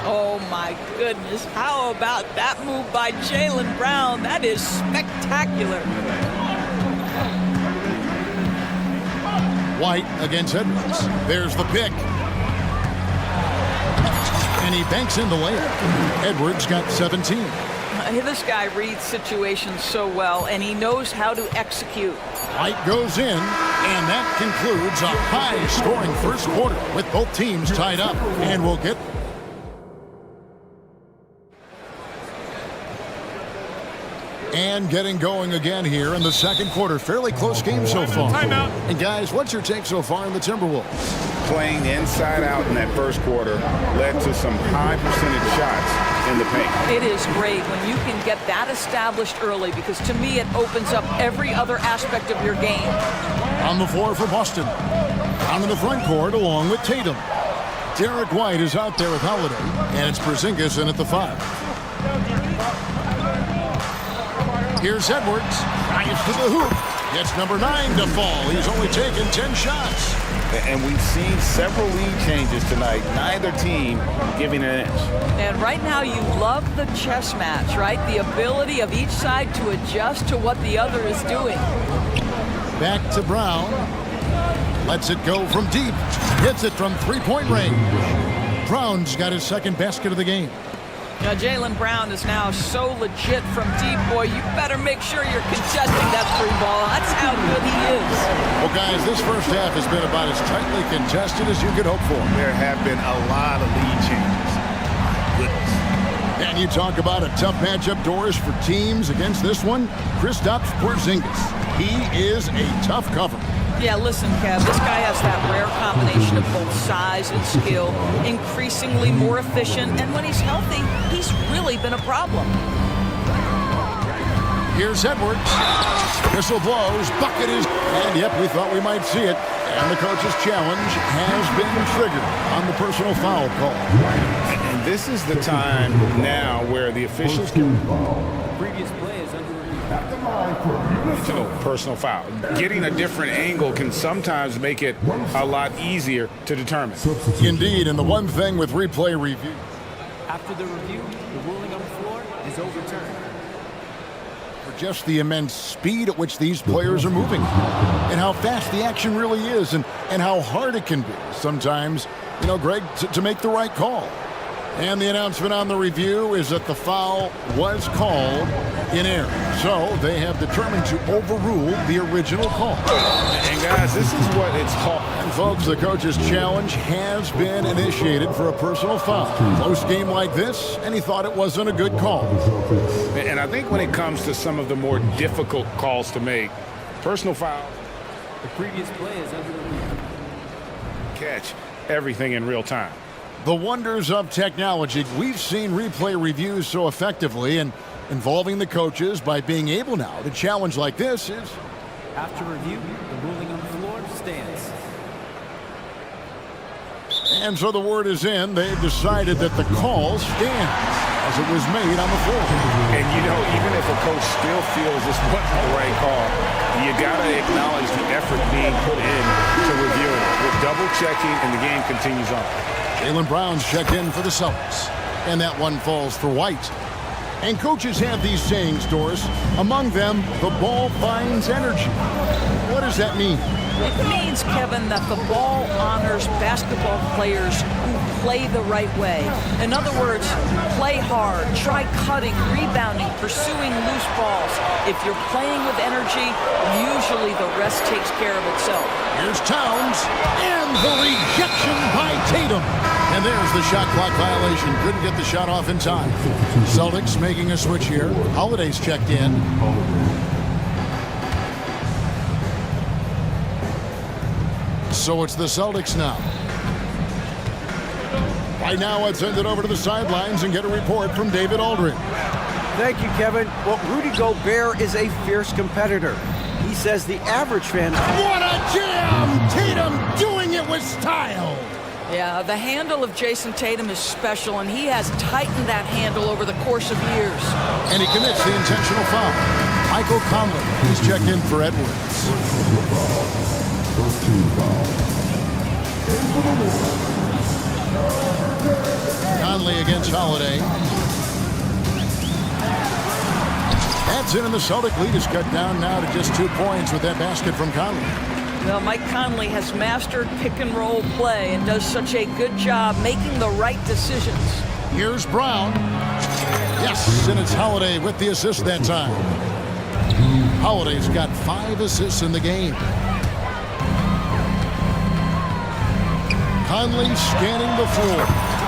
Oh, my goodness. How about that move by Jaylen Brown? That is spectacular. White against Edwards. There's the pick. And he banks in the layup. Edwards got 17. This guy reads situations so well, and he knows how to execute. White goes in, and that concludes a high-scoring first quarter with both teams tied up. And we'll get... And getting going again here in the second quarter. Fairly close game so far. Timeout. And guys, what's your take so far in the Timberwolves? Playing inside out in that first quarter led to some high percentage shots in the paint. It is great when you can get that established early, because to me it opens up every other aspect of your game. On the floor for Boston. Down in the front court along with Tatum. Derek White is out there with Holiday, and it's Porzingis in at the 5. Here's Edwards, drives to the hoop, gets number 9 to fall. He's only taken 10 shots. And we've seen several lead changes tonight, neither team giving an inch. And right now you love the chess match, right? The ability of each side to adjust to what the other is doing. Back to Brown, lets it go from deep, hits it from three-point range. Brown's got his second basket of the game. Now, Jaylen Brown is now so legit from deep, boy. You better make sure you're contesting that free ball. That's how good he is. Well, guys, this first half has been about as tightly contested as you could hope for. There have been a lot of lead changes. My goodness. And you talk about a tough matchup, Doris, for teams against this one. Kristaps Porzingis. He is a tough cover. Yeah, listen, Kev, this guy has that rare combination of both size and skill, increasingly more efficient, and when he's healthy, he's really been a problem. Here's Edwards. Whistle blows, bucket is, and yep, we thought we might see it. And the coach's challenge has been triggered on the personal foul call. And this is the time now where the officials can... Previous play is under review. Personal foul. Getting a different angle can sometimes make it a lot easier to determine. Indeed, and the one thing with replay review. After the review, the ruling on the floor is overturned. For just the immense speed at which these players are moving, and how fast the action really is, and how hard it can be sometimes, you know, Greg, to make the right call. And the announcement on the review is that the foul was called in error. So they have determined to overrule the original call. And guys, this is what it's called. And folks, the coach's challenge has been initiated for a personal foul. Close game like this, and he thought it wasn't a good call. And I think when it comes to some of the more difficult calls to make, personal foul. The previous play is under review. Catch everything in real time. The wonders of technology. We've seen replay reviews so effectively, and involving the coaches by being able now to challenge like this is... After review, the ruling on the floor stands. And so the word is in. They've decided that the call stands as it was made on the floor. And, you know, even if a coach still feels this wasn't the right call, you got to acknowledge the effort being put in to review it. With double-checking, and the game continues on. Jaylen Brown's checked in for the Celtics. And that one falls for White. And coaches have these sayings, Doris. Among them, the ball finds energy. What does that mean? It means, Kevin, that the ball honors basketball players who play the right way. In other words, play hard, try cutting, rebounding, pursuing loose balls. If you're playing with energy, usually the rest takes care of itself. Here's Towns, and the rejection by Tatum. And there's the shot clock violation. Couldn't get the shot off in time. Celtics making a switch here. Holiday's checked in. So it's the Celtics now. Right now, let's send it over to the sidelines and get a report from David Aldridge. Thank you, Kevin. Well, Rudy Gobert is a fierce competitor. He says the average fan... What a jam! Tatum doing it with style! Yeah, the handle of Jason Tatum is special, and he has tightened that handle over the course of years. And he commits the intentional foul. Michael Conley is checked in for Edwards. Conley against Holiday. That's in, and the Celtic lead is cut down now to just 2 points with that basket from Conley. Well, Mike Conley has mastered pick-and-roll play and does such a good job making the right decisions. Here's Brown. Yes, and it's Holiday with the assist that time. Holiday's got 5 assists in the game. Conley scanning the floor.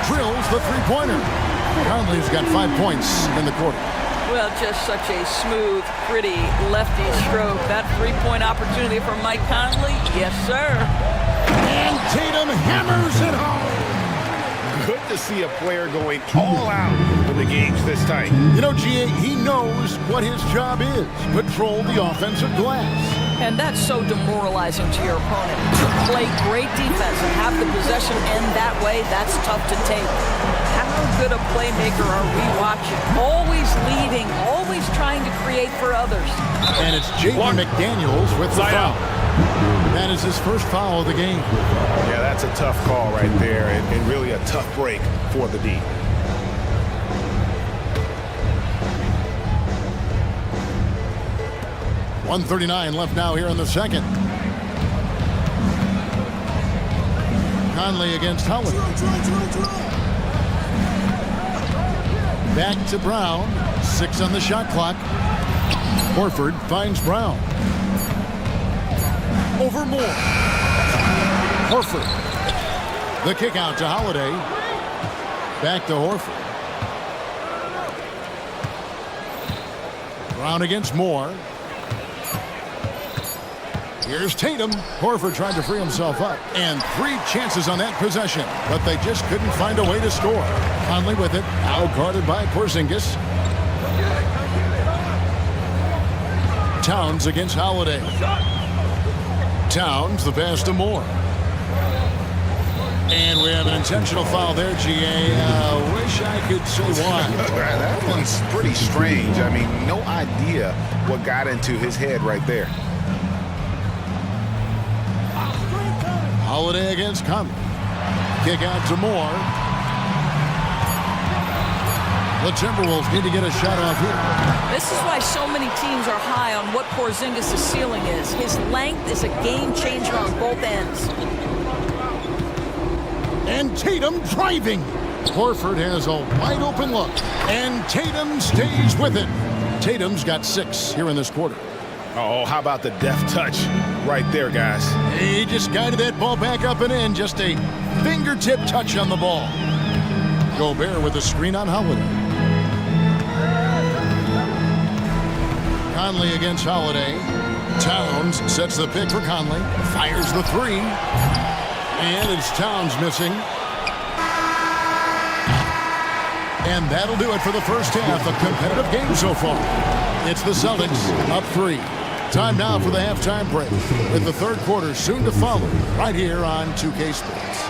Drills the three-pointer. Conley's got 5 points in the quarter. Well, just such a smooth, pretty lefty stroke. That three-point opportunity for Mike Conley, yes, sir. And Tatum hammers it home. Good to see a player going all out when the game's this tight. You know, GA, he knows what his job is. Control the offensive glass. And that's so demoralizing to your opponent. To play great defense and have the possession end that way, that's tough to take. How good a playmaker are we watching? Always leading, always trying to create for others. And it's Jaden McDaniels with the foul. That is his first foul of the game. Yeah, that's a tough call right there, and really a tough break for the D. .139 left now here in the second. Conley against Howard. Back to Brown. 6 on the shot clock. Horford finds Brown. Over Moore. Horford. The kick out to Holiday. Back to Horford. Brown against Moore. Here's Tatum. Horford tried to free himself up. And 3 chances on that possession, but they just couldn't find a way to score. Conley with it. Now guarded by Porzingis. Towns against Holiday. Towns, the pass to Moore. And we have an intentional foul there, GA. Wish I could say why. That one's pretty strange. I mean, no idea what got into his head right there. Holiday against Conley. Kick out to Moore. The Timberwolves need to get a shot off here. This is why so many teams are high on what Porzingis' ceiling is. His length is a game changer on both ends. And Tatum driving. Horford has a wide open look. And Tatum stays with it. Tatum's got 6 here in this quarter. Oh, how about the deft touch right there, guys? He just guided that ball back up and in. Just a fingertip touch on the ball. Gobert with a screen on Holiday. Conley against Holiday. Towns sets the pick for Conley. Fires the 3. And it's Towns missing. And that'll do it for the first half. A competitive game so far. It's the Celtics up 3. Time now for the halftime break, with the third quarter soon to follow, right here on 2K Sports.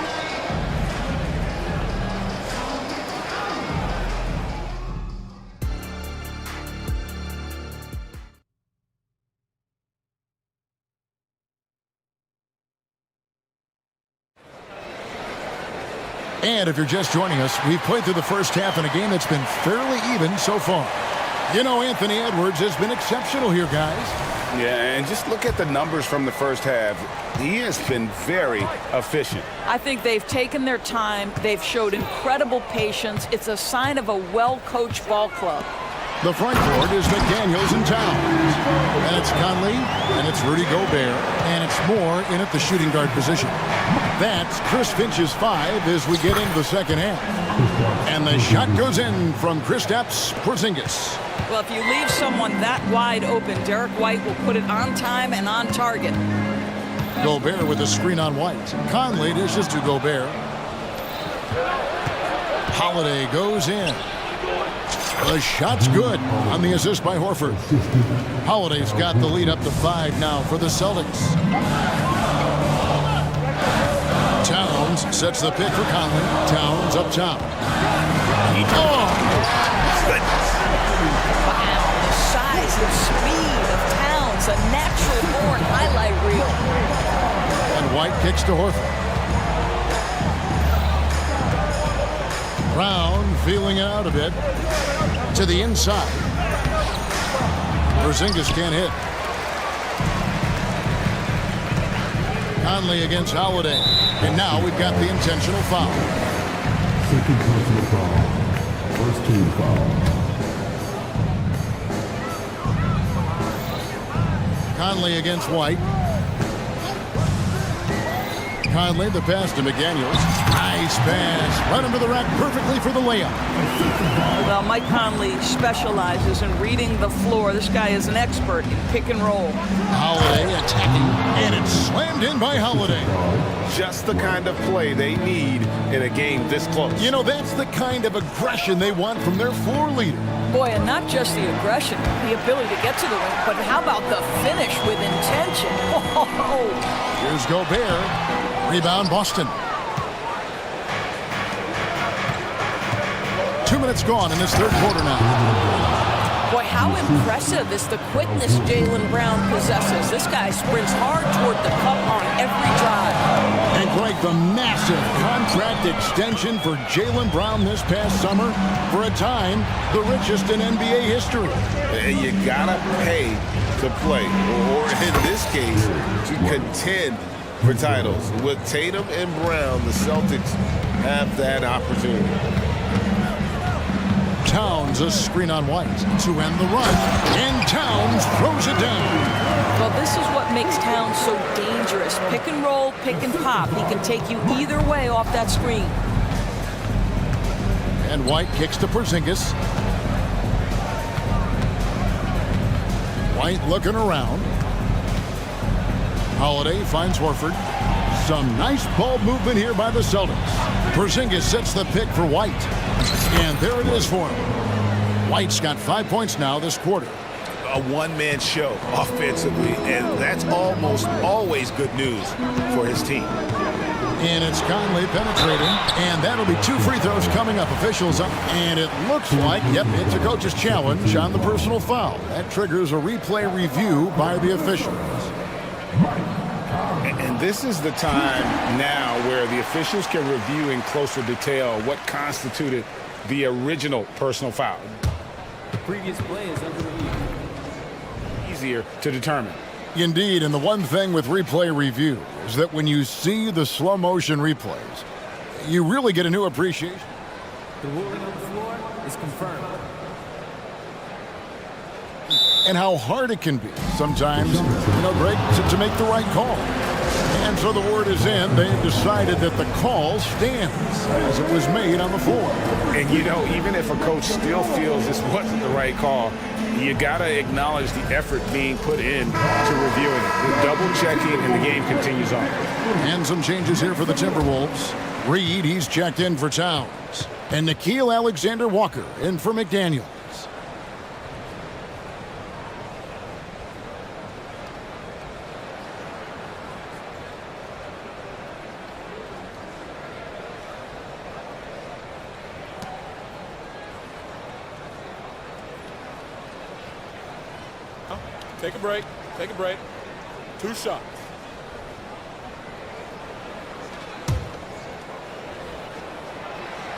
And if you're just joining us, we've played through the first half in a game that's been fairly even so far. You know, Anthony Edwards has been exceptional here, guys. Yeah, and just look at the numbers from the first half. He has been very efficient. I think they've taken their time. They've showed incredible patience. It's a sign of a well-coached ball club. The front court is McDaniels and Towns. And it's Conley, and it's Rudy Gobert, and it's Moore in at the shooting guard position. That's Chris Finch's 5 as we get into the second half. And the shot goes in from Kristaps Porzingis. Well, if you leave someone that wide open, Derek White will put it on time and on target. Gobert with a screen on White. Conley dishes to Gobert. Holiday goes in. The shot's good on the assist by Horford. Holiday's got the lead up to 5 now for the Celtics. Towns sets the pick for Conley. Towns up top. Wow, the size and speed of Towns, a natural-born highlight reel. And White kicks to Horford. Brown feeling it out a bit. To the inside. Porzingis can't hit. Conley against Holiday. And now we've got the intentional foul. Second personal foul. First team foul. Conley against White. Conley, the pass to McDaniels. Nice pass. Right under the rack perfectly for the layup. Well, Mike Conley specializes in reading the floor. This guy is an expert in pick and roll. Holiday attacking, and it's slammed in by Holiday. Just the kind of play they need in a game this close. You know, that's the kind of aggression they want from their floor leader. Boy, and not just the aggression, the ability to get to the ring, but how about the finish with intention? Oh. Here's Gobert. Rebound, Boston. 2 minutes gone in this third quarter now. Boy, how impressive is the quickness Jaylen Brown possesses. This guy sprints hard toward the cup on every drive. And quite the massive contract extension for Jaylen Brown this past summer. For a time, the richest in NBA history. You gotta pay to play, or in this case, to contend for titles. With Tatum and Brown, the Celtics have that opportunity. Towns a screen on White to end the run, and Towns throws it down. Well, this is what makes Towns so dangerous. Pick and roll, pick and pop. He can take you either way off that screen. And White kicks to Porzingis. White looking around. Holiday finds Horford. Some nice ball movement here by the Celtics. Porzingis sets the pick for White. And there it is for him. White's got 5 points now this quarter. A one-man show offensively, and that's almost always good news for his team. And it's Conley penetrating, and that'll be 2 free throws coming up. Officials up, and it looks like, yep, it's a coach's challenge on the personal foul. That triggers a replay review by the officials. And this is the time now where the officials can review in closer detail what constituted the original personal foul. The previous play is under review. Easier to determine. Indeed, and the one thing with replay review is that when you see the slow motion replays, you really get a new appreciation. The ruling on the floor is confirmed. And how hard it can be sometimes, Greg, to make the right call. And so the word is in. They've decided that the call stands as it was made on the floor. And, even if a coach still feels this wasn't the right call, you got to acknowledge the effort being put in to reviewing it. The double-checking, and the game continues on. And some changes here for the Timberwolves. Reed, he's checked in for Towns. And Nickeil Alexander-Walker in for McDaniels. Take a break. Take a break. 2 shots.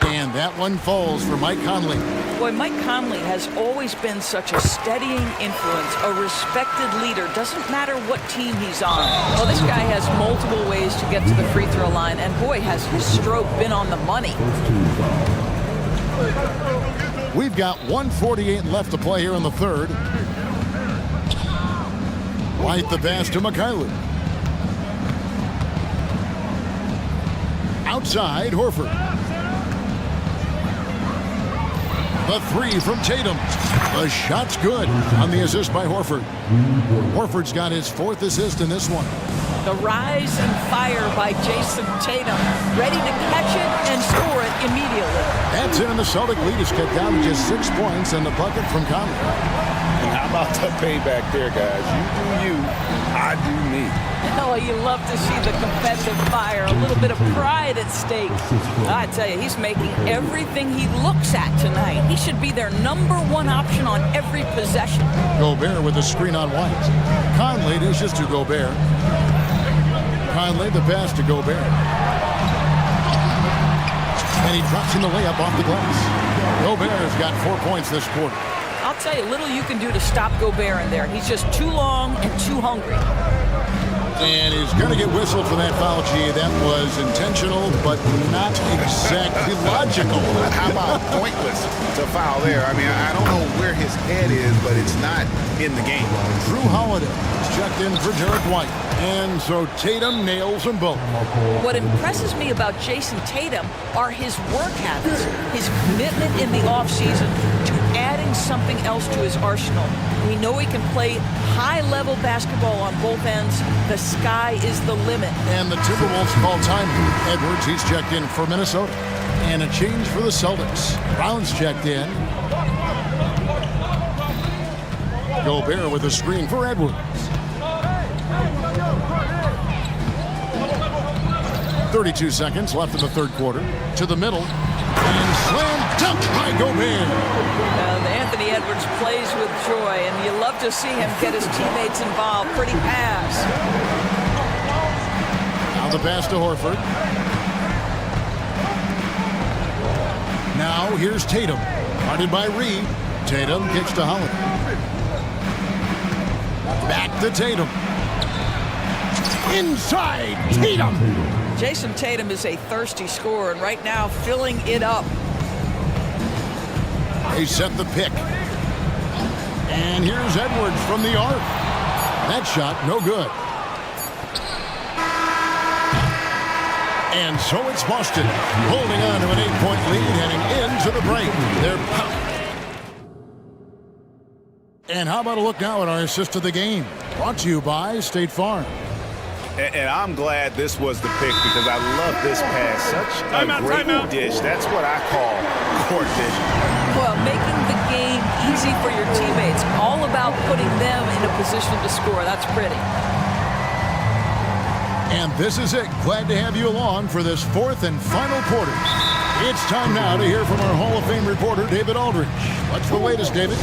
And that one falls for Mike Conley. Boy, Mike Conley has always been such a steadying influence, a respected leader. Doesn't matter what team he's on. Well, this guy has multiple ways to get to the free throw line, and boy, has his stroke been on the money. We've got 1:48 left to play here in the third. White the pass to Mikhailuk. Outside, Horford. The 3 from Tatum. The shot's good on the assist by Horford. Horford's got his 4th assist in this one. The rise and fire by Jason Tatum, ready to catch it and score it immediately. That's it, and the Celtic lead is cut down to just 6 points and the bucket from Conley. And how about the payback there, guys? You do you, I do me. Oh, you love to see the competitive fire, a little bit of pride at stake. I tell you, he's making everything he looks at tonight. He should be their #1 option on every possession. Gobert with a screen on White. Conley dishes to Gobert. Conley the pass to Gobert. And he drops in the layup off the glass. Gobert has got 4 points this quarter. I'll tell you, little you can do to stop Gobert in there. He's just too long and too hungry. And he's going to get whistled for that foul, G. That was intentional, but not exactly logical. How about pointless to foul there? I mean, I don't know where his head is, but it's not in the game. Drew Holiday is checked in for Derek White. And so Tatum nails them both. What impresses me about Jason Tatum are his work habits, his commitment in the offseason to adding something else to his arsenal. We know he can play high-level basketball on both ends. The sky is the limit. And the Timberwolves call time. Edwards, he's checked in for Minnesota. And a change for the Celtics. Brown's checked in. Gobert with a screen for Edwards. 32 seconds left in the third quarter. To the middle. And slam dunk by Gobert. Anthony Edwards plays with joy, and you love to see him get his teammates involved. Pretty pass. Now the pass to Horford. Now here's Tatum. Guarded by Reed. Tatum kicks to Holiday. Back to Tatum. Inside Tatum. Jason Tatum is a thirsty scorer, and right now filling it up. They set the pick. And here's Edwards from the arc. That shot, no good. And so it's Boston, holding on to an 8-point lead, heading into the break. They're And how about a look now at our assist of the game? Brought to you by State Farm. And I'm glad this was the pick because I love this pass. Such a great dish. That's what I call court vision. Well, making the game easy for your teammates. All about putting them in a position to score. That's pretty. And this is it. Glad to have you along for this fourth and final quarter. It's time now to hear from our Hall of Fame reporter, David Aldridge. What's the latest, David?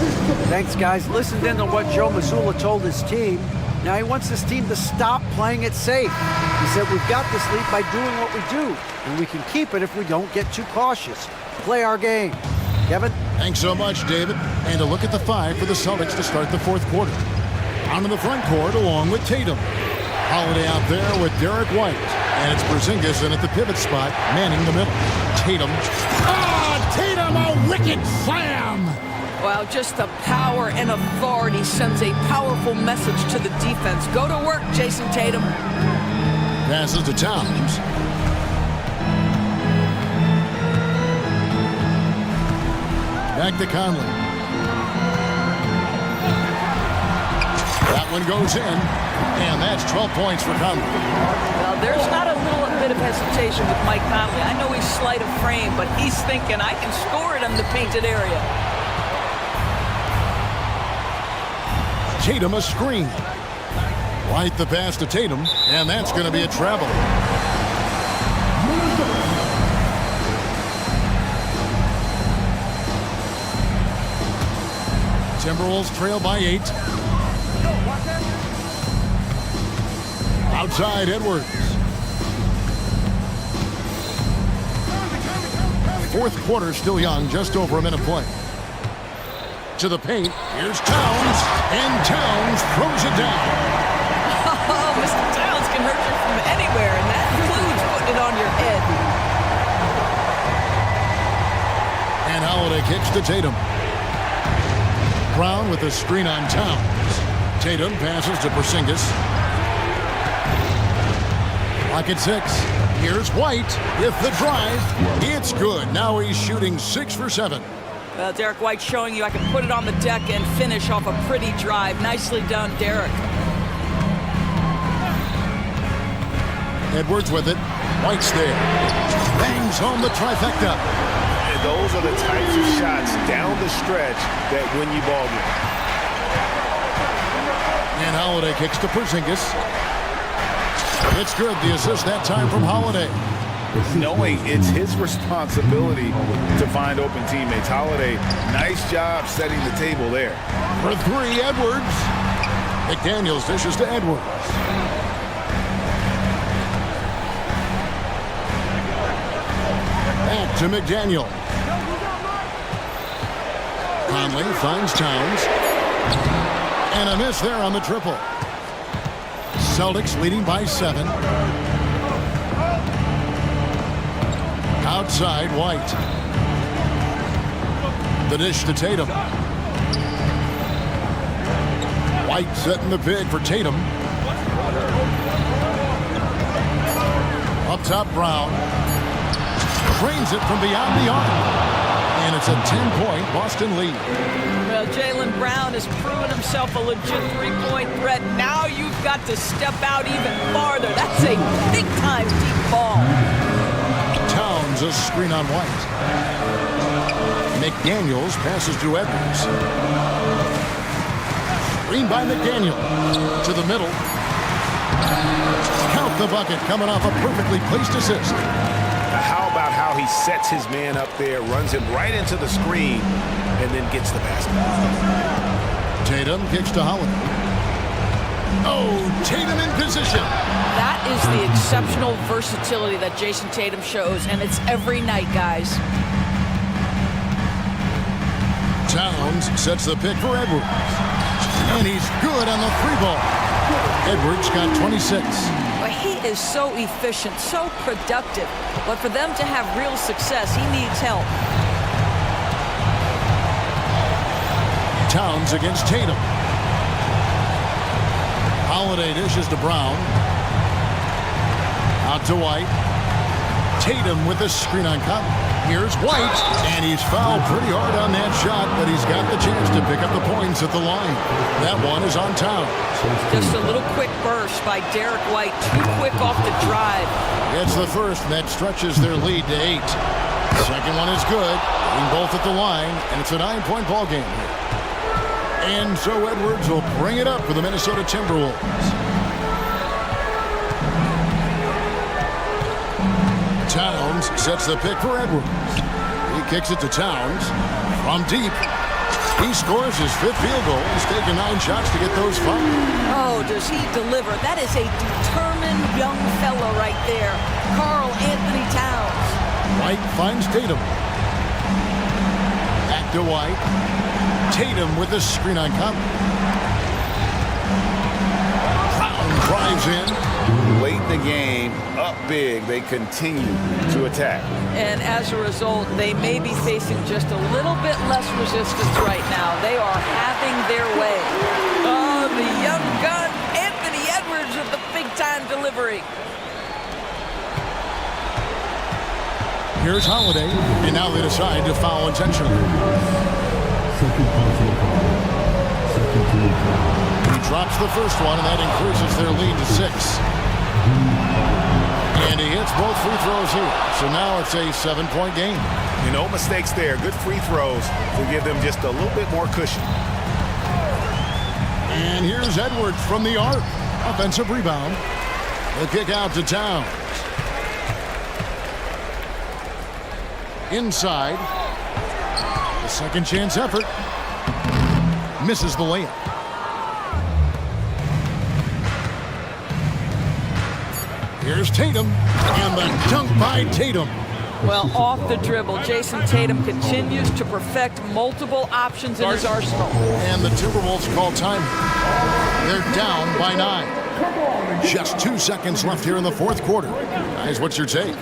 Thanks, guys. Listened in to what Joe Mazzulla told his team. Now he wants his team to stop playing it safe. He said, we've got this lead by doing what we do, and we can keep it if we don't get too cautious. Play our game. Kevin? Thanks so much, David. And a look at the five for the Celtics to start the fourth quarter. On to the front court along with Tatum. Holiday out there with Derek White. And it's Porzingis in at the pivot spot, manning the middle. Tatum. Tatum, a wicked slam! Well, just the power and authority sends a powerful message to the defense. Go to work, Jason Tatum. Passes to Towns. Back to Conley. That one goes in, and that's 12 points for Conley. Well, there's not a little bit of hesitation with Mike Conley. I know he's slight of frame, but he's thinking, I can score it in the painted area. Tatum a screen. White the pass to Tatum, and that's going to be a travel. Timberwolves trail by 8. Outside Edwards. Fourth quarter still young, just over a minute play. To the paint, here's Towns, and Towns throws it down. Oh, Mr. Towns can hurt you from anywhere, and that includes putting it on your head. And Holiday kicks to Tatum. Brown with a screen on Towns. Tatum passes to Porzingis. Clock at 6. Here's White with the drive. It's good. Now he's shooting 6 for 7. Well, Derek White showing you I can put it on the deck and finish off a pretty drive. Nicely done, Derek. Edwards with it. White's there. Bangs home the trifecta. And those are the types of shots down the stretch that win you ball games. And Holiday kicks to Porzingis. It's good. The assist that time from Holiday. Knowing it's his responsibility to find open teammates. Holiday, nice job setting the table there. For three, Edwards. McDaniels dishes to Edwards. Back to McDaniel. Conley finds Towns. And a miss there on the triple. Celtics leading by 7. Outside, White. The dish to Tatum. White setting the big for Tatum. Up top, Brown. Drains it from beyond the arc. And it's a 10-point Boston lead. Well, Jaylen Brown has proven himself a legit three-point threat. Now you've got to step out even farther. That's a big-time deep ball. Towns a screen on White. McDaniels passes to Edwards. Screen by McDaniel. To the middle. Count the bucket coming off a perfectly placed assist. How about how he sets his man up there, runs him right into the screen, and then gets the basket. Tatum kicks to Holiday. Oh, Tatum in position. That is the exceptional versatility that Jason Tatum shows, and it's every night, guys. Towns sets the pick for Edwards. And he's good on the three ball. Edwards got 26. But he is so efficient, so productive. But for them to have real success, he needs help. Towns against Tatum. Holiday dishes to Brown. Out to White. Tatum with a screen on Conley. Here's White, and he's fouled pretty hard on that shot, but he's got the chance to pick up the points at the line. That one is on Towns. Just a little quick burst by Derek White, too quick off the drive. It's the first, and that stretches their lead to 8. Second one is good, being both at the line, and it's a 9-point ball game here. And so Edwards will bring it up for the Minnesota Timberwolves. Towns sets the pick for Edwards. He kicks it to Towns from deep. He scores his 5th field goal. He's taken 9 shots to get those 5. Oh, does he deliver? That is a determined young fella right there. Karl Anthony Towns. White finds Tatum. Back to White. Tatum with the screen on Conley. Brown drives in. Late in the game, up big, they continue to attack. And as a result, they may be facing just a little bit less resistance right now. They are having their way. Oh, the young gun, Anthony Edwards with the big-time delivery. Here's Holiday, and now they decide to foul intentionally. He drops the first one, and that increases their lead to 6. And he hits both free throws here. So now it's a 7-point game. No mistakes there. Good free throws to give them just a little bit more cushion. And here's Edwards from the arc. Offensive rebound. The kick out to Towns. Inside. The second chance effort. Misses the layup. Here's Tatum, and the dunk by Tatum. Well, off the dribble, Jason Tatum continues to perfect multiple options in his arsenal. And the Timberwolves call time. They're down by 9. Just 2 seconds left here in the 4th quarter. Guys, what's your take?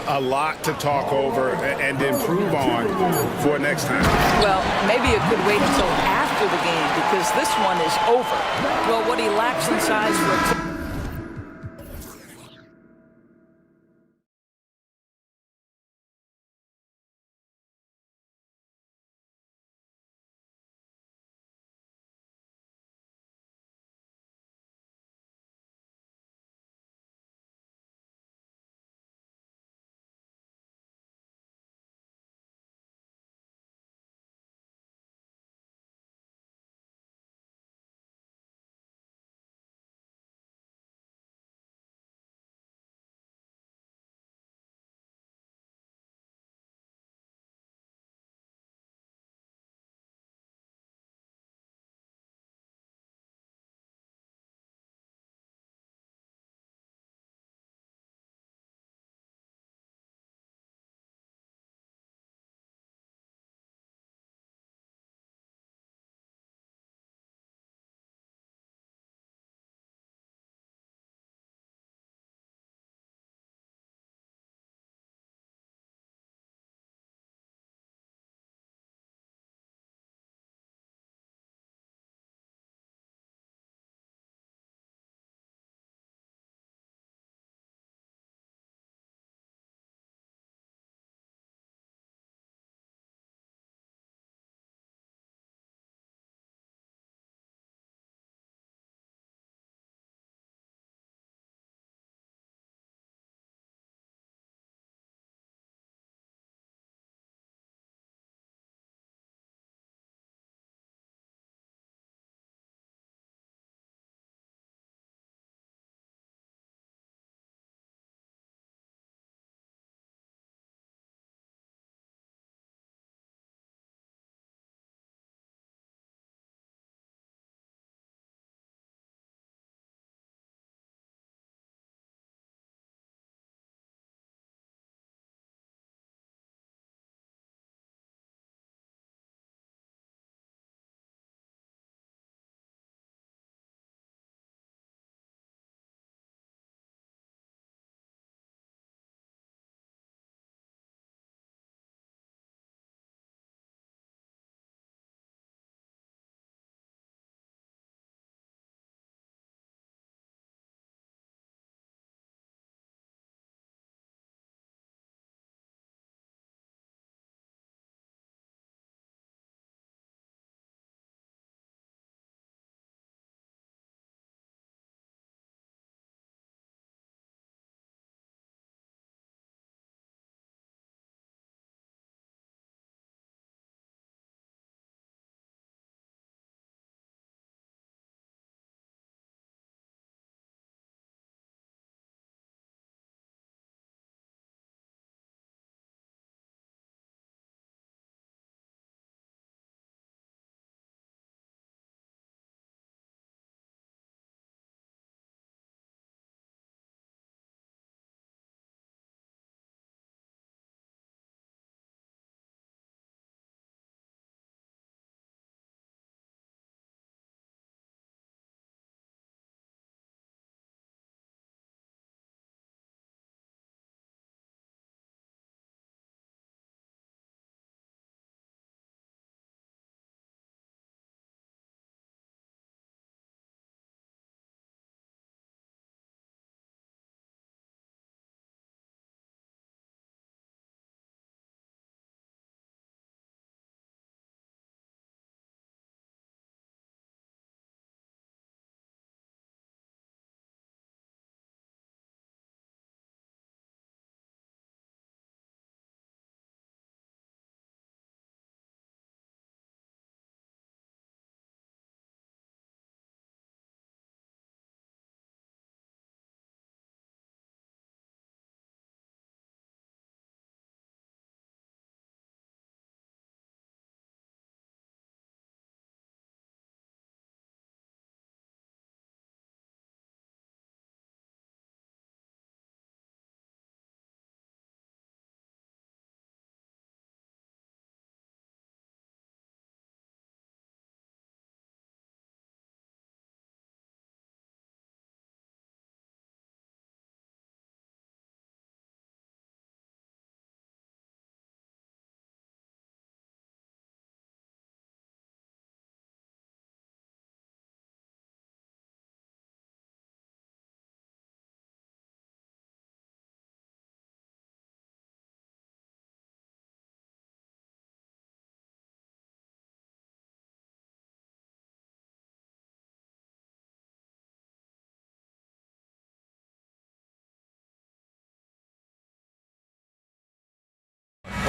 A lot to talk over and improve on for next time. Well, maybe it could wait until after the game because this one is over. Well, what he lacks in size for a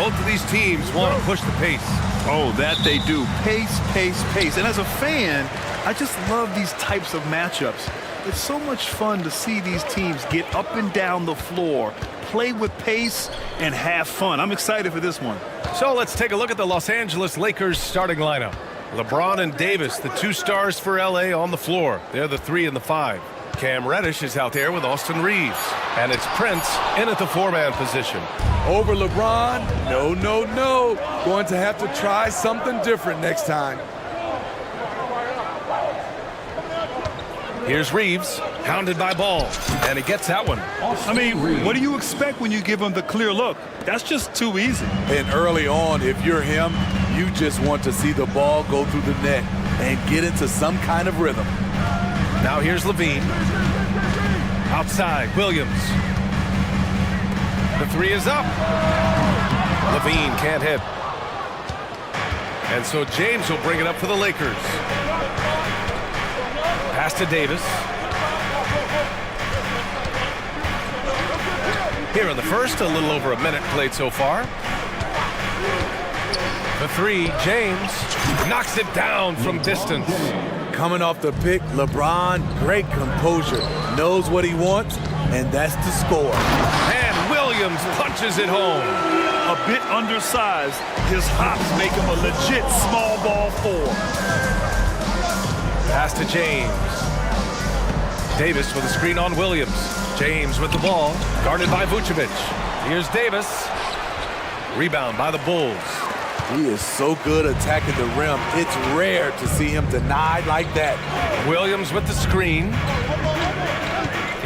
Both of these teams want to push the pace. Oh, that they do. Pace, pace, pace. And as a fan, I just love these types of matchups. It's so much fun to see these teams get up and down the floor, play with pace, and have fun. I'm excited for this one. So let's take a look at the Los Angeles Lakers starting lineup. LeBron and Davis, the 2 stars for LA, on the floor. They're the 3 and the 5. Cam Reddish is out there with Austin Reeves. And it's Prince in at the 4-man position. Over LeBron? No, no, no. Going to have to try something different next time. Here's Reeves, hounded by Ball, and he gets that one. I mean, what do you expect when you give him the clear look? That's just too easy. And early on, if you're him, you just want to see the ball go through the net and get into some kind of rhythm. Now here's Levine. Outside, Williams. The 3 is up. Levine can't hit. And so James will bring it up for the Lakers. Pass to Davis. Here in the first, a little over a minute played so far. The 3, James knocks it down from distance. Coming off the pick, LeBron, great composure, knows what he wants, and that's to score. And Williams punches it home. A bit undersized, his hops make him a legit small ball 4. Pass to James. Davis with a screen on Williams. James with the ball, guarded by Vucevic. Here's Davis. Rebound by the Bulls. He is so good attacking the rim. It's rare to see him denied like that. Williams with the screen.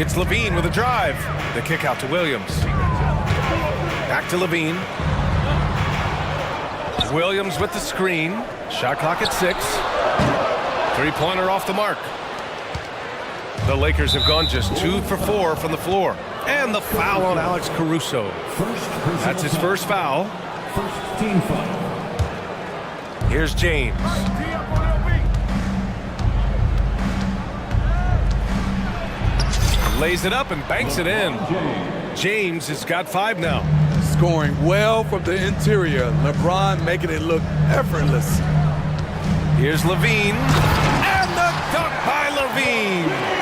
It's Levine with a drive. The kick out to Williams. Back to Levine. Williams with the screen. Shot clock at 6. 3-pointer off the mark. The Lakers have gone just 2 for 4 from the floor. And the foul on Alex Caruso. That's his first foul. First team foul. Here's James. Lays it up and banks it in. James has got 5 now. Scoring well from the interior. LeBron making it look effortless. Here's Levine. And the dunk by Levine.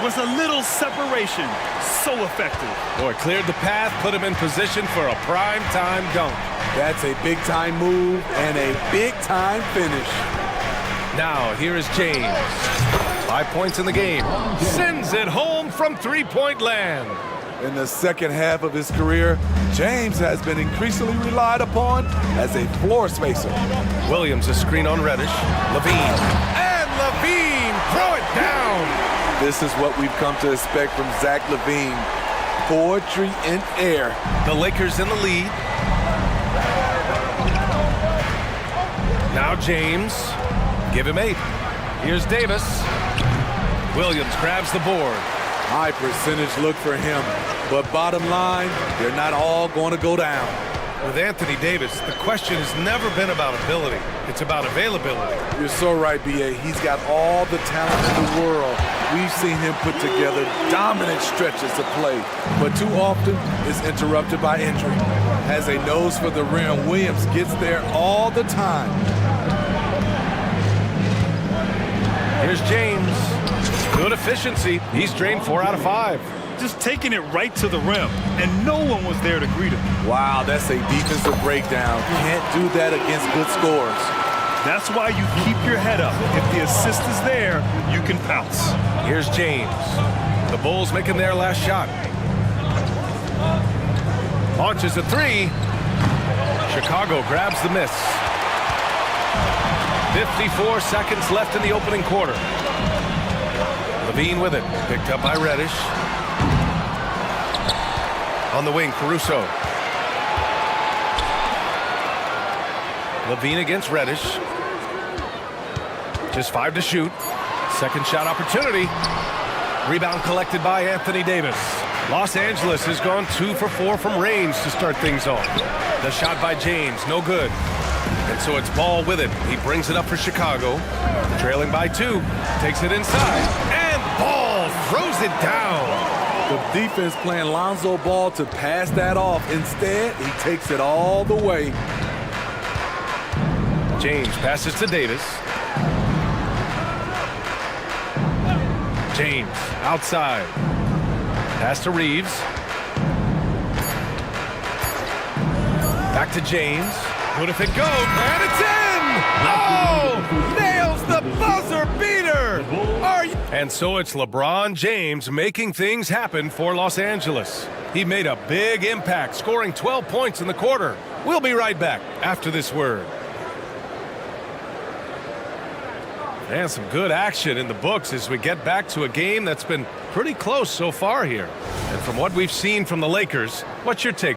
Was a little separation. So effective. Boy, cleared the path, put him in position for a prime-time dunk. That's a big-time move and a big-time finish. Now, here is James. 5 points in the game. Sends it home from 3-point land. In the second half of his career, James has been increasingly relied upon as a floor spacer. Williams, a screen on Reddish. Levine. And Levine, throw it down. This is what we've come to expect from Zach LaVine. Poetry in air. The Lakers in the lead. Now James. Give him 8. Here's Davis. Williams grabs the board. High percentage look for him. But bottom line, they're not all going to go down. With Anthony Davis, the question has never been about ability. It's about availability. You're so right, B.A. He's got all the talent in the world. We've seen him put together dominant stretches of play, but too often is interrupted by injury. Has a nose for the rim. Williams gets there all the time. Here's James. Good efficiency. He's drained 4 out of 5. Just taking it right to the rim, and no one was there to greet him. Wow, that's a defensive breakdown. Can't do that against good scores. That's why you keep your head up. If the assist is there, you can pounce. Here's James. The Bulls making their last shot. Launches a 3. Chicago grabs the miss. 54 seconds left in the opening quarter. Levine with it. Picked up by Reddish. On the wing, Caruso. Levine against Reddish. Just 5 to shoot. Second shot opportunity. Rebound collected by Anthony Davis. Los Angeles has gone 2 for 4 from range to start things off. The shot by James, no good. And so it's Ball with it. He brings it up for Chicago. Trailing by 2. Takes it inside. And Ball throws it down. The defense playing Lonzo Ball to pass that off. Instead, he takes it all the way. James passes to Davis. James outside. Pass to Reeves. Back to James. What if it goes? And it's in! Oh! Nails the buzzer beater! And so it's LeBron James making things happen for Los Angeles. He made a big impact, scoring 12 points in the quarter. We'll be right back after this word. And some good action in the books as we get back to a game that's been pretty close so far here. And from what we've seen from the Lakers, what's your take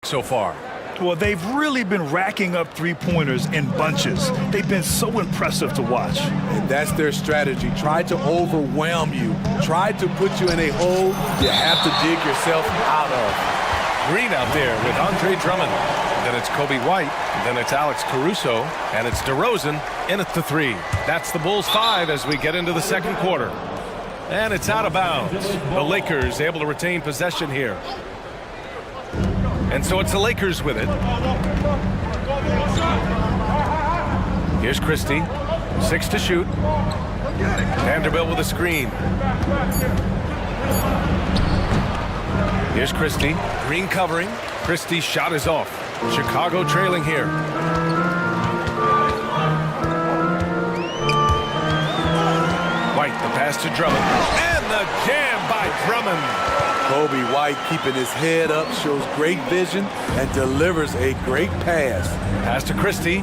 so far? Well, they've really been racking up three-pointers in bunches. They've been so impressive to watch. And that's their strategy. Try to overwhelm you. Try to put you in a hole you have to dig yourself out of. Green out there with Andre Drummond. Then it's Kobe White. Then it's Alex Caruso. And it's DeRozan in at the 3. That's the Bulls 5 as we get into the second quarter. And it's out of bounds. The Lakers able to retain possession here. And so it's the Lakers with it. Here's Christie. 6 to shoot. Vanderbilt with a screen. Here's Christie. Green covering. Christie's shot is off. Chicago trailing here. White, the pass to Drummond. And the jam by Drummond. Kobe White keeping his head up, shows great vision, and delivers a great pass. Pass to Christie.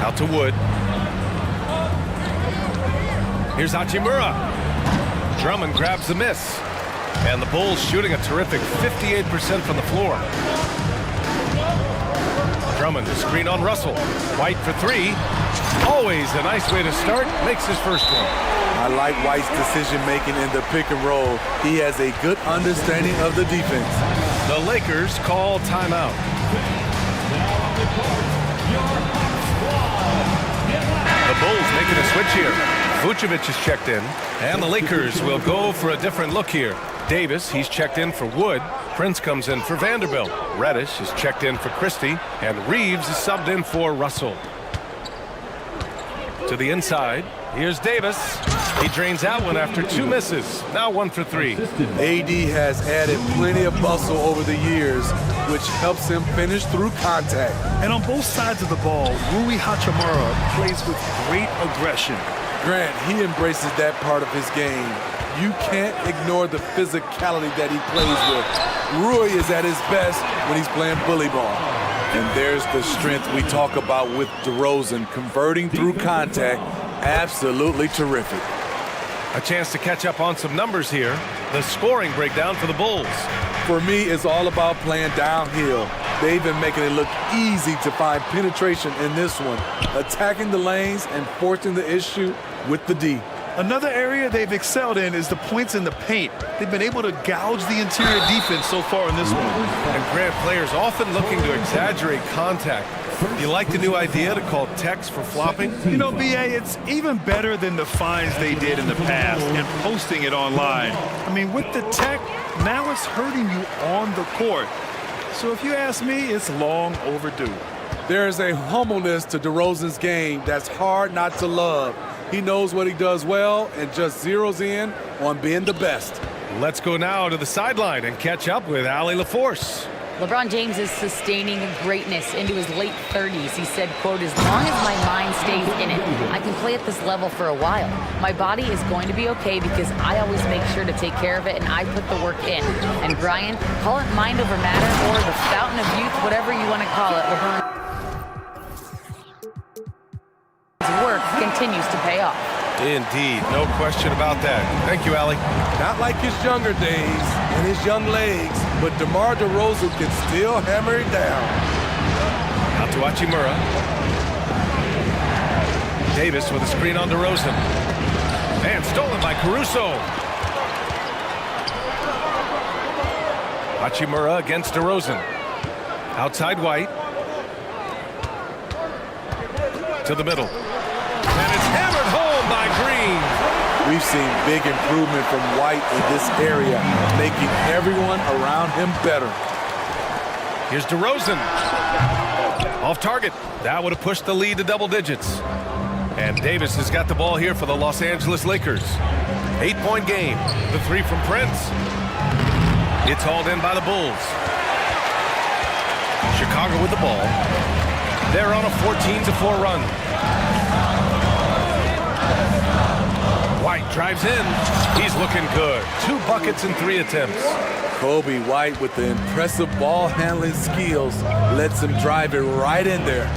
Out to Wood. Here's Hachimura. Drummond grabs the miss. And the Bulls shooting a terrific 58% from the floor. Drummond, the screen on Russell. White for 3. Always a nice way to start. Makes his first one. I like White's decision-making in the pick and roll. He has a good understanding of the defense. The Lakers call timeout. The Bulls making a switch here. Vucevic is checked in. And the Lakers will go for a different look here. Davis, he's checked in for Wood. Prince comes in for Vanderbilt. Reddish is checked in for Christie. And Reeves is subbed in for Russell. To the inside. Here's Davis. He drains that one after 2 misses. Now 1 for 3. AD has added plenty of muscle over the years, which helps him finish through contact. And on both sides of the ball, Rui Hachimura plays with great aggression. Grant, he embraces that part of his game. You can't ignore the physicality that he plays with. Rui is at his best when he's playing bully ball. And there's the strength we talk about with DeRozan, converting through contact. Absolutely terrific. A chance to catch up on some numbers here. The scoring breakdown for the Bulls. For me, it's all about playing downhill. They've been making it look easy to find penetration in this one, attacking the lanes and forcing the issue with the D. Another area they've excelled in is the points in the paint. They've been able to gouge the interior defense so far in this one. And Grant, players often looking to exaggerate contact. You like the new idea to call text for flopping? You know, BA, it's even better than the fines they did in the past and posting it online. I mean, with the tech, now it's hurting you on the court. So if you ask me, it's long overdue. There is a humbleness to DeRozan's game that's hard not to love. He knows what he does well and just zeroes in on being the best. Let's go now to the sideline and catch up with Allie LaForce. LeBron James is sustaining greatness into his late 30s. He said, quote, "As long as my mind stays in it, I can play at this level for a while. My body is going to be okay because I always make sure to take care of it and I put the work in." And Brian, call it mind over matter or the fountain of youth, whatever you want to call it. LeBron's work continues to pay off. Indeed, no question about that. Thank you, Allie. Not like his younger days and his young legs, but DeMar DeRozan can still hammer it down. Out to Hachimura. Davis with a screen on DeRozan. And stolen by Caruso. Hachimura against DeRozan. Outside White. To the middle. And it's hammered home by Green. We've seen big improvement from White in this area, making everyone around him better. Here's DeRozan. Off target. That would have pushed the lead to double digits. And Davis has got the ball here for the Los Angeles Lakers. 8-point game. The three from Prince. It's hauled in by the Bulls. Chicago with the ball. They're on a 14-4 run. White drives in. He's looking good. 2 buckets in 3 attempts. Kobe White with the impressive ball handling skills lets him drive it right in there.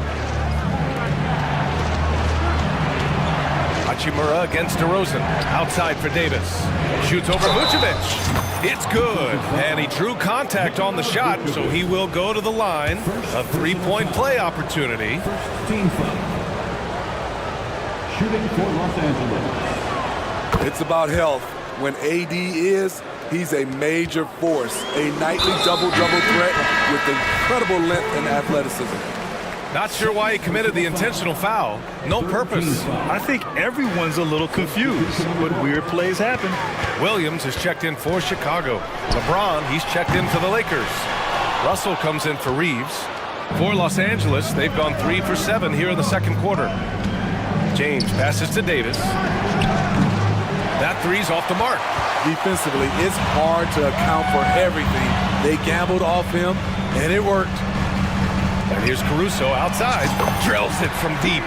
Hachimura against DeRozan. Outside for Davis. Shoots over Vucevic. It's good. And he drew contact on the shot, so he will go to the line. A 3-point play opportunity. Team foul. Shooting for Los Angeles. It's about health. When AD is, he's a major force. A nightly double-double threat with incredible length and athleticism. Not sure why he committed the intentional foul. No purpose. I think everyone's a little confused, but weird plays happen. Williams is checked in for Chicago. LeBron, he's checked in for the Lakers. Russell comes in for Reeves. For Los Angeles, they've gone 3 for 7 here in the second quarter. James passes to Davis. That three's off the mark. Defensively, it's hard to account for everything. They gambled off him, and it worked. And here's Caruso outside. Drills it from deep.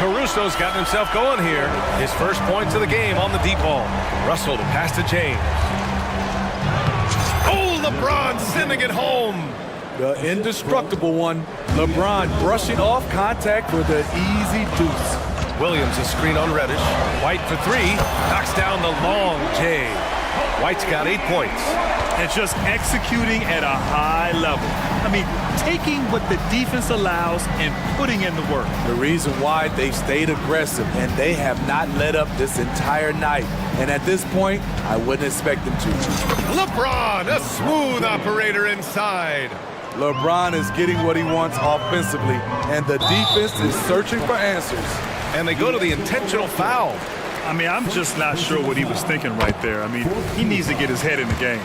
Caruso's gotten himself going here. His first points of the game on the deep ball. Russell to pass to James. Oh, LeBron sending it home. The indestructible one. LeBron brushing off contact for the easy deuce. Williams a screen on Reddish. White for 3. Knocks down the long J. White's got 8 points. And just executing at a high level. I mean, taking what the defense allows and putting in the work. The reason why they stayed aggressive, and they have not let up this entire night. And at this point, I wouldn't expect them to. LeBron, a smooth operator inside. LeBron is getting what he wants offensively, and the defense is searching for answers. And they go to the intentional foul. I mean, I'm just not sure what he was thinking right there. I mean, he needs to get his head in the game.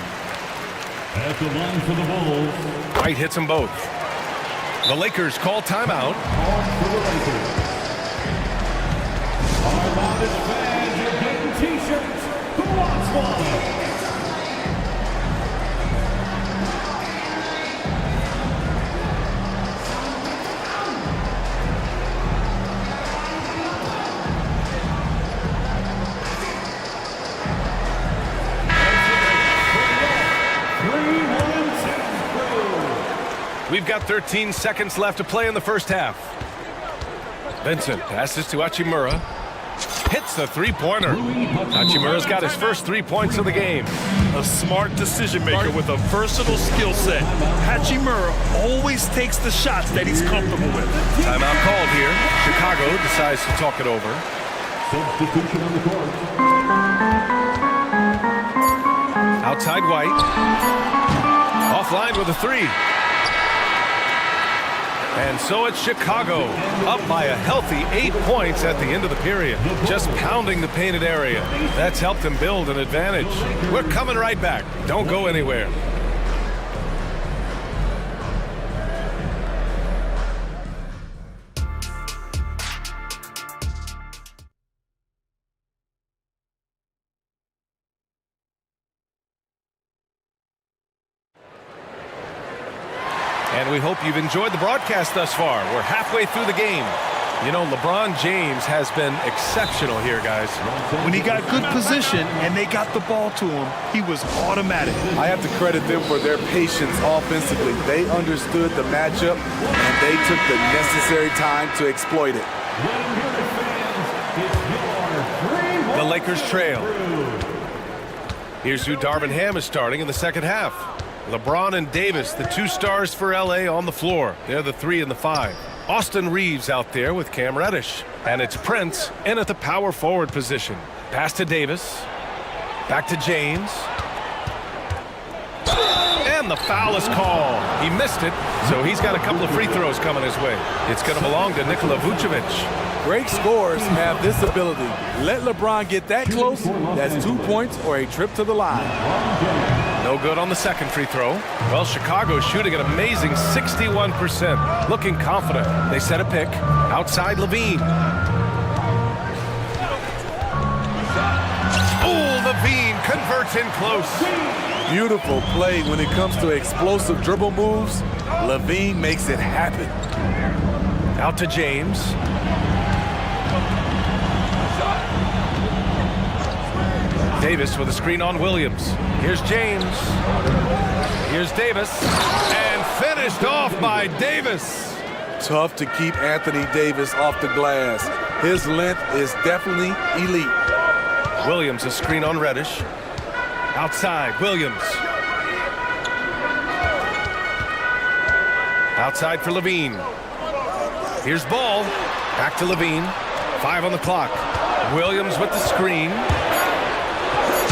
At the line for the Bulls. White hits them both. The Lakers call timeout. Call for the Lakers. Our loudest fans are getting T-shirts. Who wants one? We've got 13 seconds left to play in the first half. Vincent passes to Hachimura. Hits the 3-pointer. Hachimura's got his first 3 points of the game. A smart decision maker with a versatile skill set. Hachimura always takes the shots that he's comfortable with. Timeout called here. Chicago decides to talk it over. Substitution on the court. Outside White. Offline with a 3. And so it's Chicago, up by a healthy 8 points at the end of the period. Just pounding the painted area. That's helped them build an advantage. We're coming right back. Don't go anywhere. And we hope you've enjoyed the broadcast thus far. We're halfway through the game. You know, LeBron James has been exceptional here, guys. When he got good position and they got the ball to him, he was automatic. I have to credit them for their patience offensively. They understood the matchup, and they took the necessary time to exploit it. It's your the Lakers trail. Here's who Darvin Ham is starting in the second half. LeBron and Davis, the two stars for LA on the floor. They're the 3 and the 5. Austin Reeves out there with Cam Reddish. And it's Prince in at the power forward position. Pass to Davis. Back to James. And the foul is called. He missed it, so he's got a couple of free throws coming his way. It's going to belong to Nikola Vucevic. Great scorers have this ability. Let LeBron get that close, that's 2 points or a trip to the line. No good on the second free throw. Well, Chicago's shooting an amazing 61%. Looking confident. They set a pick. Outside Levine. Oh, Levine converts in close. Beautiful play when it comes to explosive dribble moves. Levine makes it happen. Out to James. Davis with a screen on Williams. Here's James. Here's Davis. And finished off by Davis. Tough to keep Anthony Davis off the glass. His length is definitely elite. Williams, a screen on Reddish. Outside, Williams. Outside for Levine. Here's Ball. Back to Levine. 5 on the clock. Williams with the screen.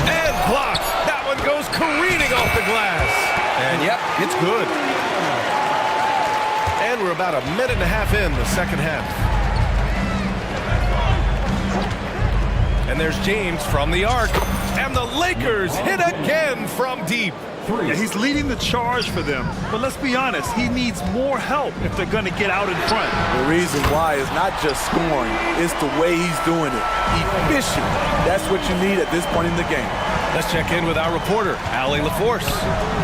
And blocked. That one goes careening off the glass. And yep, it's good. And we're about a minute and a half in the second half. And there's James from the arc. And the Lakers hit again from deep. Yeah, he's leading the charge for them. But let's be honest, he needs more help if they're going to get out in front. The reason why is not just scoring, it's the way he's doing it. Efficient. That's what you need at this point in the game. Let's check in with our reporter, Allie LaForce.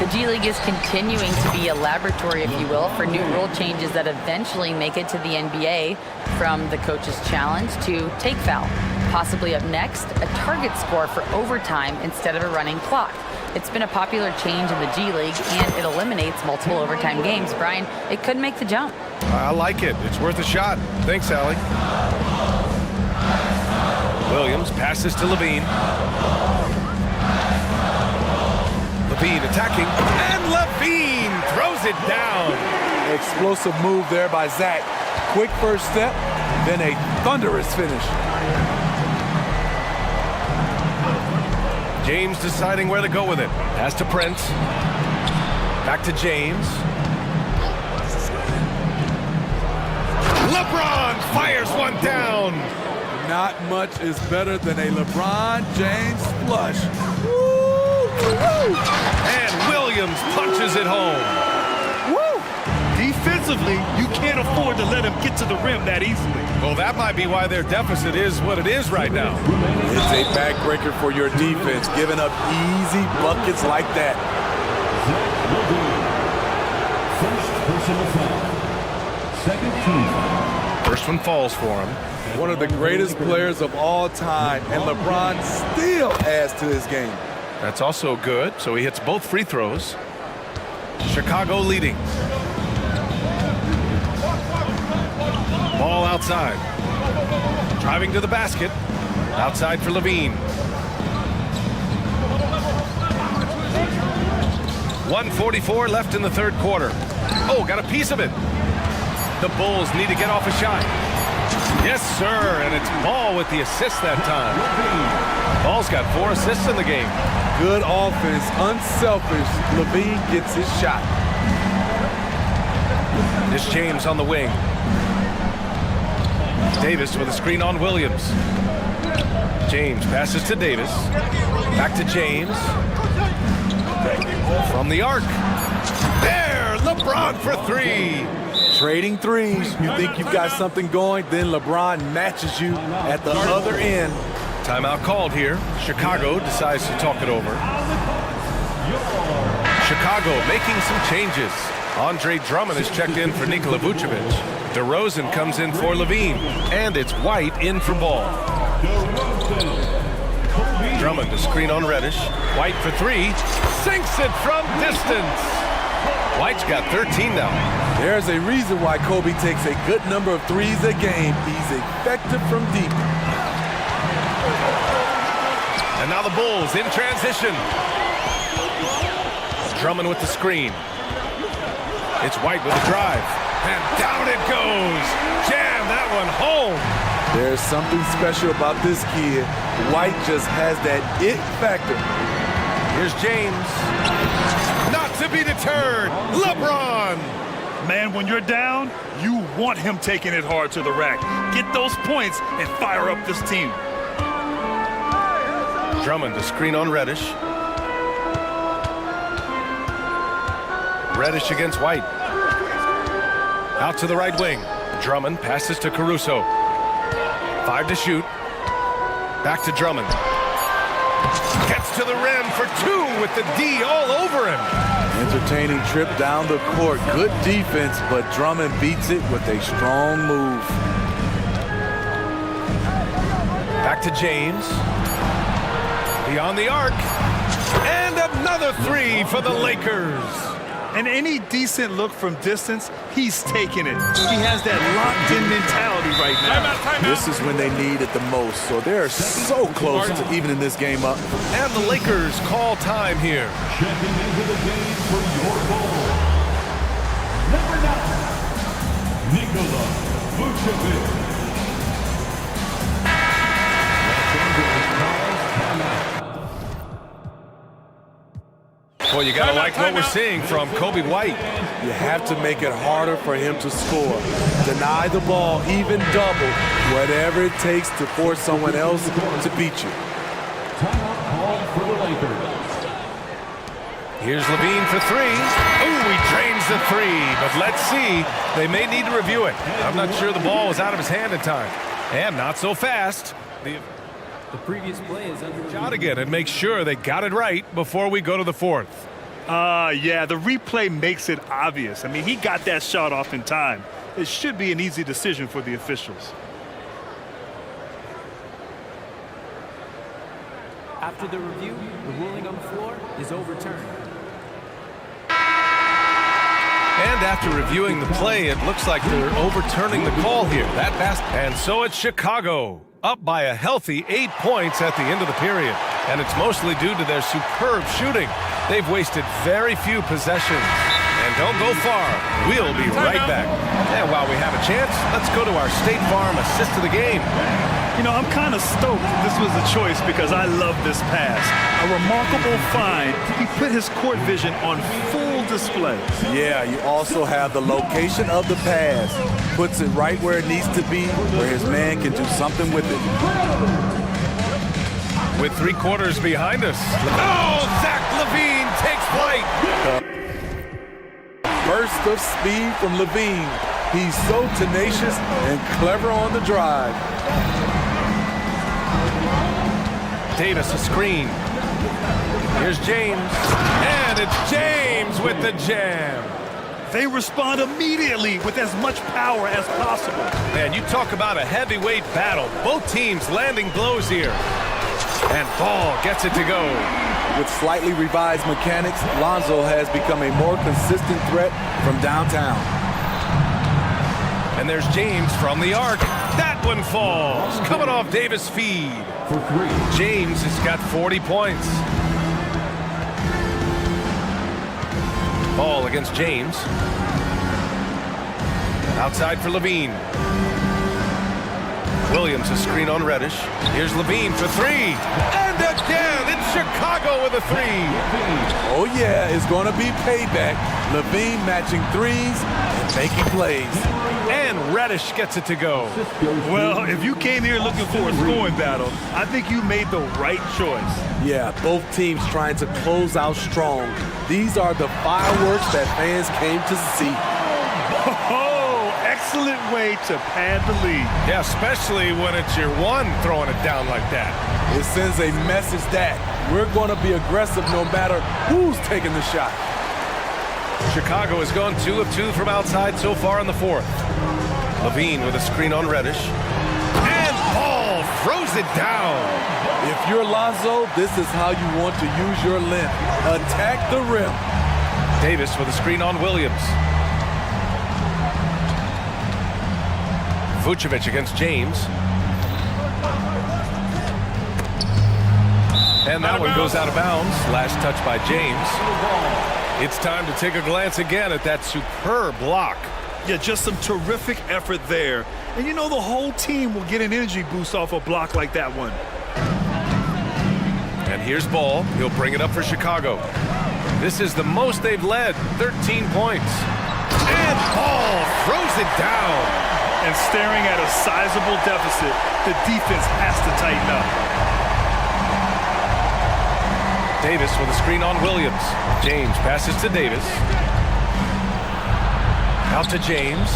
The G League is continuing to be a laboratory, if you will, for new rule changes that eventually make it to the NBA, from the coach's challenge to take foul. Possibly up next, a target score for overtime instead of a running clock. It's been a popular change in the G League, and it eliminates multiple overtime games. Brian, it could make the jump. I like it. It's worth a shot. Thanks, Allie. Williams passes to Levine. Levine attacking, and Levine throws it down. Explosive move there by Zach. Quick first step, then a thunderous finish. James deciding where to go with it. Pass to Prince. Back to James. LeBron fires one down. Not much is better than a LeBron James flush. And Williams punches it home. Woo! Defensively, you can't afford to let him get to the rim that easily. Well, that might be why their deficit is what it is right now. It's a backbreaker for your defense, giving up easy buckets like that. Second team. First one falls for him. One of the greatest players of all time, and LeBron still adds to his game. That's also good, so he hits both free throws. Chicago leading. Ball outside. Driving to the basket. Outside for Levine. 1:44 left in the third quarter. Oh, got a piece of it. The Bulls need to get off a shot. Yes, sir, and it's Ball with the assist that time. Ball's got 4 assists in the game. Good offense, unselfish. Levine gets his shot. This James on the wing. Davis with a screen on Williams. James passes to Davis. Back to James. From the arc. There, LeBron for 3. Trading threes. You think you've got something going, then LeBron matches you at the other end. Timeout called here. Chicago decides to talk it over. Chicago making some changes. Andre Drummond is checked in for Nikola Vucevic. DeRozan comes in for Levine. And it's White in for Ball. Drummond to screen on Reddish. White for 3. Sinks it from distance. White's got 13 now. There's a reason why Kobe takes a good number of threes a game. He's effective from deep. And now the Bulls in transition. Drummond with the screen. It's White with the drive. And down it goes. Jam that one home. There's something special about this kid. White just has that it factor. Here's James. Not to be deterred. LeBron. Man, when you're down, you want him taking it hard to the rack. Get those points and fire up this team. Drummond to screen on Reddish. Reddish against White. Out to the right wing. Drummond passes to Caruso. 5 to shoot. Back to Drummond. Gets to the rim for 2 with the D all over him. Entertaining trip down the court. Good defense, but Drummond beats it with a strong move. Back to James. Beyond the arc. And another 3 for the Lakers. And any decent look from distance, he's taking it. He has that locked-in mentality right now. This is when they need it the most, so they're so close to evening this game up. And the Lakers call time here. Checking into the game for your ball. Number 9, Nikola Vucevic. Well, you gotta like what we're seeing from Kobe White. You have to make it harder for him to score. Deny the ball, even double, whatever it takes to force someone else to beat you. Timeout call for the Lakers. Here's Levine for 3. Ooh, he drains the 3, but let's see. They may need to review it. I'm not sure the ball was out of his hand in time. And not so fast. The previous play is under Shot again and make sure they got it right before we go to the 4th. Yeah, the replay makes it obvious. I mean, he got that shot off in time. It should be an easy decision for the officials. After the review, the ruling on the floor is overturned. And after reviewing the play, it looks like they're overturning the call here. That fast. And so it's Chicago, up by a healthy 8 points at the end of the period. And it's mostly due to their superb shooting. They've wasted very few possessions. And don't go far. We'll be right back. And while we have a chance, let's go to our State Farm assist of the game. You know, I'm kind of stoked that this was a choice because I love this pass. A remarkable find. He put his court vision on full display. Yeah, you also have the location of the pass. Puts it right where it needs to be, where his man can do something with it. With 3 quarters behind us. Oh, Zach LaVine takes flight. Burst of speed from LaVine. He's so tenacious and clever on the drive. Davis a screen. Here's James. And it's James with the jam. They respond immediately with as much power as possible. Man, you talk about a heavyweight battle. Both teams landing blows here. And Ball gets it to go. With slightly revised mechanics, Lonzo has become a more consistent threat from downtown. And there's James from the arc. That one falls. Coming off Davis' feed. For 3. James has got 40 points. Ball against James. Outside for Levine. Williams a screen on Reddish. Here's Levine for 3. And again, it's Chicago with a 3. Oh yeah, it's going to be payback. Levine matching threes and making plays. And Reddish gets it to go. Well, if you came here looking for a scoring battle, I think you made the right choice. Yeah, both teams trying to close out strong. These are the fireworks that fans came to see. Oh, excellent way to pad the lead. Yeah, especially when it's your one throwing it down like that. It sends a message that we're going to be aggressive no matter who's taking the shot. Chicago has gone 2 of 2 from outside so far in the 4th. Levine with a screen on Reddish. And Ball throws it down. If you're Lonzo, this is how you want to use your length. Attack the rim. Davis with a screen on Williams. Vucevic against James. And that one goes out of bounds. Last touch by James. It's time to take a glance again at that superb block. Yeah, just some terrific effort there. And you know the whole team will get an energy boost off a block like that one. And here's Ball. He'll bring it up for Chicago. This is the most they've led, 13 points. And Ball throws it down. And staring at a sizable deficit, the defense has to tighten up. Davis with a screen on Williams. James passes to Davis. Out to James.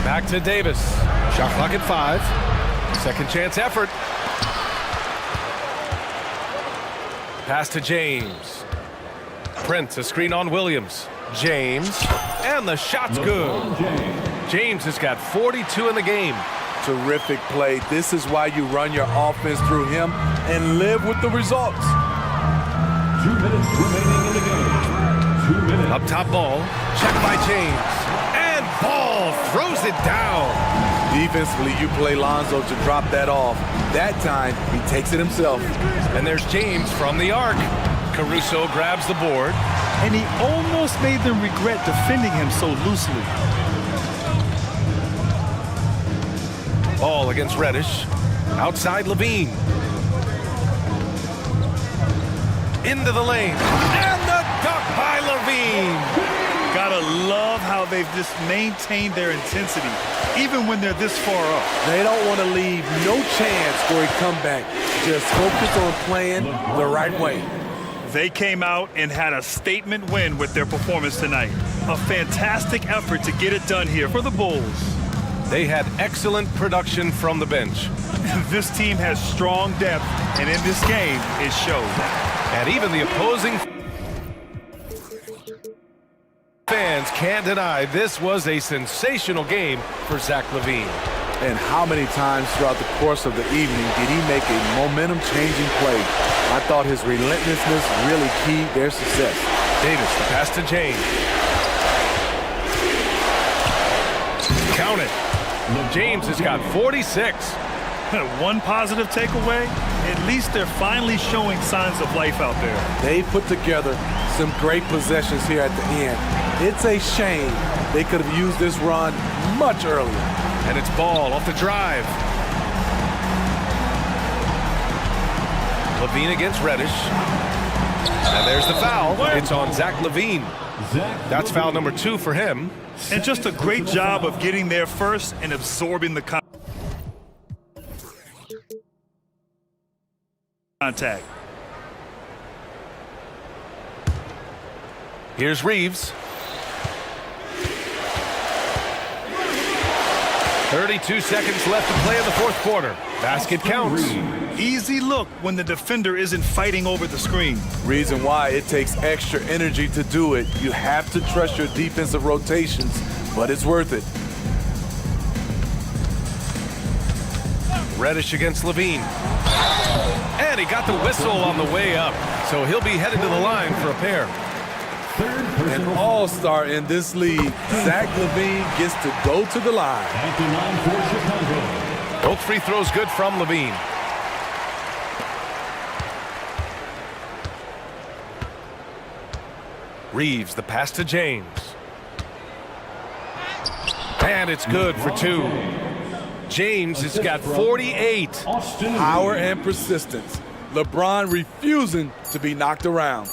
Back to Davis. Shot clock at 5. Second chance effort. Pass to James. Prince, a screen on Williams. James. And the shot's good. James has got 42 in the game. Terrific play. This is why you run your offense through him and live with the results. 2 minutes remaining in the game. 2 minutes. Up top Ball. Check by James. And Ball throws it down. Defensively, you play Lonzo to drop that off. That time, he takes it himself. And there's James from the arc. Caruso grabs the board. And he almost made them regret defending him so loosely. Ball against Reddish. Outside Levine. Into the lane. And the dunk by Levine. Gotta love how they've just maintained their intensity, even when they're this far up. They don't want to leave no chance for a comeback. Just focus on playing the right way. They came out and had a statement win with their performance tonight. A fantastic effort to get it done here for the Bulls. They had excellent production from the bench. This team has strong depth, and in this game, it shows. And even the opposing fans can't deny this was a sensational game for Zach LaVine. And how many times throughout the course of the evening did he make a momentum-changing play? I thought his relentlessness really keyed their success. Davis, the pass to James. Count it. James has got 46. One positive takeaway, at least they're finally showing signs of life out there. They put together some great possessions here at the end. It's a shame they could have used this run much earlier. And it's Ball off the drive. Levine against Reddish. And there's the foul. It's on Zach LaVine. That's foul number 2 for him. And just a great job of getting there first and absorbing the contact. Here's Reeves. 32 seconds left to play in the fourth quarter. Basket counts. Easy look when the defender isn't fighting over the screen. Reason why it takes extra energy to do it. You have to trust your defensive rotations, but it's worth it. Reddish against Levine. And he got the whistle on the way up, so he'll be headed to the line for a pair. An all-star in this league, Zach LaVine gets to go to the line. At the line for Chicago. Both free throws good from Levine. Reeves, the pass to James. And it's good for 2. James has got 48. Power and persistence. LeBron refusing to be knocked around.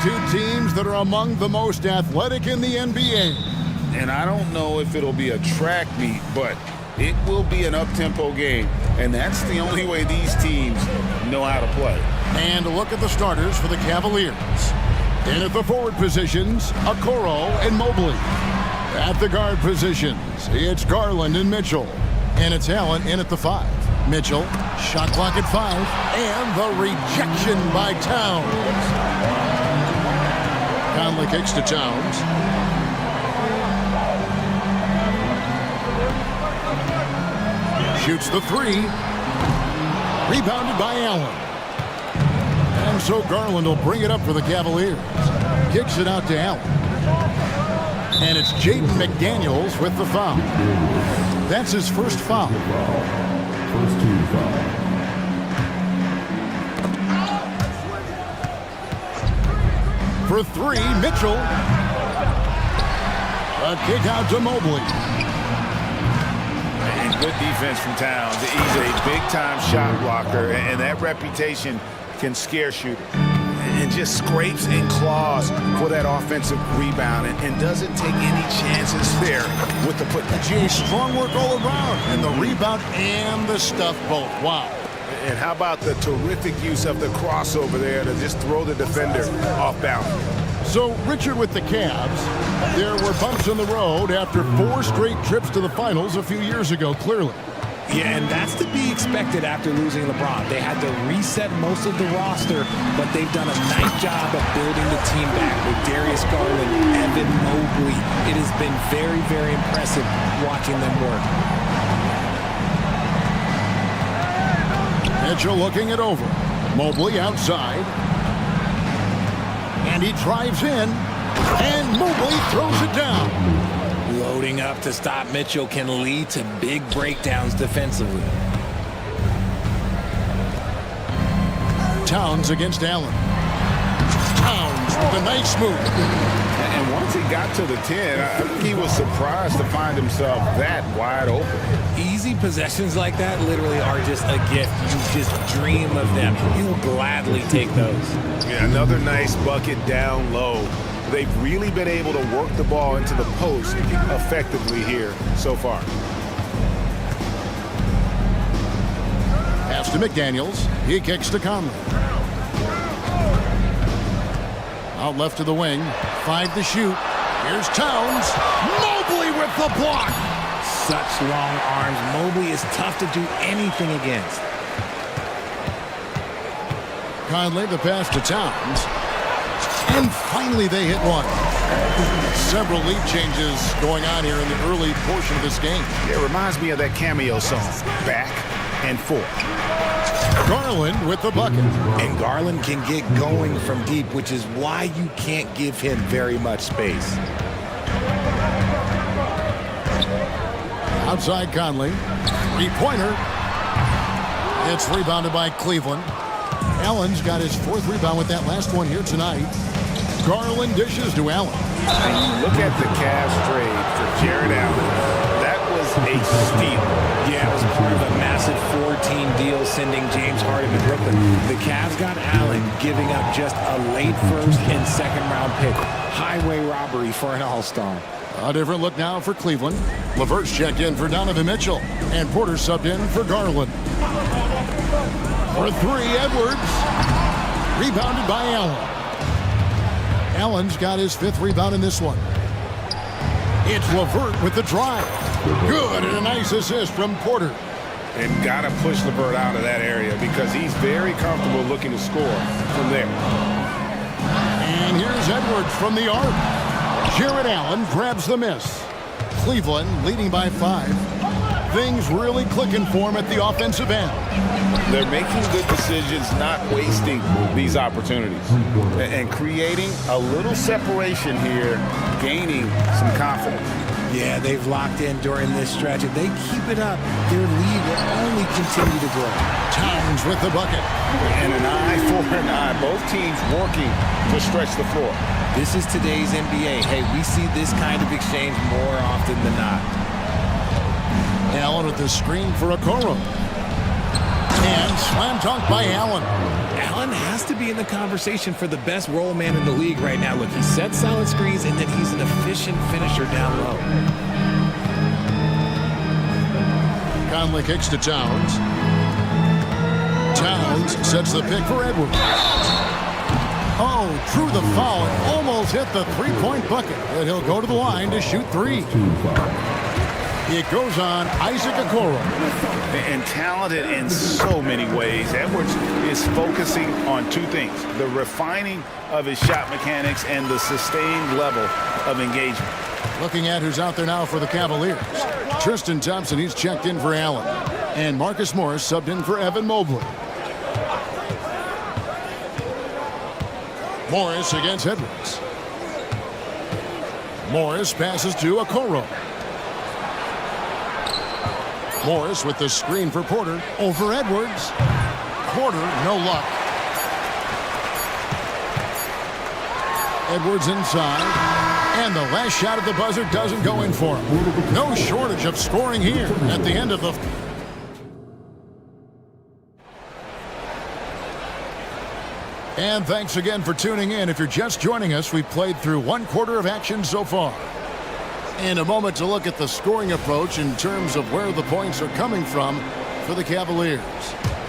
two teams that are among the most athletic in the NBA. And I don't know if it'll be a track meet, but it will be an up-tempo game. And that's the only way these teams know how to play. And a look at the starters for the Cavaliers. In at the forward positions, Okoro and Mobley. At the guard positions, it's Garland and Mitchell. And it's Allen in at the 5. Mitchell, shot clock at 5, and the rejection by Towns. Conley kicks to Towns. Shoots the 3. Rebounded by Allen. And so Garland will bring it up for the Cavaliers. Kicks it out to Allen. And it's Jaden McDaniels with the foul. That's his first foul. First team foul. For 3, Mitchell. A kick out to Mobley. And good defense from Towns. He's a big-time shot blocker, and that reputation can scare shooters. And just scrapes and claws for that offensive rebound and doesn't take any chances there with the putback. Jay, strong work all around, and the rebound and the stuff both. Wow. And how about the terrific use of the crossover there to just throw the defender off balance. So, Richard, with the Cavs, there were bumps in the road after 4 straight trips to the finals a few years ago, clearly. Yeah, and that's to be expected after losing LeBron. They had to reset most of the roster, but they've done a nice job of building the team back with Darius Garland, Evan Mobley. It has been very, very impressive watching them work. Mitchell looking it over. Mobley outside. And he drives in. And Mobley throws it down. Loading up to stop Mitchell can lead to big breakdowns defensively. Towns against Allen. Towns with a nice move. And once he got to the 10, I think he was surprised to find himself that wide open. Easy possessions like that literally are just a gift. You just dream of them. He'll gladly take those. Yeah, another nice bucket down low. They've really been able to work the ball into the post effectively here so far. Pass to McDaniels. He kicks to Conley. Out left to the wing. 5 to shoot. Here's Towns. Mobley with the block. Such long arms. Mobley is tough to do anything against. Conley, the pass to Towns. And finally they hit one. Several lead changes going on here in the early portion of this game. It reminds me of that cameo song, Back and Forth. Garland with the bucket. And Garland can get going from deep, which is why you can't give him very much space. Outside Conley. 3-pointer. It's rebounded by Cleveland. Allen's got his 4th rebound with that last one here tonight. Garland dishes to Allen. Look at the Cavs trade for Jared Allen. That was a steal. Yeah, it was part of a massive 4-team deal sending James Harden to Brooklyn. The Cavs got Allen, giving up just a late 1st and 2nd round pick. Highway robbery for an all-star. A different look now for Cleveland. LeVert's checked in for Donovan Mitchell. And Porter subbed in for Garland. For 3, Edwards. Rebounded by Allen. Allen's got his 5th rebound in this one. It's LeVert with the drive. Good, and a nice assist from Porter. And got to push LeVert out of that area because he's very comfortable looking to score from there. And here's Edwards from the arc. Jared Allen grabs the miss. Cleveland leading by 5. Things really clicking for him at the offensive end. They're making good decisions, not wasting these opportunities. And creating a little separation here, gaining some confidence. Yeah, they've locked in during this stretch. If they keep it up, their lead will only continue to grow. Towns with the bucket. And an eye for an eye. Both teams working to stretch the floor. This is today's NBA. Hey, we see this kind of exchange more often than not. Allen with the screen for Okoro. And slam dunk by Allen. Allen has to be in the conversation for the best roll man in the league right now. Look, he sets solid screens, and then he's an efficient finisher down low. Conley kicks to Towns. Towns sets the pick for Edwards. Oh, drew the foul and almost hit the three-point bucket. But he'll go to the line to shoot three. It goes on Isaac Okoro. And talented in so many ways. Edwards is focusing on two things: the refining of his shot mechanics and the sustained level of engagement. Looking at who's out there now for the Cavaliers. Tristan Thompson, he's checked in for Allen. And Marcus Morris subbed in for Evan Mobley. Morris against Edwards. Morris passes to Okoro. Morris with the screen for Porter over Edwards. Porter, no luck. Edwards inside. And the last shot at the buzzer doesn't go in for him. No shortage of scoring here at the end of the... And thanks again for tuning in. If you're just joining us, we've played through one quarter of action so far. In a moment to look at the scoring approach in terms of where the points are coming from for the Cavaliers.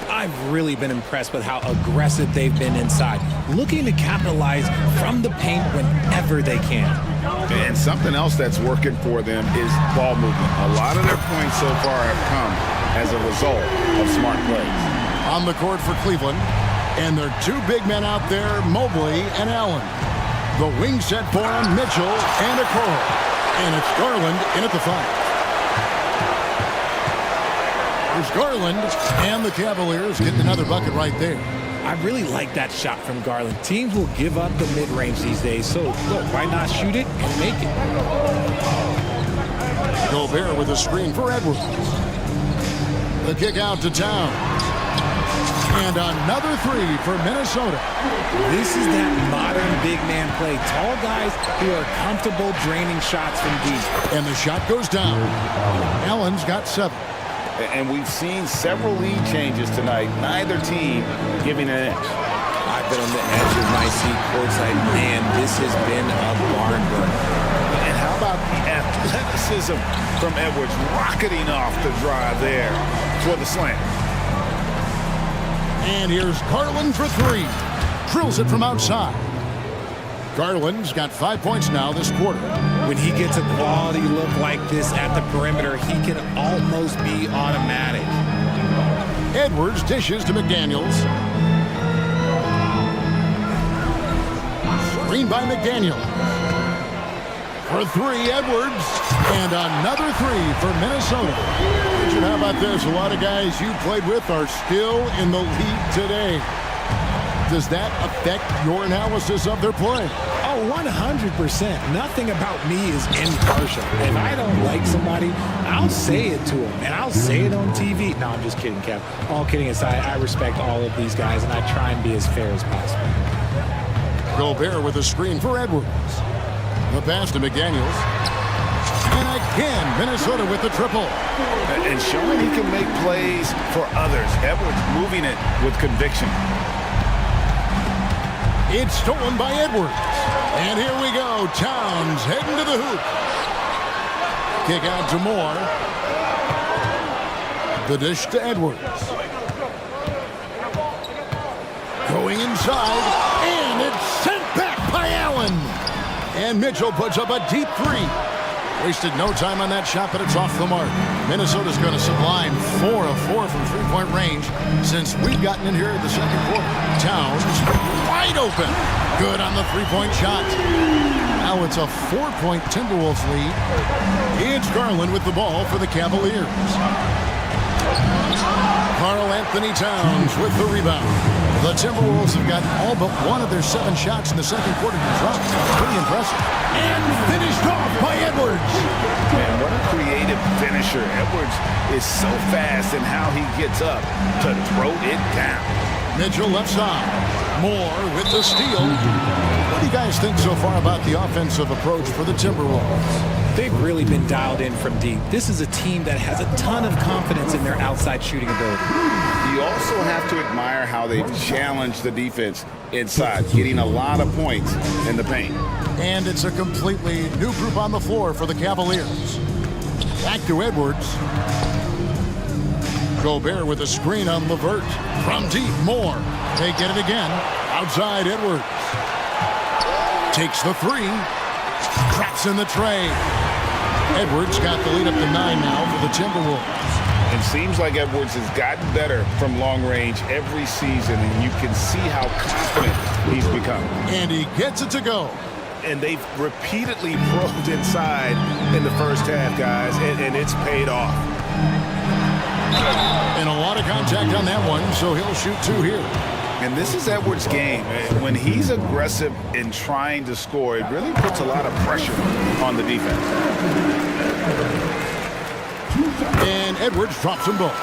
I've really been impressed with how aggressive they've been inside, looking to capitalize from the paint whenever they can. And something else that's working for them is ball movement. A lot of their points so far have come as a result of smart plays. On the court for Cleveland, and their two big men out there, Mobley and Allen. The wing set for him, Mitchell and Okoro. And it's Garland in at the five. There's Garland, and the Cavaliers getting another bucket right there. I really like that shot from Garland. Teams will give up the mid-range these days, so look, why not shoot it and make it? Gobert with a screen for Edwards. The kick out to Towns. And another three for Minnesota. This is that modern big man play. Tall guys who are comfortable draining shots from deep. And the shot goes down. Allen's got 7. And we've seen several lead changes tonight. Neither team giving an edge. I've been on the edge of my seat courtside. Man, this has been a barn burner. And how about the athleticism from Edwards rocketing off the drive there for the slam. And here's Garland for 3. Drills it from outside. Garland's got 5 points now this quarter. When he gets a quality look like this at the perimeter, he can almost be automatic. Edwards dishes to McDaniels. Screen by McDaniels. For 3, Edwards. And another 3 for Minnesota. Richard, how about this? A lot of guys you played with are still in the league today. Does that affect your analysis of their play? Oh, 100%. Nothing about me is impartial. If I don't like somebody, I'll say it to them, and I'll say it on TV. No, I'm just kidding, Kev. All kidding aside, I respect all of these guys, and I try and be as fair as possible. Gobert with a screen for Edwards. The pass to McDaniels. And again, Minnesota with the triple. And showing he can make plays for others. Edwards moving it with conviction. It's stolen by Edwards. And here we go. Towns heading to the hoop. Kick out to Moore. The dish to Edwards. Going inside. And it's sent back by Allen. And Mitchell puts up a deep 3. Wasted no time on that shot, but it's off the mark. Minnesota's going to sublime 4 of 4 from three-point range since we've gotten in here at the second quarter. Towns wide open. Good on the three-point shot. Now it's a 4-point Timberwolves lead. It's Garland with the ball for the Cavaliers. Karl Anthony Towns with the rebound. The Timberwolves have got all but one of their 7 shots in the second quarter to drop. Pretty impressive. And finished off by Edwards. Man, what a creative finisher. Edwards is so fast in how he gets up to throw it down. Mitchell left side. Moore with the steal. What do you guys think so far about the offensive approach for the Timberwolves? They've really been dialed in from deep. This is a team that has a ton of confidence in their outside shooting ability. You also have to admire how they've challenged the defense inside, getting a lot of points in the paint. And it's a completely new group on the floor for the Cavaliers. Back to Edwards. Gobert with a screen on LeVert. From deep, Moore. They get it again. Outside Edwards. Takes the three. Traps in the tray. Edwards got the lead up to 9 now for the Timberwolves. It seems like Edwards has gotten better from long range every season, and you can see how confident he's become. And he gets it to go. And they've repeatedly probed inside in the first half, guys, and it's paid off. And a lot of contact on that one, so he'll shoot 2 here. And this is Edwards' game. When he's aggressive in trying to score, it really puts a lot of pressure on the defense. And Edwards drops them both.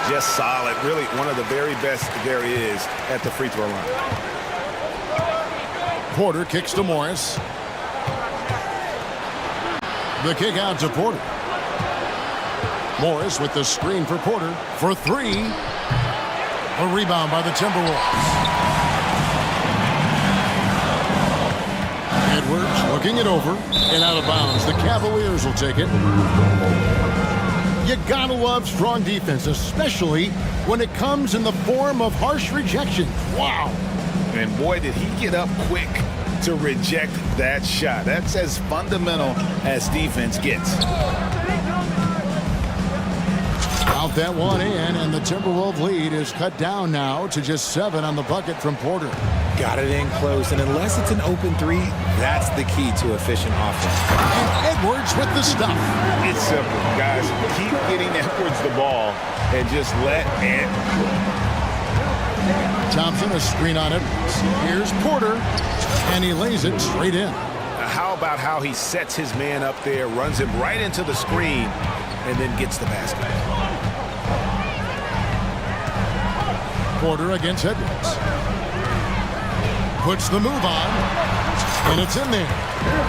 Just solid. Really one of the very best there is at the free throw line. Porter kicks to Morris. The kick out to Porter. Morris with the screen for Porter for 3. A rebound by the Timberwolves. Edwards looking it over and out of bounds. The Cavaliers will take it. You gotta love strong defense, especially when it comes in the form of harsh rejection. Wow. And boy, did he get up quick to reject that shot. That's as fundamental as defense gets. Out that one in, and the Timberwolves lead is cut down now to just 7 on the bucket from Porter. Got it in close, and unless it's an open three, that's the key to efficient offense. And Edwards with the stuff. It's simple, guys. Keep getting Edwards the ball and just let it. Thompson, a screen on Edwards. Here's Porter, and he lays it straight in. How about how he sets his man up there, runs him right into the screen, and then gets the basket. Porter against Edwards. Puts the move on, and it's in there.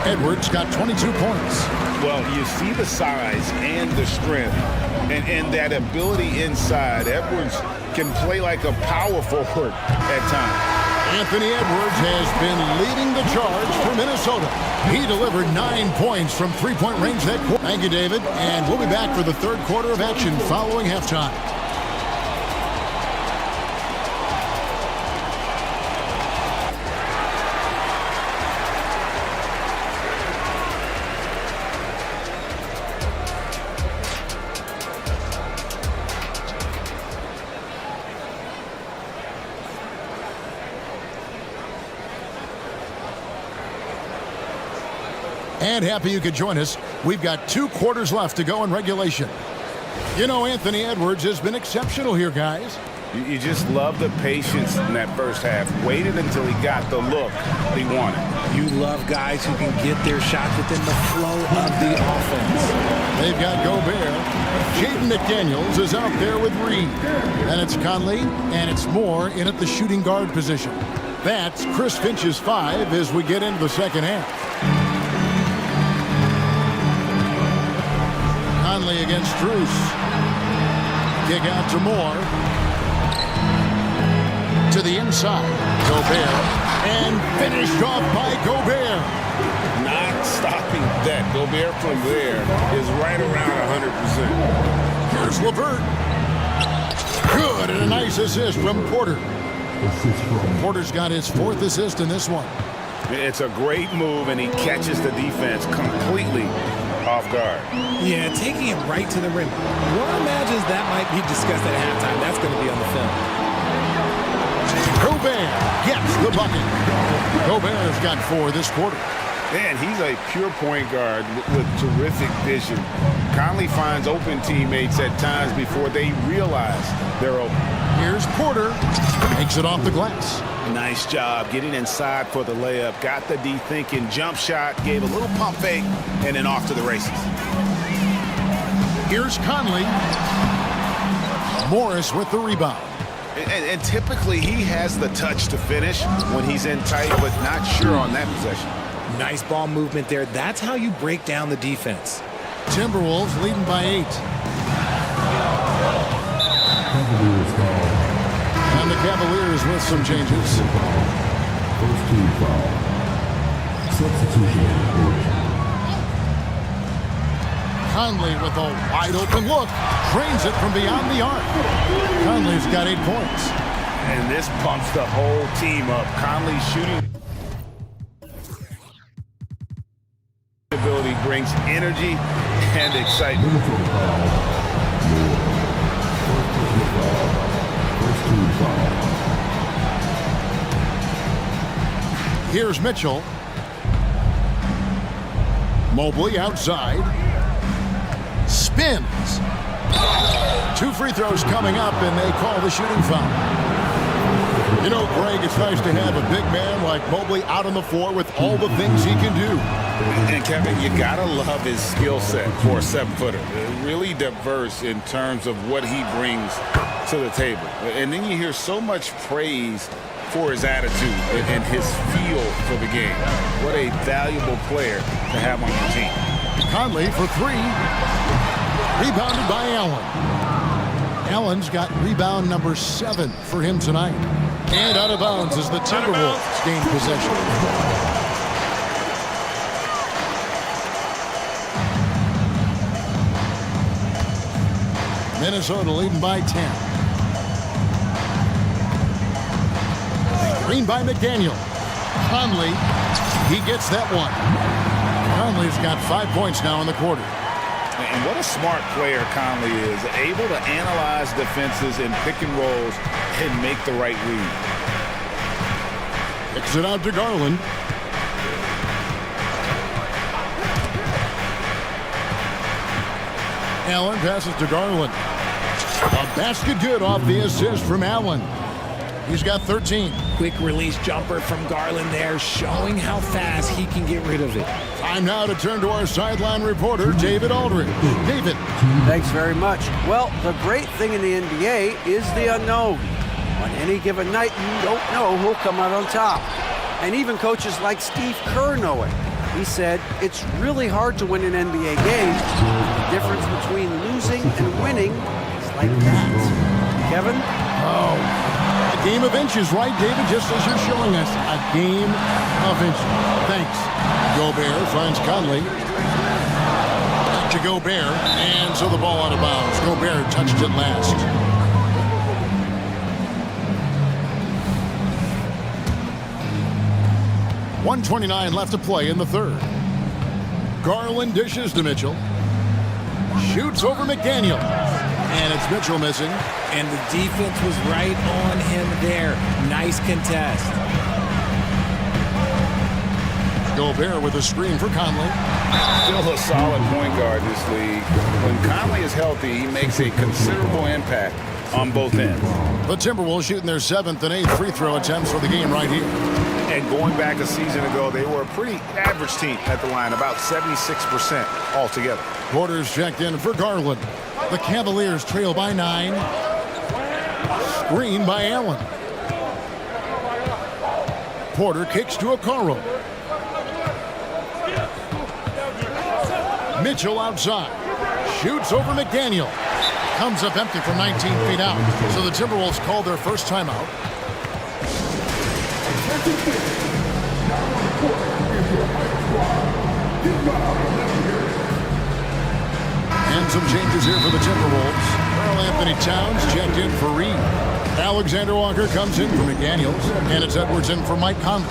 Edwards got 22 points. Well, you see the size and the strength and that ability inside. Edwards can play like a power forward at times. Anthony Edwards has been leading the charge for Minnesota. He delivered 9 points from three-point range that quarter. Thank you, David. And we'll be back for the third quarter of action following halftime. And happy you could join us. We've got 2 quarters left to go in regulation. You know, Anthony Edwards has been exceptional here, guys. You just love the patience in that first half. Waited until he got the look he wanted. You love guys who can get their shot within the flow of the offense. They've got Gobert. Jaden McDaniels is out there with Reed. And it's Conley, and it's Moore in at the shooting guard position. That's Chris Finch's 5 as we get into the second half. Conley against Strus. Kick out to Moore. To the inside. Gobert. And finished off by Gobert. Not stopping that. Gobert from there is right around 100%. Here's LeVert. Good, and a nice assist from Porter. Porter's got his 4th assist in this one. It's a great move, and he catches the defense completely off guard. Yeah, taking it right to the rim. One imagines that might be discussed at halftime. That's going to be on the film. Gobert gets the bucket. Gobert has got 4 this quarter. Man, he's a pure point guard with terrific vision. Conley finds open teammates at times before they realize they're open. Here's Porter. Makes it off the glass. Nice job getting inside for the layup. Got the D thinking. Jump shot. Gave a little pump fake. And then off to the races. Here's Conley. Morris with the rebound. And typically he has the touch to finish when he's in tight, but not sure on that possession. Nice ball movement there. That's how you break down the defense. Timberwolves leading by 8. And the Cavaliers with some changes. First team foul. Substitution. Conley with a wide open look. Drains it from beyond the arc. Conley's got 8 points. And this pumps the whole team up. Conley shooting ability brings energy and excitement. Here's Mitchell. Mobley outside. Spins. 2 free throws coming up, and they call the shooting foul. You know, Greg, it's nice to have a big man like Mobley out on the floor with all the things he can do. And Kevin, you gotta love his skill set for a 7-footer. Really diverse in terms of what he brings to the table. And then you hear so much praise for his attitude and his feel for the game. What a valuable player to have on your team. Conley for 3. Rebounded by Allen. Allen's got rebound number 7 for him tonight. And out of bounds as the Timberwolves gain possession. Minnesota leading by 10. Screen by McDaniel. Conley, he gets that one. Conley's got 5 points now in the quarter. And what a smart player Conley is, able to analyze defenses and pick and rolls and make the right read. Kicks it out to Garland. Allen passes to Garland. A basket good off the assist from Allen. He's got 13. Quick release jumper from Garland there, showing how fast he can get rid of it. Time now to turn to our sideline reporter, David Aldridge. David. Thanks very much. Well, the great thing in the NBA is the unknown. On any given night, you don't know who'll come out on top. And even coaches like Steve Kerr know it. He said, it's really hard to win an NBA game. The difference between losing and winning is like that. Kevin? Oh, a game of inches, right, David? Just as you're showing us, a game of inches. Thanks. Gobert finds Conley. Back to Gobert, and so the ball out of bounds. Gobert touched it last. .129 left to play in the third. Garland dishes to Mitchell. Shoots over McDaniel. And it's Mitchell missing. And the defense was right on him there. Nice contest. Gobert with a screen for Conley. Still a solid point guard this league. When Conley is healthy, he makes a considerable impact on both ends. The Timberwolves shooting their 7th and 8th free throw attempts for the game right here. And going back a season ago, they were a pretty average team at the line, about 76% altogether. Quarters checked in for Garland. The Cavaliers trail by 9. Screen by Allen. Porter kicks to Okoro. Mitchell outside. Shoots over McDaniel. Comes up empty from 19 feet out. So the Timberwolves call their first timeout. And some changes here for the Timberwolves. Karl Anthony Towns checked in for Reed. Alexander Walker comes in for McDaniels. And it's Edwards in for Mike Conley.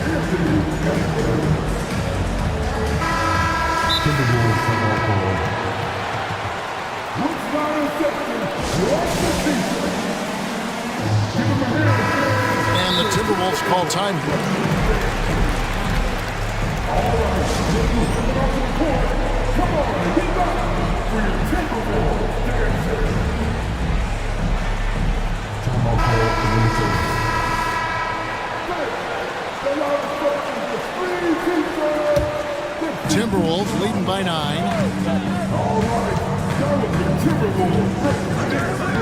And the Timberwolves call time here. Timberwolves leading by 9.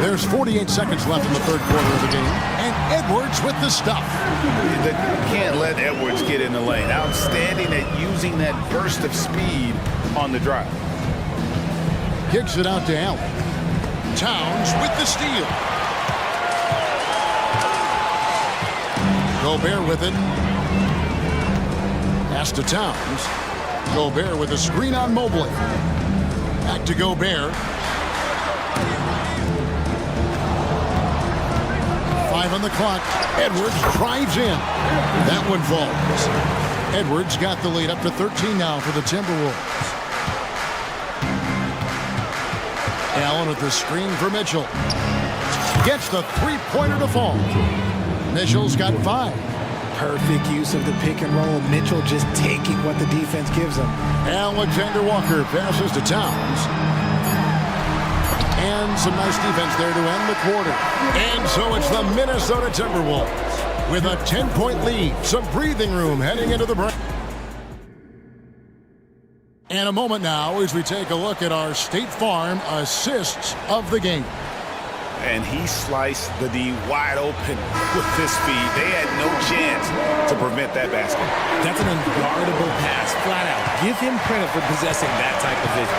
There's 48 seconds left in the third quarter of the game. And Edwards with the stuff. You can't let Edwards get in the lane. Outstanding at using that burst of speed on the drive. Kicks it out to Allen. Towns with the steal. Gobert with it. Pass to Towns. Gobert with a screen on Mobley. Back to Gobert. 5 on the clock. Edwards drives in. That one falls. Edwards got the lead up to 13 now for the Timberwolves. Allen with the screen for Mitchell. Gets the three-pointer to fall. Mitchell's got 5. Perfect use of the pick and roll. Mitchell just taking what the defense gives him. Alexander Walker passes to Towns. And some nice defense there to end the quarter. And so it's the Minnesota Timberwolves with a 10-point lead. Some breathing room heading into the break. And a moment now as we take a look at our State Farm assists of the game. And he sliced the D wide open with this speed. They had no chance to prevent that basket. That's an unguardable pass, flat out. Give him credit for possessing that type of vision.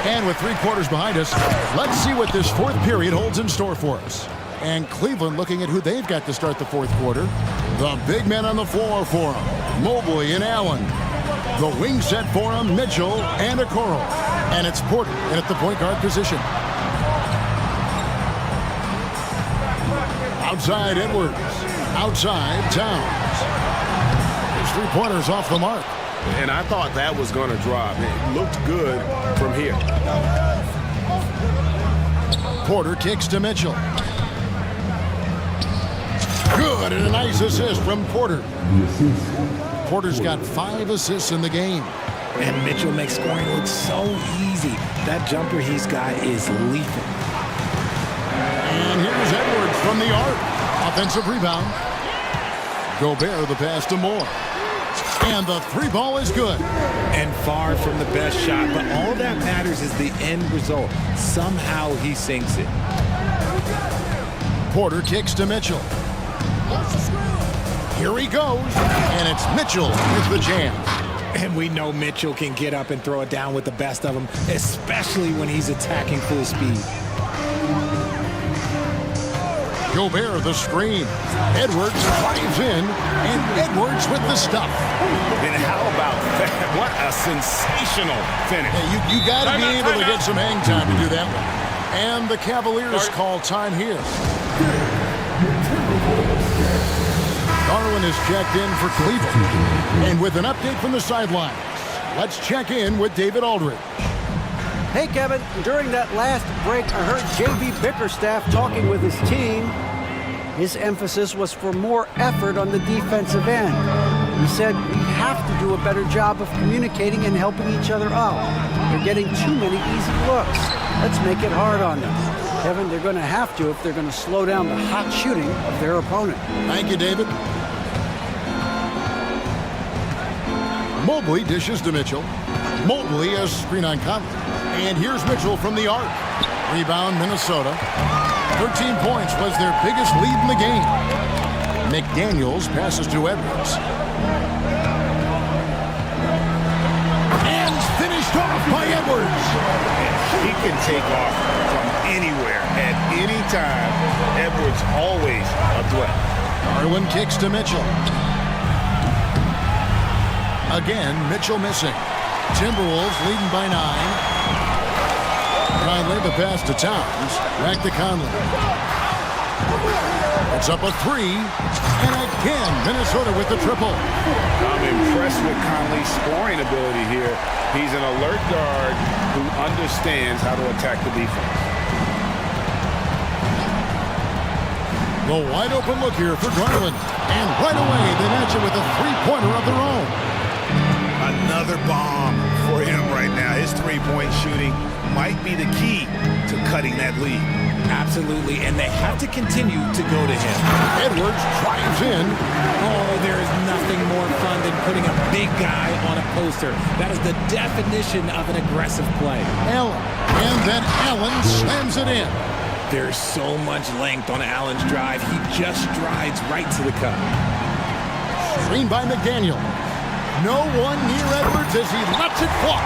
And with 3 quarters behind us, let's see what this fourth period holds in store for us. And Cleveland looking at who they've got to start the fourth quarter. The big men on the floor for them, Mobley and Allen. The wing set for him, Mitchell and Okoro. And it's Porter in at the point guard position. Outside Edwards. Outside Towns. His three-pointers off the mark. And I thought that was going to drop. It looked good from here. Porter kicks to Mitchell. Good, and a nice assist from Porter. Porter's got 5 assists in the game. And Mitchell makes scoring look so easy. That jumper he's got is lethal. And here's Edwards from the arc. Offensive rebound. Gobert the pass to Moore. And the 3-ball is good. And far from the best shot, but all that matters is the end result. Somehow he sinks it. Porter kicks to Mitchell. Here he goes, and it's Mitchell with the jam. And we know Mitchell can get up and throw it down with the best of them, especially when he's attacking full speed. Gobert the screen. Edwards drives in, and Edwards with the stuff. And how about that? What a sensational finish. Hey, you got to be able to get some hang time to do that one. And the Cavaliers call time here. Darwin is checked in for Cleveland. And with an update from the sidelines, let's check in with David Aldridge. Hey, Kevin, during that last break, I heard J.B. Bickerstaff talking with his team. His emphasis was for more effort on the defensive end. He said we have to do a better job of communicating and helping each other out. They're getting too many easy looks. Let's make it hard on them. Kevin, they're going to have to if they're going to slow down the hot shooting of their opponent. Thank you, David. Mobley dishes to Mitchell. Mobley a screen on Conley. And here's Mitchell from the arc. Rebound, Minnesota. 13 points was their biggest lead in the game. McDaniels passes to Edwards. And finished off by Edwards. He can take off from anywhere at any time. Edwards always a threat. Darwin kicks to Mitchell. Again, Mitchell missing. Timberwolves leading by 9. Conley the pass to Towns. Back to Conley. It's up a 3. And again, Minnesota with the triple. I'm impressed with Conley's scoring ability here. He's an alert guard who understands how to attack the defense. The wide open look here for Garland. And right away, they match it with a 3-pointer of their own. Another bomb for him right now. His 3-point shooting might be the key to cutting that lead. Absolutely, and they have to continue to go to him. Edwards drives in. Oh, there is nothing more fun than putting a big guy on a poster. That is the definition of an aggressive play. Allen, and then Allen slams it in. There's so much length on Allen's drive. He just strides right to the cup. Screen by McDaniel. No one near Edwards as he lets it fly.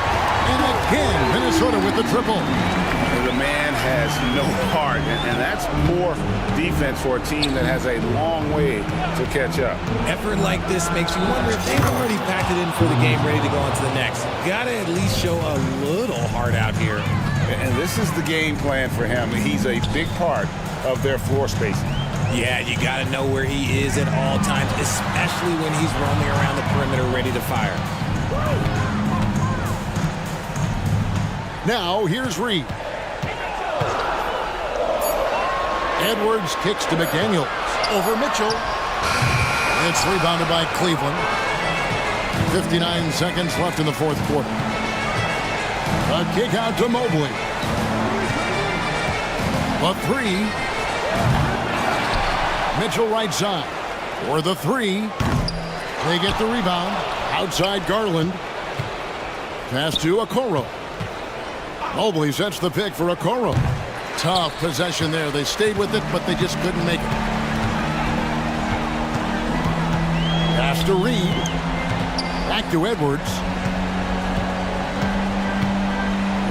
And again, Minnesota with the triple. The man has no heart, and that's more defense for a team that has a long way to catch up. Effort like this makes you wonder if they've already packed it in for the game, ready to go on to the next. Gotta at least show a little heart out here. And this is the game plan for him. He's a big part of their floor spacing. Yeah, you got to know where he is at all times, especially when he's roaming around the perimeter ready to fire. Now, here's Reed. Edwards kicks to McDaniel. Over Mitchell. It's rebounded by Cleveland. 59 seconds left in the fourth quarter. A kick out to Mobley. A three. Mitchell right side. For the three. They get the rebound. Outside Garland. Pass to Okoro. Mobley sets the pick for Okoro. Tough possession there. They stayed with it, but they just couldn't make it. Pass to Reed. Back to Edwards.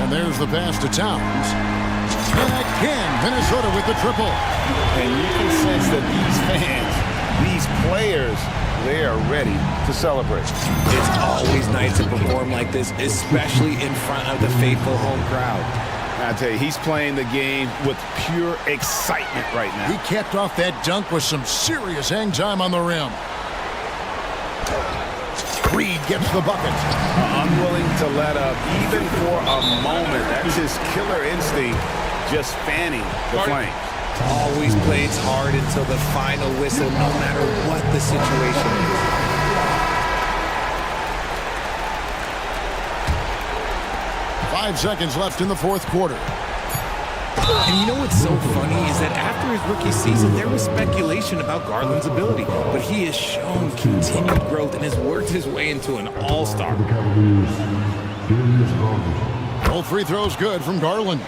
And there's the pass to Towns. And again, Minnesota with the triple. And you can sense that these fans, these players, they are ready to celebrate. It's always nice to perform like this, especially in front of the faithful home crowd. I tell you, he's playing the game with pure excitement right now. He capped off that dunk with some serious hang time on the rim. Reed gets the bucket. Unwilling to let up even for a moment. That's his killer instinct, just fanning the flames. Always plays hard until the final whistle, no matter what the situation is. 5 seconds left in the fourth quarter. And you know what's so funny is that after his rookie season, there was speculation about Garland's ability, but he has shown continued growth and has worked his way into an all-star. Both free throws good from Garland.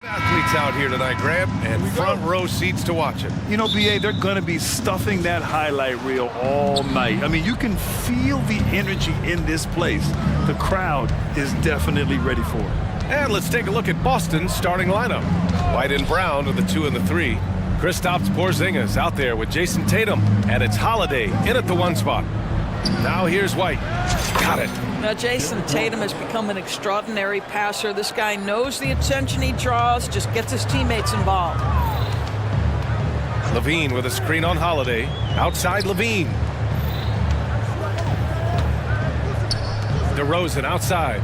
Athletes out here tonight, Grant, and front row seats to watch it. You know, BA, they're going to be stuffing that highlight reel all night. I mean, you can feel the energy in this place. The crowd is definitely ready for it. And let's take a look at Boston's starting lineup. White and Brown are the 2 and the 3. Kristaps Porzingis out there with Jason Tatum, and it's Holiday in at the 1 spot. Now here's White. Got it. Now, Jason Tatum has become an extraordinary passer. This guy knows the attention he draws, just gets his teammates involved. Levine with a screen on Holiday. Outside Levine. DeRozan outside.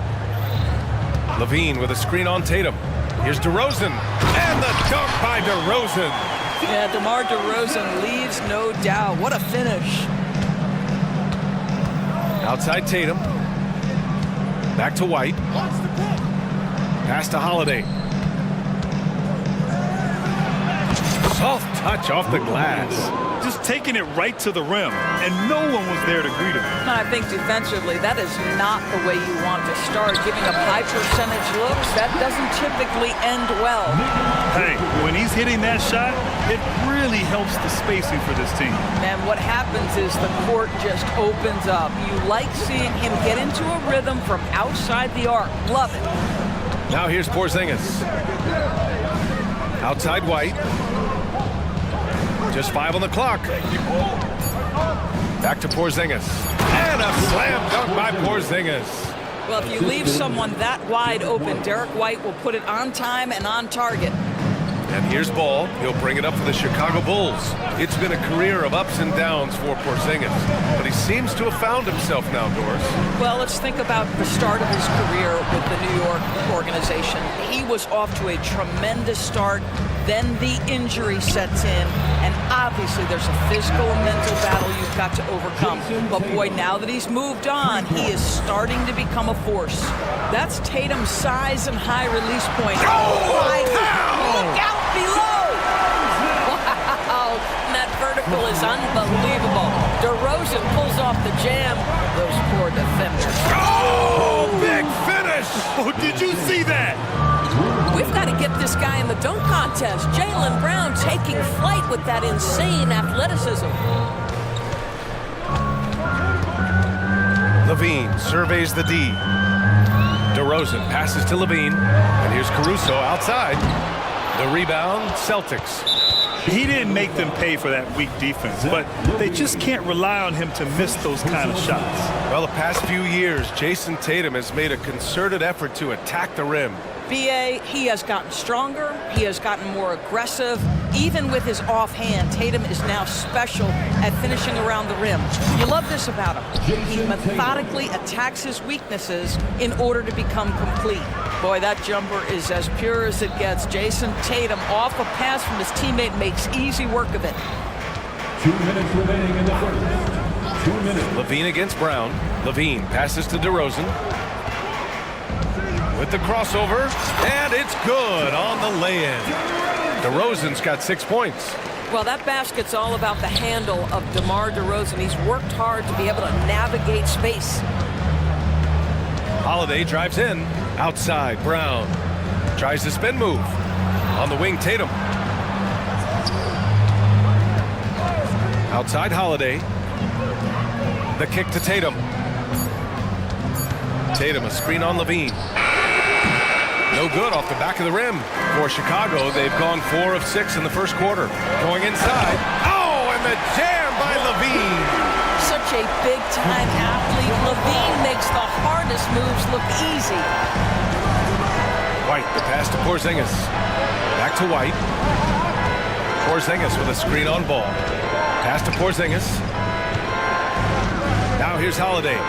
Levine with a screen on Tatum. Here's DeRozan. And the dunk by DeRozan. Yeah, DeMar DeRozan leaves no doubt. What a finish. Outside Tatum. Back to White. Pass to Holiday. Soft touch off the glass. Just taking it right to the rim, and no one was there to greet him. I think defensively, that is not the way you want to start. Giving up high percentage looks, that doesn't typically end well. Hey, when he's hitting that shot, it really helps the spacing for this team. And what happens is the court just opens up. You like seeing him get into a rhythm from outside the arc. Love it. Now here's Porzingis. Outside White. Just 5 on the clock. Back to Porzingis. And a slam dunk by Porzingis. Well, if you leave someone that wide open, Derek White will put it on time and on target. And here's Ball. He'll bring it up for the Chicago Bulls. It's been a career of ups and downs for Porzingis, but he seems to have found himself now, Doris. Well, let's think about the start of his career with the New York organization. He was off to a tremendous start. Then the injury sets in, and obviously there's a physical and mental battle you've got to overcome. But boy, now that he's moved on, he is starting to become a force. That's Tatum's size and high release point. Oh, look out below! Wow, that vertical is unbelievable. DeRozan pulls off the jam. Those poor defenders. Oh, big finish! Oh, did you see that? We've got to get this guy in the dunk contest. Jaylen Brown taking flight with that insane athleticism. Levine surveys the D. DeRozan passes to Levine. And here's Caruso outside. The rebound, Celtics. He didn't make them pay for that weak defense, but they just can't rely on him to miss those kind of shots. Well, the past few years, Jason Tatum has made a concerted effort to attack the rim. BA, he has gotten stronger. He has gotten more aggressive. Even with his offhand, Tatum is now special at finishing around the rim. You love this about him. He methodically attacks his weaknesses in order to become complete. Boy, that jumper is as pure as it gets. Jason Tatum off a pass from his teammate makes easy work of it. 2 minutes remaining in the first. 2 minutes. Levine against Brown. Levine passes to DeRozan. With the crossover, and it's good on the lay-in. DeRozan's got 6 points. Well, that basket's all about the handle of DeMar DeRozan. He's worked hard to be able to navigate space. Holiday drives in. Outside, Brown. Tries the spin move. On the wing, Tatum. Outside, Holiday. The kick to Tatum. Tatum, a screen on Levine. No good off the back of the rim. For Chicago, they've gone 4 of 6 in the first quarter. Going inside. Oh, and the jam by Levine. Such a big-time athlete. Levine makes the hardest moves look easy. White, the pass to Porzingis. Back to White. Porzingis with a screen on Ball. Pass to Porzingis. Now here's Holiday.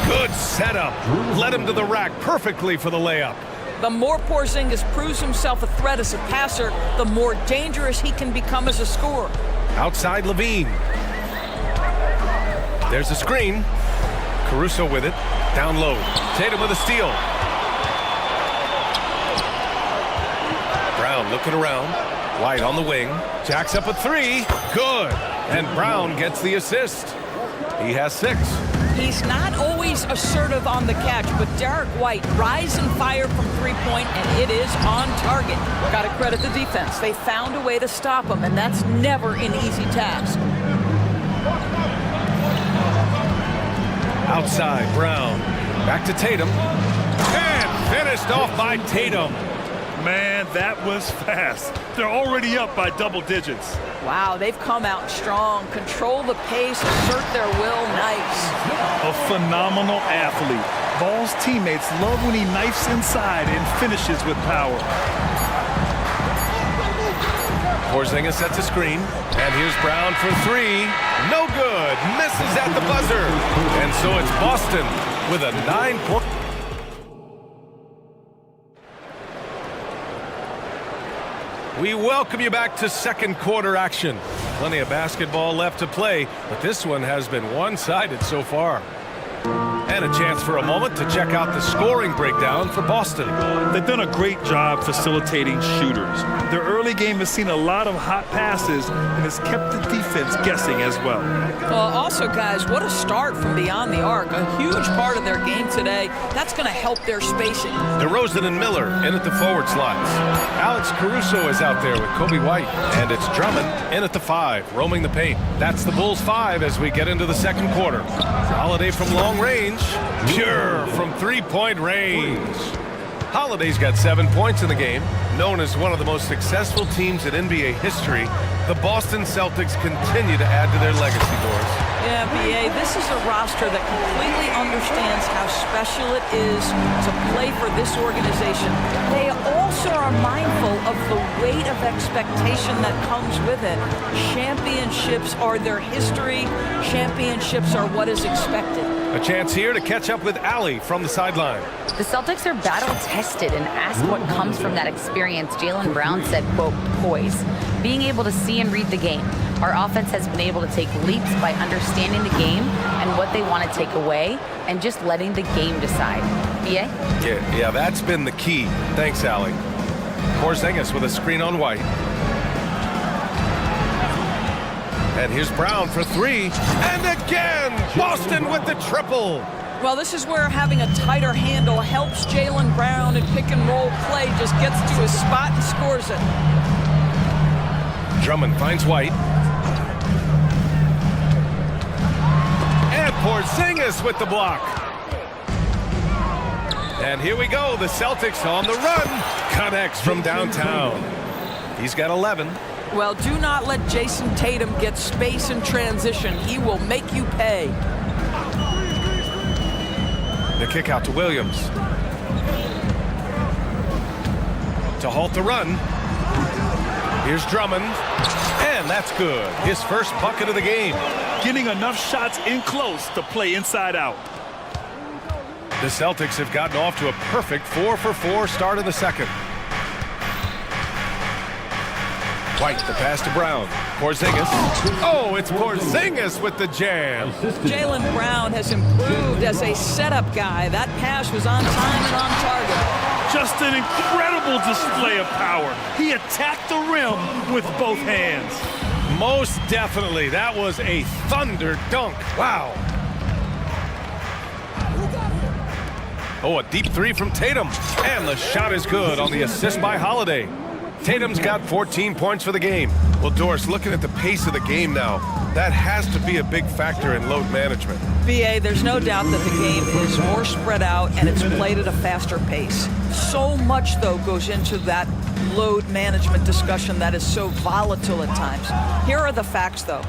Good setup. Led him to the rack perfectly for the layup. The more Porzingis proves himself a threat as a passer, the more dangerous he can become as a scorer. Outside Levine. There's a screen. Caruso with it. Down low. Tatum with a steal. Brown looking around. White on the wing. Jacks up a 3. Good. And Brown gets the assist. He has 6. He's not always assertive on the catch, but Derek White, rise and fire from three-point, and it is on target. Got to credit the defense. They found a way to stop him, and that's never an easy task. Outside, Brown. Back to Tatum. And finished off by Tatum. Man, that was fast. They're already up by double digits. Wow, they've come out strong, control the pace, assert their will. Nice. A phenomenal athlete. Ball's teammates love when he knifes inside and finishes with power. Porzingis sets a screen, and here's Brown for three. No good. Misses at the buzzer. And so it's Boston with a 9-point. We welcome you back to second quarter action. Plenty of basketball left to play, but this one has been one-sided so far. And a chance for a moment to check out the scoring breakdown for Boston. They've done a great job facilitating shooters. Their early game has seen a lot of hot passes and has kept the defense guessing as well. Also, guys, what a start from beyond the arc. A huge part of their game today. That's going to help their spacing. DeRozan and Miller in at the forward slots. Alex Caruso is out there with Kobe White. And it's Drummond in at the 5, roaming the paint. That's the Bulls 5 as we get into the second quarter. Holiday from long range. Pure from three-point range. Holiday's got 7 points in the game. Known as one of the most successful teams in NBA history, the Boston Celtics continue to add to their legacy, Doris. Yeah, B.A., this is a roster that completely understands how special it is to play for this organization. They also are mindful of the weight of expectation that comes with it. Championships are their history. Championships are what is expected. A chance here to catch up with Allie from the sideline. The Celtics are battle-tested and asked what comes from that experience. Jaylen Brown said, quote, poise. Being able to see and read the game. Our offense has been able to take leaps by understanding the game and what they want to take away and just letting the game decide. B.A.? Yeah, that's been the key. Thanks, Allie. Porzingis with a screen on White. And here's Brown for three. And again, Boston with the triple. Well, this is where having a tighter handle helps Jaylen Brown in pick-and-roll play. Just gets to his spot and scores it. Drummond finds White. And Porzingis with the block. And here we go. The Celtics on the run. Connects from downtown. He's got 11. Well, do not let Jason Tatum get space in transition. He will make you pay. The kick out to Williams. To halt the run. Here's Drummond. And that's good. His first bucket of the game. Getting enough shots in close to play inside out. The Celtics have gotten off to a perfect 4-for-4 start in the second. White, the pass to Brown. Porzingis. Oh, it's Porzingis with the jam. Jaylen Brown has improved as a setup guy. That pass was on time and on target. Just an incredible display of power. He attacked the rim with both hands. Most definitely. That was a thunder dunk. Wow. Oh, a deep three from Tatum. And the shot is good on the assist by Holiday. Tatum's got 14 points for the game. Well, Doris, looking at the pace of the game now, that has to be a big factor in load management. B.A., there's no doubt that the game is more spread out and it's played at a faster pace. So much, though, goes into that load management discussion that is so volatile at times. Here are the facts, though.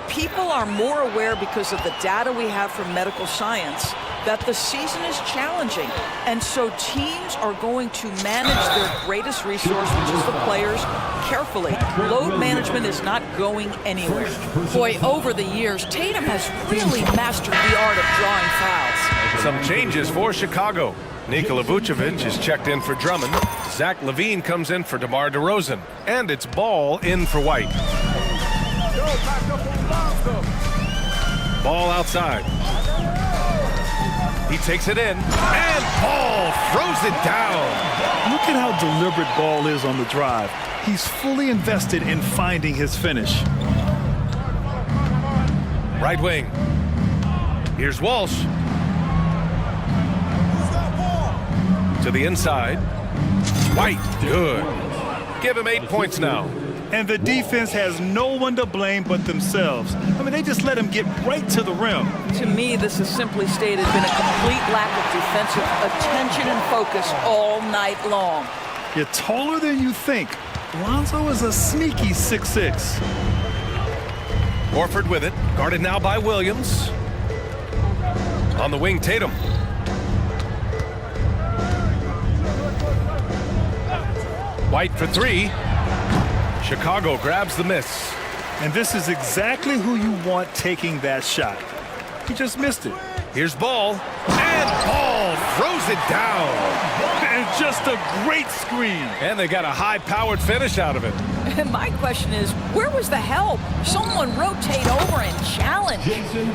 People are more aware because of the data we have from medical science that the season is challenging, and so teams are going to manage their greatest resource, which is the players, carefully. Load management is not going anywhere. Boy, over the years, Tatum has really mastered the art of drawing fouls. Some changes for Chicago. Nikola Vucevic is checked in for Drummond. Zach LaVine comes in for DeMar DeRozan. And it's Ball in for White. Ball outside. He takes it in, and Ball throws it down. Look at how deliberate Ball is on the drive. He's fully invested in finding his finish. Right wing. Here's Walsh. To the inside. White, good. Give him 8 points now. And the defense has no one to blame but themselves. I mean, they just let him get right to the rim. To me, this has simply stated been a complete lack of defensive attention and focus all night long. You're taller than you think. Lonzo is a sneaky 6'6". Horford with it, guarded now by Williams. On the wing, Tatum. White for three. Chicago grabs the miss. And this is exactly who you want taking that shot. He just missed it. Here's Ball. And Ball throws it down. And just a great screen. And they got a high-powered finish out of it. And my question is, where was the help? Someone rotate over and challenge.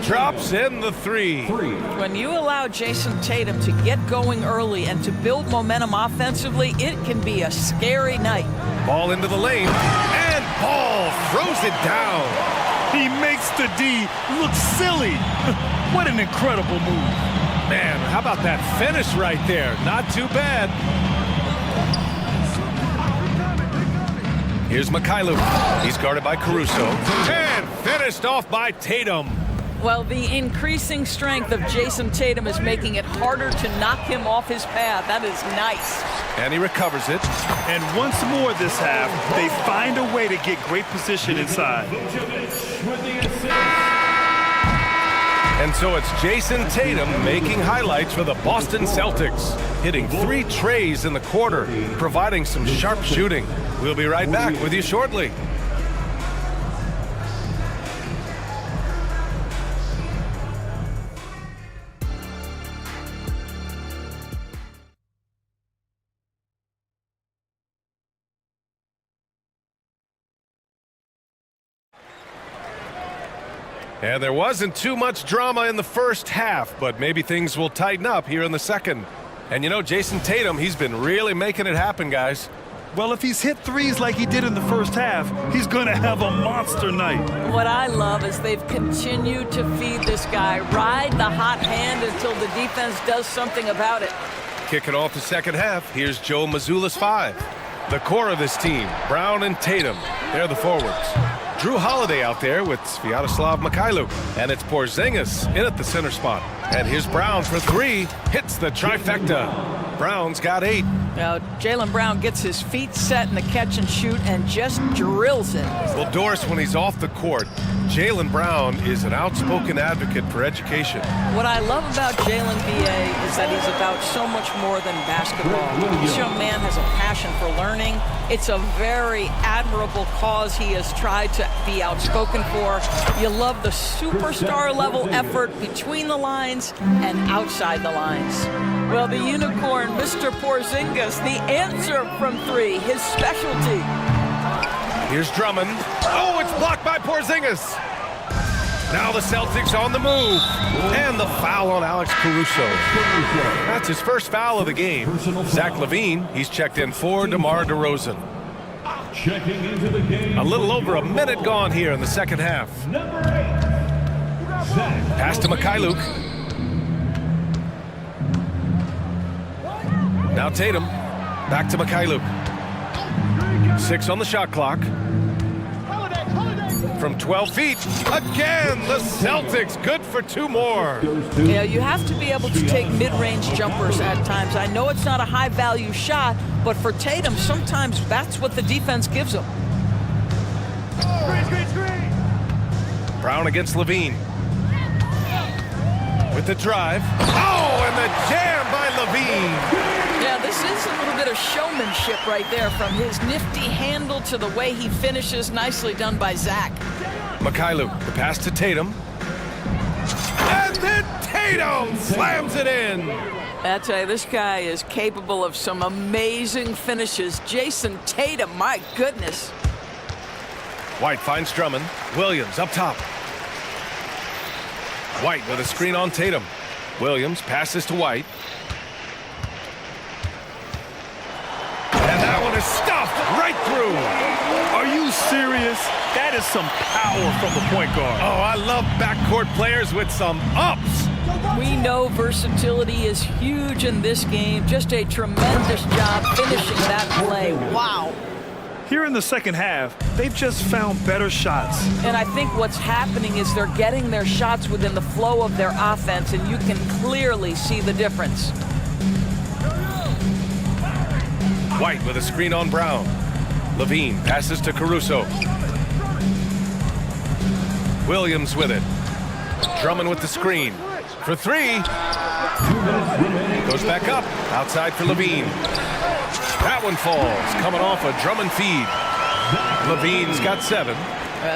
Drops in the three. When you allow Jason Tatum to get going early and to build momentum offensively, it can be a scary night. Ball into the lane. And Ball throws it down. He makes the D look silly. What an incredible move. Man, how about that finish right there? Not too bad. Here's Mikhailuk. He's guarded by Caruso. And finished off by Tatum. Well, the increasing strength of Jason Tatum is making it harder to knock him off his path. That is nice. And he recovers it. And once more this half, they find a way to get great position inside. And so it's Jason Tatum making highlights for the Boston Celtics, hitting 3 trays in the quarter, providing some sharp shooting. We'll be right back with you shortly. And there wasn't too much drama in the first half, but maybe things will tighten up here in the second. And you know, Jason Tatum, he's been really making it happen, guys. Well, if he's hit threes like he did in the first half, he's going to have a monster night. What I love is they've continued to feed this guy, ride the hot hand until the defense does something about it. Kicking off the second half, here's Joe Mazzulla's 5. The core of this team, Brown and Tatum, they're the forwards. Drew Holiday out there with Sviatoslav Mikhailuk. And it's Porzingis in at the center spot. And here's Brown for 3. Hits the trifecta. Brown's got 8. Now, Jaylen Brown gets his feet set in the catch and shoot and just drills it. Well, Doris, when he's off the court, Jaylen Brown is an outspoken advocate for education. What I love about Jaylen, B.A., is that he's about so much more than basketball. This young man has a passion for learning. It's a very admirable cause he has tried to be outspoken for. You love the superstar level effort between the lines and outside the lines. Well, the unicorn, Mr. Porzingis, the answer from 3, his specialty. Here's Drummond. Oh, it's blocked by Porzingis. Now the Celtics on the move. And the foul on Alex Caruso. That's his first foul of the game. Zach LaVine, he's checked in for DeMar DeRozan. Checking into the game. A little over a minute gone here in the second half. Pass to Mikhailuk. Now Tatum. Back to Mikhailuk. 6 on the shot clock. From 12 feet. Again, the Celtics good for 2 more. Yeah, you have to be able to take mid-range jumpers at times. I know it's not a high-value shot, but for Tatum, sometimes that's what the defense gives him. Brown against LaVine. With the drive. Oh, and the jam by LaVine. Yeah, this is a little bit of showmanship right there, from his nifty handle to the way he finishes. Nicely done by Zach. Mikhailuk, the pass to Tatum. And then Tatum slams it in. I tell you, this guy is capable of some amazing finishes. Jason Tatum, my goodness. White finds Drummond. Williams up top. White with a screen on Tatum. Williams passes to White. And that one is stuffed right through. Are you serious? That is some power from the point guard. Oh, I love backcourt players with some ups. We know versatility is huge in this game. Just a tremendous job finishing that play. Wow. Here in the second half, they've just found better shots. And I think what's happening is they're getting their shots within the flow of their offense, and you can clearly see the difference. White with a screen on Brown. Levine passes to Caruso. Williams with it. Drummond with the screen. For three. Goes back up. Outside for Levine. That one falls. Coming off a Drummond feed. Levine's got 7.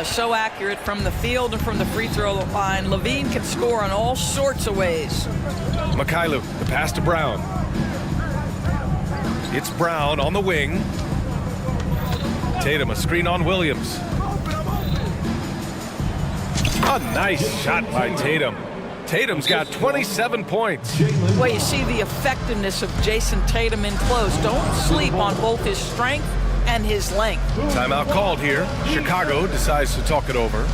So accurate from the field and from the free throw line. Levine can score in all sorts of ways. Mikhailuk, the pass to Brown. It's Brown on the wing. Tatum, a screen on Williams. A nice shot by Tatum. Tatum's got 27 points. Well, you see the effectiveness of Jason Tatum in close. Don't sleep on both his strength and his length. Timeout called here. Chicago decides to talk it over.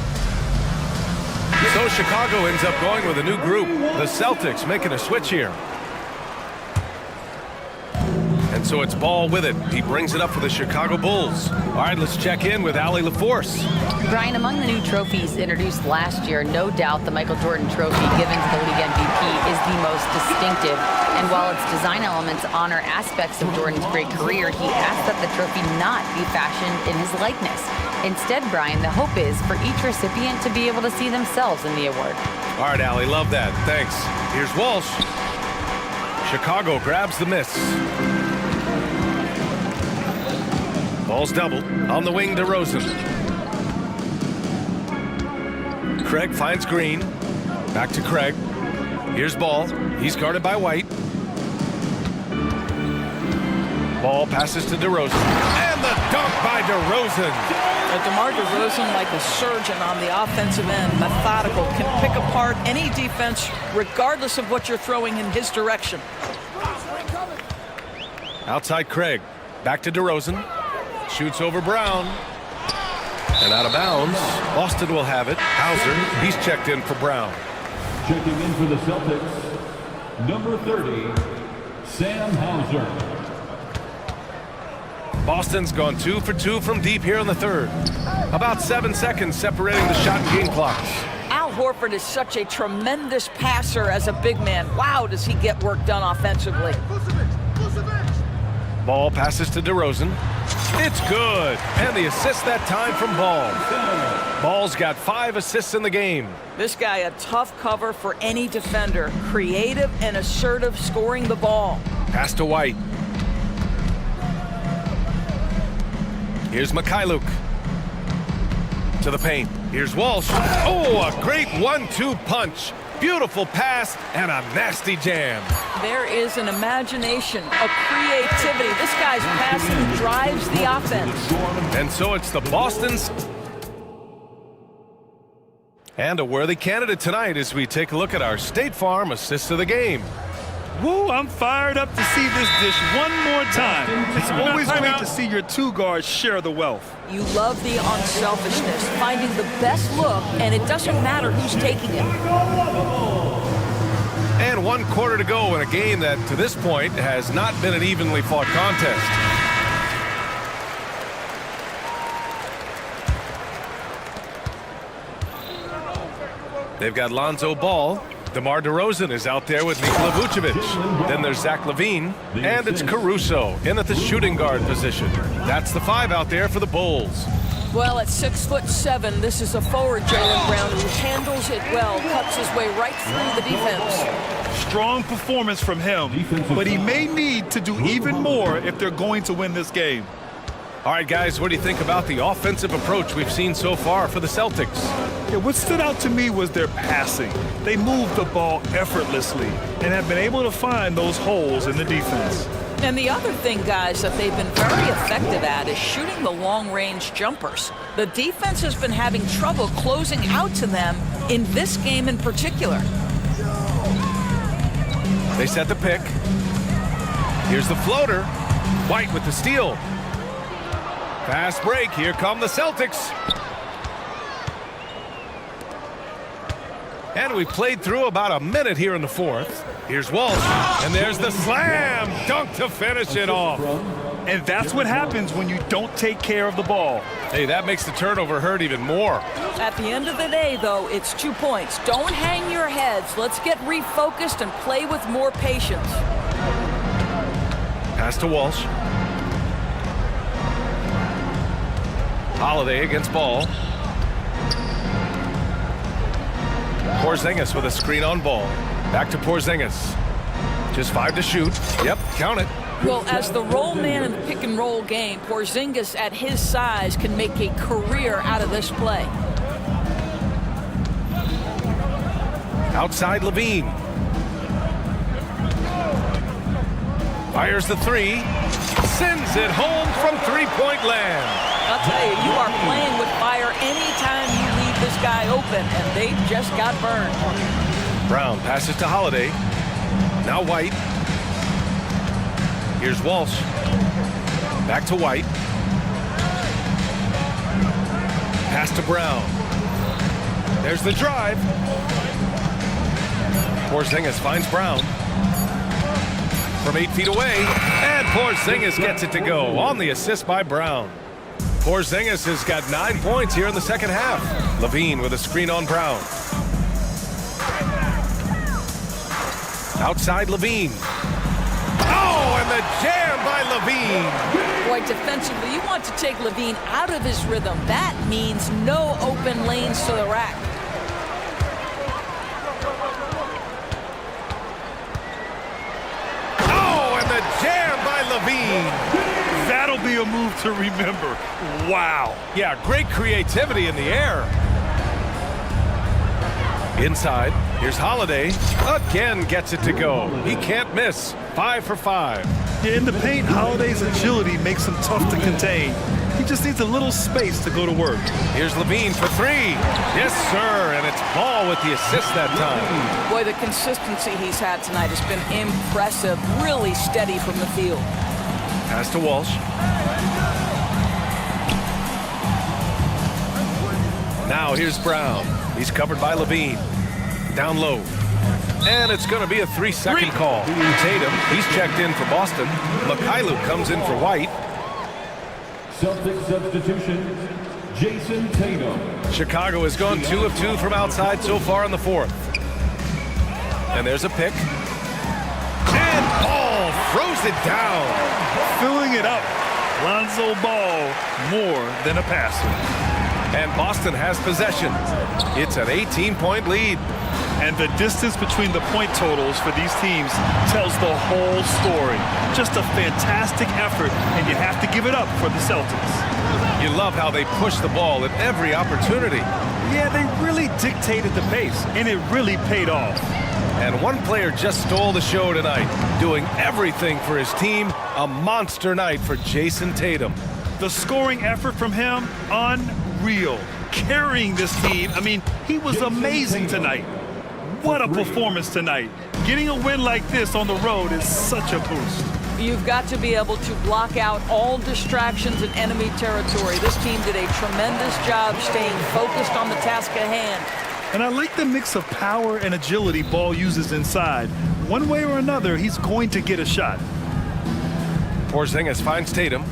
So Chicago ends up going with a new group. The Celtics making a switch here. And so it's Ball with it. He brings it up for the Chicago Bulls. All right, let's check in with Allie LaForce. Brian, among the new trophies introduced last year, no doubt the Michael Jordan Trophy given to the league MVP is the most distinctive. And while its design elements honor aspects of Jordan's great career, he asked that the trophy not be fashioned in his likeness. Instead, Brian, the hope is for each recipient to be able to see themselves in the award. All right, Allie, love that. Thanks. Here's Walsh. Chicago grabs the miss. Ball's doubled. On the wing, DeRozan. Craig finds Green. Back to Craig. Here's Ball. He's guarded by White. Ball passes to DeRozan. And the dunk by DeRozan. DeMar DeRozan, like a surgeon on the offensive end, methodical, can pick apart any defense regardless of what you're throwing in his direction. Outside Craig. Back to DeRozan. Shoots over Brown. And out of bounds. Boston will have it. Hauser, he's checked in for Brown. Checking in for the Celtics, number 30, Sam Hauser. Boston's gone 2 for 2 from deep here in the third. About 7 seconds separating the shot and game clocks. Al Horford is such a tremendous passer as a big man. Wow, does he get work done offensively. Ball passes to DeRozan. It's good. And the assist that time from Ball. Ball's got 5 assists in the game. This guy a tough cover for any defender. Creative and assertive scoring the ball. Pass to White. Here's Mikhailuk. To the paint. Here's Walsh. Oh, a great 1-2 punch. Beautiful pass and a nasty jam. There is an imagination, a creativity. This guy's passing drives the offense. And so it's the Boston's. And a worthy candidate tonight as we take a look at our State Farm assist of the game. Woo, I'm fired up to see this dish one more time. It's always great to see your two guards share the wealth. You love the unselfishness, finding the best look, and it doesn't matter who's taking it. And 1 quarter to go in a game that, to this point, has not been an evenly fought contest. They've got Lonzo Ball. DeMar DeRozan is out there with Nikola Vucevic. Then there's Zach LaVine. And it's Caruso in at the shooting guard position. That's the 5 out there for the Bulls. Well, at 6'7", this is a forward, Jaylen Brown, who handles it well, cuts his way right through the defense. Strong performance from him, but he may need to do even more if they're going to win this game. All right, guys, what do you think about the offensive approach we've seen so far for the Celtics? Yeah, what stood out to me was their passing. They moved the ball effortlessly and have been able to find those holes in the defense. And the other thing, guys, that they've been very effective at is shooting the long-range jumpers. The defense has been having trouble closing out to them in this game in particular. They set the pick. Here's the floater. White with the steal. Fast break. Here come the Celtics. And we played through about a minute here in the fourth. Here's Walsh, and there's the slam dunk to finish it off. And that's what happens when you don't take care of the ball. Hey, that makes the turnover hurt even more. At the end of the day, though, it's 2 points. Don't hang your heads. Let's get refocused and play with more patience. Pass to Walsh. Holiday against Ball. Porzingis with a screen on Ball. Back to Porzingis. Just 5 to shoot. Yep, count it. Well, as the roll man in the pick and roll game, Porzingis at his size can make a career out of this play. Outside Levine. Fires the 3. Sends it home from three-point land. I'll tell you, you are playing with fire anytime you leave this guy open, and they just got burned. Brown passes to Holiday. Now White. Here's Walsh. Back to White. Pass to Brown. There's the drive. Porzingis finds Brown. From 8 feet away. And Porzingis gets it to go on the assist by Brown. Porzingis has got 9 points here in the second half. Levine with a screen on Brown. Outside Levine. Oh, and the jam by Levine. Boy, defensively, you want to take Levine out of his rhythm. That means no open lanes to the rack. Oh, and the jam by Levine. That'll be a move to remember. Wow. Yeah, great creativity in the air. Inside, here's Holiday. Again gets it to go. He can't miss. 5 for 5. Yeah, in the paint, Holiday's agility makes him tough to contain. He just needs a little space to go to work. Here's Levine for 3. Yes, sir, and it's Ball with the assist that time. Boy, the consistency he's had tonight has been impressive. Really steady from the field. Pass to Walsh. Now here's Brown. He's covered by Levine. Down low. And it's going to be a 3-second call. Tatum, he's checked in for Boston. Mikhailu comes in for White. Celtic substitution, Jason Tatum. Chicago has gone 2 of 2 from outside so far in the fourth. And there's a pick. And Ball throws it down. Filling it up. Lonzo Ball, more than a passer. And Boston has possession. It's an 18-point lead. And the distance between the point totals for these teams tells the whole story. Just a fantastic effort, and you have to give it up for the Celtics. You love how they push the ball at every opportunity. Yeah, they really dictated the pace, and it really paid off. And one player just stole the show tonight, doing everything for his team. A monster night for Jason Tatum. The scoring effort from him, unreal. Carrying this team, I mean, he was amazing tonight. What a performance tonight. Getting a win like this on the road is such a boost. You've got to be able to block out all distractions in enemy territory. This team did a tremendous job staying focused on the task at hand. And I like the mix of power and agility Ball uses inside. One way or another, he's going to get a shot. Porzingis finds Tatum.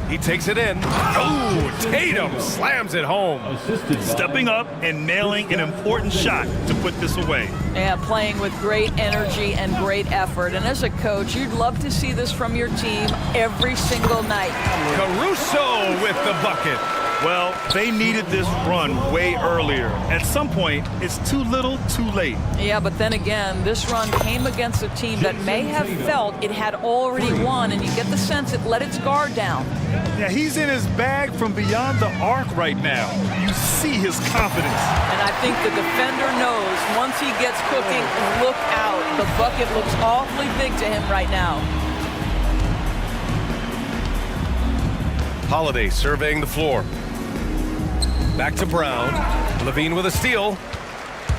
He takes it in. Oh, Tatum slams it home. Stepping up and nailing an important shot to put this away. Yeah, playing with great energy and great effort. And as a coach, you'd love to see this from your team every single night. Caruso with the bucket. Well, they needed this run way earlier. At some point, it's too little, too late. Yeah, but then again, this run came against a team that may have felt it had already won, and you get the sense it let its guard down. Yeah, he's in his bag from beyond the arc right now. You see his confidence. And I think the defender knows once he gets cooking, look out. The bucket looks awfully big to him right now. Holiday surveying the floor. Back to Brown. Levine with a steal.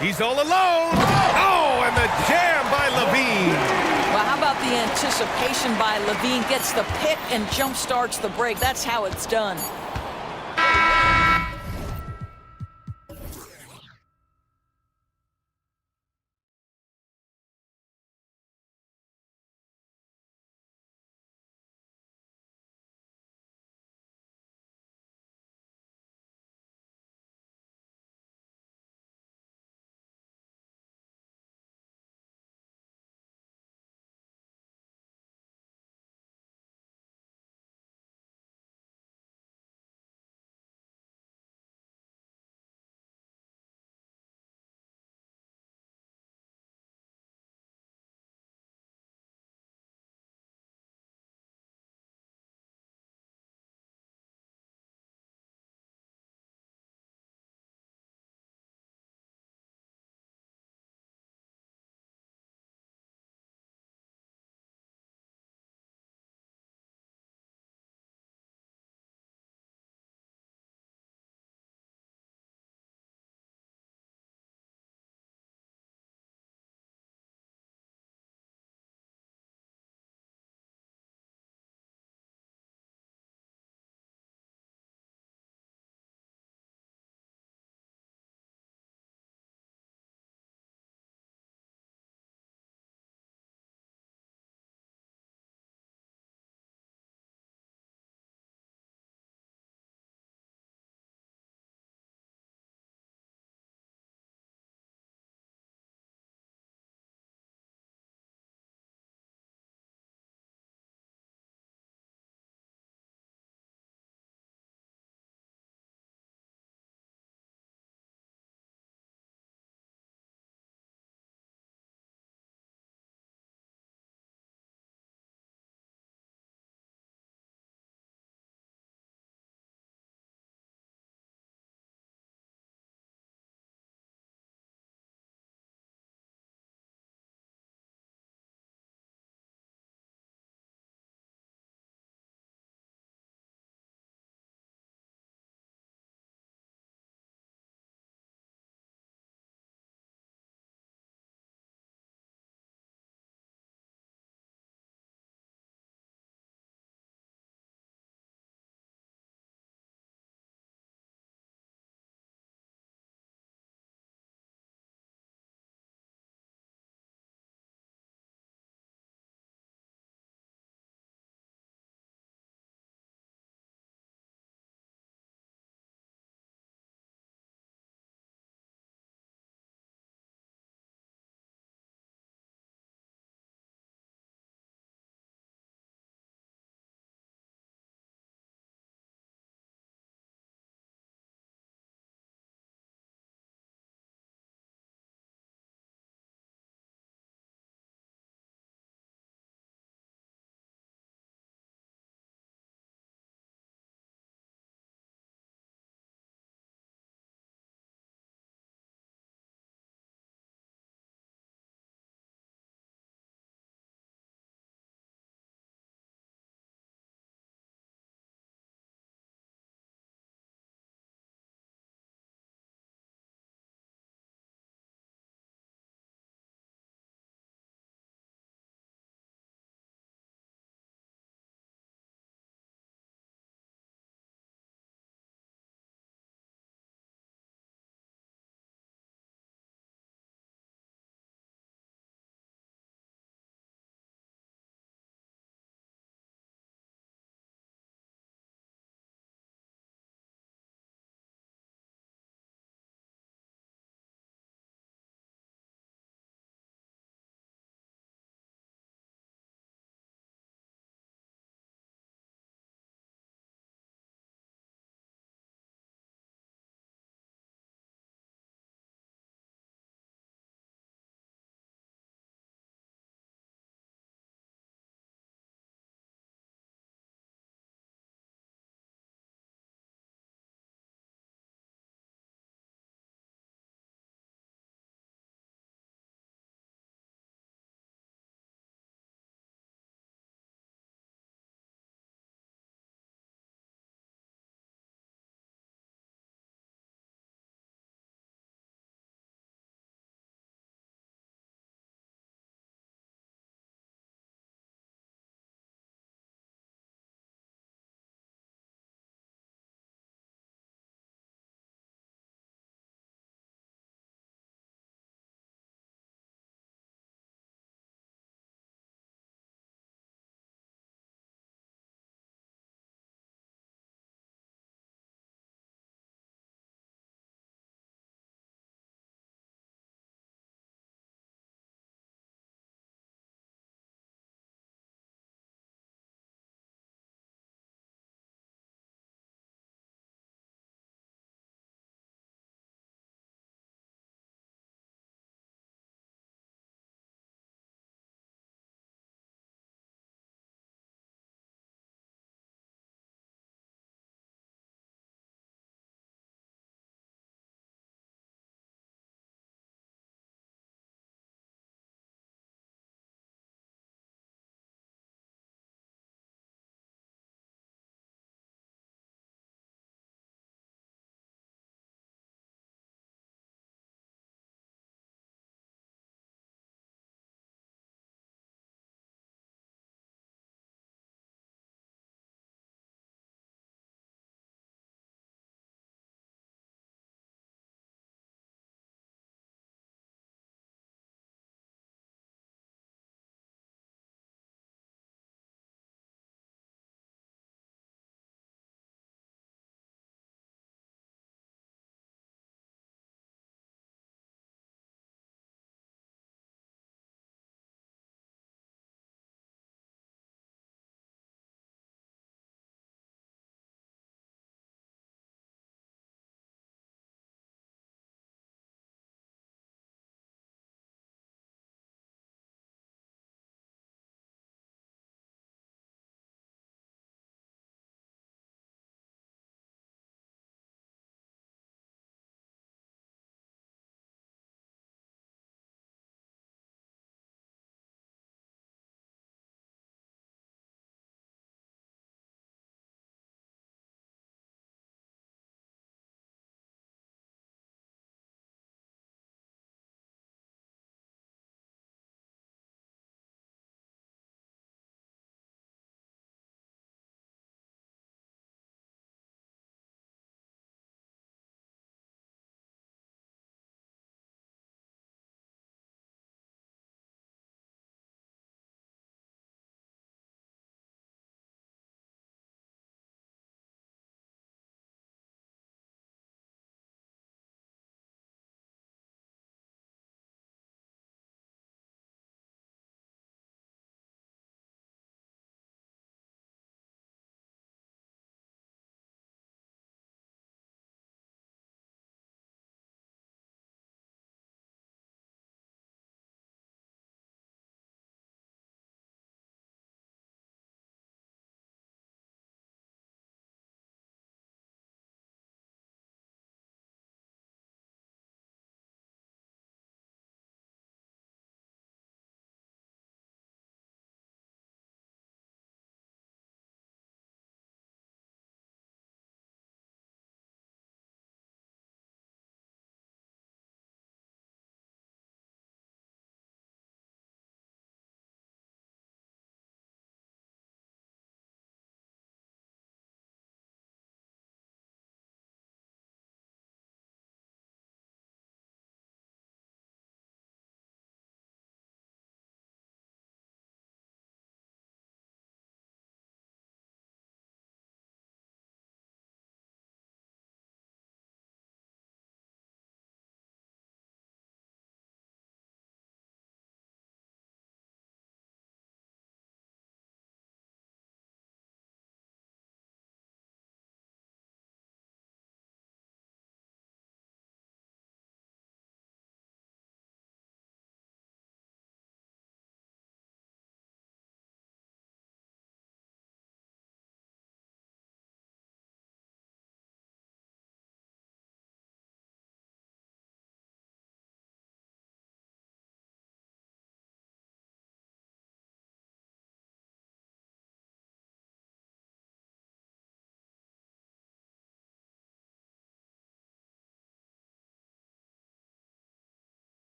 He's all alone. Oh, and the jam by Levine. Well, how about the anticipation by Levine? Gets the pick and jump starts the break. That's how it's done.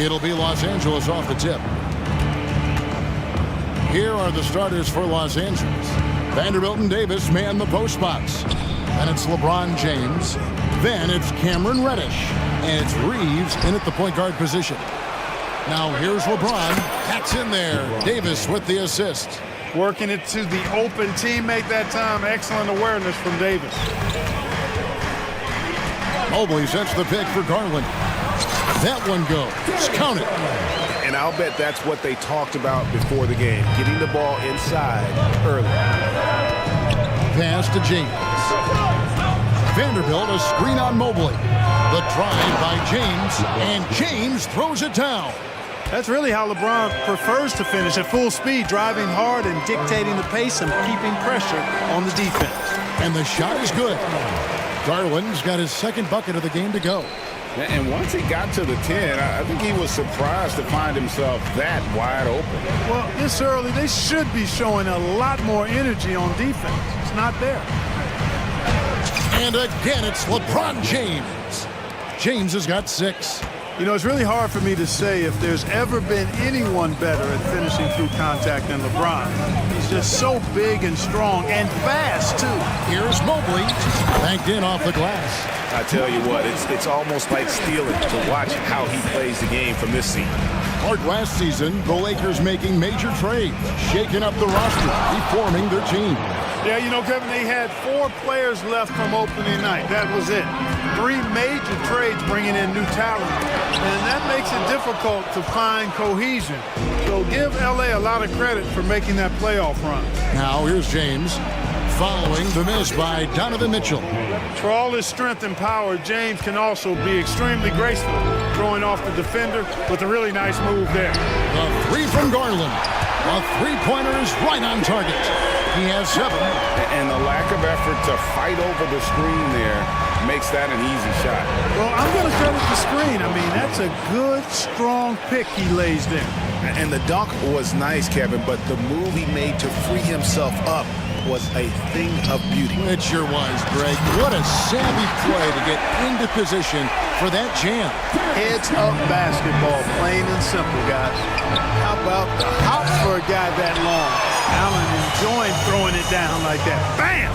It'll be Los Angeles off the tip. Here are the starters for Los Angeles. Vanderbilt and Davis man the post box. And it's LeBron James. Then it's Cameron Reddish. And it's Reeves in at the point guard position. Now here's LeBron. That's in there. Davis with the assist. Working it to the open teammate that time. Excellent awareness from Davis. Mobley sets the pick for Garland. That one goes. Count it. And I'll bet that's what they talked about before the game, getting the ball inside early. Pass to James. Vanderbilt, a screen on Mobley. The drive by James, and James throws it down. That's really how LeBron prefers to finish, at full speed, driving hard and dictating the pace and keeping pressure on the defense. And the shot is good. Garland's got his second bucket of the game to go. And once he got to the 10, I think he was surprised to find himself that wide open. Well, this early, they should be showing a lot more energy on defense. It's not there. And again, it's LeBron James. James has got 6. You know, it's really hard for me to say if there's ever been anyone better at finishing through contact than LeBron. He's just so big and strong and fast, too. Here's Mobley, banked in off the glass. I tell you what, it's almost like stealing to watch how he plays the game from this seat. Hard last season, the Lakers making major trades, shaking up the roster, reforming their team. Yeah, you know, Kevin, they had 4 players left from opening night. That was it. 3 major trades bringing in new talent, and that makes it difficult to find cohesion. So give L.A. a lot of credit for making that playoff run. Now here's James, following the miss by Donovan Mitchell. For all his strength and power, James can also be extremely graceful, throwing off the defender with a really nice move there. The 3 from Garland. A 3-pointer is right on target. He has 7. And the lack of effort to fight over the screen there makes that an easy shot. Well, I'm going to credit the screen. I mean, that's a good, strong pick he lays there. And the dunk was nice, Kevin, but the move he made to free himself up was a thing of beauty. It sure was, Greg. What a savvy play to get into position for that jam. Heads up basketball, plain and simple, guys. How about the hop for a guy that long? Allen enjoying throwing it down like that. Bam!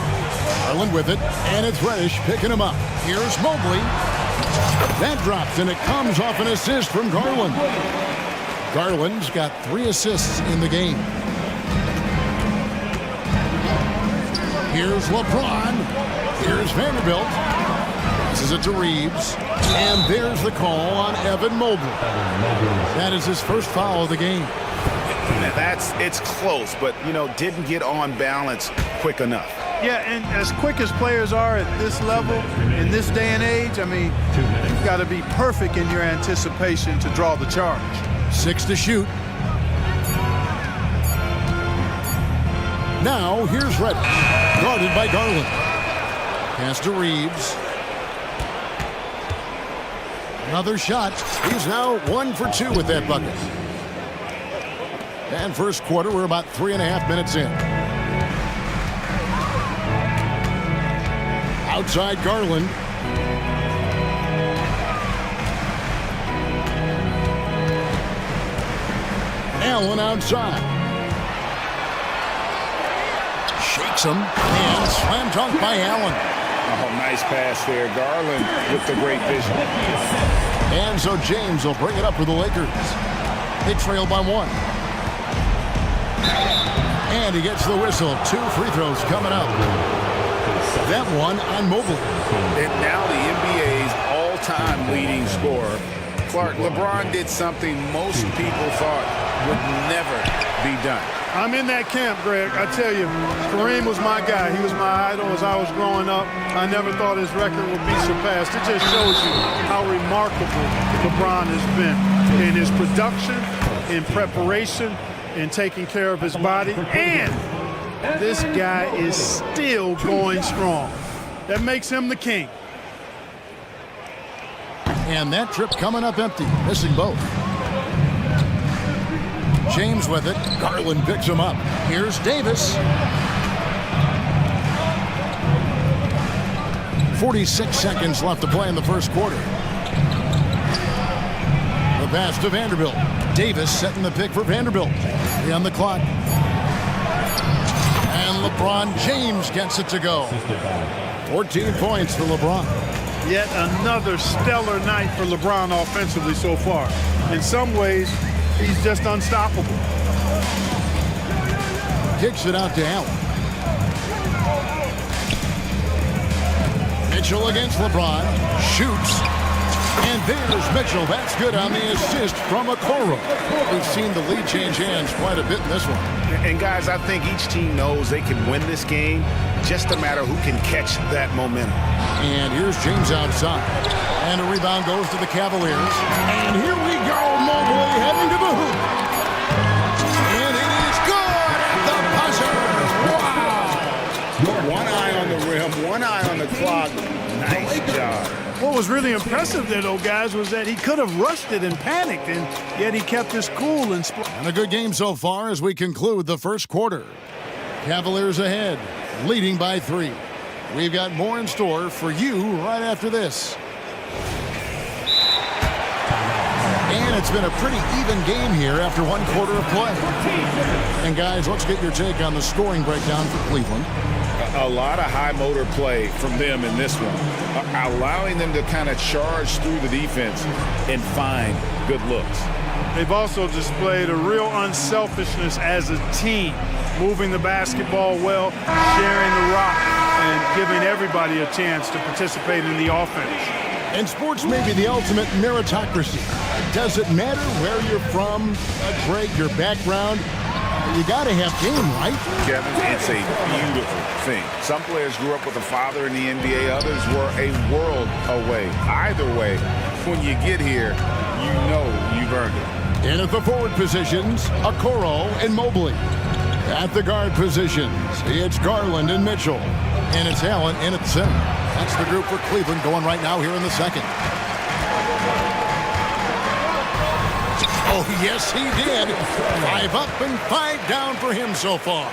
Garland with it, and it's Reddish picking him up. Here's Mobley. That drops, and it comes off an assist from Garland. Garland's got 3 assists in the game. Here's LeBron. Here's Vanderbilt. This is it to Reeves. And there's the call on Evan Mobley. That is his first foul of the game. It's close, but, you know, didn't get on balance quick enough. Yeah, and as quick as players are at this level, in this day and age, I mean, you've got to be perfect in your anticipation to draw the charge. 6 to shoot. Now, here's Reddish, guarded by Garland. Pass to Reeves. Another shot. He's now 1 for 2 with that bucket. And first quarter, we're about 3.5 minutes in. Outside Garland. Allen outside. Shakes him and slam dunk by Allen. Oh, nice pass there. Garland with the great vision. And so James will bring it up for the Lakers. They trail by 1. And he gets the whistle. 2 free throws coming up. That one on Mobley. And now the NBA's all-time leading scorer. Clark, LeBron did something most people thought would never be done. I'm in that camp, Greg. I tell you, Kareem was my guy. He was my idol as I was growing up. I never thought his record would be surpassed. It just shows you how remarkable LeBron has been in his production, in preparation, in taking care of his body, and this guy is still going strong. That makes him the king. And that trip coming up empty, missing both. James with it. Garland picks him up. Here's Davis. 46 seconds left to play in the first quarter. The pass to Vanderbilt. Davis setting the pick for Vanderbilt. 3 on the clock. And LeBron James gets it to go. 14 points for LeBron. Yet another stellar night for LeBron offensively so far. In some ways, he's just unstoppable. Kicks it out to Allen. Mitchell against LeBron. Shoots. And there's Mitchell. That's good on the assist from Okoro. We've seen the lead change hands quite a bit in this one. And guys, I think each team knows they can win this game. Just a matter who can catch that momentum. And here's James outside. And a rebound goes to the Cavaliers. And here we go, Mobley heading to the hoop. And it is good at the buzzer. Wow! One eye on the rim, one eye on the clock. Nice job. What was really impressive there, though, guys, was that he could have rushed it and panicked, and yet he kept his cool and a good game so far as we conclude the first quarter. Cavaliers ahead, leading by 3. We've got more in store for you right after this. And it's been a pretty even game here after 1 quarter of play. And guys, let's get your take on the scoring breakdown for Cleveland. A lot of high motor play from them in this one, allowing them to kind of charge through the defense and find good looks. They've also displayed a real unselfishness as a team, moving the basketball well, sharing the rock, and giving everybody a chance to participate in the offense. And sports may be the ultimate meritocracy. Does it matter where you're from, Greg, your background? You got to have game, right? Kevin, it's a beautiful thing. Some players grew up with a father in the NBA. Others were a world away. Either way, when you get here, you know you've earned it. And at the forward positions, Okoro and Mobley. At the guard positions, it's Garland and Mitchell. And it's Allen in at the center. That's the group for Cleveland going right now here in the second. Oh, yes, he did. 5 up and 5 down for him so far.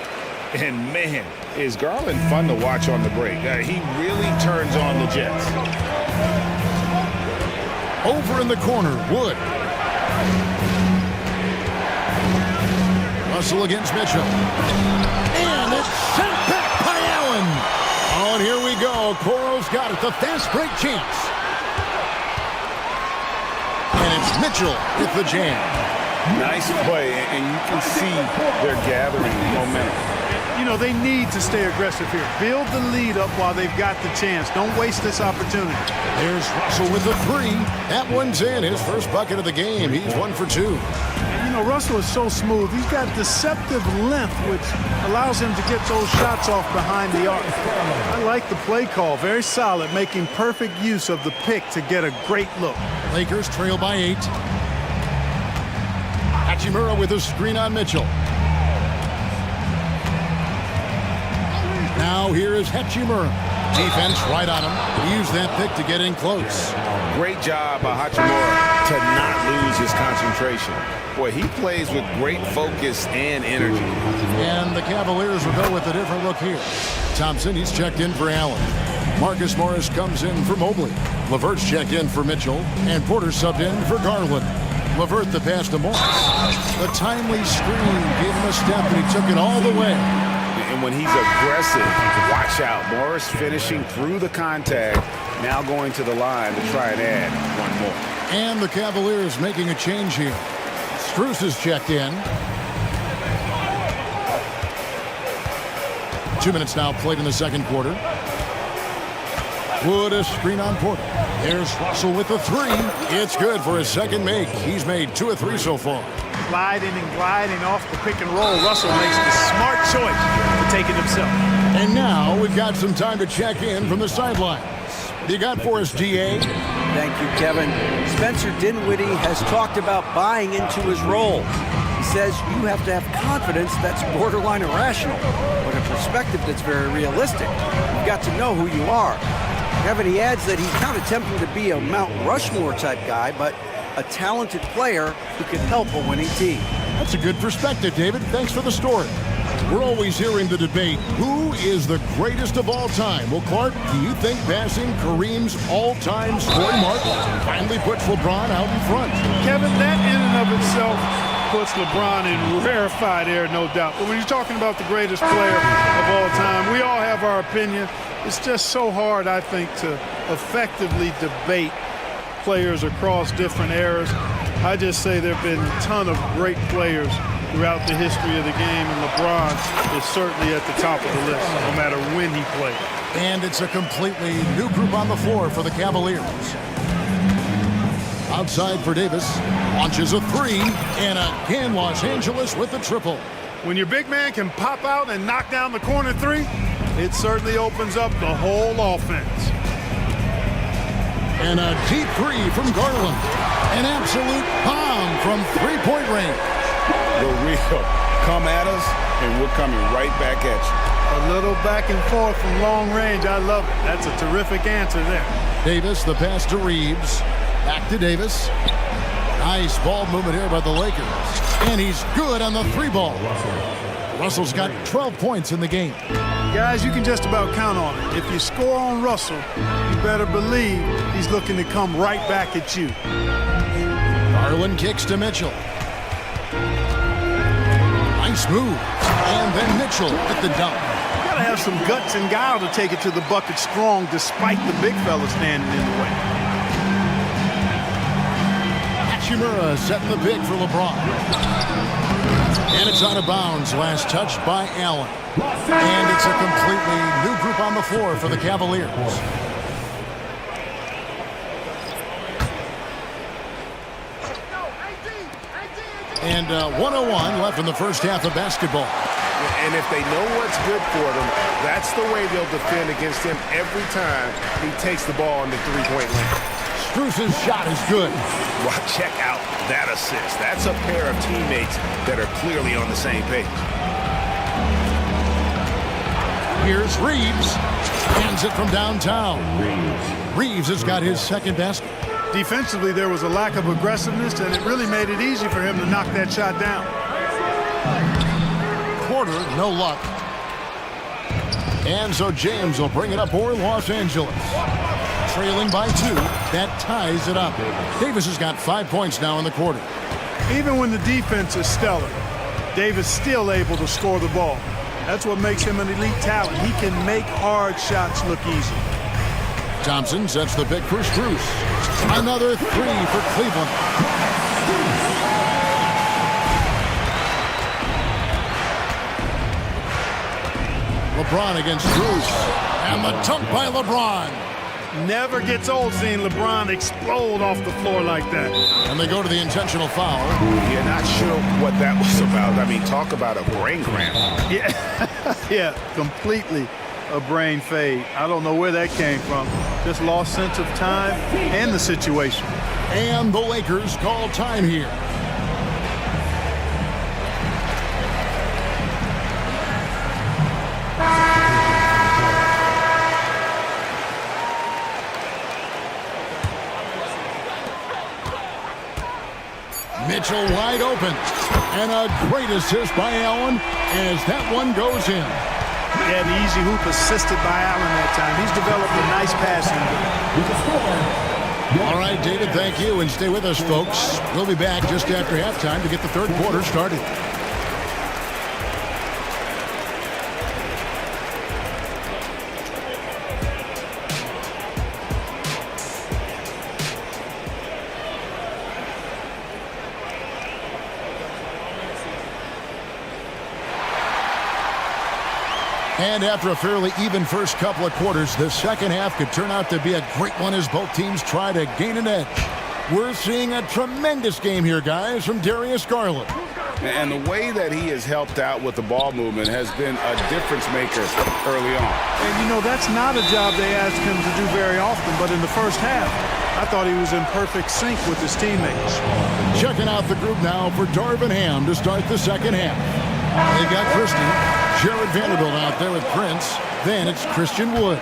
And, man, is Garland fun to watch on the break. He really turns on the Jets. Over in the corner, Wood. Russell against Mitchell. And it's sent back by Allen. Oh, and here we go. Okoro's got it. The fast break chance. And it's Mitchell with the jam. Nice play, and you can see they're gathering momentum. You know, they need to stay aggressive here. Build the lead up while they've got the chance. Don't waste this opportunity. There's Russell with the 3. That one's in. His first bucket of the game. He's 1 for 2. And, you know, Russell is so smooth. He's got deceptive length, which allows him to get those shots off behind the arc. I like the play call. Very solid, making perfect use of the pick to get a great look. Lakers trail by 8. Hachimura with a screen on Mitchell. Now here is Hachimura. Defense right on him. Use that pick to get in close. Great job by Hachimura to not lose his concentration. Boy, he plays with great focus and energy. And the Cavaliers will go with a different look here. Thompson, he's checked in for Allen. Marcus Morris comes in for Mobley. LeVert's checked in for Mitchell. And Porter subbed in for Garland. LeVert the pass to Morris. The timely screen gave him a step, and he took it all the way. And when he's aggressive, watch out. Morris finishing through the contact, now going to the line to try and add one more. And the Cavaliers making a change here. Strus is checked in. 2 minutes now played in the second quarter. Wood a screen on Porter. There's Russell with the 3. It's good for his second make. He's made 2 of 3 so far. Gliding and gliding off the pick and roll. Russell makes the smart choice to take it himself. And now we've got some time to check in from the sidelines. You got for us, DA? Thank you, Kevin. Spencer Dinwiddie has talked about buying into his role. He says you have to have confidence that's borderline irrational, but a perspective that's very realistic. You've got to know who you are. Kevin, he adds that he's not attempting to be a Mount Rushmore type guy, but a talented player who can help a winning team. That's a good perspective, David. Thanks for the story. We're always hearing the debate, who is the greatest of all time? Well, Clark, do you think passing Kareem's all-time scoring mark finally puts LeBron out in front? Kevin, that in and of itself puts LeBron in rarefied air, no doubt. But when you're talking about the greatest player of all time, we all have our opinion. It's just so hard, I think, to effectively debate players across different eras. I just say there have been a ton of great players throughout the history of the game, and LeBron is certainly at the top of the list, no matter when he played. And it's a completely new group on the floor for the Cavaliers. Outside for Davis, launches a three, and again Los Angeles with the triple. When your big man can pop out and knock down the corner three, it certainly opens up the whole offense. And a deep three from Garland. An absolute bomb from three-point range. The real come at us, and we're coming right back at you. A little back and forth from long range. I love it. That's a terrific answer there. Davis, the pass to Reeves. Back to Davis. Nice ball movement here by the Lakers. And he's good on the three ball. Russell's got 12 points in the game. Guys, you can just about count on it. If you score on Russell, you better believe he's looking to come right back at you. Garland kicks to Mitchell. Nice move. And then Mitchell at the dunk. You gotta have some guts and guile to take it to the bucket strong despite the big fella standing in the way. Hachimura setting the pick for LeBron. And it's out of bounds. Last touch by Allen. And it's a completely new group on the floor for the Cavaliers. And 1:01 left in the first half of basketball. And if they know what's good for them, that's the way they'll defend against him every time he takes the ball in the three-point line. Strus's shot is good. Well, check out that assist. That's a pair of teammates that are clearly on the same page. Here's Reeves. Hands it from downtown. Reeves has got his second basket. Defensively, there was a lack of aggressiveness, and it really made it easy for him to knock that shot down. Porter, no luck. And so James will bring it up for Los Angeles. Trailing by 2, that ties it up. Davis has got 5 points now in the quarter. Even when the defense is stellar, Davis still able to score the ball. That's what makes him an elite talent. He can make hard shots look easy. Thompson sets the pick for Strus. Another three for Cleveland. LeBron against Strus. And the dunk by LeBron. Never gets old seeing LeBron explode off the floor like that. And they go to the intentional foul. You're not sure what that was about. I mean, talk about a brain cramp. Yeah, yeah, completely a brain fade. I don't know where that came from. Just lost sense of time and the situation. And the Lakers call time here. Mitchell wide open. And a great assist by Allen as that one goes in. Yeah, the easy hoop assisted by Allen that time. He's developed a nice passing game. All right, David, thank you. And stay with us, folks. We'll be back just after halftime to get the third quarter started. And after a fairly even first couple of quarters, the second half could turn out to be a great one as both teams try to gain an edge. We're seeing a tremendous game here, guys, from Darius Garland. And the way that he has helped out with the ball movement has been a difference maker early on. And, you know, that's not a job they asked him to do very often, but in the first half, I thought he was in perfect sync with his teammates. Checking out the group now for Darvin Ham to start the second half. They got Christie, Jared Vanderbilt out there with Prince. Then it's Christian Wood.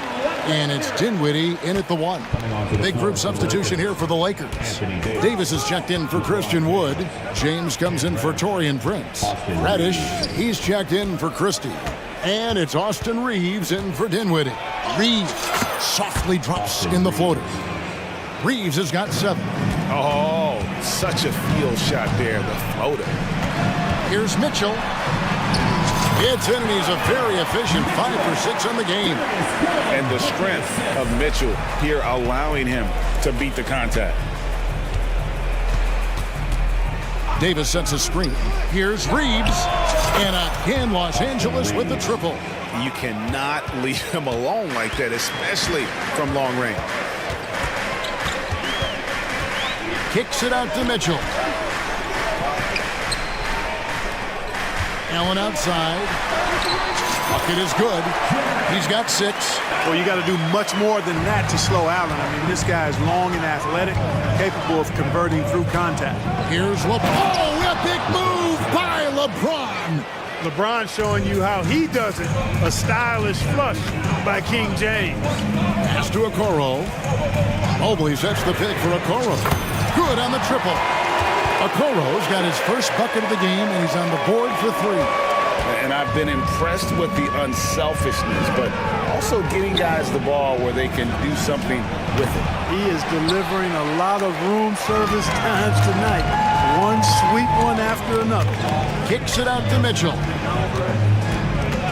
And it's Dinwiddie in at the 1. Big group substitution here for the Lakers. Davis is checked in for Christian Wood. James comes in for Taurean Prince. Reddish, he's checked in for Christie. And it's Austin Reeves in for Dinwiddie. Reeves softly drops in the floater. Reeves has got 7. Oh, such a field shot there, the floater. Here's Mitchell. Gets in, and he's a very efficient 5 for 6 on the game. And the strength of Mitchell here allowing him to beat the contact. Davis sets a screen. Here's Reeves. And again, Los Angeles with the triple. You cannot leave him alone like that, especially from long range. Kicks it out to Mitchell. Allen outside. Bucket is good. He's got 6. Well, you got to do much more than that to slow Allen. I mean, this guy is long and athletic, capable of converting through contact. Here's LeBron. Oh, a big move by LeBron. LeBron showing you how he does it. A stylish flush by King James. Pass to Okoro. Mobley sets the pick for Okoro. Good on the triple. Okoro's got his first bucket of the game, and he's on the board for 3. And I've been impressed with the unselfishness, but also getting guys the ball where they can do something with it. He is delivering a lot of room service times tonight. One sweet one after another. Kicks it out to Mitchell.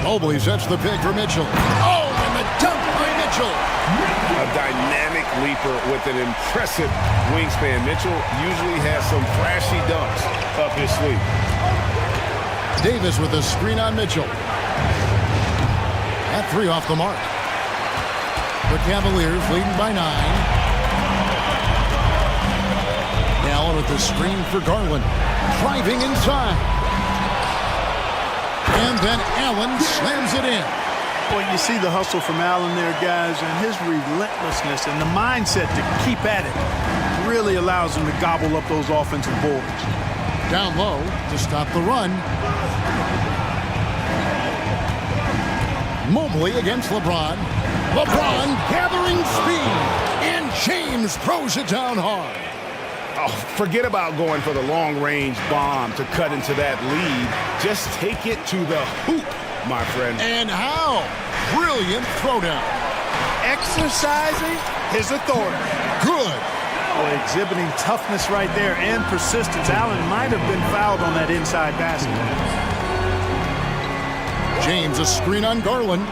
Mobley sets the pick for Mitchell. Oh, and the dunk by Mitchell. A dynamic leaper with an impressive wingspan. Mitchell usually has some flashy dunks up his sleeve. Davis with a screen on Mitchell. That 3 off the mark. The Cavaliers leading by 9. Allen with the screen for Garland. Driving inside. And then Allen slams it in. Well, you see the hustle from Allen there, guys, and his relentlessness and the mindset to keep at it really allows him to gobble up those offensive boards. Down low to stop the run. Mobley against LeBron. LeBron gathering speed. And James throws it down hard. Oh, forget about going for the long-range bomb to cut into that lead. Just take it to the hoop, my friend. And how? Brilliant throwdown. Exercising his authority. Good. Well, exhibiting toughness right there and persistence. Allen might have been fouled on that inside basket. James a screen on Garland.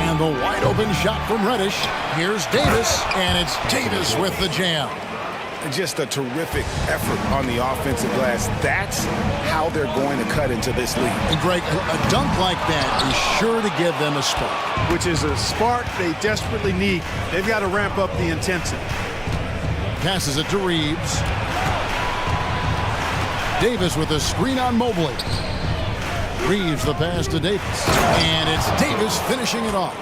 And the wide open shot from Reddish. Here's Davis. And it's Davis with the jam. Just a terrific effort on the offensive glass. That's how they're going to cut into this league. And Greg, a dunk like that is sure to give them a spark. Which is a spark they desperately need. They've got to ramp up the intensity. Passes it to Reeves. Davis with a screen on Mobley. Reeves the pass to Davis. And it's Davis finishing it off.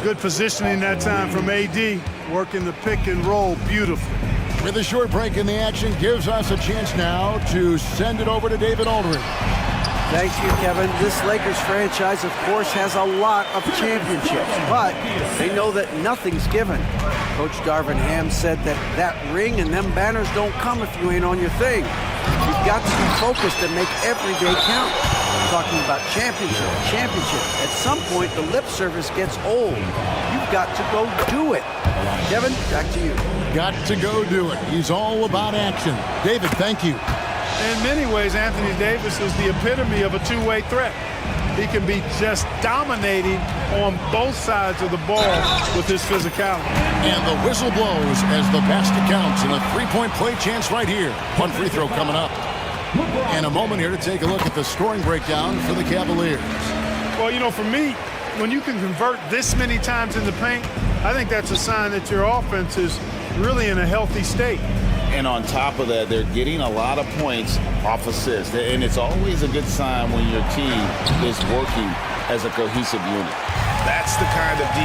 Good positioning that time from AD. Working the pick and roll beautifully. With a short break in the action, gives us a chance now to send it over to David Aldridge. Thank you, Kevin. This Lakers franchise, of course, has a lot of championships, but they know that nothing's given. Coach Darvin Ham said that ring and them banners don't come if you ain't on your thing. You've got to be focused and make every day count. Talking about championship. At some point, the lip service gets old. You've got to go do it. Kevin, back to you. Got to go do it. He's all about action. David, thank you. In many ways, Anthony Davis is the epitome of a two-way threat. He can be just dominating on both sides of the ball with his physicality. And the whistle blows as the basket counts and a three-point play chance right here. One free throw coming up. And a moment here to take a look at the scoring breakdown for the Cavaliers. Well, you know, for me, when you can convert this many times in the paint, I think that's a sign that your offense is really in a healthy state. And on top of that, they're getting a lot of points off assists. And it's always a good sign when your team is working as a cohesive unit. That's the kind of D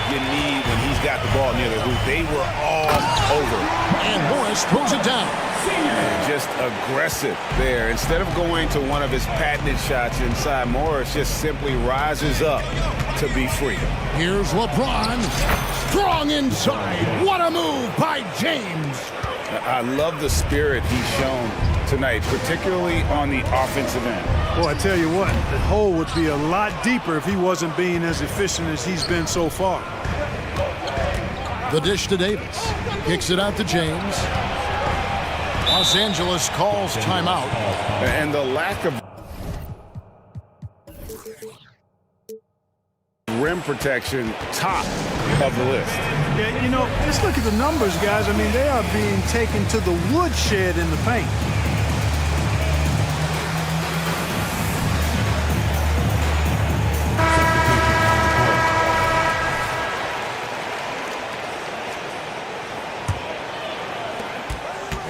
you need when he's got the ball near the hoop. They were all over. And Morris throws it down. And just aggressive there. Instead of going to one of his patented shots inside, Morris just simply rises up to be free. Here's LeBron. Strong inside. What a move by James. I love the spirit he's shown tonight, particularly on the offensive end. Well, I tell you what, the hole would be a lot deeper if he wasn't being as efficient as he's been so far. The dish to Davis. Kicks it out to James. Los Angeles calls timeout. And the lack of rim protection, top of the list. Yeah, you know, just look at the numbers, guys. I mean, they are being taken to the woodshed in the paint.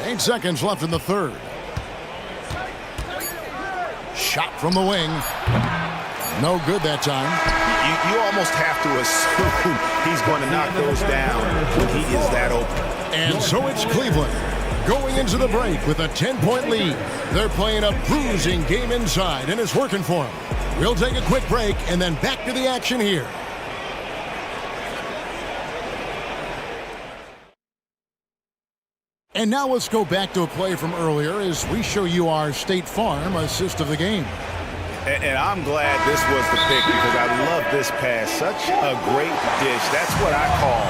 8 seconds left in the third. Shot from the wing. No good that time. You almost have to assume he's going to knock those down when he is that open. And so it's Cleveland going into the break with a 10-point lead. They're playing a bruising game inside, and it's working for them. We'll take a quick break and then back to the action here. And now let's go back to a play from earlier as we show you our State Farm assist of the game. And I'm glad this was the pick because I love this pass. Such a great dish. That's what I call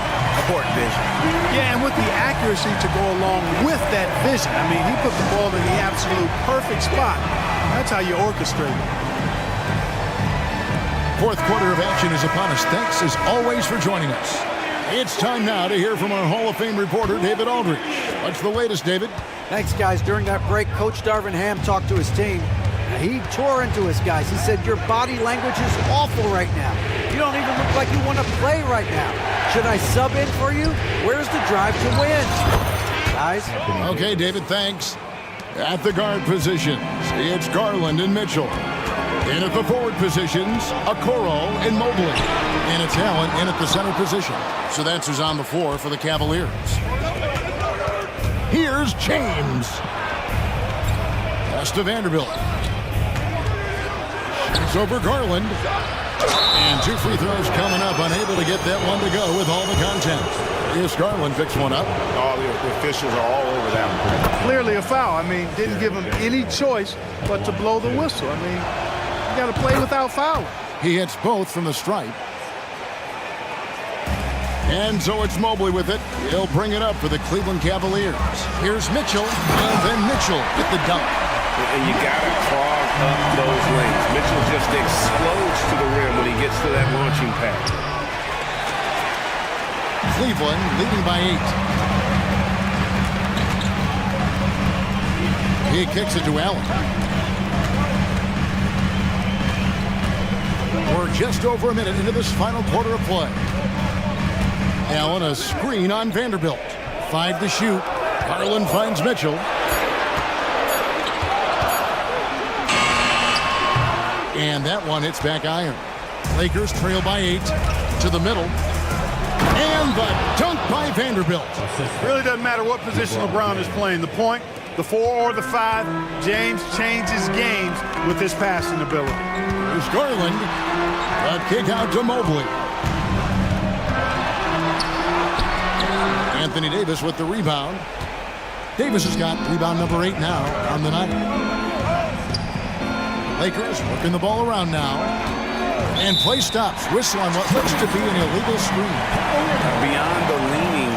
court vision. Yeah, and with the accuracy to go along with that vision. I mean, he put the ball in the absolute perfect spot. That's how you orchestrate it. Fourth quarter of action is upon us. Thanks as always for joining us. It's time now to hear from our Hall of Fame reporter, David Aldridge. What's the latest, David? Thanks, guys. During that break, Coach Darvin Ham talked to his team. He tore into his guys. He said, your body language is awful right now. You don't even look like you want to play right now. Should I sub in for you? Where's the drive to win? Guys? Okay, David, thanks. At the guard positions, it's Garland and Mitchell. In at the forward positions, Okoro and Mobley. And it's Allen in at the center position. So that's who's on the floor for the Cavaliers. Here's James. Pass to Vanderbilt. It's over Garland. And 2 free throws coming up. Unable to get that one to go with all the contact. Here's Garland picks one up. All the officials are all over that one. Clearly a foul. I mean, didn't give him any choice but to blow the whistle. I mean, you got to play without fouling. He hits both from the stripe. And so it's Mobley with it. He'll bring it up for the Cleveland Cavaliers. Here's Mitchell, and then Mitchell with the dunk. And you got to clog up those lanes. Mitchell just explodes to the rim when he gets to that launching pad. Cleveland leading by 8. He kicks it to Allen. We're just over a minute into this final quarter of play. Allen, a screen on Vanderbilt. 5 to shoot. Garland finds Mitchell. And that one hits back iron. Lakers trail by 8 to the middle. And the dunk by Vanderbilt. Really doesn't matter what position LeBron is playing. The point, the 4 or the 5, James changes games with his passing ability. Here's Garland. A kick out to Mobley. Anthony Davis with the rebound. Davis has got rebound number 8 now on the night. Lakers working the ball around now. And play stops. Whistle on what looks to be an illegal screen. Beyond the leaning,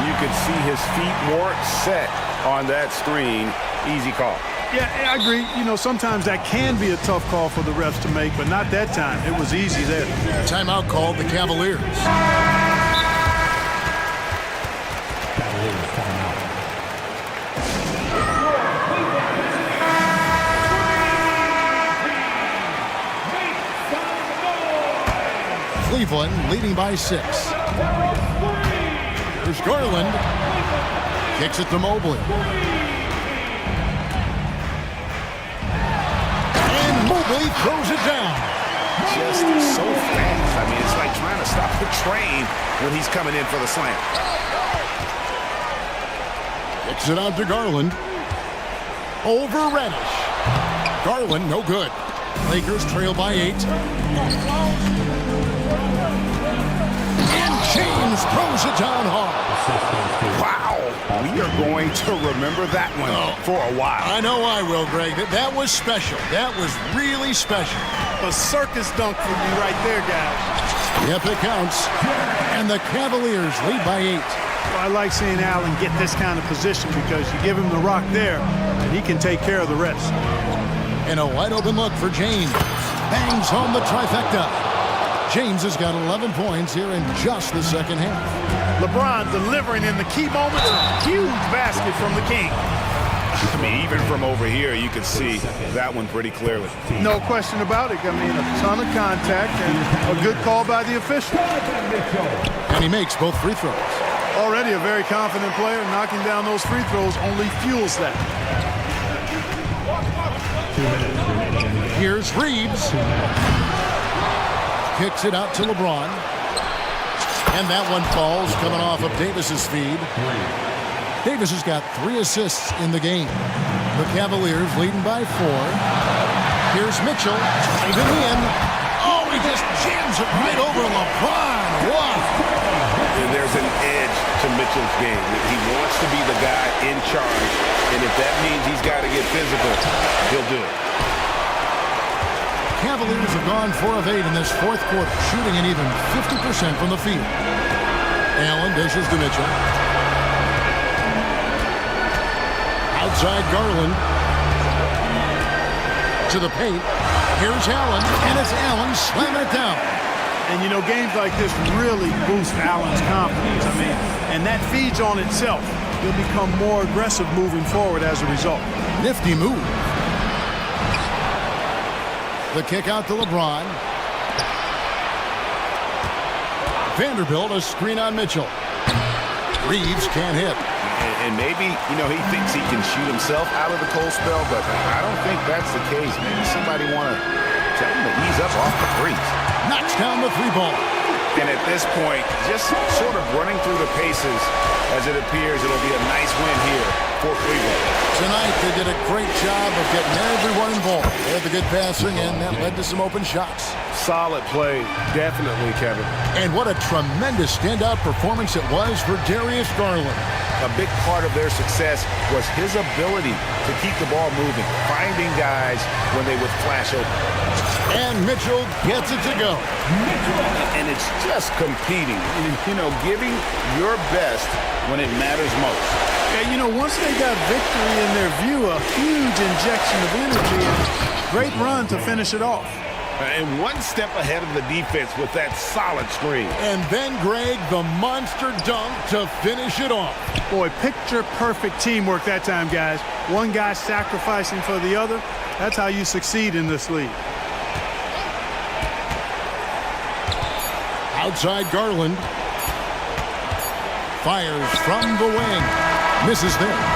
you could see his feet weren't set on that screen. Easy call. Yeah, I agree. You know, sometimes that can be a tough call for the refs to make, but not that time. It was easy there. Timeout called the Cavaliers. Cleveland leading by 6. Here's Garland. Kicks it to Mobley. And Mobley throws it down. just so fast. I mean, it's like trying to stop the train when he's coming in for the slam. Kicks it out to Garland. Over Reddish. Garland, no good. Lakers trail by 8. And James throws it down hard. Wow. We are going to remember that one for a while. I know I will, Greg. That was special. That was really special. A circus dunk for me right there, guys. Yep, it counts. And the Cavaliers lead by 8. Well, I like seeing Allen get this kind of position because you give him the rock there, and he can take care of the rest. And a wide open look for James. Bangs home the trifecta. James has got 11 points here in just the second half. LeBron delivering in the key moments. Huge basket from the King. I mean, even from over here, you can see that one pretty clearly. No question about it. I mean, a ton of contact and a good call by the official. And he makes both free throws. Already a very confident player. Knocking down those free throws only fuels that. Here's Reeves. Kicks it out to LeBron. And that one falls coming off of Davis's feed. Davis has got 3 assists in the game. The Cavaliers leading by 4. Here's Mitchell driving in. Oh, he just jams it right over LeBron. Wow. And there's an edge to Mitchell's game. He wants to be the guy in charge. And if that means he's got to get physical, he'll do it. Cavaliers have gone 4 of 8 in this fourth quarter, shooting an even 50% from the field. Allen dishes to Mitchell. Outside Garland. To the paint. Here's Allen, and it's Allen slamming it down. And, you know, games like this really boost Allen's confidence. I mean, and that feeds on itself. He'll become more aggressive moving forward as a result. Nifty move. The kick out to LeBron. Vanderbilt, a screen on Mitchell. Reeves can't hit. And maybe, you know, he thinks he can shoot himself out of the cold spell, but I don't think that's the case. Maybe somebody want to tell him to ease up off the threes. Knocks down the 3-ball. And at this point, just sort of running through the paces as it appears it'll be a nice win here for Cleveland. Tonight, they did a great job of getting everyone involved. They had the good passing, and that led to some open shots. Solid play, definitely, Kevin. And what a tremendous standout performance it was for Darius Garland. A big part of their success was his ability to keep the ball moving, finding guys when they would flash open. And Mitchell gets it to go. And it's just competing, you know, giving your best when it matters most. Yeah, you know, once they got victory in their view, a huge injection of energy and great run to finish it off. And one step ahead of the defense with that solid screen. And then, Greg, the monster dunk to finish it off. Boy, picture-perfect teamwork that time, guys. One guy sacrificing for the other. That's how you succeed in this league. Outside Garland. Fires from the wing. Misses there.